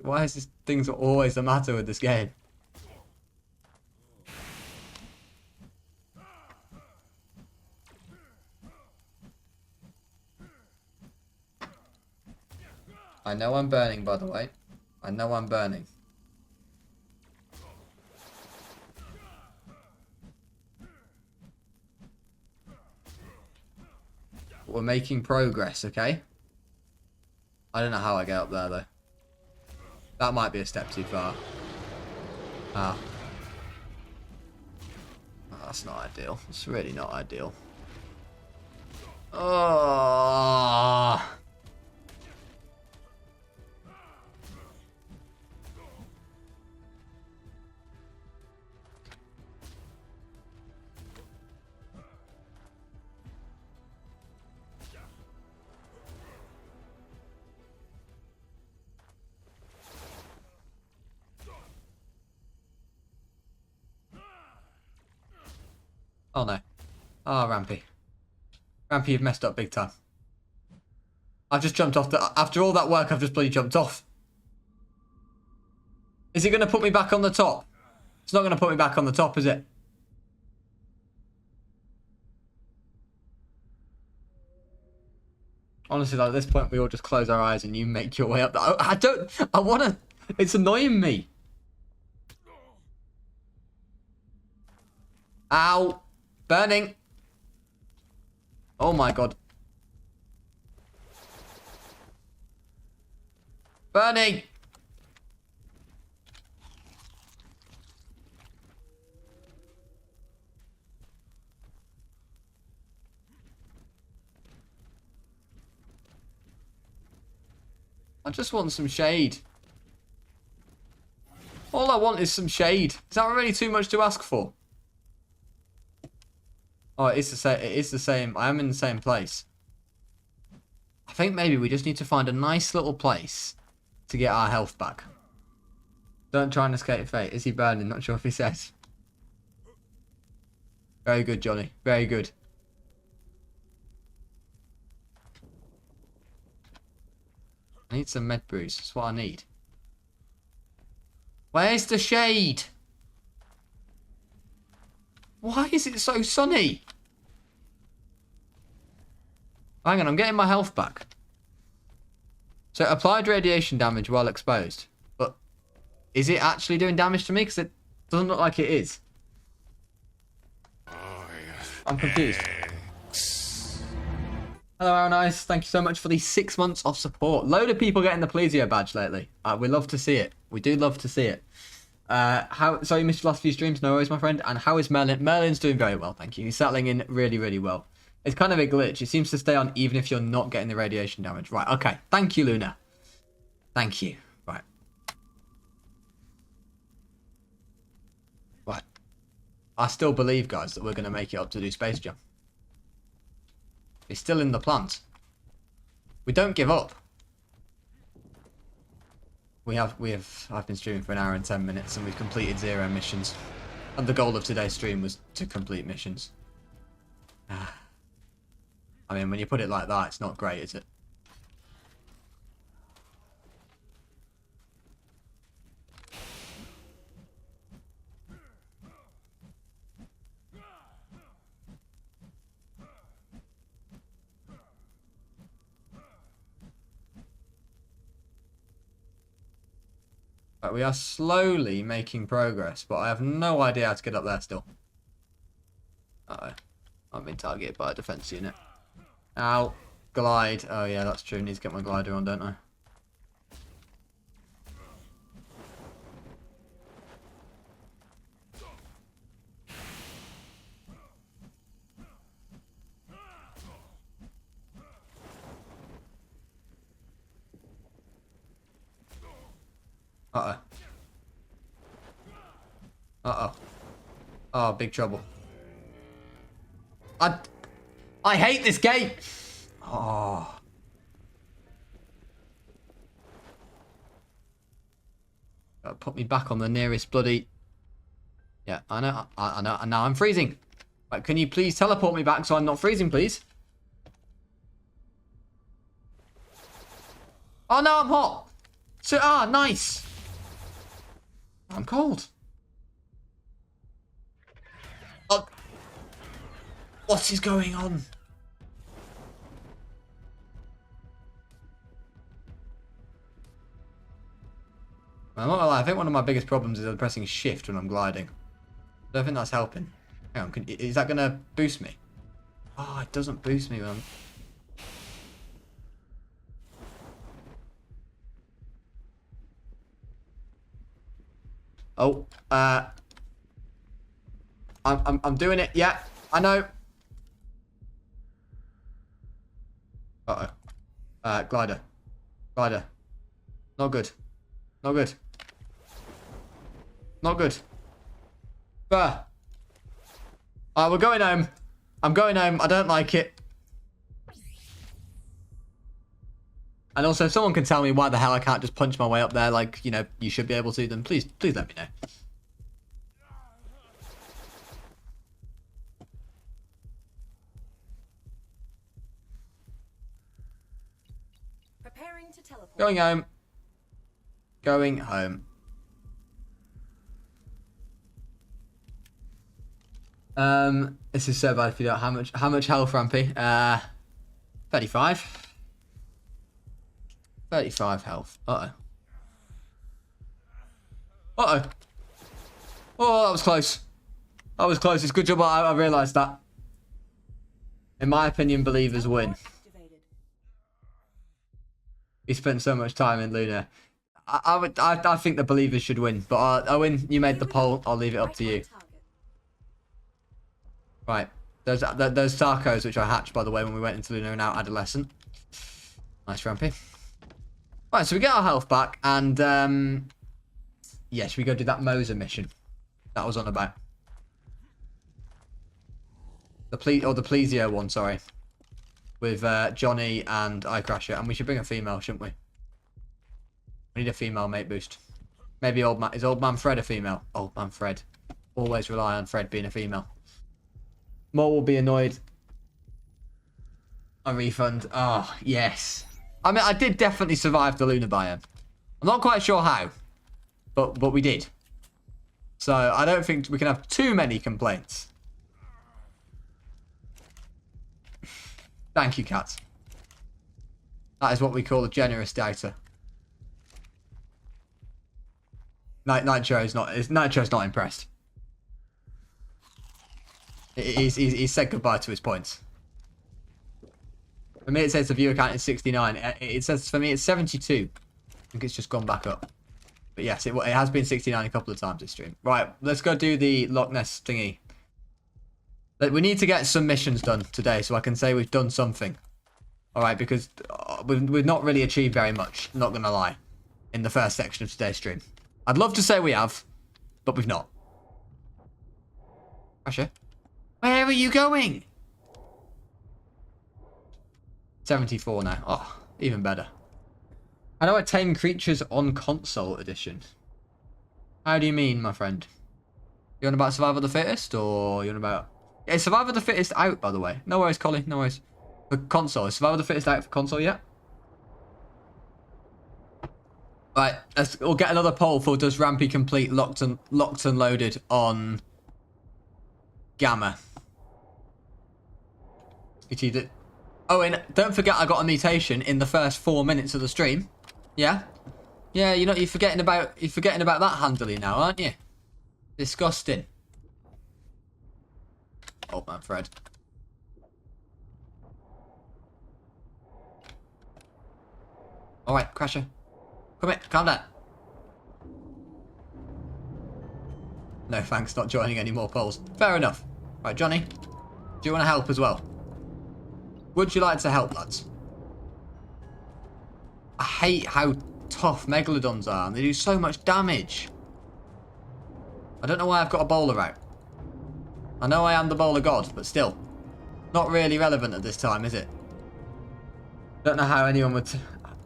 Why is this things always the matter with this game? I know I'm burning, by the way. I know I'm burning. We're making progress, okay? I don't know how I get up there, though. That might be a step too far. Ah. Oh, that's not ideal. It's really not ideal. Oh. Oh no. Oh, Rampy. Rampy, you've messed up big time. I've just jumped off. After all that work, I've just bloody jumped off. Is it going to put me back on the top? It's not going to put me back on the top, is it? Honestly, like, at this point, we all just close our eyes and you make your way up. I want to... It's annoying me. Ow. Burning. Oh my god. Burning. I just want some shade. All I want is some shade. Is that really too much to ask for? Oh, it is the same. It is the same. I am in the same place. I think maybe we just need to find a nice little place to get our health back. Don't try and escape fate. Is he burning? Not sure if he says. Very good, Johnny. Very good. I need some med brews. That's what I need. Where's the shade? Why is it so sunny? Hang on, I'm getting my health back. So applied radiation damage while exposed. But is it actually doing damage to me? Because it doesn't look like it is. I'm confused. Hello, Aaron Ice. Thank you so much for the 6 months of support. Load of people getting the Plesio badge lately. We love to see it. We do love to see it. Sorry you missed your last few streams. No worries, my friend. And how is Merlin? Merlin's doing very well, thank you. He's settling in really, really well. It's kind of a glitch. It seems to stay on even if you're not getting the radiation damage. Right, okay. Thank you, Luna. Thank you. Right. Right. I still believe, guys, that we're going to make it up to do Space Jam. It's still in the plans. We don't give up. I've been streaming for 1 hour and 10 minutes and we've completed 0 missions. And the goal of today's stream was to complete missions. I mean, when you put it like that, it's not great, is it? But we are slowly making progress, but I have no idea how to get up there still. Uh-oh. I've been targeted by a defense unit. Ow. Glide. Oh yeah, that's true. Need to get my glider on, don't I? Uh-oh. Uh-oh. Oh, big trouble. I hate this game! Oh. Gotta put me back on the nearest bloody... Yeah, I know, I know, and now I'm freezing. Right, can you please teleport me back so I'm not freezing, please? Oh no, I'm hot! So, nice! I'm cold. Oh. What is going on? I'm not gonna lie, I think one of my biggest problems is pressing shift when I'm gliding. I don't think that's helping. Hang on, is that gonna boost me? Oh, it doesn't boost me when I'm... Oh, I'm doing it. Yeah, I know. Uh-oh. Glider. Glider. Not good. Not good. Not good. We're going home. I'm going home. I don't like it. And also, if someone can tell me why the hell I can't just punch my way up there like, you know, you should be able to, then please let me know. Preparing to teleport. Going home. Going home. This is so bad if you don't. How much health, Rampy? 35. 35 health. Uh-oh. Uh-oh. Oh, that was close. That was close. It's good job I realised that. In my opinion, believers win. Activated. He spent so much time in Luna. I think the believers should win. But Owen, you made the poll. I'll leave it up to you. Right. Those Sarcos, which I hatched, by the way, when we went into Luna, are now adolescent. Nice, Rampy. Right, so we get our health back, and yeah, should we go do that Moser mission that I was on about? The Plesio one, sorry. With Johnny and iCrasher, and we should bring a female, shouldn't we? We need a female mate boost. Maybe is Old Man Fred a female? Old Man Fred. Always rely on Fred being a female. More will be annoyed. A refund. Oh, yes. I mean, I did definitely survive the Lunar biome. I'm not quite sure how, but we did. So I don't think we can have too many complaints. Thank you, cats. That is what we call a generous data. Nitro's not impressed. He's said goodbye to his points. For me, it says the viewer count is 69. It says for me it's 72. I think it's just gone back up. But yes, it has been 69 a couple of times this stream. Right, let's go do the Loch Ness thingy. We need to get some missions done today, so I can say we've done something. All right, because we've not really achieved very much. Not gonna lie, in the first section of today's stream. I'd love to say we have, but we've not. Asher, where are you going? 74 now. Oh, even better. How do I tame creatures on console edition? How do you mean, my friend? You on about Survival of the Fittest, or you on about... Yeah, Survival of the Fittest out, by the way. No worries, Collie, no worries. For console, is Survival of the Fittest out for console yet? Right, we'll get another poll for does Rampy complete locked and loaded on Gamma. Oh, and don't forget I got a mutation in the first 4 minutes of the stream. Yeah? Yeah, you're forgetting about that handily now, aren't you? Disgusting. Old Man Fred. Alright, Crasher. Come here, calm down. No thanks, not joining any more polls. Fair enough. Right, Johnny. Do you want to help as well? Would you like to help, lads? I hate how tough Megalodons are. They do so much damage. I don't know why I've got a bowler out. I know I am the bowler god, but still. Not really relevant at this time, is it? Don't know how anyone would...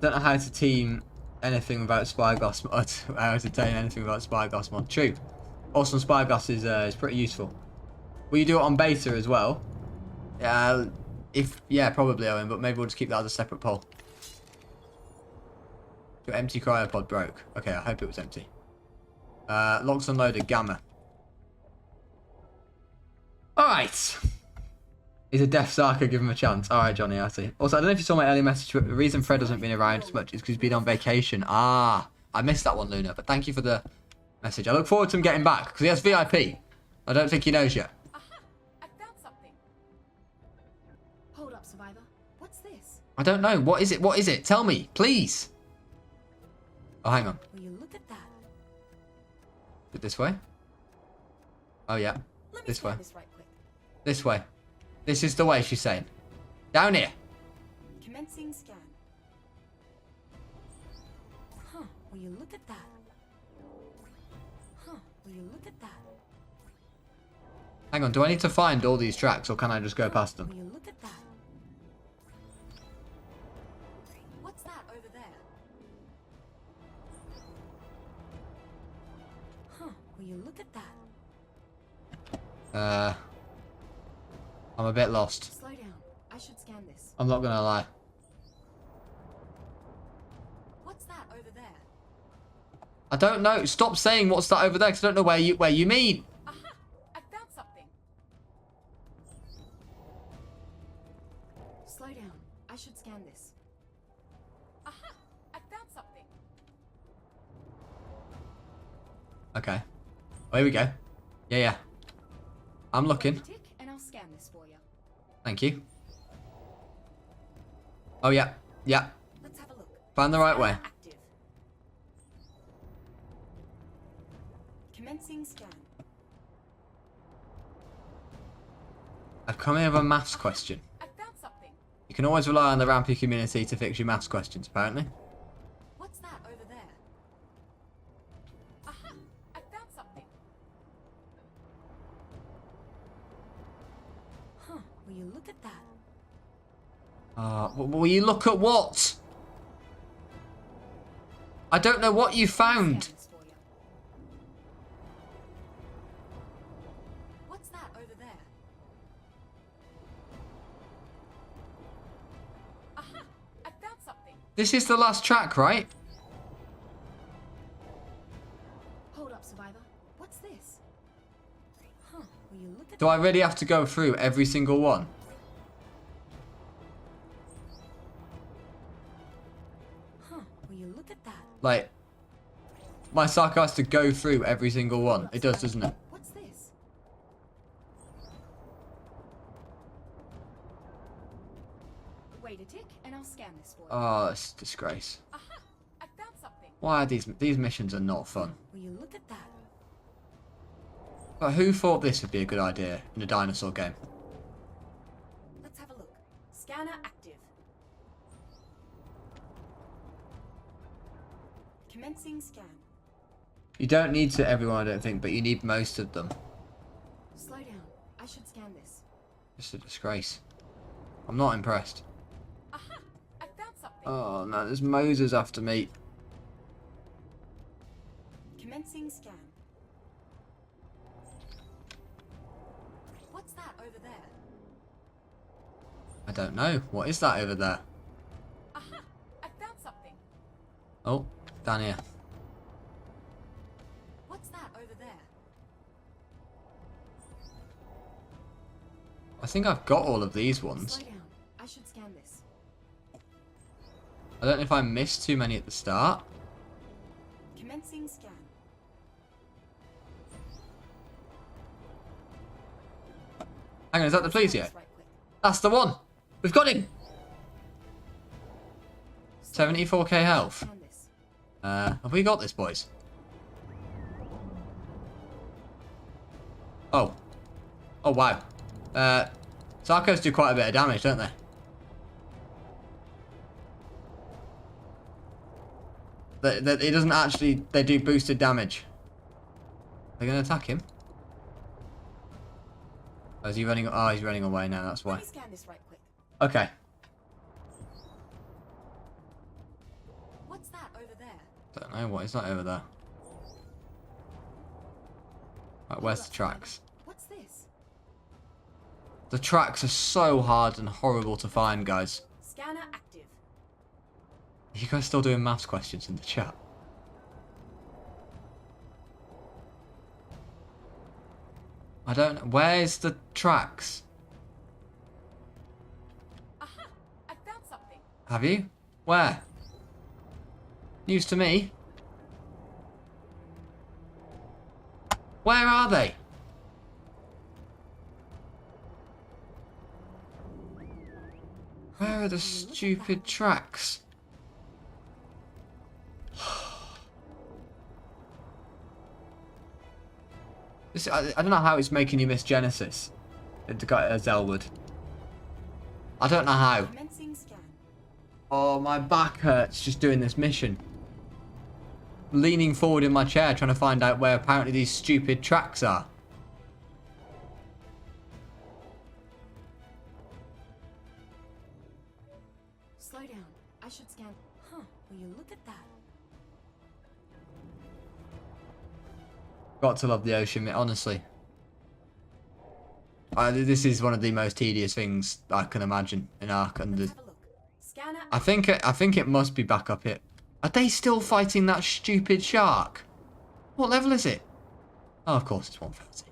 Don't know how to team anything without Spyglass mod. How to tame anything without Spyglass mod. True. Also, Spyglass is pretty useful. Will you do it on beta as well? Yeah, probably, Owen, but maybe we'll just keep that as a separate poll. Your empty cryopod broke. Okay, I hope it was empty. Locks unloaded, Gamma. Alright. He's a deaf Sarko, give him a chance. Alright, Johnny, I see. Also, I don't know if you saw my earlier message, but the reason Fred hasn't been around as much is because he's been on vacation. Ah, I missed that one, Luna, but thank you for the message. I look forward to him getting back, because he has VIP. I don't think he knows yet. Aha! I found something. Hold up, Survivor. What's this? I don't know. What is it? What is it? Tell me, please. Oh, hang on. Will you look at that? Is it this way? Oh, yeah. Let me This try way. this right quick. This way. This is the way, she's saying. Down here. Commencing scan. Huh, will you look at that? Huh, will you look at that? Hang on, do I need to find all these tracks, or can I just go past Will them? you look at that? What's that over there? Huh, will you look at that? I'm a bit lost. Slow down. I should scan this. I'm not gonna lie. that over there? I don't know. Stop saying what's that over there, because I don't know where you mean. Aha! I found something. Slow down. I should scan this. Aha! I found something. Okay. Oh, here we go. Yeah. I'm looking. Tick, and I'll scan this for you. Thank you. Oh, yeah. Let's have a look. Found the right way. Active. Commencing scan. I've come here with a maths question. I found something. You can always rely on the Rampy community to fix your maths questions, apparently. What's that over there? Aha! I found something. Huh, will you look at that? Will you look at what? I don't know what you found. Scan this for you. What's that over there? Aha! I found something. This is the last track, right? Hold up, survivor. What's this? Huh, will you look at Do I really have to go through every single one? Will you look at that? Like, my Sarcos has to go through every single one. It does, doesn't it? What's this? Wait a tick, and I'll scan this for you. Oh, it's a disgrace. Aha! I found something. Why are these missions are not fun? Will you look at that? But who thought this would be a good idea in a dinosaur game? Let's have a look. Scanner active. Commencing scan. You don't need to everyone, I don't think, but you need most of them. Slow down. I should scan this. It's a disgrace. I'm not impressed. Aha! I found something. Oh no, there's Moses after me. Commencing scan. What's that over there? I don't know. What is that over there? Aha! I found something. Oh, down here. What's that over there? I think I've got all of these ones. Slow down. I should scan this. I don't know if I missed too many at the start. Commencing scan. Hang on, is that the please Scan yet? this right quick. That's the one! We've got him! Slow down. 74k health. Scan this. Have we got this, boys? Oh. Oh, wow. Sarcos do quite a bit of damage, don't they? It doesn't actually... They do boosted damage. They're going to attack him? Oh, is he running... Oh, he's running away now, that's Let why. me scan this right quick. Okay. What's that over there? Don't know, what is that over there? Right, where's the tracks? What's this? The tracks are so hard and horrible to find, guys. Scanner active. Are you guys still doing maths questions in the chat? I don't know. Where's the tracks? Aha! I found something. Have you? Where? News to me. Where are they? Where are the stupid tracks? I don't know how it's making you miss Genesis. Zelwood. I don't know how. Commencing scan. Oh, my back hurts just doing this mission. Leaning forward in my chair trying to find out where apparently these stupid tracks are. Slow down. I should scan. Huh, will you look at that? Got to love the ocean, mate, honestly. This is one of the most tedious things I can imagine in Ark. And Let's have a look. Scanner I think it must be back up here. Are they still fighting that stupid shark? What level is it? Oh, of course it's 130.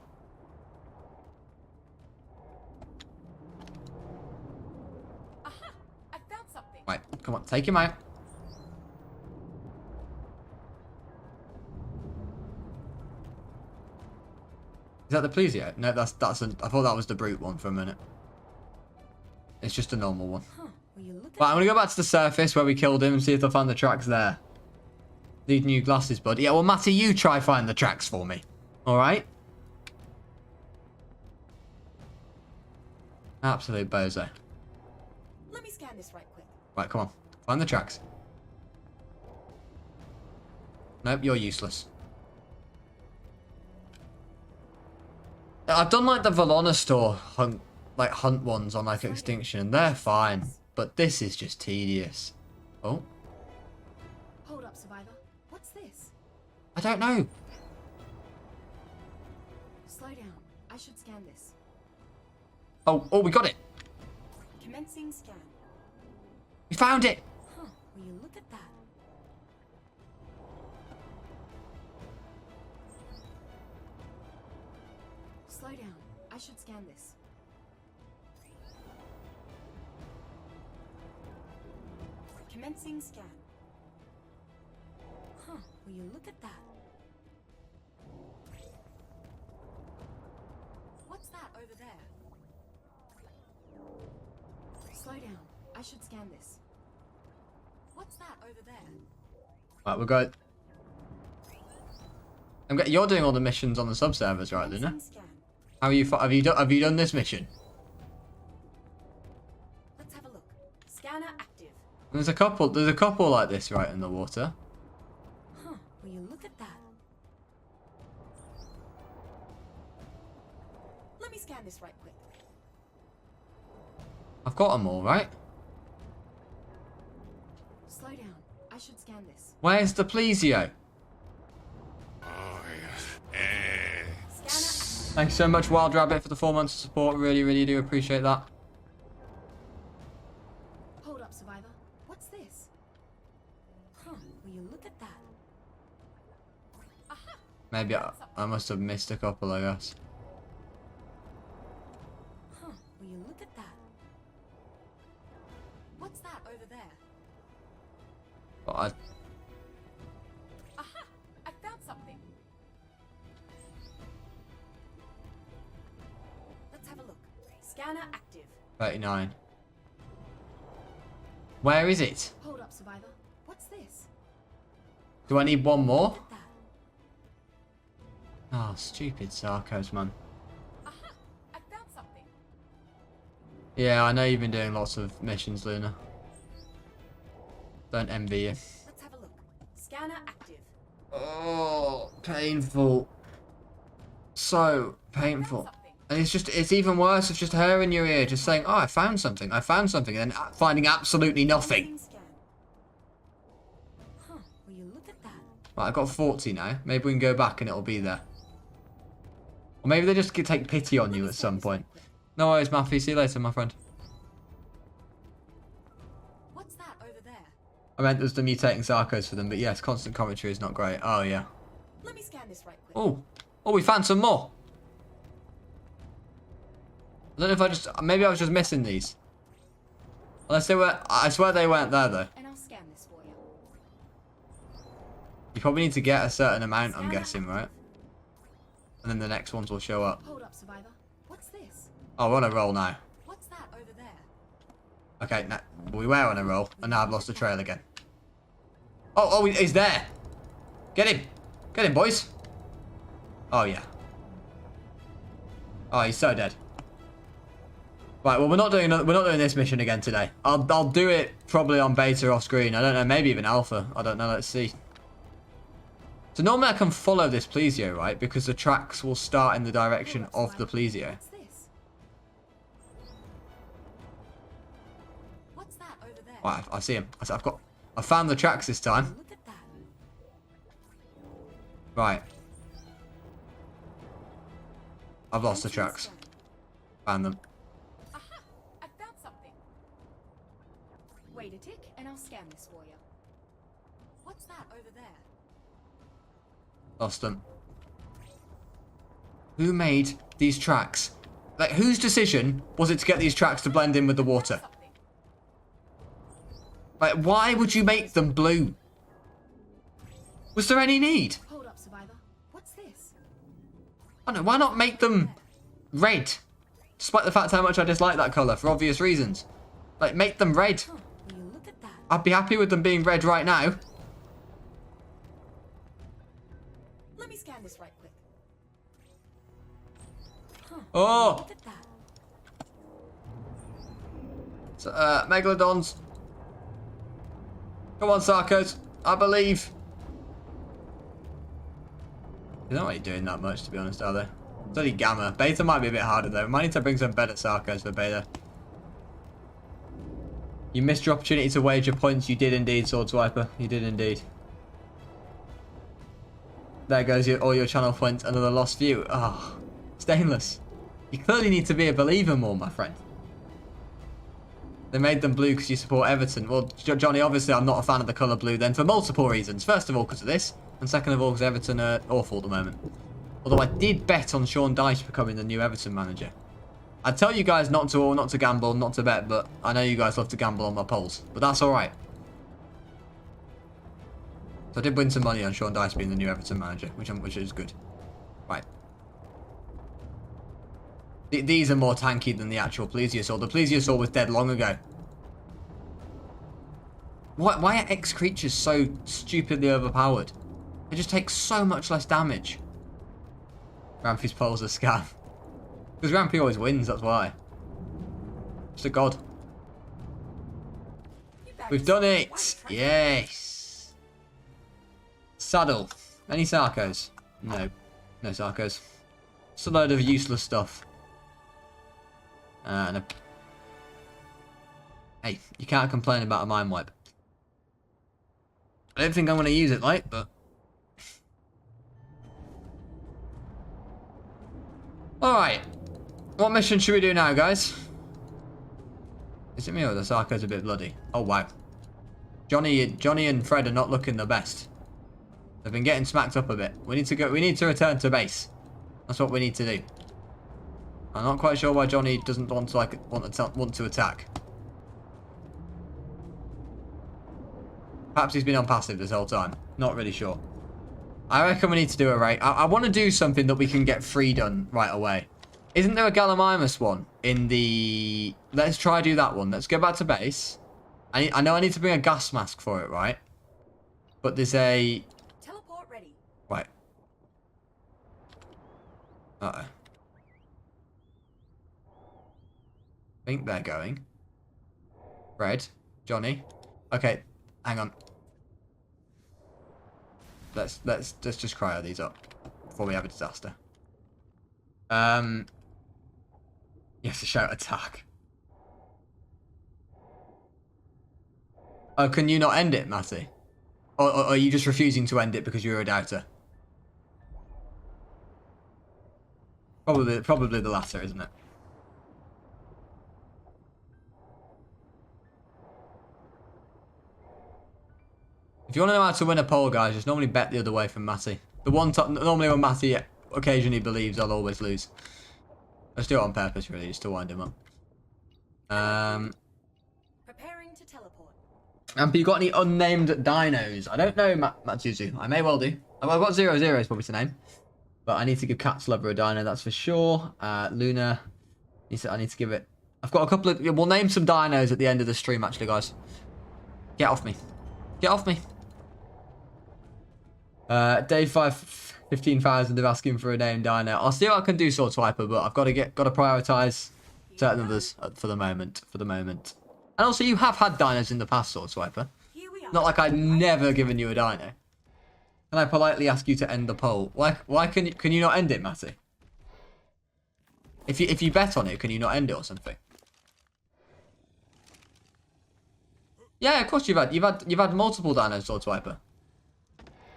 Aha! I found something. Right, come on, take him out. Is that the Plesio? No, I thought that was the brute one for a minute. It's just a normal one. Huh. Will you look at Right, I'm gonna go back to the surface where we killed him and see if I find the tracks there. Need new glasses, bud. Yeah, well, Matty, you try find the tracks for me. Alright? Absolute bozo. Let me scan this right quick. Right, come on. Find the tracks. Nope, you're useless. I've done like the Velonistor hunt ones on like Extinction. They're fine. But this is just tedious. Oh. Hold up, Survivor. What's this? I don't know. Slow down. I should scan this. Oh, we got it. Commencing scan. We found it. Huh. Will you look at that? Slow down. I should scan this. Commencing scan. Huh. Will you look at that? What's that over there? Slow down. I should scan this. What's that over there? Right, we're good. You're doing all the missions on the subservers, right, Luna? Commencing scan. How are you? Have you done this mission? Let's have a look. Scanner active. There's a couple like this right in the water. Huh. Will you look at that? Let me scan this right quick. I've got them all, right? Slow down. I should scan this. Where's the Plesio? Scanner. Thanks so much, Wild Rabbit, for the 4 months of support. Really, really do appreciate that. Hold up, Survivor. What's this? Huh. Will you look at that? Aha! Maybe I must have missed a couple, I guess. Huh. Will you look at that? What's that over there? But Aha! I found something. Let's have a look. Scanner active. 39. Where is it? Hold up, Survivor. What's this? Do I need one more? Look at that. Oh, stupid Sarcos, man. Aha! I found something. Yeah, I know you've been doing lots of missions, Luna. Don't envy you. Let's have a look. Scanner active. Oh, painful. So painful. Something. And it's even worse if just her in your ear just saying, oh, I found something, and then finding absolutely nothing. Commencing scan. Huh. Will you look at that? Right, I've got 40 now. Maybe we can go back and it'll be there. Or maybe they just could take pity on you at some point. No worries, Maffy. See you later, my friend. What's that over there? I meant there's the mutating Sarcos for them, but yes, constant commentary is not great. Oh, yeah. Let me scan this right quick. Oh, we found some more. I don't know if maybe I was just missing these. Unless they were, I swear they weren't there though. And I'll scan this for you. You probably need to get a certain amount, I'm guessing, right? And then the next ones will show up. Hold up, Survivor. What's this? Oh, we're on a roll now. What's that over there? Okay, now, we were on a roll, and now I've lost the trail again. Oh, he's there. Get him. Get him, boys. Oh, yeah. Oh, he's so dead. Right, well, we're not doing this mission again today. I'll do it probably on beta off screen. I don't know, maybe even alpha. I don't know. Let's see. So normally I can follow this Plesio, right? Because the tracks will start in the direction of the Plesio. What's this? What's that over there? Right, I see him. I found the tracks this time. Look at that. Right. I've lost the tracks. Found them. Aha! I found something. Wait a tick, and I'll scan this for you. What's that over there? Lost them. Who made these tracks? Like, whose decision was it to get these tracks to blend in with the water? Something. Like, why would you make them blue? Was there any need? Hold up, survivor. What's this? I don't know, why not make them red? Despite the fact how much I dislike that colour, for obvious reasons. Like, make them red. Huh, will you look at that? I'd be happy with them being red right now. Let me scan this right quick. Huh, Oh! look at that. So, Megalodons. Come on, Sarcos. I believe. They're not really doing that much, to be honest, are they? It's only Gamma. Beta might be a bit harder, though. Might need to bring some better Sarcos for Beta. You missed your opportunity to wager points. You did indeed, Sword Swiper. You did indeed. There goes all your channel points. Another lost view. Oh, Stainless. You clearly need to be a believer more, my friend. They made them blue because you support Everton. Well, Johnny, obviously I'm not a fan of the colour blue then for multiple reasons. First of all, because of this. And second of all, because Everton are awful at the moment. Although I did bet on Sean Dyche becoming the new Everton manager. I'd tell you guys not to gamble, not to bet, but I know you guys love to gamble on my polls. But that's alright. So I did win some money on Sean Dyche being the new Everton manager, which is good. Right. These are more tanky than the actual Plesiosaur. The Plesiosaur was dead long ago. Why are X creatures so stupidly overpowered? They just take so much less damage. Rampy's polls are scam. Because Rampy always wins, that's why. Just a god. We've done it! Yes! Saddle. Any Sarcos? No. No Sarcos. Just a load of useless stuff. And a... Hey, you can't complain about a mind wipe. I don't think I'm going to use it, like, but... Alright. What mission should we do now, guys? Is it me or the Sarco's a bit bloody? Oh, wow. Johnny and Fred are not looking the best. They've been getting smacked up a bit. We need to return to base. That's what we need to do. I'm not quite sure why Johnny doesn't want to attack. Perhaps he's been on passive this whole time. Not really sure. I reckon we need to do a raid. I want to do something that we can get free done right away. Isn't there a Gallimimus one in the... Let's try do that one. Let's go back to base. I know I need to bring a gas mask for it, right? But there's a... Teleport ready. Right. Uh-oh. I think they're going. Red. Johnny. Okay. Hang on. Let's just cryo these up before we have a disaster. You have to shout attack. Oh, can you not end it, Matty? Or are you just refusing to end it because you're a doubter? Probably the latter, isn't it? If you want to know how to win a poll, guys, just normally bet the other way from Matty. Normally when Matty occasionally believes, I'll always lose. Let's do it on purpose, really, just to wind him up. Preparing to teleport. Have you got any unnamed dinos? I don't know, Matsuzu. I may well do. I've got 00 is probably to name. But I need to give Cat's Lover a dino, that's for sure. Luna. I need to give it... I've got a couple of... We'll name some dinos at the end of the stream, actually, guys. Get off me. Get off me. Day 5, 15,000 of asking for a name dino. I'll see what I can do, Sword Swiper, but I've got to prioritise certain others for the moment. And also, you have had dinos in the past, Sword Swiper. Not like I've never given you a dino. Can I politely ask you to end the poll? Why can you not end it, Matty? If you bet on it, can you not end it or something? Yeah, of course you've had multiple dinos, Sword Swiper.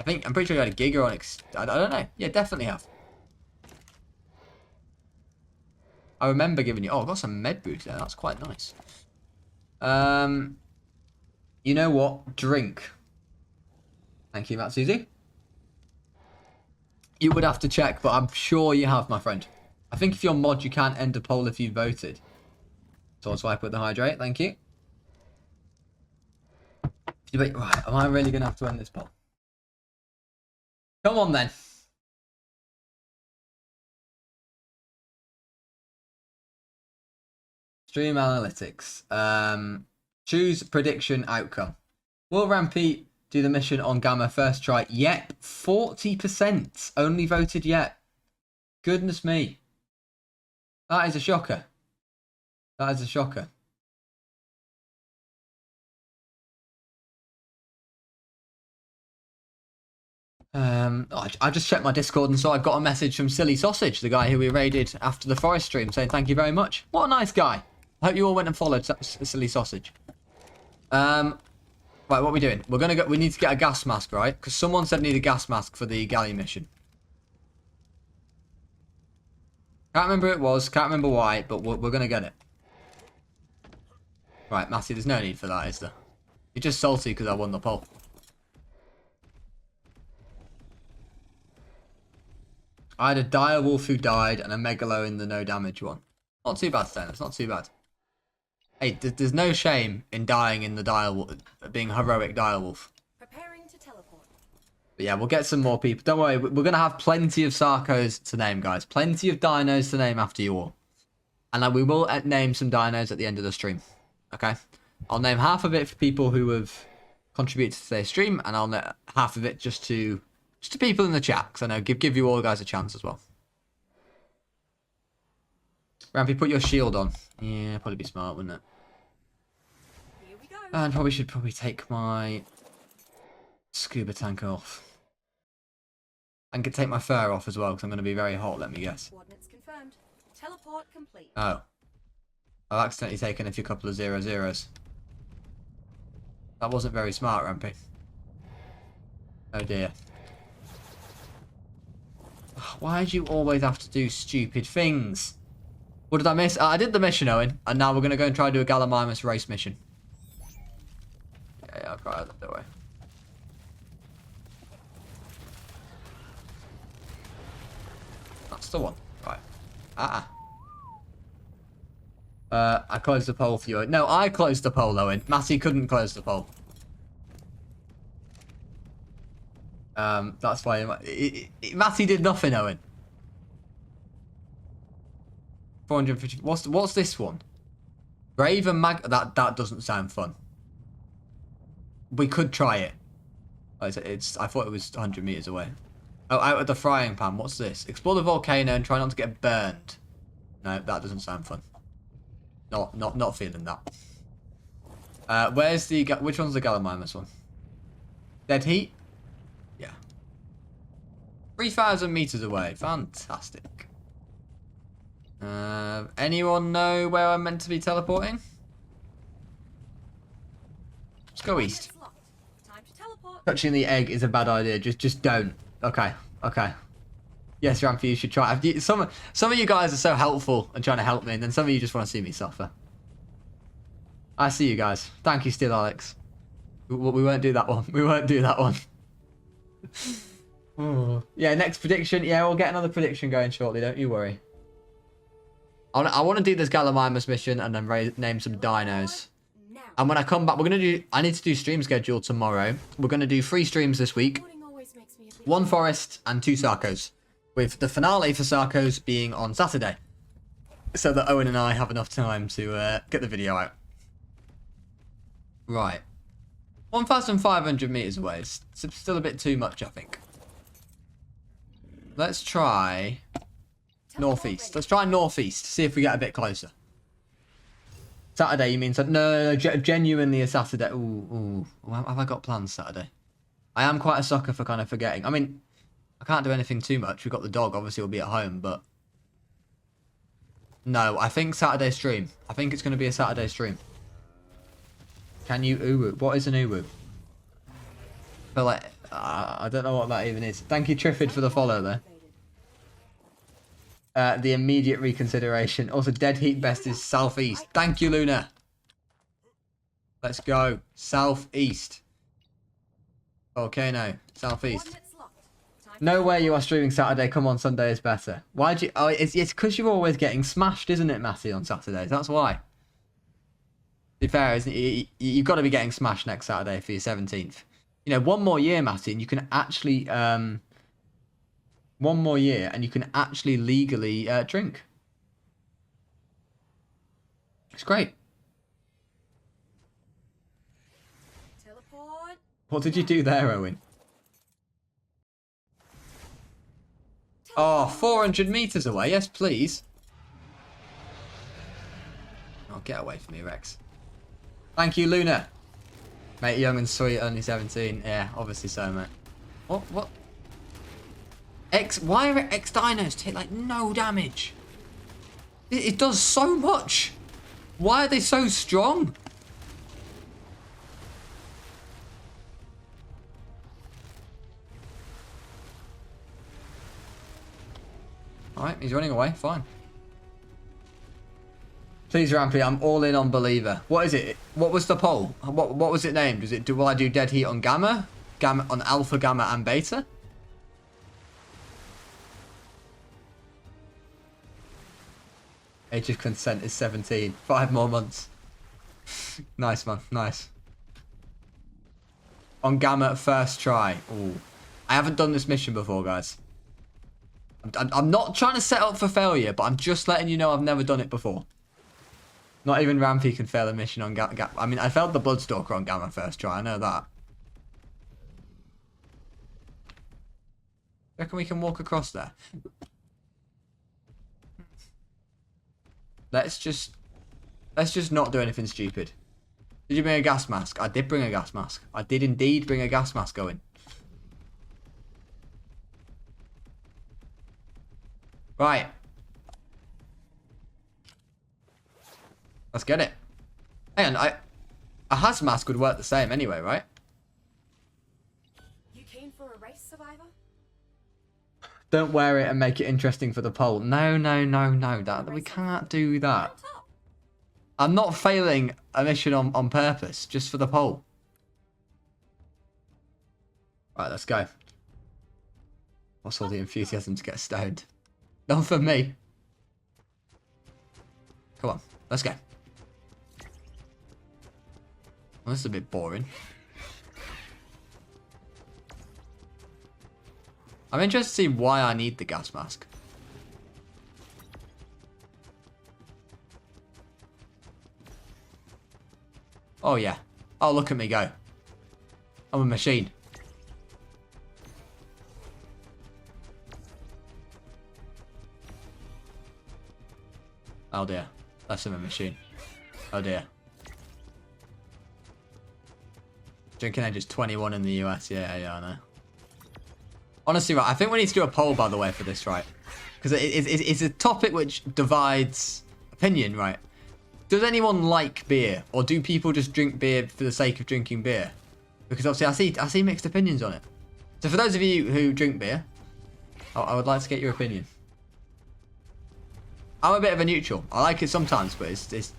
I'm pretty sure you had a Giga on I don't know. Yeah, definitely have. I remember giving you... Oh, I've got some med boots there. That's quite nice. You know what? Drink. Thank you, Matsuzu. You would have to check, but I'm sure you have, my friend. I think if you're mod, you can't end a poll if you voted. So I'll swipe with the hydrate. Thank you. Right, am I really going to have to end this poll? Come on, then. Stream analytics. Choose prediction outcome. Will Rampy do the mission on Gamma first try? Yep, 40% only voted yet. Goodness me. That is a shocker. That is a shocker. I just checked my Discord and saw I've got a message from Silly Sausage, the guy who we raided after the forest stream, saying thank you very much. What a nice guy. I hope you all went and followed Silly Sausage. Right, what are we doing? We're gonna go. We need to get a gas mask, right? Because someone said need a gas mask for the galley mission. Can't remember who it was. Can't remember why, but we're gonna get it. Right, Matty, there's no need for that, is there? You're just salty because I won the poll. I had a dire wolf who died and a megalo in the no damage one. Not too bad, Stan. It's not too bad. Hey, there's no shame in dying in the dire wolf, being heroic dire wolf. Preparing to teleport. But yeah, we'll get some more people. Don't worry, we're gonna have plenty of Sarcos to name, guys. Plenty of dinos to name after you all. And we will name some dinos at the end of the stream. Okay? I'll name half of it for people who have contributed to today's stream, and I'll name half of it just to people in the chat, because I know give you all guys a chance as well. Rampy, put your shield on. Yeah, probably be smart, wouldn't it? Here we go. And should probably take my scuba tank off. And could take my fur off as well, because I'm going to be very hot, let me guess. Coordinates confirmed. Teleport complete. Oh. I've accidentally taken a few couple of 0-0s. That wasn't very smart, Rampy. Oh dear. Why do you always have to do stupid things? What did I miss? I did the mission, Owen. And now we're going to go and try to do a Gallimimus race mission. Yeah, I'll try that, don't worry. That's the one. Right. I closed the poll for you. No, I closed the poll, Owen. Matty couldn't close the poll. That's why Matty did nothing, Owen. 450. What's this one? Brave and Mag. That doesn't sound fun. We could try it. Oh, it's. I thought it was 100 meters away. Oh, out of the frying pan. What's this? Explore the volcano and try not to get burned. No, that doesn't sound fun. Not feeling that. Where's the? Which one's the Gallimimus one? Dead heat. Yeah. 3,000 meters away. Fantastic. Anyone know where I'm meant to be teleporting? Let's go east. Time to teleport. Touching the egg is a bad idea. Just don't. Okay. Yes, Rampy, you should try. Some of you guys are so helpful and trying to help me, and then some of you just want to see me suffer. I see you guys. Thank you, still, Alex. We won't do that one. We won't do that one. Oh. Yeah, next prediction. Yeah, we'll get another prediction going shortly. Don't you worry. I want to do this Gallimimus mission and then name some dinos. And when I come back, I need to do stream schedule tomorrow. We're going to do 3 streams this week. 1 forest and 2 Sarcos. With the finale for Sarcos being on Saturday. So that Owen and I have enough time to get the video out. Right. 1,500 meters away. It's still a bit too much, I think. Let's try northeast. Let's try northeast. See if we get a bit closer. Saturday, you mean? No, genuinely a Saturday. Ooh. Have I got plans Saturday? I am quite a sucker for kind of forgetting. I mean, I can't do anything too much. We've got the dog. Obviously, we'll be at home, but... No, I think Saturday stream. I think it's going to be a Saturday stream. Can you uwu? What is an uwu? I feel like... I don't know what that even is. Thank you, Triffid, for the follow there. The immediate reconsideration. Also, dead heat best is southeast. Thank you, Luna. Let's go. Southeast. Volcano. Southeast. Coordinates locked. Time No way you are streaming Saturday. Come on, Sunday is better. Why'd you... Oh, it's because you're always getting smashed, isn't it, Matty, on Saturdays? That's why. To be fair, isn't it? You've got to be getting smashed next Saturday for your 17th. You know, one more year, Matty, and you can actually... one more year, and you can actually legally drink. It's great. teleport. What did you do there, Owen? Oh, 400 meters away. Yes, please. Oh, get away from me, Rex. Thank you, Luna. Mate, young and sweet, only 17. Yeah, obviously so, mate. What? Why are X dinos take, like, no damage? It does so much. Why are they so strong? Alright, he's running away. Fine. Please, Rampy, I'm all in on Believer. What is it? What was the poll? What was it named? Is it, will I do dead heat on Gamma? On Alpha, Gamma, and Beta? Age of consent is 17. 5 more months. Nice, man. Nice. On Gamma, first try. Ooh. I haven't done this mission before, guys. I'm not trying to set up for failure, but I'm just letting you know I've never done it before. Not even Rampy can fail a mission on Gamma. I mean, I failed the Bloodstalker on Gamma first try. I know that. Reckon we can walk across there? Let's just not do anything stupid. Did you bring a gas mask? I did bring a gas mask. I did indeed bring a gas mask going. Right. Let's get it. And a hazmat mask would work the same anyway, right? You came for a race, survivor? Don't wear it and make it interesting for the poll. No. We can't do that. I'm not failing a mission on purpose, just for the poll. Right, let's go. What's all the enthusiasm to get stoned? Not for me. Come on, let's go. Well, this is a bit boring. I'm interested to see why I need the gas mask. Oh, yeah. Oh, look at me go. I'm a machine. Oh, dear. That's a machine. Oh, dear. Drinking age is 21 in the US. Yeah, I know. Honestly, right, I think we need to do a poll, by the way, for this, right? Because it's a topic which divides opinion, right? Does anyone like beer? Or do people just drink beer for the sake of drinking beer? Because obviously I see mixed opinions on it. So for those of you who drink beer, I would like to get your opinion. I'm a bit of a neutral. I like it sometimes, but it's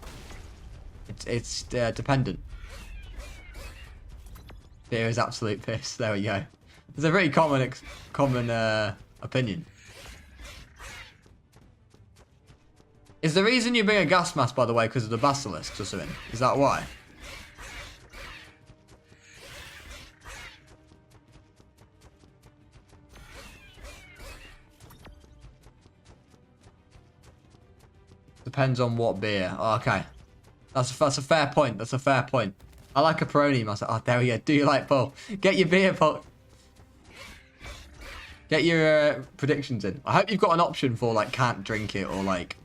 dependent. Beer is absolute piss. There we go. It's a very common opinion. Is the reason you bring a gas mask, by the way, because of the basilisks or something? Is that why? Depends on what beer. Oh, okay. That's a fair point. That's a fair point. I like a Peroni myself. Oh, there we go. Do you like Paul? Get your beer, Paul. Get your predictions in. I hope you've got an option for like can't drink it or like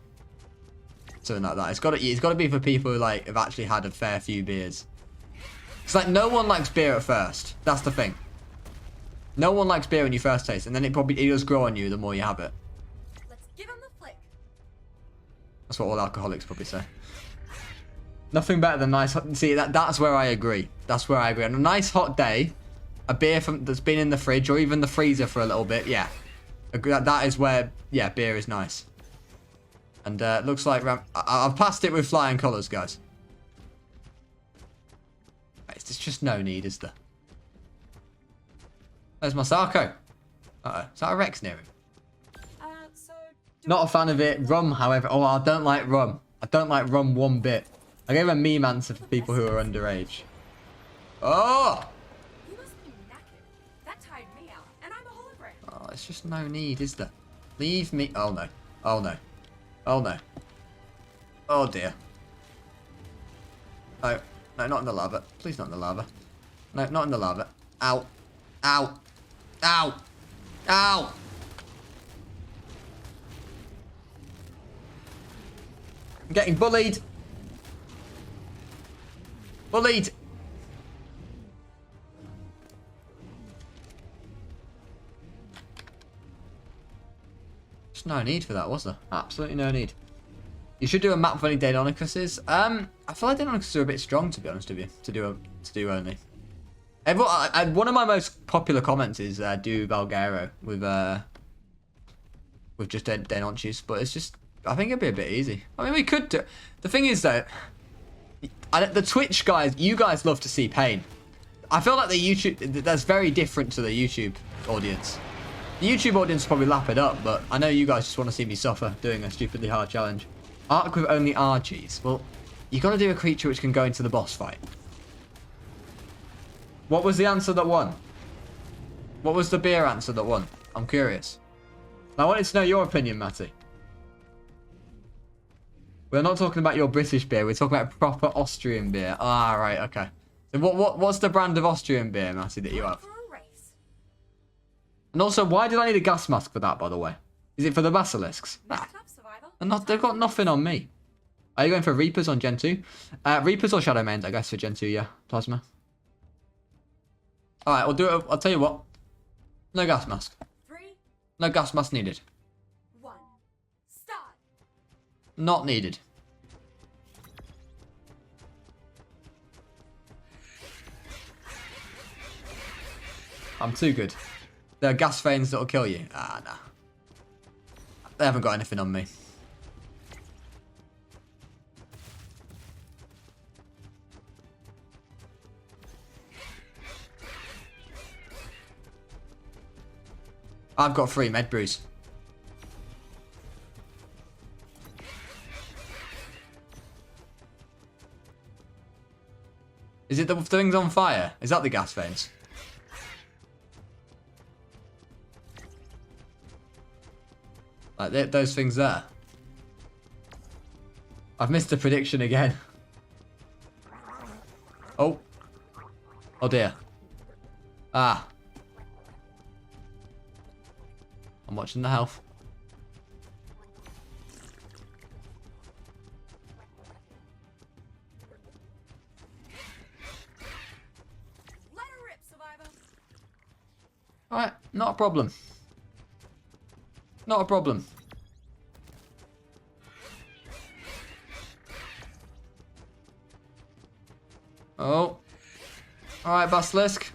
something like that. It's got to be for people who like have actually had a fair few beers. It's like no one likes beer at first. That's the thing. No one likes beer when you first taste, and then it does grow on you the more you have it. Let's give him the flick. That's what all alcoholics probably say. Nothing better than nice hot... See, that's where I agree. That's where I agree. On a nice hot day, a beer that's been in the fridge or even the freezer for a little bit, yeah. That is where, yeah, beer is nice. And looks like... I've passed it with flying colours, guys. There's just no need, is there? There's my Sarco. Uh-oh. Is that a Rex near him? So Not a fan of it. Rum, however. Oh, I don't like rum. I don't like rum one bit. I gave a meme answer for people who are underage. Oh! You must be knackered. That tired me out, and I'm a hologram. Oh, it's just no need, is there? Leave me. Oh, no. Oh, no. Oh, no. Oh, dear. No. No, not in the lava. Please not in the lava. No, not in the lava. Ow. Ow. Ow. Ow. I'm getting bullied. Bullied. There's no need for that, was there? Absolutely no need. You should do a map for any Daedonicuses. I feel like Daedonicuses are a bit strong, to be honest with you, to do only. Everyone, one of my most popular comments is do Valguero with just Daedonchus, but it's just, I think it'd be a bit easy. I mean, we could do. The thing is though, the Twitch guys, you guys love to see pain. I feel like the YouTube, that's very different to the YouTube audience. The YouTube audience will probably lap it up, but I know you guys just want to see me suffer doing a stupidly hard challenge. Arc with only Archies. Well, you got to do a creature which can go into the boss fight. What was the answer that won? What was the beer answer that won? I'm curious. I wanted to know your opinion, Matty. We're not talking about your British beer. We're talking about proper Austrian beer. Ah, right, okay. So what's the brand of Austrian beer, Matty, that you have? And also, why did I need a gas mask for that, by the way? Is it for the basilisks? Ah. They've got nothing on me. Are you going for Reapers on Gen 2? Reapers or Shadow Mains, I guess, for Gen 2, yeah. Plasma. Alright, we'll do it. I'll tell you what. No gas mask. 3, No gas mask needed. 1, start. Not needed. I'm too good. There are gas veins that'll kill you. Ah, nah. They haven't got anything on me. I've got 3 med brews. Is it the things on fire? Is that the gas veins? Like those things there. I've missed a prediction again. Oh. Oh dear. Ah. I'm watching the health. Let her rip, survivor. Alright, not a problem. Not a problem. Oh. Alright, Basilisk.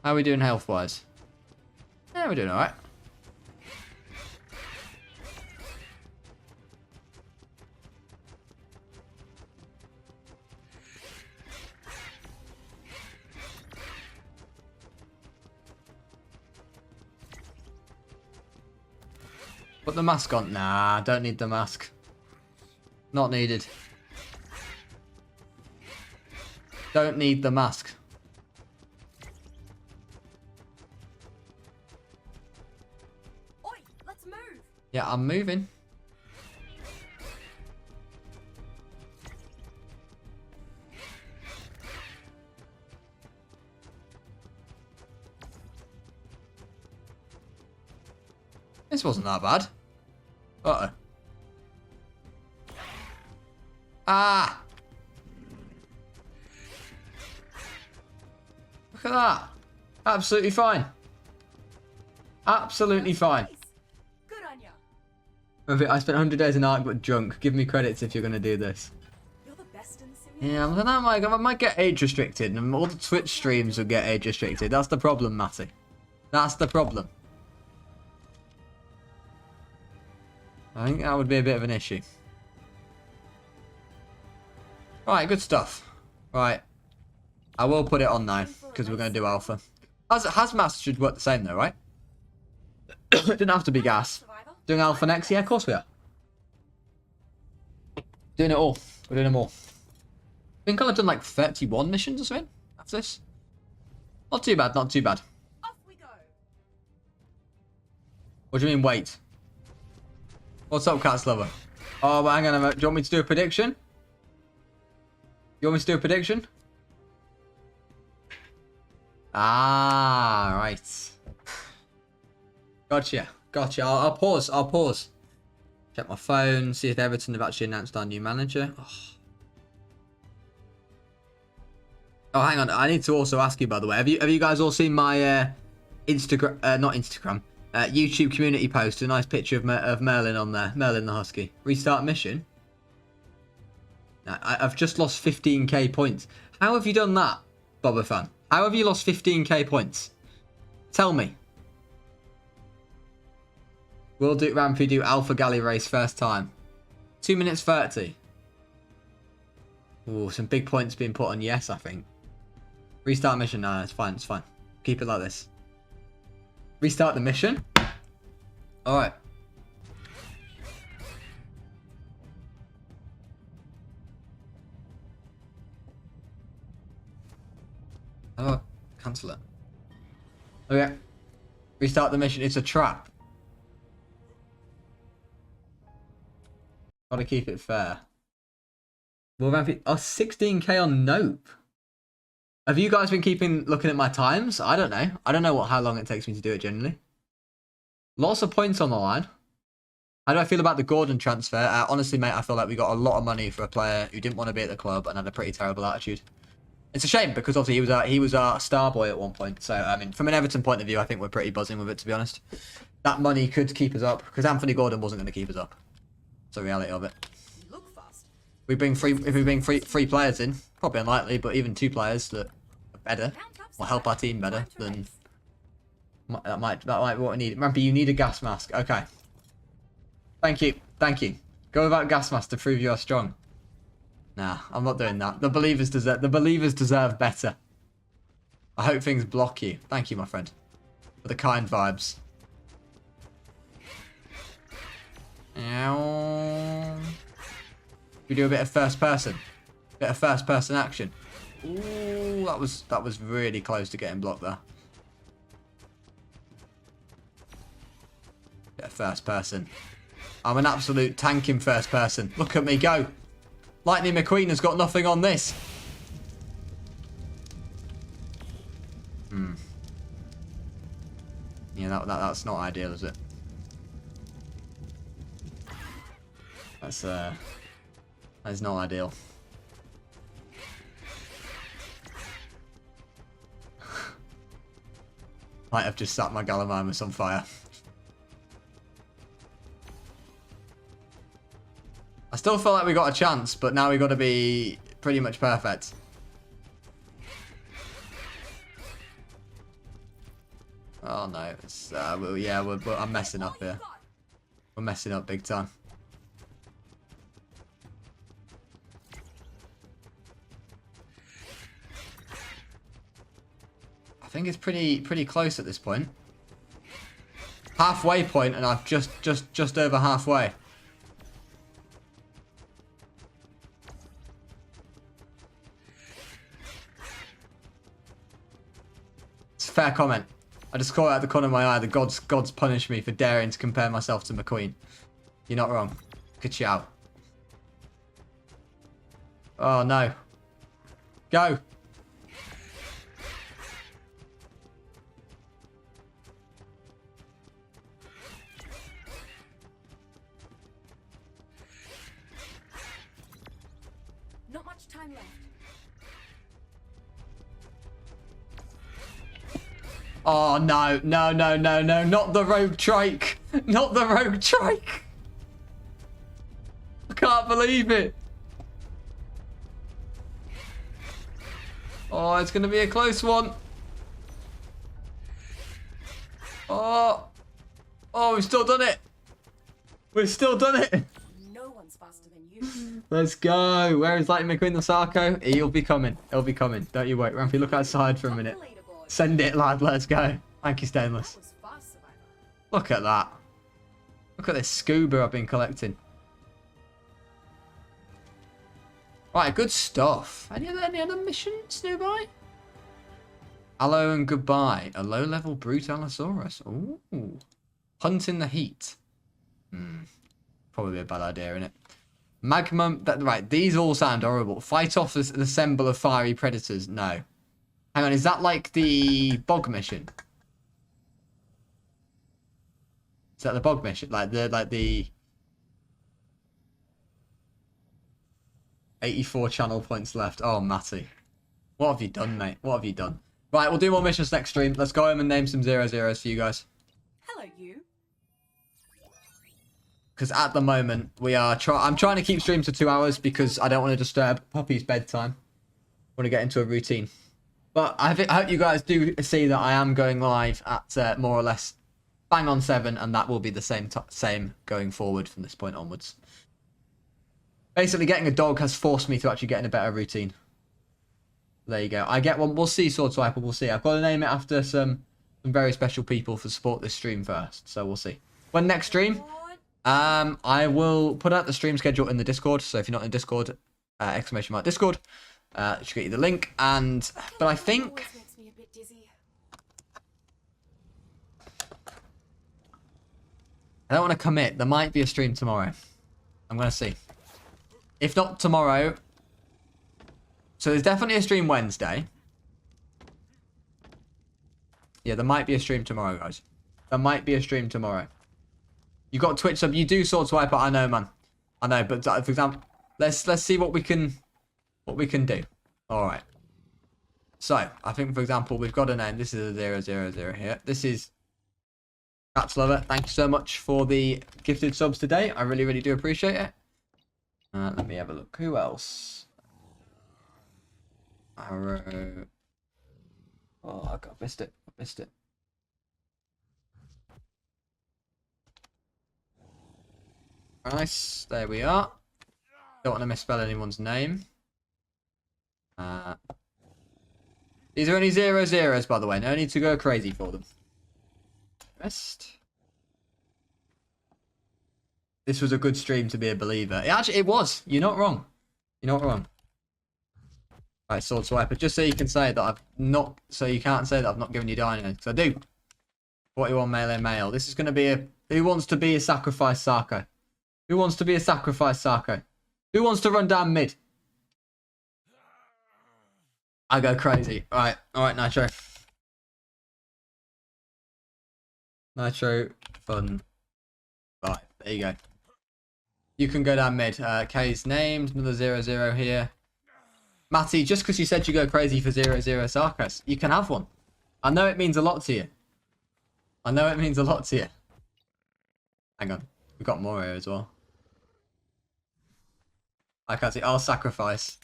How are we doing health-wise? Yeah, we're doing alright. Put the mask on. Nah, don't need the mask. Not needed. Don't need the mask. Oi, let's move. Yeah, I'm moving. This wasn't that bad. Uh-oh. Ah! Look at that. Absolutely fine. Absolutely fine. Good on ya. I spent 100 days in Ark but drunk. Give me credits if you're going to do this. You're the best in the simulation. Yeah, but I might get age restricted and all the Twitch streams will get age restricted. That's the problem, Matty. That's the problem. I think that would be a bit of an issue. Right, good stuff. Right. I will put it on now because we're going to do alpha. Hazmat should work the same though, right? It didn't have to be gas. Doing alpha next? Yeah, of course we are. Doing it all. We're doing them all. I think I've done like 31 missions or something after this. Not too bad, not too bad. Off we go. What do you mean, wait? What's up, Cat's Lover? Oh, but hang on a minute. Do you want me to do a prediction? You want me to do a prediction? Ah, right. Gotcha. Gotcha. I'll pause. I'll pause. Check my phone. See if Everton have actually announced our new manager. Oh, hang on. I need to also ask you, by the way. Have you guys all seen my Instagram? Not Instagram. YouTube community post. A nice picture of Merlin on there. Merlin the Husky. Restart mission. I've just lost 15k points. How have you done that, Boba Fan? How have you lost 15k points? Tell me. Will do Rampy do Alpha Galley race first time. 2 minutes 30. Ooh, some big points being put on yes, I think. Restart mission. No, it's fine. It's fine. Keep it like this. Restart the mission. Alright. Oh, cancel it. Okay. Restart the mission. It's a trap. Gotta keep it fair. Well, Rampy, 16k on Nope. Have you guys been looking at my times? I don't know. I don't know how long it takes me to do it generally. Lots of points on the line. How do I feel about the Gordon transfer? Honestly, mate, I feel like we got a lot of money for a player who didn't want to be at the club and had a pretty terrible attitude. It's a shame because obviously he was our star boy at one point. So I mean, from an Everton point of view, I think we're pretty buzzing with it, to be honest. That money could keep us up because Anthony Gordon wasn't going to keep us up. It's the reality of it. Look fast. If we bring three players in, probably unlikely, but even 2 players that are better will help our team better. Then that might be what we need. Rampy, you need a gas mask. Okay. Thank you. Thank you. Go without gas mask to prove you are strong. Nah, I'm not doing that. The believers deserve better. I hope things block you. Thank you, my friend, for the kind vibes. Ow. We do a bit of first person. Bit of first person action. Ooh, that was really close to getting blocked there. Bit of first person. I'm an absolute tank in first person. Look at me go. Lightning McQueen has got nothing on this. Yeah, that's not ideal, is it? That's not ideal. Might have just set my Gallimimus on fire. I still feel like we got a chance, but now we got to be pretty much perfect. Oh no, it's I'm messing up here. We're messing up big time. I think it's pretty close at this point. Halfway point, and I've just over halfway. It's a fair comment. I just caught it out the corner of my eye. The gods punish me for daring to compare myself to McQueen. You're not wrong. Ka-chow. Oh no. Go. Not much time left. Oh no, no, no, no, no, not the rogue trike. Not the rogue trike. I can't believe it. Oh, it's going to be a close one. Oh. Oh, we've still done it. We've still done it. No one's faster than you. Let's go. Where is Lightning McQueen the Sarco? He'll be coming. He'll be coming. Don't you wait. Rampy, look outside for a minute. Send it, lad. Let's go. Thank you, Stainless. That was fast, Survivor. Look at that. Look at this scuba I've been collecting. Right, good stuff. Any other missions nearby? Hello and goodbye. A low-level brute Allosaurus. Ooh. Hunt in the heat. Probably a bad idea, isn't it? Magma. Right, these all sound horrible. Fight off the assemble of fiery predators. No. Hang on, is that like the bog mission? Is that the bog mission? Like the 84 channel points left. Oh, Matty. What have you done, mate? What have you done? Right, we'll do more missions next stream. Let's go home and name some 0-0s for you guys. Hello, you. Because at the moment, I'm trying to keep streams to 2 hours because I don't want to disturb Poppy's bedtime. I want to get into a routine. But I hope you guys do see that I am going live at more or less bang on 7, and that will be the same going forward from this point onwards. Basically, getting a dog has forced me to actually get in a better routine. There you go. I get one. We'll see, Sword Swiper. We'll see. I've got to name it after some very special people for support this stream first. So we'll see. When next stream, I will put out the stream schedule in the Discord. So if you're not in Discord, exclamation mark Discord. Should get you the link. But I think Makes me a bit dizzy. I don't want to commit. There might be a stream tomorrow. I'm going to see. If not tomorrow. So there's definitely a stream Wednesday. Yeah, there might be a stream tomorrow, guys. There might be a stream tomorrow. You got Twitch sub. You do Sword Swiper. I know, man. I know. But for example, let's see what we can do. All right. So I think, for example, we've got a name. This is a 0-0-0 here. This is Cats Lover. Thank you so much for the gifted subs today. I really, really do appreciate it. Let me have a look. Who else? Arrow. Oh, I missed it. I missed it. Nice. There we are. Don't want to misspell anyone's name. These are only 0-0s, by the way. No need to go crazy for them. Rest. This was a good stream to be a believer. It was. You're not wrong. You're not wrong. Right, Sword Swiper. Just so you can say that I've not. So you can't say that I've not given you dino. Because I do. 41 melee male. This is going to be a. Who wants to be a sacrifice Sarco? Who wants to be a sacrifice Sarco? Who wants to run down mid? I go crazy. Alright, Nitro. Nitro, fun. Right, there you go. You can go down mid. K's named, another 0-0 here. Matty, just because you said you go crazy for 0-0 Sarcos, you can have one. I know it means a lot to you. I know it means a lot to you. Hang on, we've got more here as well. I can't see. I'll sacrifice.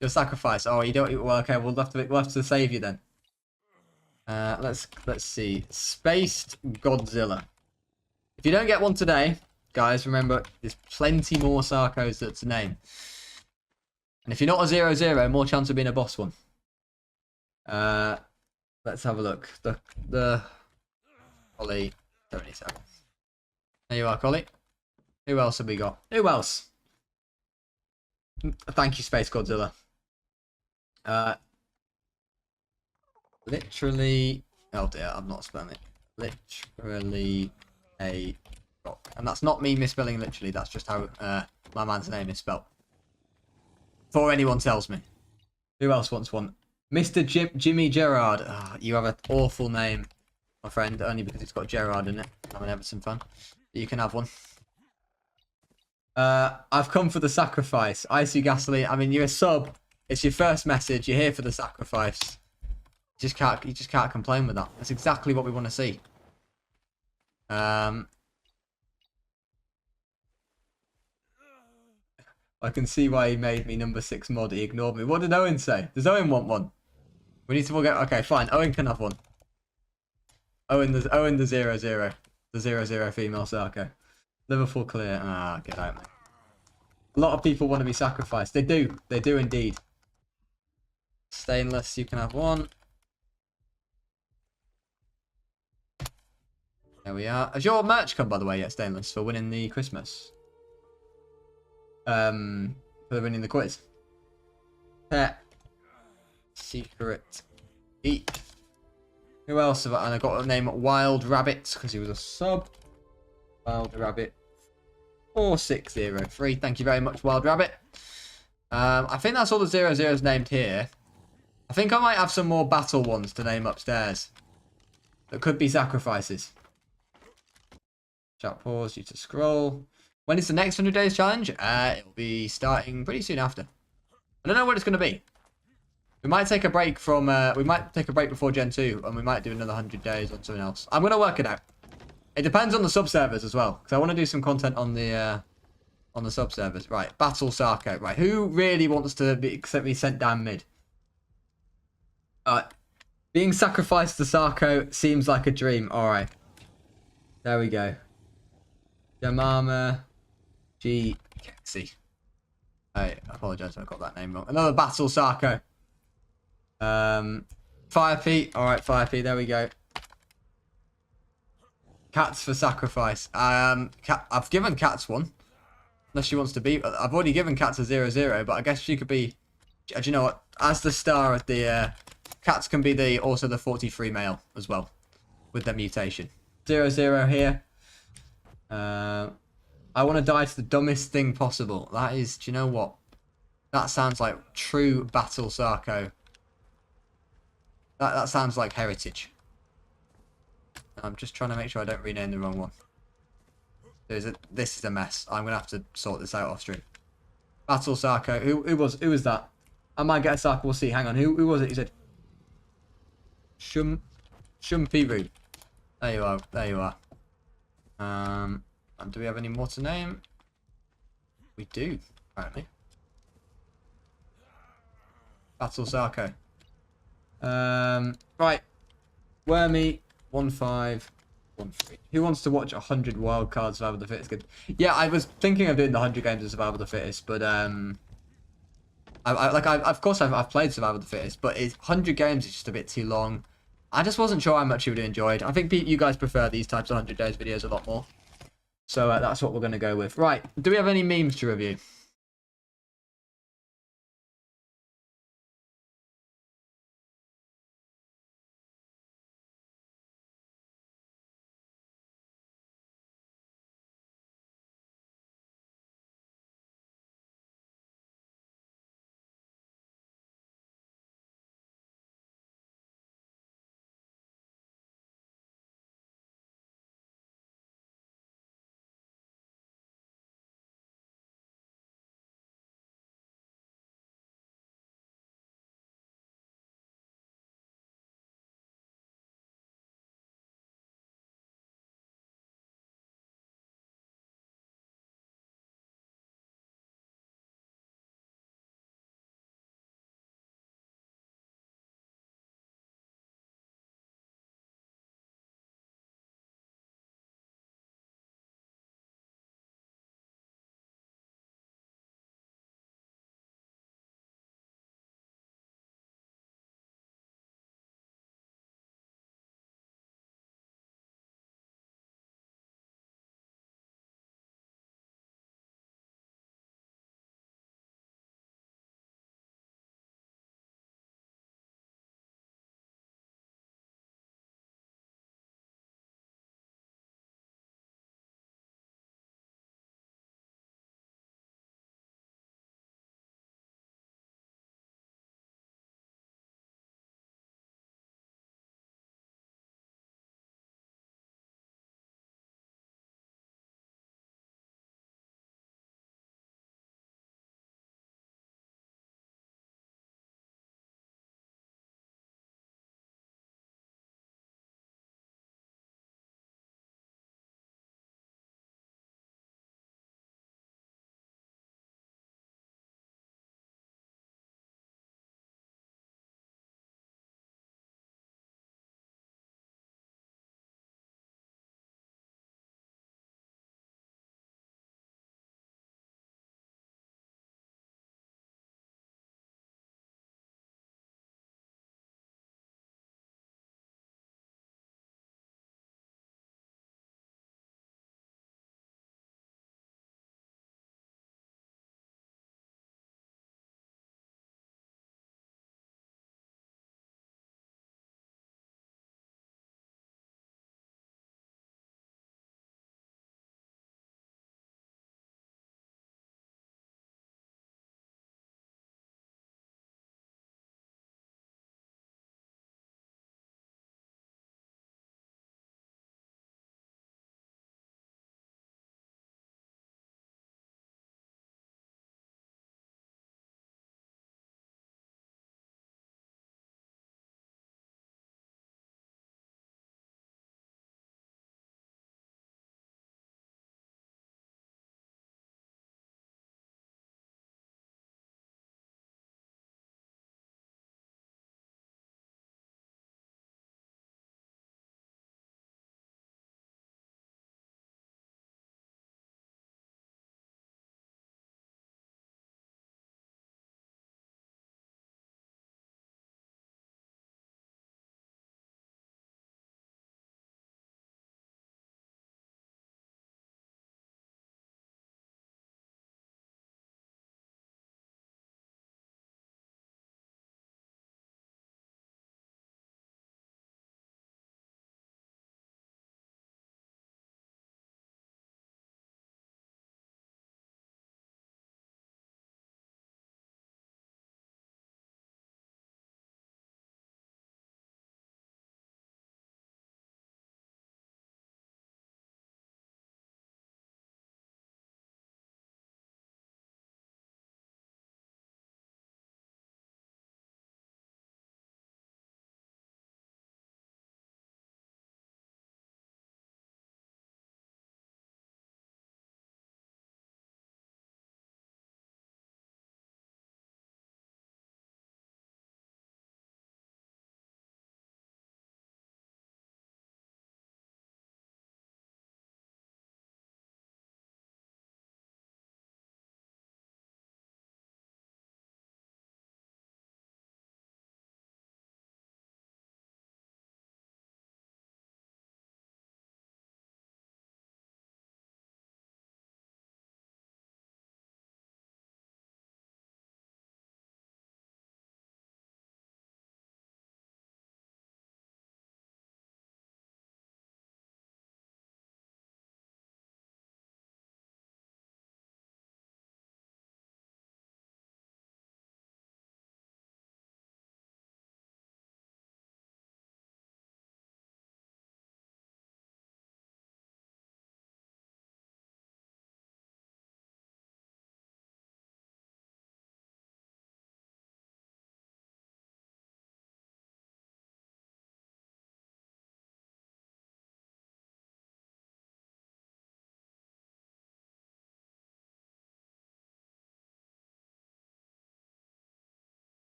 You'll sacrifice. Oh, you don't. Well, okay. We'll have to save you then. Let's see. Spaced Godzilla. If you don't get one today, guys, remember there's plenty more Sarcos to name. And if you're not a 0-0, more chance of being a boss one. Let's have a look. The Collie. Don't need seconds. There you are, Collie. Who else have we got? Who else? Thank you, Space Godzilla. Literally. Oh dear, I'm not spelling it. Literally a rock, and that's not me misspelling literally. That's just how my man's name is spelled. Before anyone tells me. Who else wants one? Mr. Jimmy Gerard. Oh, you have an awful name, my friend. Only because it's got Gerard in it. I'm having some fun. But you can have one. I've come for the sacrifice. Icy Gasoline. I mean, you're a sub. It's your first message. You're here for the sacrifice. You just can't complain with that. That's exactly what we want to see. I can see why he made me number 6 mod. He ignored me. What did Owen say? Does Owen want one? We need to forget. Okay, fine. Owen can have one. Owen the 0-0. The 0-0 female Sarco. Liverpool clear. Ah, get out, mate. A lot of people want to be sacrificed. They do. They do indeed. Stainless, you can have one. There we are. Has your merch come, by the way, yet, Stainless, for winning the Christmas? For winning the quiz. Pet. Secret. Eat. Who else have I? And I got a name Wild Rabbit, because he was a sub. Wild Rabbit. 4603. Thank you very much, Wild Rabbit. I think that's all the 00s named here. I think I might have some more battle ones to name upstairs. That could be sacrifices. Chat pause you to scroll. When is the next 100 days challenge? It will be starting pretty soon after. I don't know what it's going to be. We might take a break from. We might take a break before Gen 2, and we might do another 100 days on something else. I'm going to work it out. It depends on the sub servers as well, because I want to do some content on the sub servers. Right, battle Sarco. Right, who really wants to be sent down mid? Being sacrificed to Sarco seems like a dream. All right, there we go. Yamama G Kexi. I apologize if I got that name wrong. Another battle Sarco. Fire Pete. All right, Fire Pete. There we go. Cats for sacrifice. I've given Cats one. Unless she wants to be. I've already given Cats a 0-0, but I guess she could be. Do you know what? As the star of the Cats can be also the 43 male as well, with their mutation. 0-0 here. I want to die to the dumbest thing possible. That is. Do you know what? That sounds like true battle Sarco. That sounds like heritage. I'm just trying to make sure I don't rename the wrong one. This is a mess. I'm gonna have to sort this out off stream. Battle Sarco. Who was that? I might get a Sarco. We'll see. Hang on. Who was it? He said. Shumpiru. There you are. There you are. And do we have any more to name? We do, apparently. Battle Sarco. Right. Wormy 1513. Who wants to watch 100 wildcard Survival of the Fittest? Good. Yeah, I was thinking of doing the 100 games of Survival of the Fittest, but of course I've played Survival of the Fittest, but 100 games is just a bit too long. I just wasn't sure how much you would have enjoyed. I think you guys prefer these types of 100 days videos a lot more. So that's what we're going to go with. Right, do we have any memes to review?